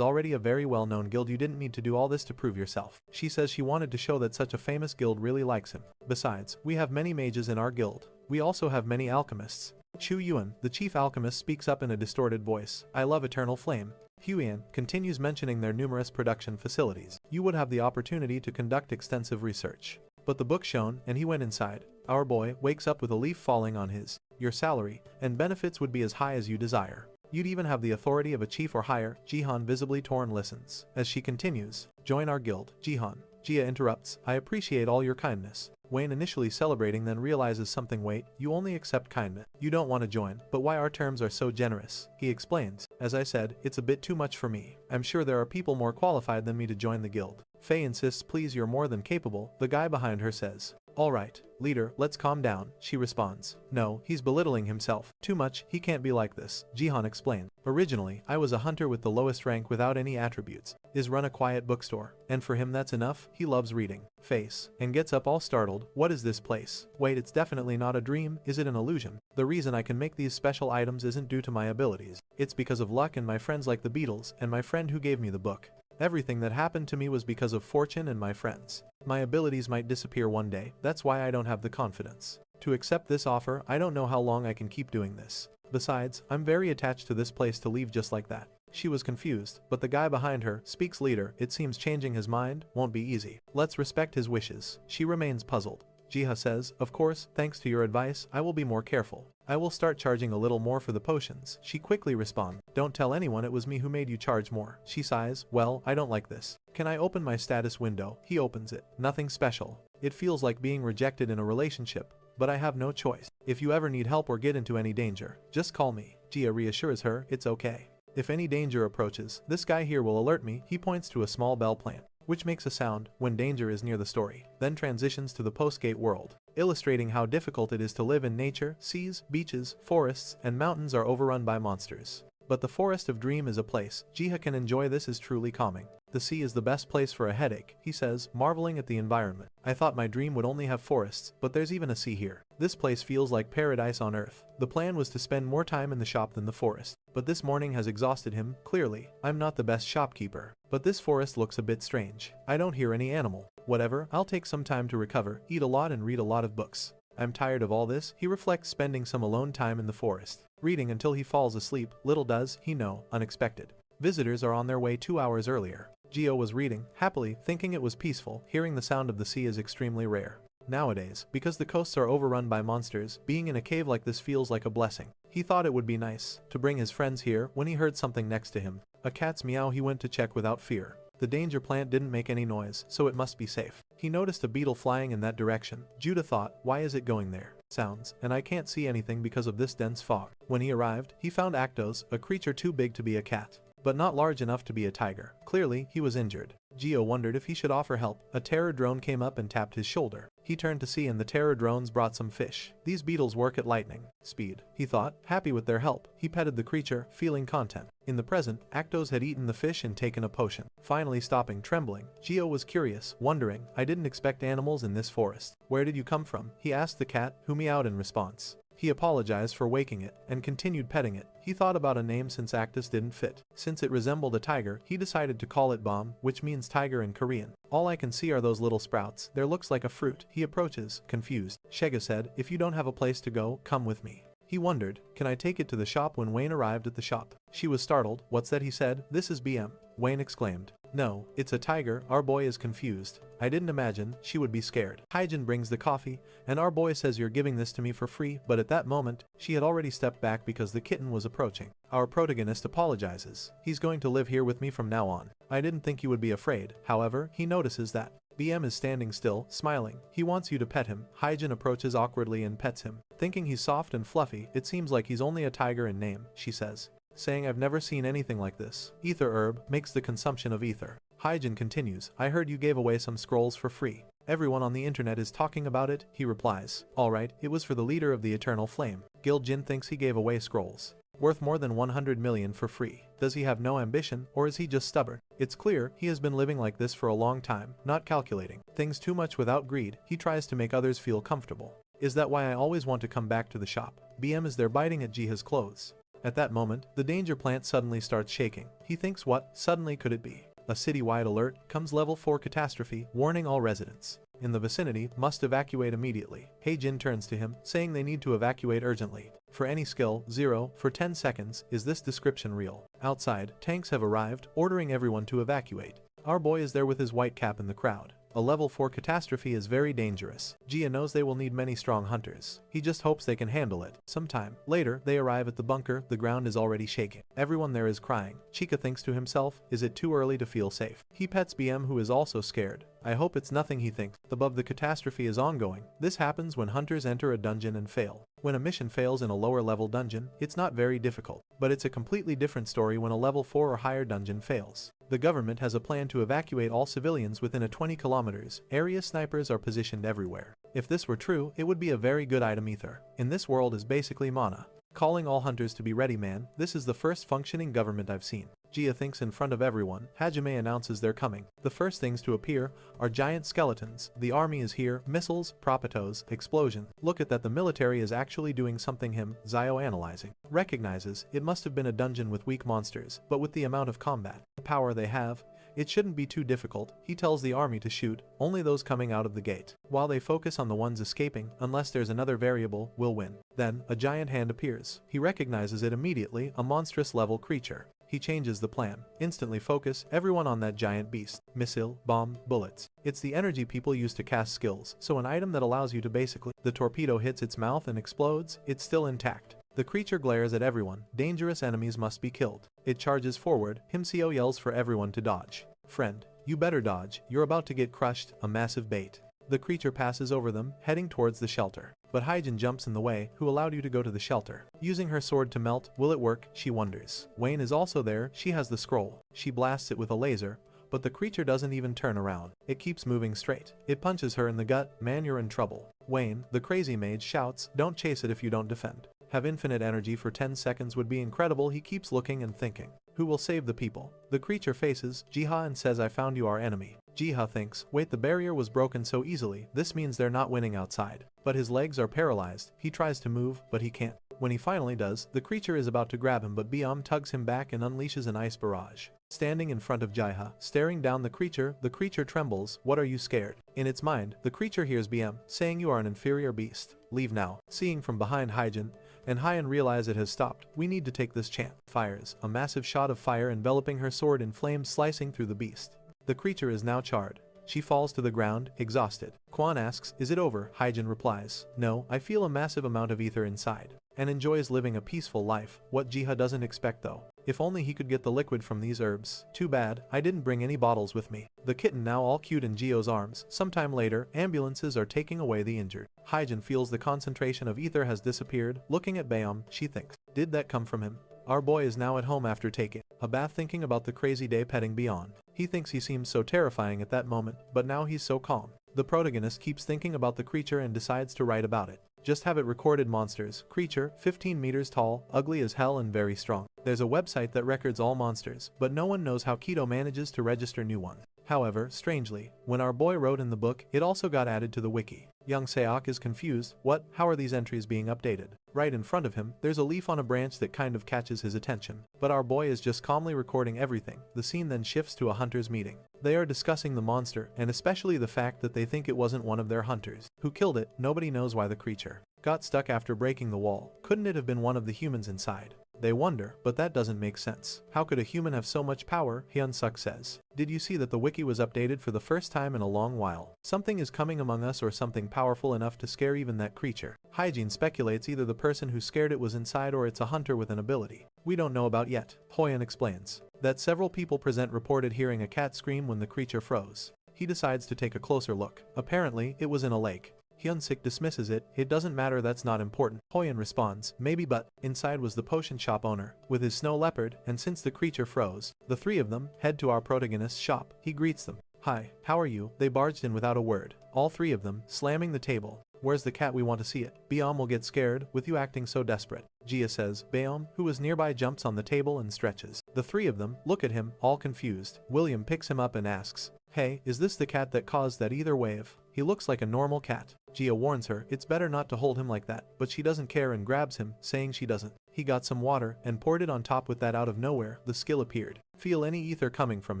already a very well-known guild. You didn't need to do all this to prove yourself. She says she wanted to show that such a famous guild really likes him. Besides, we have many mages in our guild. We also have many alchemists. Chu Yuan, the chief alchemist, speaks up in a distorted voice. I love Eternal Flame. Huian continues mentioning their numerous production facilities. You would have the opportunity to conduct extensive research. But the book shone, and he went inside. Our boy wakes up with a leaf falling on his. Your salary and benefits would be as high as you desire. You'd even have the authority of a chief or higher. Jihan, visibly torn, listens. As she continues, join our guild. Jihan. Jia interrupts, I appreciate all your kindness. Wayne, initially celebrating, then realizes something. Wait, you only accept kindness. You don't want to join, but why? Our terms are so generous. He explains, as I said, it's a bit too much for me. I'm sure there are people more qualified than me to join the guild. Faye insists, please, you're more than capable. The guy behind her says, Alright, leader, let's calm down, she responds. No, he's belittling himself. Too much, he can't be like this, Jihan explained. Originally, I was a hunter with the lowest rank without any attributes. Is run a quiet bookstore. And for him that's enough, he loves reading. Face. And gets up all startled. What is this place? Wait, it's definitely not a dream, is it an illusion? The reason I can make these special items isn't due to my abilities. It's because of luck and my friends like the Beatles, and my friend who gave me the book. Everything that happened to me was because of fortune and my friends. My abilities might disappear one day, that's why I don't have the confidence to accept this offer. I don't know how long I can keep doing this. Besides, I'm very attached to this place to leave just like that. She was confused, but the guy behind her speaks leader. It seems changing his mind won't be easy. Let's respect his wishes. She remains puzzled. Jiha says, of course, thanks to your advice, I will be more careful. I will start charging a little more for the potions. She quickly responds, don't tell anyone it was me who made you charge more. She sighs, well, I don't like this. Can I open my status window? He opens it. Nothing special. It feels like being rejected in a relationship, but I have no choice. If you ever need help or get into any danger, just call me. Jia reassures her, it's okay. If any danger approaches, this guy here will alert me. He points to a small bell plant, which makes a sound when danger is near the story, then transitions to the postgate world, illustrating how difficult it is to live in nature. Seas, beaches, forests, and mountains are overrun by monsters. But the Forest of Dream is a place Jiha can enjoy. This is truly calming. The sea is the best place for a headache, he says, marveling at the environment. I thought my dream would only have forests, but there's even a sea here. This place feels like paradise on earth. The plan was to spend more time in the shop than the forest, but this morning has exhausted him. Clearly, I'm not the best shopkeeper, but this forest looks a bit strange. I don't hear any animal. Whatever, I'll take some time to recover, eat a lot and read a lot of books. I'm tired of all this, he reflects, spending some alone time in the forest, reading until he falls asleep. Little does he know, unexpected visitors are on their way 2 hours earlier. Gio was reading, happily, thinking it was peaceful. Hearing the sound of the sea is extremely rare nowadays, because the coasts are overrun by monsters. Being in a cave like this feels like a blessing. He thought it would be nice to bring his friends here when he heard something next to him. A cat's meow. He went to check without fear. The danger plant didn't make any noise, so it must be safe. He noticed a beetle flying in that direction. Judah thought, why is it going there? Sounds, and I can't see anything because of this dense fog. When he arrived, he found Actos, a creature too big to be a cat, but not large enough to be a tiger. Clearly, he was injured. Gio wondered if he should offer help. A terror drone came up and tapped his shoulder. He turned to see, and the terror drones brought some fish. These beetles work at lightning speed, he thought, happy with their help. He petted the creature, feeling content. In the present, Actos had eaten the fish and taken a potion. Finally stopping trembling, Gio was curious, wondering, I didn't expect animals in this forest. Where did you come from? He asked the cat, who meowed in response. He apologized for waking it, and continued petting it. He thought about a name since Actus didn't fit. Since it resembled a tiger, he decided to call it Bom, which means tiger in Korean. All I can see are those little sprouts. There looks like a fruit. He approaches, confused. Shega said, if you don't have a place to go, come with me. He wondered, can I take it to the shop? When Wayne arrived at the shop, she was startled. What's that? He said. This is BM. Wayne exclaimed. No, it's a tiger. Our boy is confused. I didn't imagine she would be scared. Hyjin brings the coffee, and our boy says you're giving this to me for free, but at that moment, she had already stepped back because the kitten was approaching. Our protagonist apologizes. He's going to live here with me from now on. I didn't think you would be afraid. However, he notices that BM is standing still, smiling. He wants you to pet him. Hyjin approaches awkwardly and pets him. Thinking he's soft and fluffy, it seems like he's only a tiger in name, she says, saying I've never seen anything like this. Ether herb makes the consumption of ether. Hyjin continues, I heard you gave away some scrolls for free. Everyone on the internet is talking about it, he replies. Alright, it was for the leader of the Eternal Flame. Gil Jin thinks he gave away scrolls worth more than 100 million for free. Does he have no ambition, or is he just stubborn? It's clear he has been living like this for a long time, not calculating things too much without greed. He tries to make others feel comfortable. Is that why I always want to come back to the shop? BM is there biting at Jiha's clothes. At that moment, the danger plant suddenly starts shaking. He thinks, what suddenly could it be? A city-wide alert comes. Level 4 catastrophe, warning all residents in the vicinity must evacuate immediately. Heijin turns to him, saying they need to evacuate urgently. For any skill, 0 for 10 seconds. Is this description real? Outside, tanks have arrived, ordering everyone to evacuate. Our boy is there with his white cap in the crowd. A level 4 catastrophe is very dangerous. Jia knows they will need many strong hunters. He just hopes they can handle it. Sometime later, they arrive at the bunker. The ground is already shaking. Everyone there is crying. Chika thinks to himself, is it too early to feel safe? He pets BM, who is also scared. I hope it's nothing, he thinks. Above, the catastrophe is ongoing. This happens when hunters enter a dungeon and fail. When a mission fails in a lower level dungeon, it's not very difficult, but it's a completely different story when a level 4 or higher dungeon fails. The government has a plan to evacuate all civilians within a 20 kilometers area. Snipers are positioned everywhere. If this were true, it would be a very good item. Ether in this world is basically mana. Calling all hunters to be ready, man. This is the first functioning government I've seen. Jia thinks in front of everyone. Hajime announces they're coming. The first things to appear are giant skeletons. The army is here. Missiles, propetos, explosion. Look at that, the military is actually doing something. Him, Zio analyzing. Recognizes it must have been a dungeon with weak monsters, but with the amount of combat power they have, it shouldn't be too difficult. He tells the army to shoot only those coming out of the gate, while they focus on the ones escaping. Unless there's another variable, will win. Then, a giant hand appears. He recognizes it immediately, a monstrous level creature. He changes the plan. Instantly focus everyone on that giant beast. Missile, bomb, bullets. It's the energy people use to cast skills, so an item that allows you to basically. The torpedo hits its mouth and explodes. It's still intact. The creature glares at everyone. Dangerous enemies must be killed. It charges forward. Himseo yells for everyone to dodge. Friend, you better dodge. You're about to get crushed. A massive bait. The creature passes over them, heading towards the shelter. But Hyjin jumps in the way. Who allowed you to go to the shelter? Using her sword to melt, will it work? She wonders. Wayne is also there. She has the scroll. She blasts it with a laser, but the creature doesn't even turn around. It keeps moving straight. It punches her in the gut. Man, you're in trouble. Wayne, the crazy mage, shouts, don't chase it if you don't defend. Have infinite energy for 10 seconds would be incredible. He keeps looking and thinking. Who will save the people? The creature faces Jiha and says, I found you, our enemy. Jiha thinks, wait, the barrier was broken so easily. This means they're not winning outside. But his legs are paralyzed. He tries to move, but he can't. When he finally does, the creature is about to grab him, but Biam tugs him back and unleashes an ice barrage. Standing in front of Jiha, staring down the creature trembles. What are you scared? In its mind, the creature hears Biam saying, you are an inferior beast. Leave now. Seeing from behind Hyjin and Hyan realize it has stopped. We need to take this chance. Fires. A massive shot of fire enveloping her sword in flames, slicing through the beast. The creature is now charred. She falls to the ground, exhausted. Quan asks, is it over? Hyjin replies, no, I feel a massive amount of ether inside. And enjoys living a peaceful life. What Jiha doesn't expect though. If only he could get the liquid from these herbs. Too bad, I didn't bring any bottles with me. The kitten now all cute in Gio's arms. Sometime later, ambulances are taking away the injured. Hyjin feels the concentration of ether has disappeared. Looking at Bayam, she thinks, did that come from him? Our boy is now at home after taking a bath, thinking about the crazy day petting beyond. He thinks he seems so terrifying at that moment, but now he's so calm. The protagonist keeps thinking about the creature and decides to write about it. Just have it recorded. Monsters. Creature, 15 meters tall, ugly as hell and very strong. There's a website that records all monsters, but no one knows how Keto manages to register new ones. However, strangely, when our boy wrote in the book, it also got added to the wiki. Young Seok is confused. What? How are these entries being updated? Right in front of him, there's a leaf on a branch that kind of catches his attention. But our boy is just calmly recording everything. The scene then shifts to a hunter's meeting. They are discussing the monster, and especially the fact that they think it wasn't one of their hunters who killed it. Nobody knows why the creature got stuck after breaking the wall. Couldn't it have been one of the humans inside? They wonder, but that doesn't make sense. How could a human have so much power? Hyun-suk says. Did you see that the wiki was updated for the first time in a long while? Something is coming among us, or something powerful enough to scare even that creature. Hyjin speculates either the person who scared it was inside or it's a hunter with an ability we don't know about yet. Hoyan explains that several people present reported hearing a cat scream when the creature froze. He decides to take a closer look. Apparently, it was in a lake. Hyun-sik dismisses it. It doesn't matter, that's not important. Hoyan responds, maybe, but inside was the potion shop owner with his snow leopard, and since the creature froze, the three of them head to our protagonist's shop. He greets them. Hi, how are you? They barged in without a word. All three of them, slamming the table. Where's the cat? We want to see it. Biam will get scared with you acting so desperate. Jia says. Bayam, who is nearby, jumps on the table and stretches. The three of them look at him, all confused. William picks him up and asks, hey, is this the cat that caused that ether wave? He looks like a normal cat. Jia warns her it's better not to hold him like that, but she doesn't care and grabs him, saying she doesn't. He got some water and poured it on top. With that, out of nowhere, the skill appeared. Feel any ether coming from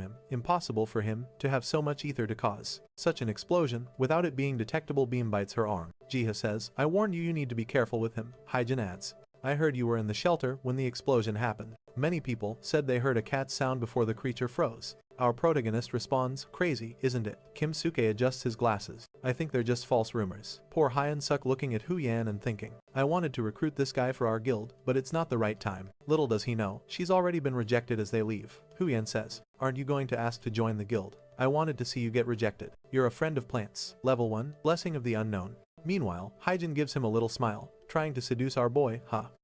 him. Impossible for him to have so much ether to cause such an explosion without it being detectable. Beam bites her arm. Jiha says, I warned you, you need to be careful with him. Hyjin adds, I heard you were in the shelter when the explosion happened. Many people said they heard a cat sound before the creature froze. Our protagonist responds, crazy, isn't it? Kim Suke adjusts his glasses. I think they're just false rumors. Poor Hyun-suk looking at Hu-yan and thinking, I wanted to recruit this guy for our guild, but it's not the right time. Little does he know, she's already been rejected as they leave. Hu-yan says, aren't you going to ask to join the guild? I wanted to see you get rejected. You're a friend of plants. Level 1, Blessing of the Unknown. Meanwhile, Hyjin gives him a little smile, trying to seduce our boy.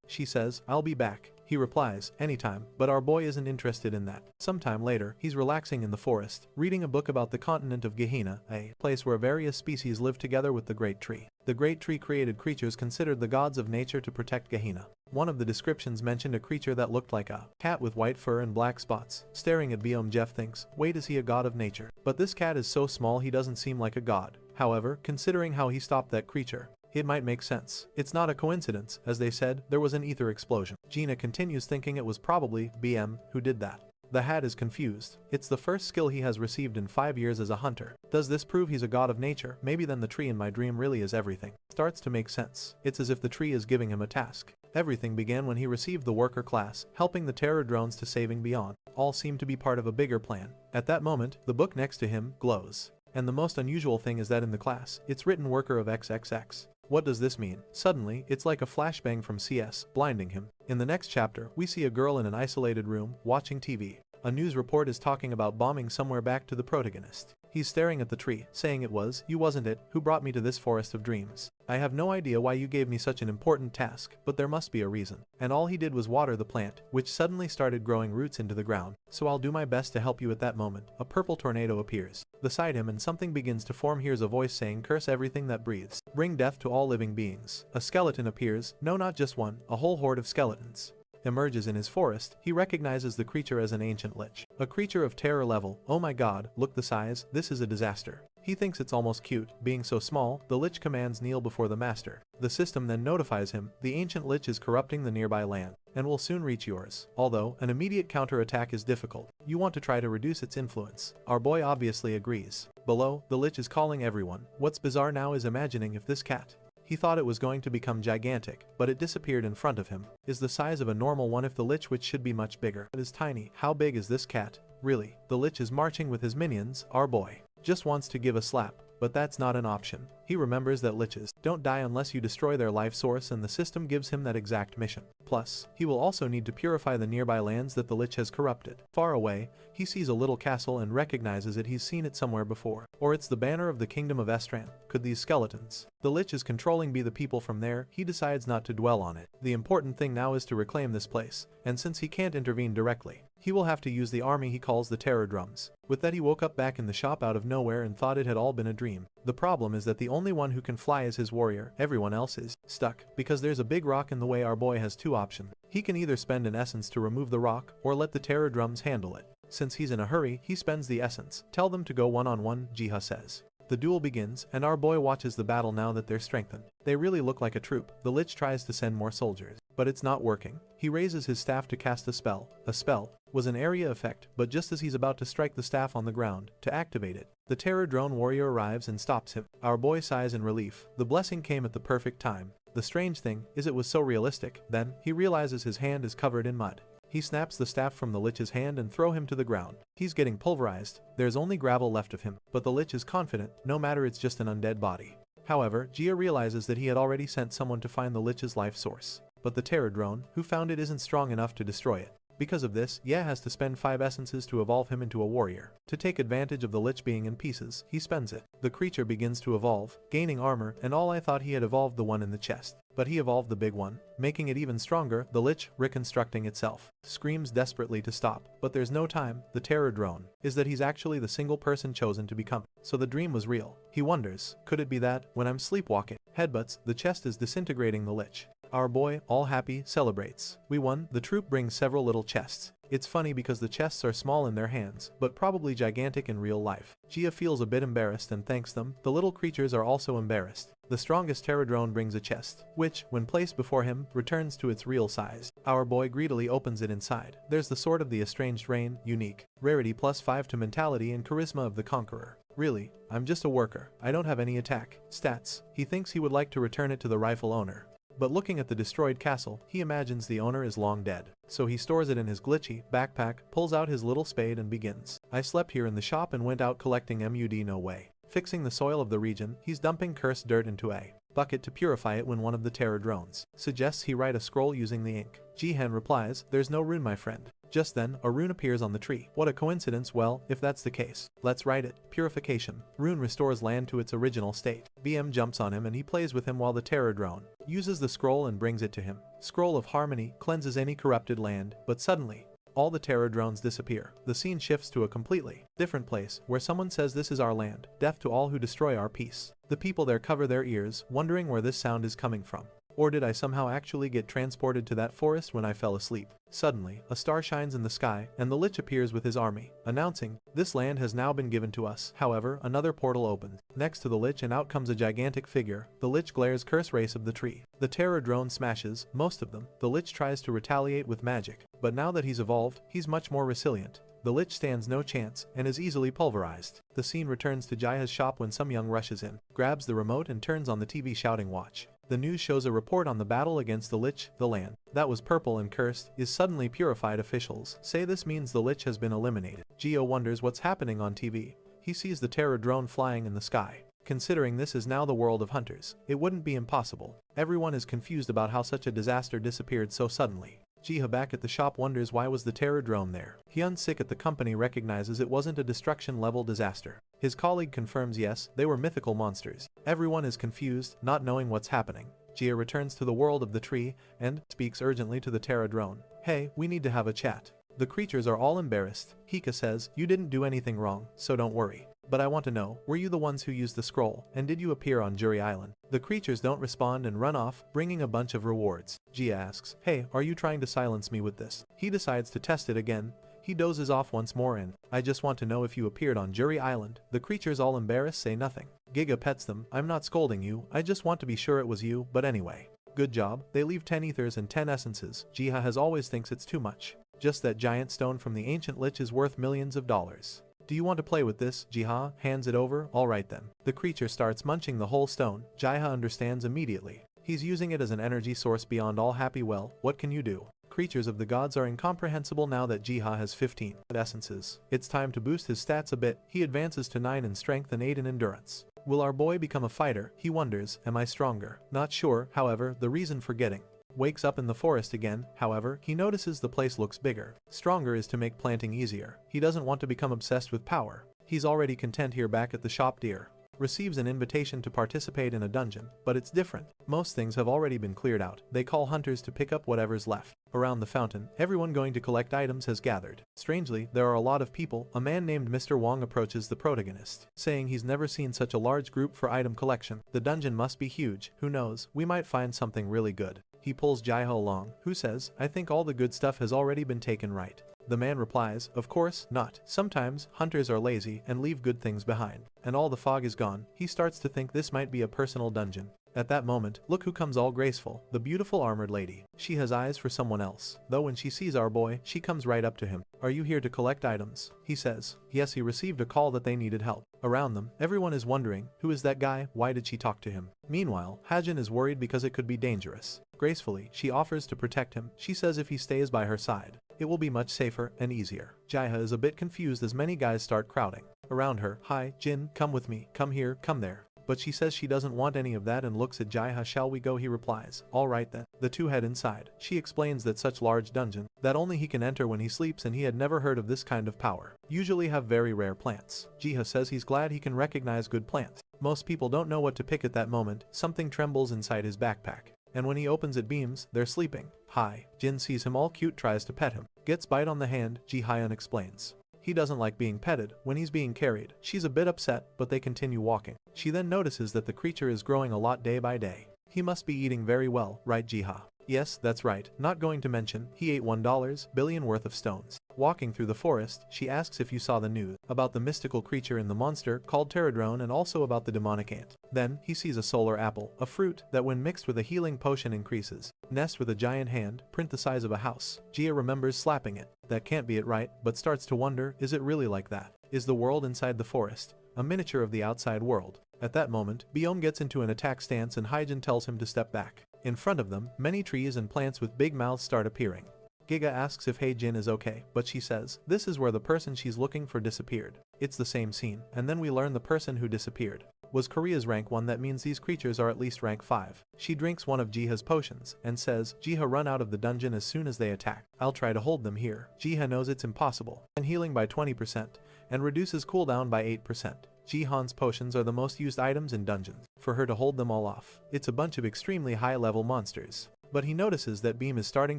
She says, "I'll be back." He replies, "Anytime," but our boy isn't interested in that. Sometime later, he's relaxing in the forest, reading a book about the continent of Gehenna, a place where various species live together with the Great Tree. The Great Tree created creatures considered the gods of nature to protect Gehenna. One of the descriptions mentioned a creature that looked like a cat with white fur and black spots. Staring at Biome, Jeff thinks, wait, is he a god of nature? But this cat is so small he doesn't seem like a god. However, considering how he stopped that creature, it might make sense. It's not a coincidence, as they said, there was an ether explosion. Gina continues thinking it was probably BM who did that. The Hat is confused. It's the first skill he has received in 5 years as a hunter. Does this prove he's a god of nature? Maybe then the tree in my dream really is everything. Starts to make sense. It's as if the tree is giving him a task. Everything began when he received the worker class, helping the terror drones to saving beyond. All seem to be part of a bigger plan. At that moment, the book next to him glows. And the most unusual thing is that in the class, it's written worker of XXX. What does this mean? Suddenly, it's like a flashbang from CS, blinding him. In the next chapter, we see a girl in an isolated room, watching TV. A news report is talking about bombing somewhere. Back to the protagonist. He's staring at the tree, saying, "It was, you wasn't it, who brought me to this forest of dreams. I have no idea why you gave me such an important task, but there must be a reason." And all he did was water the plant, which suddenly started growing roots into the ground. "So I'll do my best to help you." At that moment, a purple tornado appears beside him and something begins to form. Here's a voice saying, "Curse everything that breathes. Bring death to all living beings." A skeleton appears, no, not just one, a whole horde of skeletons emerges in his forest. He recognizes the creature as an ancient lich. A creature of terror level. Oh my god, look the size, this is a disaster. He thinks it's almost cute, being so small. The lich commands kneel before the master. The system then notifies him, the ancient lich is corrupting the nearby land, and will soon reach yours. Although, an immediate counterattack is difficult. You want to try to reduce its influence. Our boy obviously agrees. Below, the lich is calling everyone. What's bizarre now is imagining if this cat, he thought it was going to become gigantic, but it disappeared in front of him, is the size of a normal one if the lich, which should be much bigger, it is tiny. How big is this cat? Really? The lich is marching with his minions. Our boy just wants to give a slap, but that's not an option. He remembers that liches don't die unless you destroy their life source, and the system gives him that exact mission. Plus, he will also need to purify the nearby lands that the lich has corrupted. Far away, he sees a little castle and recognizes it. He's seen it somewhere before. Or it's the banner of the kingdom of Estran. Could these skeletons the lich is controlling be the people from there? He decides not to dwell on it. The important thing now is to reclaim this place, and since he can't intervene directly, he will have to use the army he calls the terror drums. With that, he woke up back in the shop out of nowhere and thought it had all been a dream. The problem is that the only one who can fly is his warrior. Everyone else is stuck because there's a big rock in the way. Our boy has two options. He can either spend an essence to remove the rock or let the terror drums handle it. Since he's in a hurry, he spends the essence. Tell them to go one-on-one, Jiha says. The duel begins, and our boy watches the battle. Now that they're strengthened, they really look like a troop. The lich tries to send more soldiers, but it's not working. He raises his staff to cast a spell. A spell was an area effect, but just as he's about to strike the staff on the ground to activate it, the terror drone warrior arrives and stops him. Our boy sighs in relief. The blessing came at the perfect time. The strange thing is it was so realistic. Then, he realizes his hand is covered in mud. He snaps the staff from the lich's hand and throw him to the ground. He's getting pulverized. There's only gravel left of him, but the lich is confident, no matter, it's just an undead body. However, Gia realizes that he had already sent someone to find the lich's life source, but the terror drone who found it isn't strong enough to destroy it. Because of this, Ye has to spend 5 essences to evolve him into a warrior. To take advantage of the lich being in pieces, he spends it. The creature begins to evolve, gaining armor and all. I thought he had evolved the one in the chest, but he evolved the big one, making it even stronger. The lich, reconstructing itself, screams desperately to stop, but there's no time. The terror drone is that he's actually the single person chosen to become. So the dream was real. He wonders, could it be that, when I'm sleepwalking, headbutts, the chest is disintegrating the lich. Our boy, all happy, celebrates. We won. The troop brings several little chests. It's funny because the chests are small in their hands, but probably gigantic in real life. Gia feels a bit embarrassed and thanks them. The little creatures are also embarrassed. The strongest terror drone brings a chest, which, when placed before him, returns to its real size. Our boy greedily opens it. Inside, there's the sword of the estranged rain, unique. Rarity +5 to mentality and charisma of the conqueror. Really, I'm just a worker. I don't have any attack stats. He thinks he would like to return it to the rifle owner. But looking at the destroyed castle, he imagines the owner is long dead. So he stores it in his glitchy backpack, pulls out his little spade and begins. I slept here in the shop and went out collecting MUD. No way. Fixing the soil of the region, he's dumping cursed dirt into a bucket to purify it when one of the terror drones suggests he write a scroll using the ink. Jihan replies, "There's no rune, my friend." Just then, a rune appears on the tree. What a coincidence. Well, if that's the case, let's write it. Purification. Rune restores land to its original state. BM jumps on him and he plays with him while the terror drone uses the scroll and brings it to him. Scroll of Harmony cleanses any corrupted land, but suddenly, all the terror drones disappear. The scene shifts to a completely different place, where someone says, "This is our land, death to all who destroy our peace." The people there cover their ears, wondering where this sound is coming from. Or did I somehow actually get transported to that forest when I fell asleep? Suddenly, a star shines in the sky, and the Lich appears with his army, announcing, "This land has now been given to us." However, another portal opens next to the Lich and out comes a gigantic figure. The Lich glares, "Curse race of the tree." The terror drone smashes most of them. The Lich tries to retaliate with magic, but now that he's evolved, he's much more resilient. The Lich stands no chance and is easily pulverized. The scene returns to Jaiha's shop when some young rushes in, grabs the remote and turns on the TV shouting, "Watch." The news shows a report on the battle against the Lich. The land that was purple and cursed is suddenly purified. Officials say this means the Lich has been eliminated. Geo wonders what's happening on TV. He sees the terror drone flying in the sky. Considering this is now the world of hunters, it wouldn't be impossible. Everyone is confused about how such a disaster disappeared so suddenly. Jiha back at the shop wonders why was the terror drone there. Hyun sick at the company recognizes it wasn't a destruction level disaster. His colleague confirms yes, they were mythical monsters. Everyone is confused, not knowing what's happening. Jia returns to the world of the tree and speaks urgently to the terror drone. "Hey, we need to have a chat." The creatures are all embarrassed. Hika says, "You didn't do anything wrong, so don't worry. But I want to know, were you the ones who used the scroll, and did you appear on Jury Island?" The creatures don't respond and run off, bringing a bunch of rewards. Jia asks, "Hey, are you trying to silence me with this?" He decides to test it again. He dozes off once more and, "I just want to know if you appeared on Jury Island." The creatures all embarrassed say nothing. Giga pets them, "I'm not scolding you, I just want to be sure it was you, but anyway. Good job." They leave 10 ethers and 10 essences. Jiha has always thinks it's too much. Just that giant stone from the ancient Lich is worth millions of dollars. "Do you want to play with this?" Jiha hands it over. "Alright then." The creature starts munching the whole stone. Jiha understands immediately. He's using it as an energy source beyond all. Happy. Well, what can you do? Creatures of the gods are incomprehensible now that Jiha has 15 essences. It's time to boost his stats a bit. He advances to 9 in strength and 8 in endurance. Will our boy become a fighter? He wonders, "Am I stronger?" Not sure, however, the reason for getting wakes up in the forest again. However, he notices the place looks bigger. Stronger is to make planting easier. He doesn't want to become obsessed with power. He's already content here. Back at the shop, Deer receives an invitation to participate in a dungeon, but it's different. Most things have already been cleared out. They call hunters to pick up whatever's left. Around the fountain, everyone going to collect items has gathered. Strangely, there are a lot of people. A man named Mr. Wong approaches the protagonist, saying he's never seen such a large group for item collection. The dungeon must be huge. Who knows, we might find something really good. He pulls Jaiho along, who says, "I think all the good stuff has already been taken, right?" The man replies, "Of course not. Sometimes hunters are lazy and leave good things behind." And all the fog is gone. He starts to think this might be a personal dungeon. At that moment, look who comes all graceful, the beautiful armored lady. She has eyes for someone else, though when she sees our boy, she comes right up to him. "Are you here to collect items?" He says. Yes, he received a call that they needed help. Around them, everyone is wondering, who is that guy? Why did she talk to him? Meanwhile, Hajin is worried because it could be dangerous. Gracefully, she offers to protect him. She says if he stays by her side, it will be much safer and easier. Jaiha is a bit confused as many guys start crowding around her. "Hi, Jin, come with me, come here, come there." But she says she doesn't want any of that and looks at Jaiha. "Shall we go?" He replies, "Alright then." The two head inside. She explains that such large dungeon that only he can enter when he sleeps, and he had never heard of this kind of power. Usually have very rare plants. Jiha says he's glad he can recognize good plants. Most people don't know what to pick at that moment. Something trembles inside his backpack, and when he opens it beams. They're sleeping. "Hi." Jin sees him all cute, tries to pet him. Gets bite on the hand. Ji-hyun explains he doesn't like being petted when he's being carried. She's a bit upset, but they continue walking. She then notices that the creature is growing a lot day by day. He must be eating very well, right, Jiha? Yes, that's right. Not going to mention, he ate $1 billion worth of stones. Walking through the forest, she asks if you saw the news about the mystical creature in the monster called Pterodrone, and also about the demonic ant. Then, he sees a solar apple, a fruit that when mixed with a healing potion increases. Nest with a giant hand, print the size of a house. Jia remembers slapping it. That can't be it, right? But starts to wonder, is it really like that? Is the world inside the forest a miniature of the outside world? At that moment, Biome gets into an attack stance and Hyjin tells him to step back. In front of them, many trees and plants with big mouths start appearing. Giga asks if Hyjin is okay, but she says this is where the person she's looking for disappeared. It's the same scene, and then we learn the person who disappeared Was Korea's rank 1, that means these creatures are at least rank 5. She drinks one of Jiha's potions and says, Jiha, run out of the dungeon as soon as they attack. I'll try to hold them here. Jiha knows it's impossible, and healing by 20% and reduces cooldown by 8%. Jihan's potions are the most used items in dungeons. For her to hold them all off, it's a bunch of extremely high-level monsters. But he notices that Beam is starting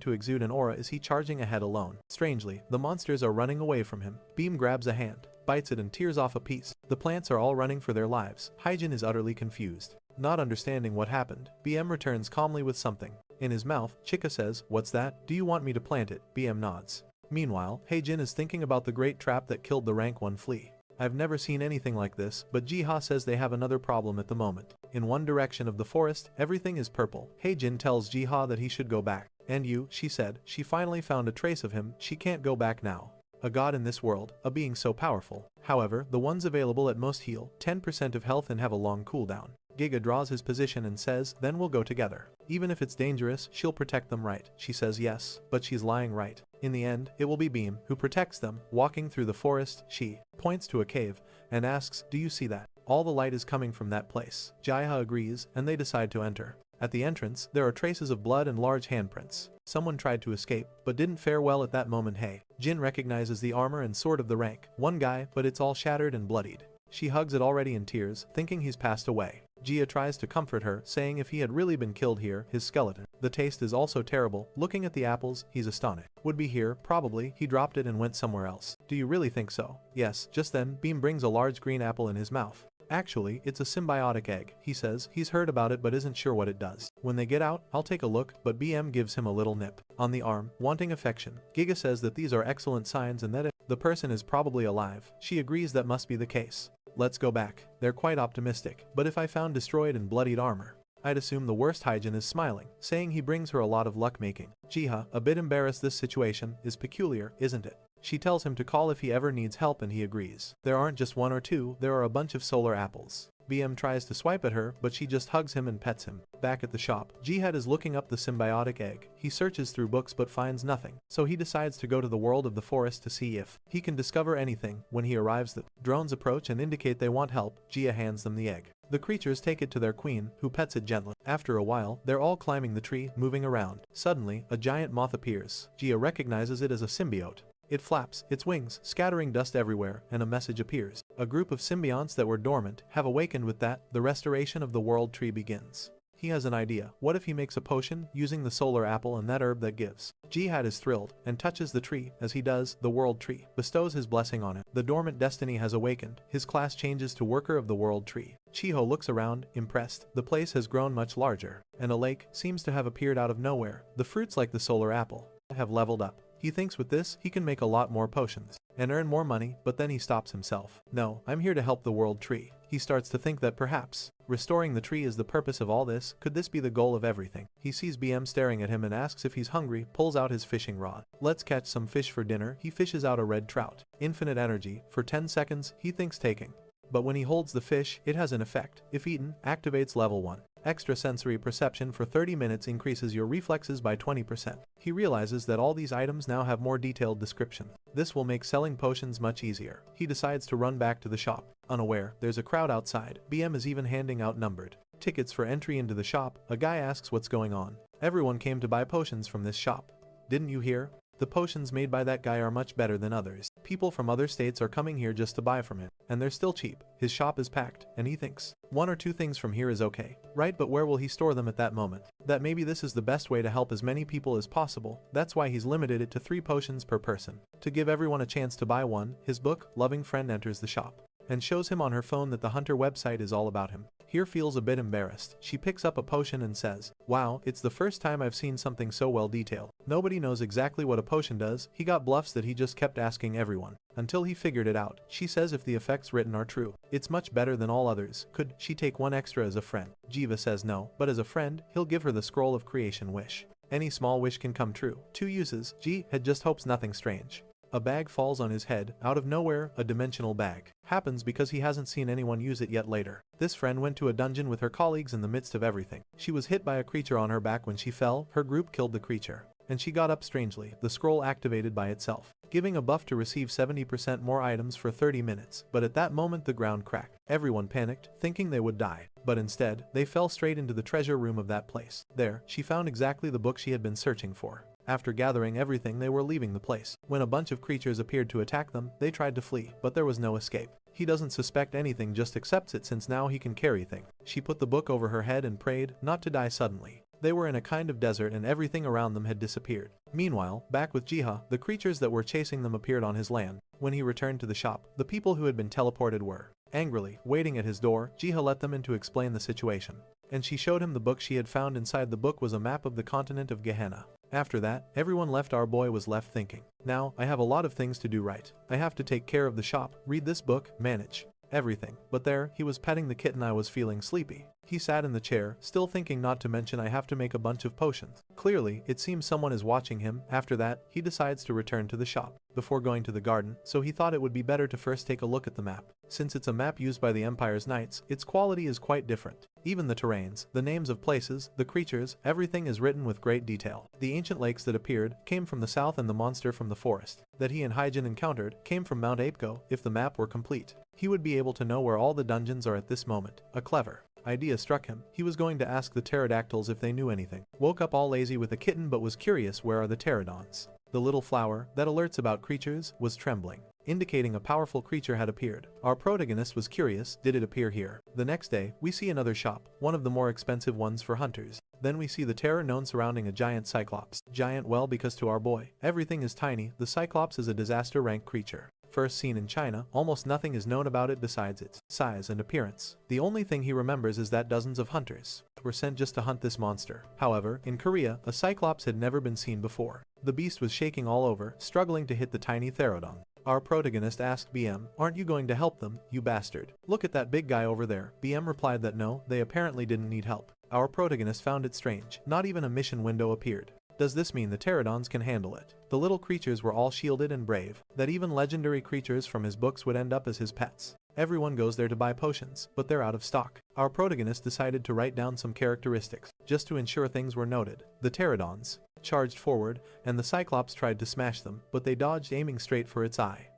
to exude an aura as he charging ahead alone. Strangely, the monsters are running away from him. Beam grabs a hand, bites it and tears off a piece. The plants are all running for their lives. Hyjin is utterly confused. Not understanding what happened, BM returns calmly with something. In his mouth, Chika says, "What's that? Do you want me to plant it?" BM nods. Meanwhile, Hyjin is thinking about the great trap that killed the rank 1 flea. I've never seen anything like this, but Jiha says they have another problem at the moment. In one direction of the forest, everything is purple. Hyjin tells Jiha that he should go back. And you, she said, she finally found a trace of him, she can't go back now. A god in this world, a being so powerful. However, the ones available at most heal 10% of health and have a long cooldown. Giga draws his position and says, then we'll go together. Even if it's dangerous, she'll protect them, right? She says yes, but she's lying, right? In the end, it will be Beam who protects them. Walking through the forest, she points to a cave and asks, do you see that? All the light is coming from that place. Jiha agrees, and they decide to enter. At the entrance, there are traces of blood and large handprints. Someone tried to escape, but didn't fare well at that moment. Hey, Jin recognizes the armor and sword of the rank 1 guy, but it's all shattered and bloodied. She hugs it already in tears, thinking he's passed away. Jia tries to comfort her, saying if he had really been killed here, his skeleton. The taste is also terrible. Looking at the apples, he's astonished. Would be here, probably. He dropped it and went somewhere else. Do you really think so? Yes. Just then, Beam brings a large green apple in his mouth. Actually, it's a symbiotic egg. He says he's heard about it but isn't sure what it does. When they get out, I'll take a look, but BM gives him a little nip on the arm, wanting affection. Giga says that these are excellent signs and that if the person is probably alive. She agrees that must be the case. Let's go back. They're quite optimistic. But if I found destroyed and bloodied armor, I'd assume the worst. Hyjin is smiling, saying he brings her a lot of luck making. Jiha, a bit embarrassed. This situation is peculiar, isn't it? She tells him to call if he ever needs help and he agrees. There aren't just 1 or 2, there are a bunch of solar apples. BM tries to swipe at her, but she just hugs him and pets him. Back at the shop, Jihad is looking up the symbiotic egg. He searches through books but finds nothing, so he decides to go to the world of the forest to see if he can discover anything. When he arrives, the drones approach and indicate they want help. Jia hands them the egg. The creatures take it to their queen, who pets it gently. After a while, they're all climbing the tree, moving around. Suddenly, a giant moth appears. Jia recognizes it as a symbiote. It flaps its wings, scattering dust everywhere, and a message appears. A group of symbionts that were dormant have awakened. With that, the restoration of the world tree begins. He has an idea. What if he makes a potion using the solar apple and that herb that gives? Jihad is thrilled and touches the tree. As he does, the world tree bestows his blessing on it. The dormant destiny has awakened. His class changes to worker of the world tree. Chiho looks around, impressed. The place has grown much larger, and a lake seems to have appeared out of nowhere. The fruits, like the solar apple, have leveled up. He thinks with this, he can make a lot more potions and earn more money, but then he stops himself. No, I'm here to help the world tree. He starts to think that perhaps restoring the tree is the purpose of all this. Could this be the goal of everything? He sees BM staring at him and asks if he's hungry, pulls out his fishing rod. Let's catch some fish for dinner. He fishes out a red trout. Infinite energy. For 10 seconds, he thinks taking. But when he holds the fish, it has an effect. If eaten, activates level 1. Extrasensory perception for 30 minutes increases your reflexes by 20%. He realizes that all these items now have more detailed descriptions. This will make selling potions much easier. He decides to run back to the shop. Unaware, there's a crowd outside. BM is even handing out numbered tickets for entry into the shop. A guy asks what's going on. Everyone came to buy potions from this shop. Didn't you hear? The potions made by that guy are much better than others. People from other states are coming here just to buy from him, and they're still cheap. His shop is packed, and he thinks 1 or 2 things from here is okay, right? But where will he store them at that moment? That maybe this is the best way to help as many people as possible. That's why he's limited it to 3 potions per person. To give everyone a chance to buy one, his book, loving friend, enters the shop and shows him on her phone that the Hunter website is all about him. Here feels a bit embarrassed. She picks up a potion and says, wow, it's the first time I've seen something so well detailed. Nobody knows exactly what a potion does. He got bluffs that he just kept asking everyone until he figured it out. She says if the effects written are true, it's much better than all others. Could she take one extra as a friend? Jiva says no, but as a friend, he'll give her the scroll of creation wish. Any small wish can come true. 2 uses. Ji had just hopes nothing strange. A bag falls on his head. Out of nowhere, a dimensional bag. Happens because he hasn't seen anyone use it yet. Later, this friend went to a dungeon with her colleagues in the midst of everything. She was hit by a creature on her back. When she fell, her group killed the creature. and she got up strangely, the scroll activated by itself, giving a buff to receive 70% more items for 30 minutes, but at that moment the ground cracked. Everyone panicked, thinking they would die, but instead, they fell straight into the treasure room of that place. There, she found exactly the book she had been searching for. After gathering everything, they were leaving the place. When a bunch of creatures appeared to attack them, they tried to flee, but there was no escape. He doesn't suspect anything, just accepts it since now he can carry things. She put the book over her head and prayed not to die suddenly. They were in a kind of desert and everything around them had disappeared. Meanwhile, back with Jiha, the creatures that were chasing them appeared on his land. When he returned to the shop, the people who had been teleported were angrily waiting at his door. Jiha let them in to explain the situation, and she showed him the book she had found. Inside the book was a map of the continent of Gehenna. After that, everyone left. Our boy was left thinking, now, I have a lot of things to do right. I have to take care of the shop, read this book, manage everything. But there, he was petting the kitten. I was feeling sleepy. He sat in the chair, still thinking, not to mention I have to make a bunch of potions. Clearly, it seems someone is watching him. After that, he decides to return to the shop before going to the garden, so he thought it would be better to first take a look at the map. Since it's a map used by the Empire's knights, its quality is quite different. Even the terrains, the names of places, the creatures, everything is written with great detail. The ancient lakes that appeared came from the south, and the monster from the forest that he and Hyjin encountered came from Mount Apeko. If the map were complete, he would be able to know where all the dungeons are at this moment. A clever idea struck him. He was going to ask the pterodactyls if they knew anything. Woke up all lazy with a kitten, but was curious, where are the pterodons? The little flower that alerts about creatures was trembling, indicating a powerful creature had appeared. Our protagonist was curious, did it appear here? The next day, we see another shop, one of the more expensive ones for hunters. Then we see the terror known surrounding a giant cyclops. Giant, well, because to our boy, everything is tiny. The cyclops is a disaster rank creature. First seen in China, almost nothing is known about it besides its size and appearance. The only thing he remembers is that dozens of hunters were sent just to hunt this monster. However, in Korea, a cyclops had never been seen before. The beast was shaking all over, struggling to hit the tiny pterodon. Our protagonist asked BM, aren't you going to help them, you bastard? Look at that big guy over there. BM replied that no, they apparently didn't need help. Our protagonist found it strange. Not even a mission window appeared. Does this mean the pterodons can handle it? The little creatures were all shielded and brave, that even legendary creatures from his books would end up as his pets. Everyone goes there to buy potions, but they're out of stock. Our protagonist decided to write down some characteristics, just to ensure things were noted. The pterodons charged forward, and the cyclops tried to smash them, but they dodged, aiming straight for its eye.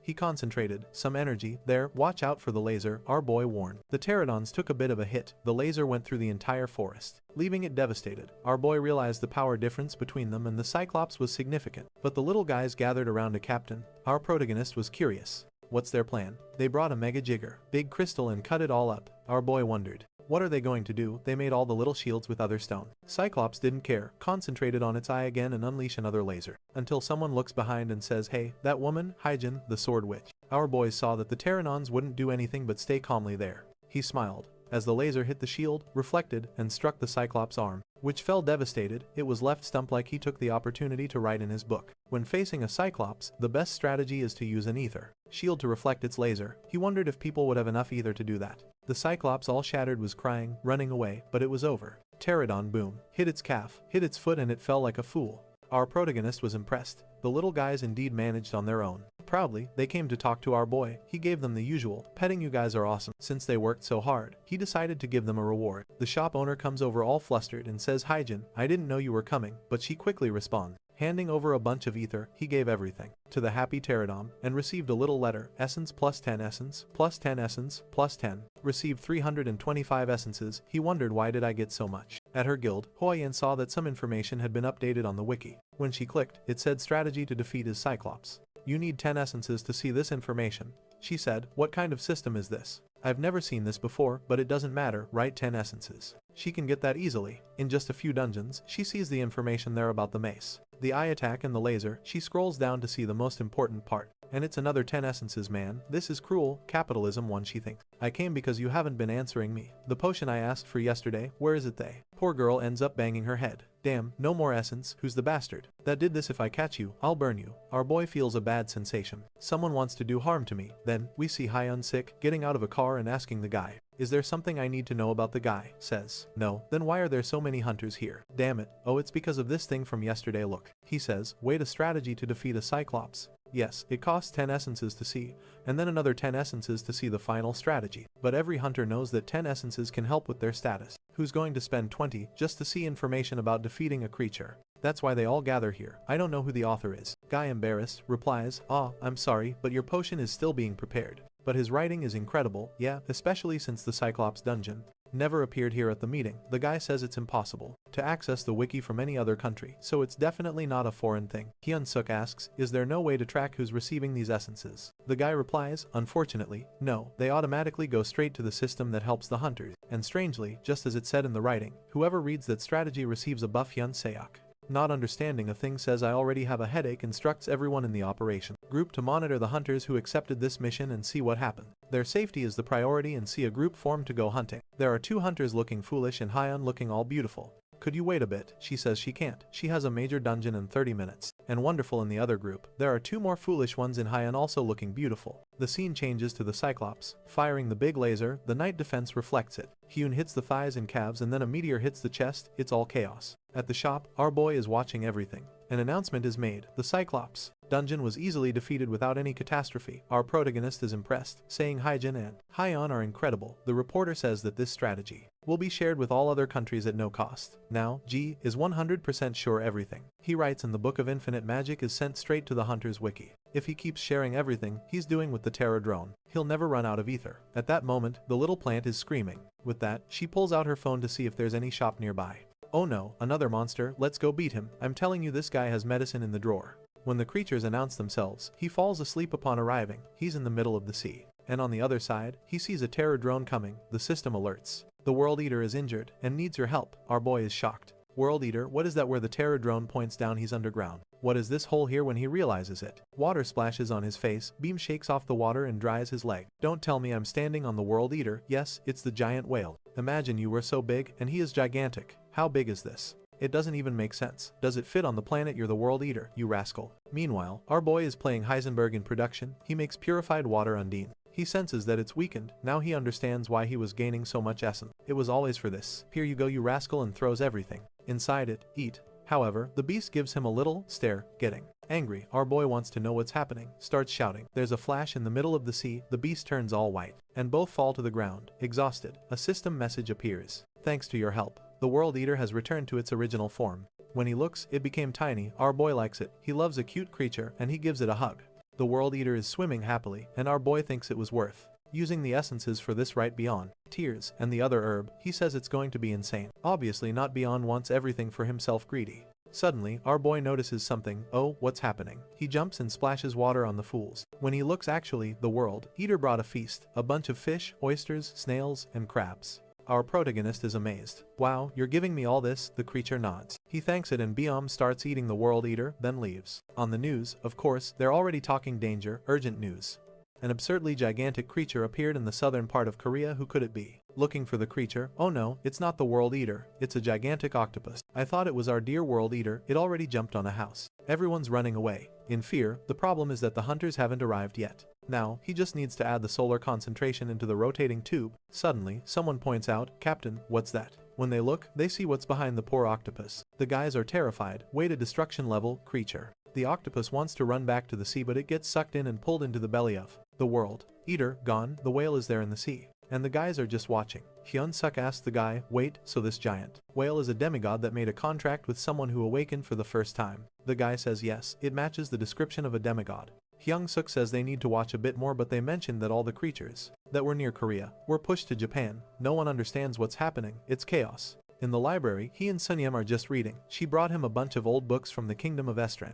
He concentrated some energy there. Watch out for the laser, our boy warned. The pterodons took a bit of a hit. The laser went through the entire forest, leaving it devastated. Our boy realized the power difference between them and the cyclops was significant, but the little guys gathered around a captain. Our protagonist was curious. What's their plan? They brought a mega jigger, big crystal, and cut it all up. Our boy wondered, what are they going to do? They made all the little shields with other stone. Cyclops didn't care, concentrated on its eye again and unleashed another laser, until someone looks behind and says, hey, that woman, Hyjin, the sword witch. Our boys saw that the pterodons wouldn't do anything but stay calmly there. He smiled as the laser hit the shield, reflected, and struck the cyclops' arm, which fell devastated. It was left stumped. Like he took the opportunity to write in his book, when facing a cyclops, the best strategy is to use an ether shield to reflect its laser. He wondered if people would have enough ether to do that. The cyclops, all shattered, was crying, running away, but it was over. Pterodon boom, hit its calf, hit its foot, and it fell like a fool. Our protagonist was impressed. The little guys indeed managed on their own. Proudly, they came to talk to our boy. He gave them the usual, petting, you guys are awesome. Since they worked so hard, he decided to give them a reward. The shop owner comes over all flustered and says, Hyjin, I didn't know you were coming, but she quickly responds. Handing over a bunch of ether, he gave everything to the happy pterodon and received a little letter. Essence plus 10 essence, plus 10 essence, plus 10. Received 325 essences. He wondered, why did I get so much? At her guild, Huoyan saw that some information had been updated on the wiki. When she clicked, it said strategy to defeat his cyclops. You need 10 essences to see this information. She said, what kind of system is this? I've never seen this before, but it doesn't matter, write 10 essences. She can get that easily. In just a few dungeons, she sees the information there about the mace, the eye attack, and the laser. She scrolls down to see the most important part. And it's another 10 essences. Man, this is cruel capitalism. One, she thinks. I came because you haven't been answering me. The potion I asked for yesterday, where is it? They. Poor girl ends up banging her head. Damn, no more essence. Who's the bastard that did this? If I catch you, I'll burn you. Our boy feels a bad sensation. Someone wants to do harm to me. Then, we see Hyun sick, getting out of a car and asking the guy, is there something I need to know about? The guy says, no. Then why are there so many hunters here? Damn it. Oh, it's because of this thing from yesterday. Look. He says, wait, a strategy to defeat a cyclops. Yes, it costs 10 essences to see, and then another 10 essences to see the final strategy. But every hunter knows that 10 essences can help with their status. Who's going to spend 20 just to see information about defeating a creature? That's why they all gather here. I don't know who the author is. Guy, embarrassed, replies, I'm sorry, but your potion is still being prepared. But his writing is incredible, yeah, especially since the Cyclops dungeon never appeared here at the meeting. The guy says it's impossible to access the wiki from any other country, so it's definitely not a foreign thing. Hyun-suk asks, is there no way to track who's receiving these essences? The guy replies, unfortunately, no, they automatically go straight to the system that helps the hunters, and strangely, just as it said in the writing, whoever reads that strategy receives a buff. Hyun-seok, not understanding a thing, says I already have a headache, instructs everyone in the operation group to monitor the hunters who accepted this mission and see what happened. Their safety is the priority, and see a group form to go hunting. There are 2 hunters looking foolish and Hyun looking all beautiful. Could you wait a bit? She says she can't. She has a major dungeon in 30 minutes. And wonderful in the other group. There are 2 more foolish ones in Hyun also looking beautiful. The scene changes to the Cyclops firing the big laser. The night defense reflects it. Hyun hits the thighs and calves, and then a meteor hits the chest. It's all chaos. At the shop, our boy is watching everything. An announcement is made. The Cyclops dungeon was easily defeated without any catastrophe. Our protagonist is impressed, saying Hyun and Hyun are incredible. The reporter says that this strategy will be shared with all other countries at no cost. Now, G is 100% sure everything he writes in the Book of Infinite Magic is sent straight to the Hunter's wiki. If he keeps sharing everything he's doing with the Terra drone, he'll never run out of ether. At that moment, the little plant is screaming. With that, she pulls out her phone to see if there's any shop nearby. Oh no, another monster, let's go beat him. I'm telling you, this guy has medicine in the drawer. When the creatures announce themselves, he falls asleep upon arriving. He's in the middle of the sea. And on the other side, he sees a terror drone coming. The system alerts. The World Eater is injured and needs your help. Our boy is shocked. World Eater, what is that? Where the terror drone points down, he's underground. What is this hole here? When he realizes it, water splashes on his face. Beam shakes off the water and dries his leg. Don't tell me I'm standing on the World Eater. Yes, it's the giant whale. Imagine you were so big and he is gigantic. How big is this? It doesn't even make sense. Does it fit on the planet? You're the World Eater, you rascal. Meanwhile, our boy is playing Heisenberg in production. He makes purified water Undine. He senses that it's weakened. Now he understands why he was gaining so much essence. It was always for this. Here you go, you rascal, and throws everything inside it. Eat. However, the beast gives him a little stare, getting angry. Our boy wants to know what's happening, starts shouting. There's a flash in the middle of the sea. The beast turns all white, and both fall to the ground, exhausted. A system message appears. Thanks to your help, the World Eater has returned to its original form. When he looks, it became tiny. Our boy likes it. He loves a cute creature, and he gives it a hug. The World Eater is swimming happily, and our boy thinks it was worth using the essences for this right beyond tears and the other herb. He says it's going to be insane. Obviously not. Beyond wants everything for himself, greedy. Suddenly, our boy notices something. Oh, what's happening? He jumps and splashes water on the fools. When he looks, actually, the World Eater brought a feast. A bunch of fish, oysters, snails, and crabs. Our protagonist is amazed. Wow, you're giving me all this? The creature nods. He thanks it, and Biom starts eating the World Eater, then leaves. On the news, of course, they're already talking danger, urgent news. An absurdly gigantic creature appeared in the southern part of Korea. Who could it be? Looking for the creature. Oh no, it's not the World Eater. It's a gigantic octopus. I thought it was our dear World Eater. It already jumped on a house. Everyone's running away in fear. The problem is that the hunters haven't arrived yet. Now, he just needs to add the solar concentration into the rotating tube. Suddenly, someone points out, Captain, what's that? When they look, they see what's behind the poor octopus. The guys are terrified. Wait, a destruction level creature. The octopus wants to run back to the sea, but it gets sucked in and pulled into the belly of the World Eater. Gone. The whale is there in the sea, and the guys are just watching. Hyun-suk asks the guy, wait, so this giant whale is a demigod that made a contract with someone who awakened for the first time? The guy says yes, it matches the description of a demigod. Hyun-suk says they need to watch a bit more, but they mentioned that all the creatures that were near Korea were pushed to Japan. No one understands what's happening. It's chaos. In the library, he and Sunyem are just reading. She brought him a bunch of old books from the Kingdom of Estran.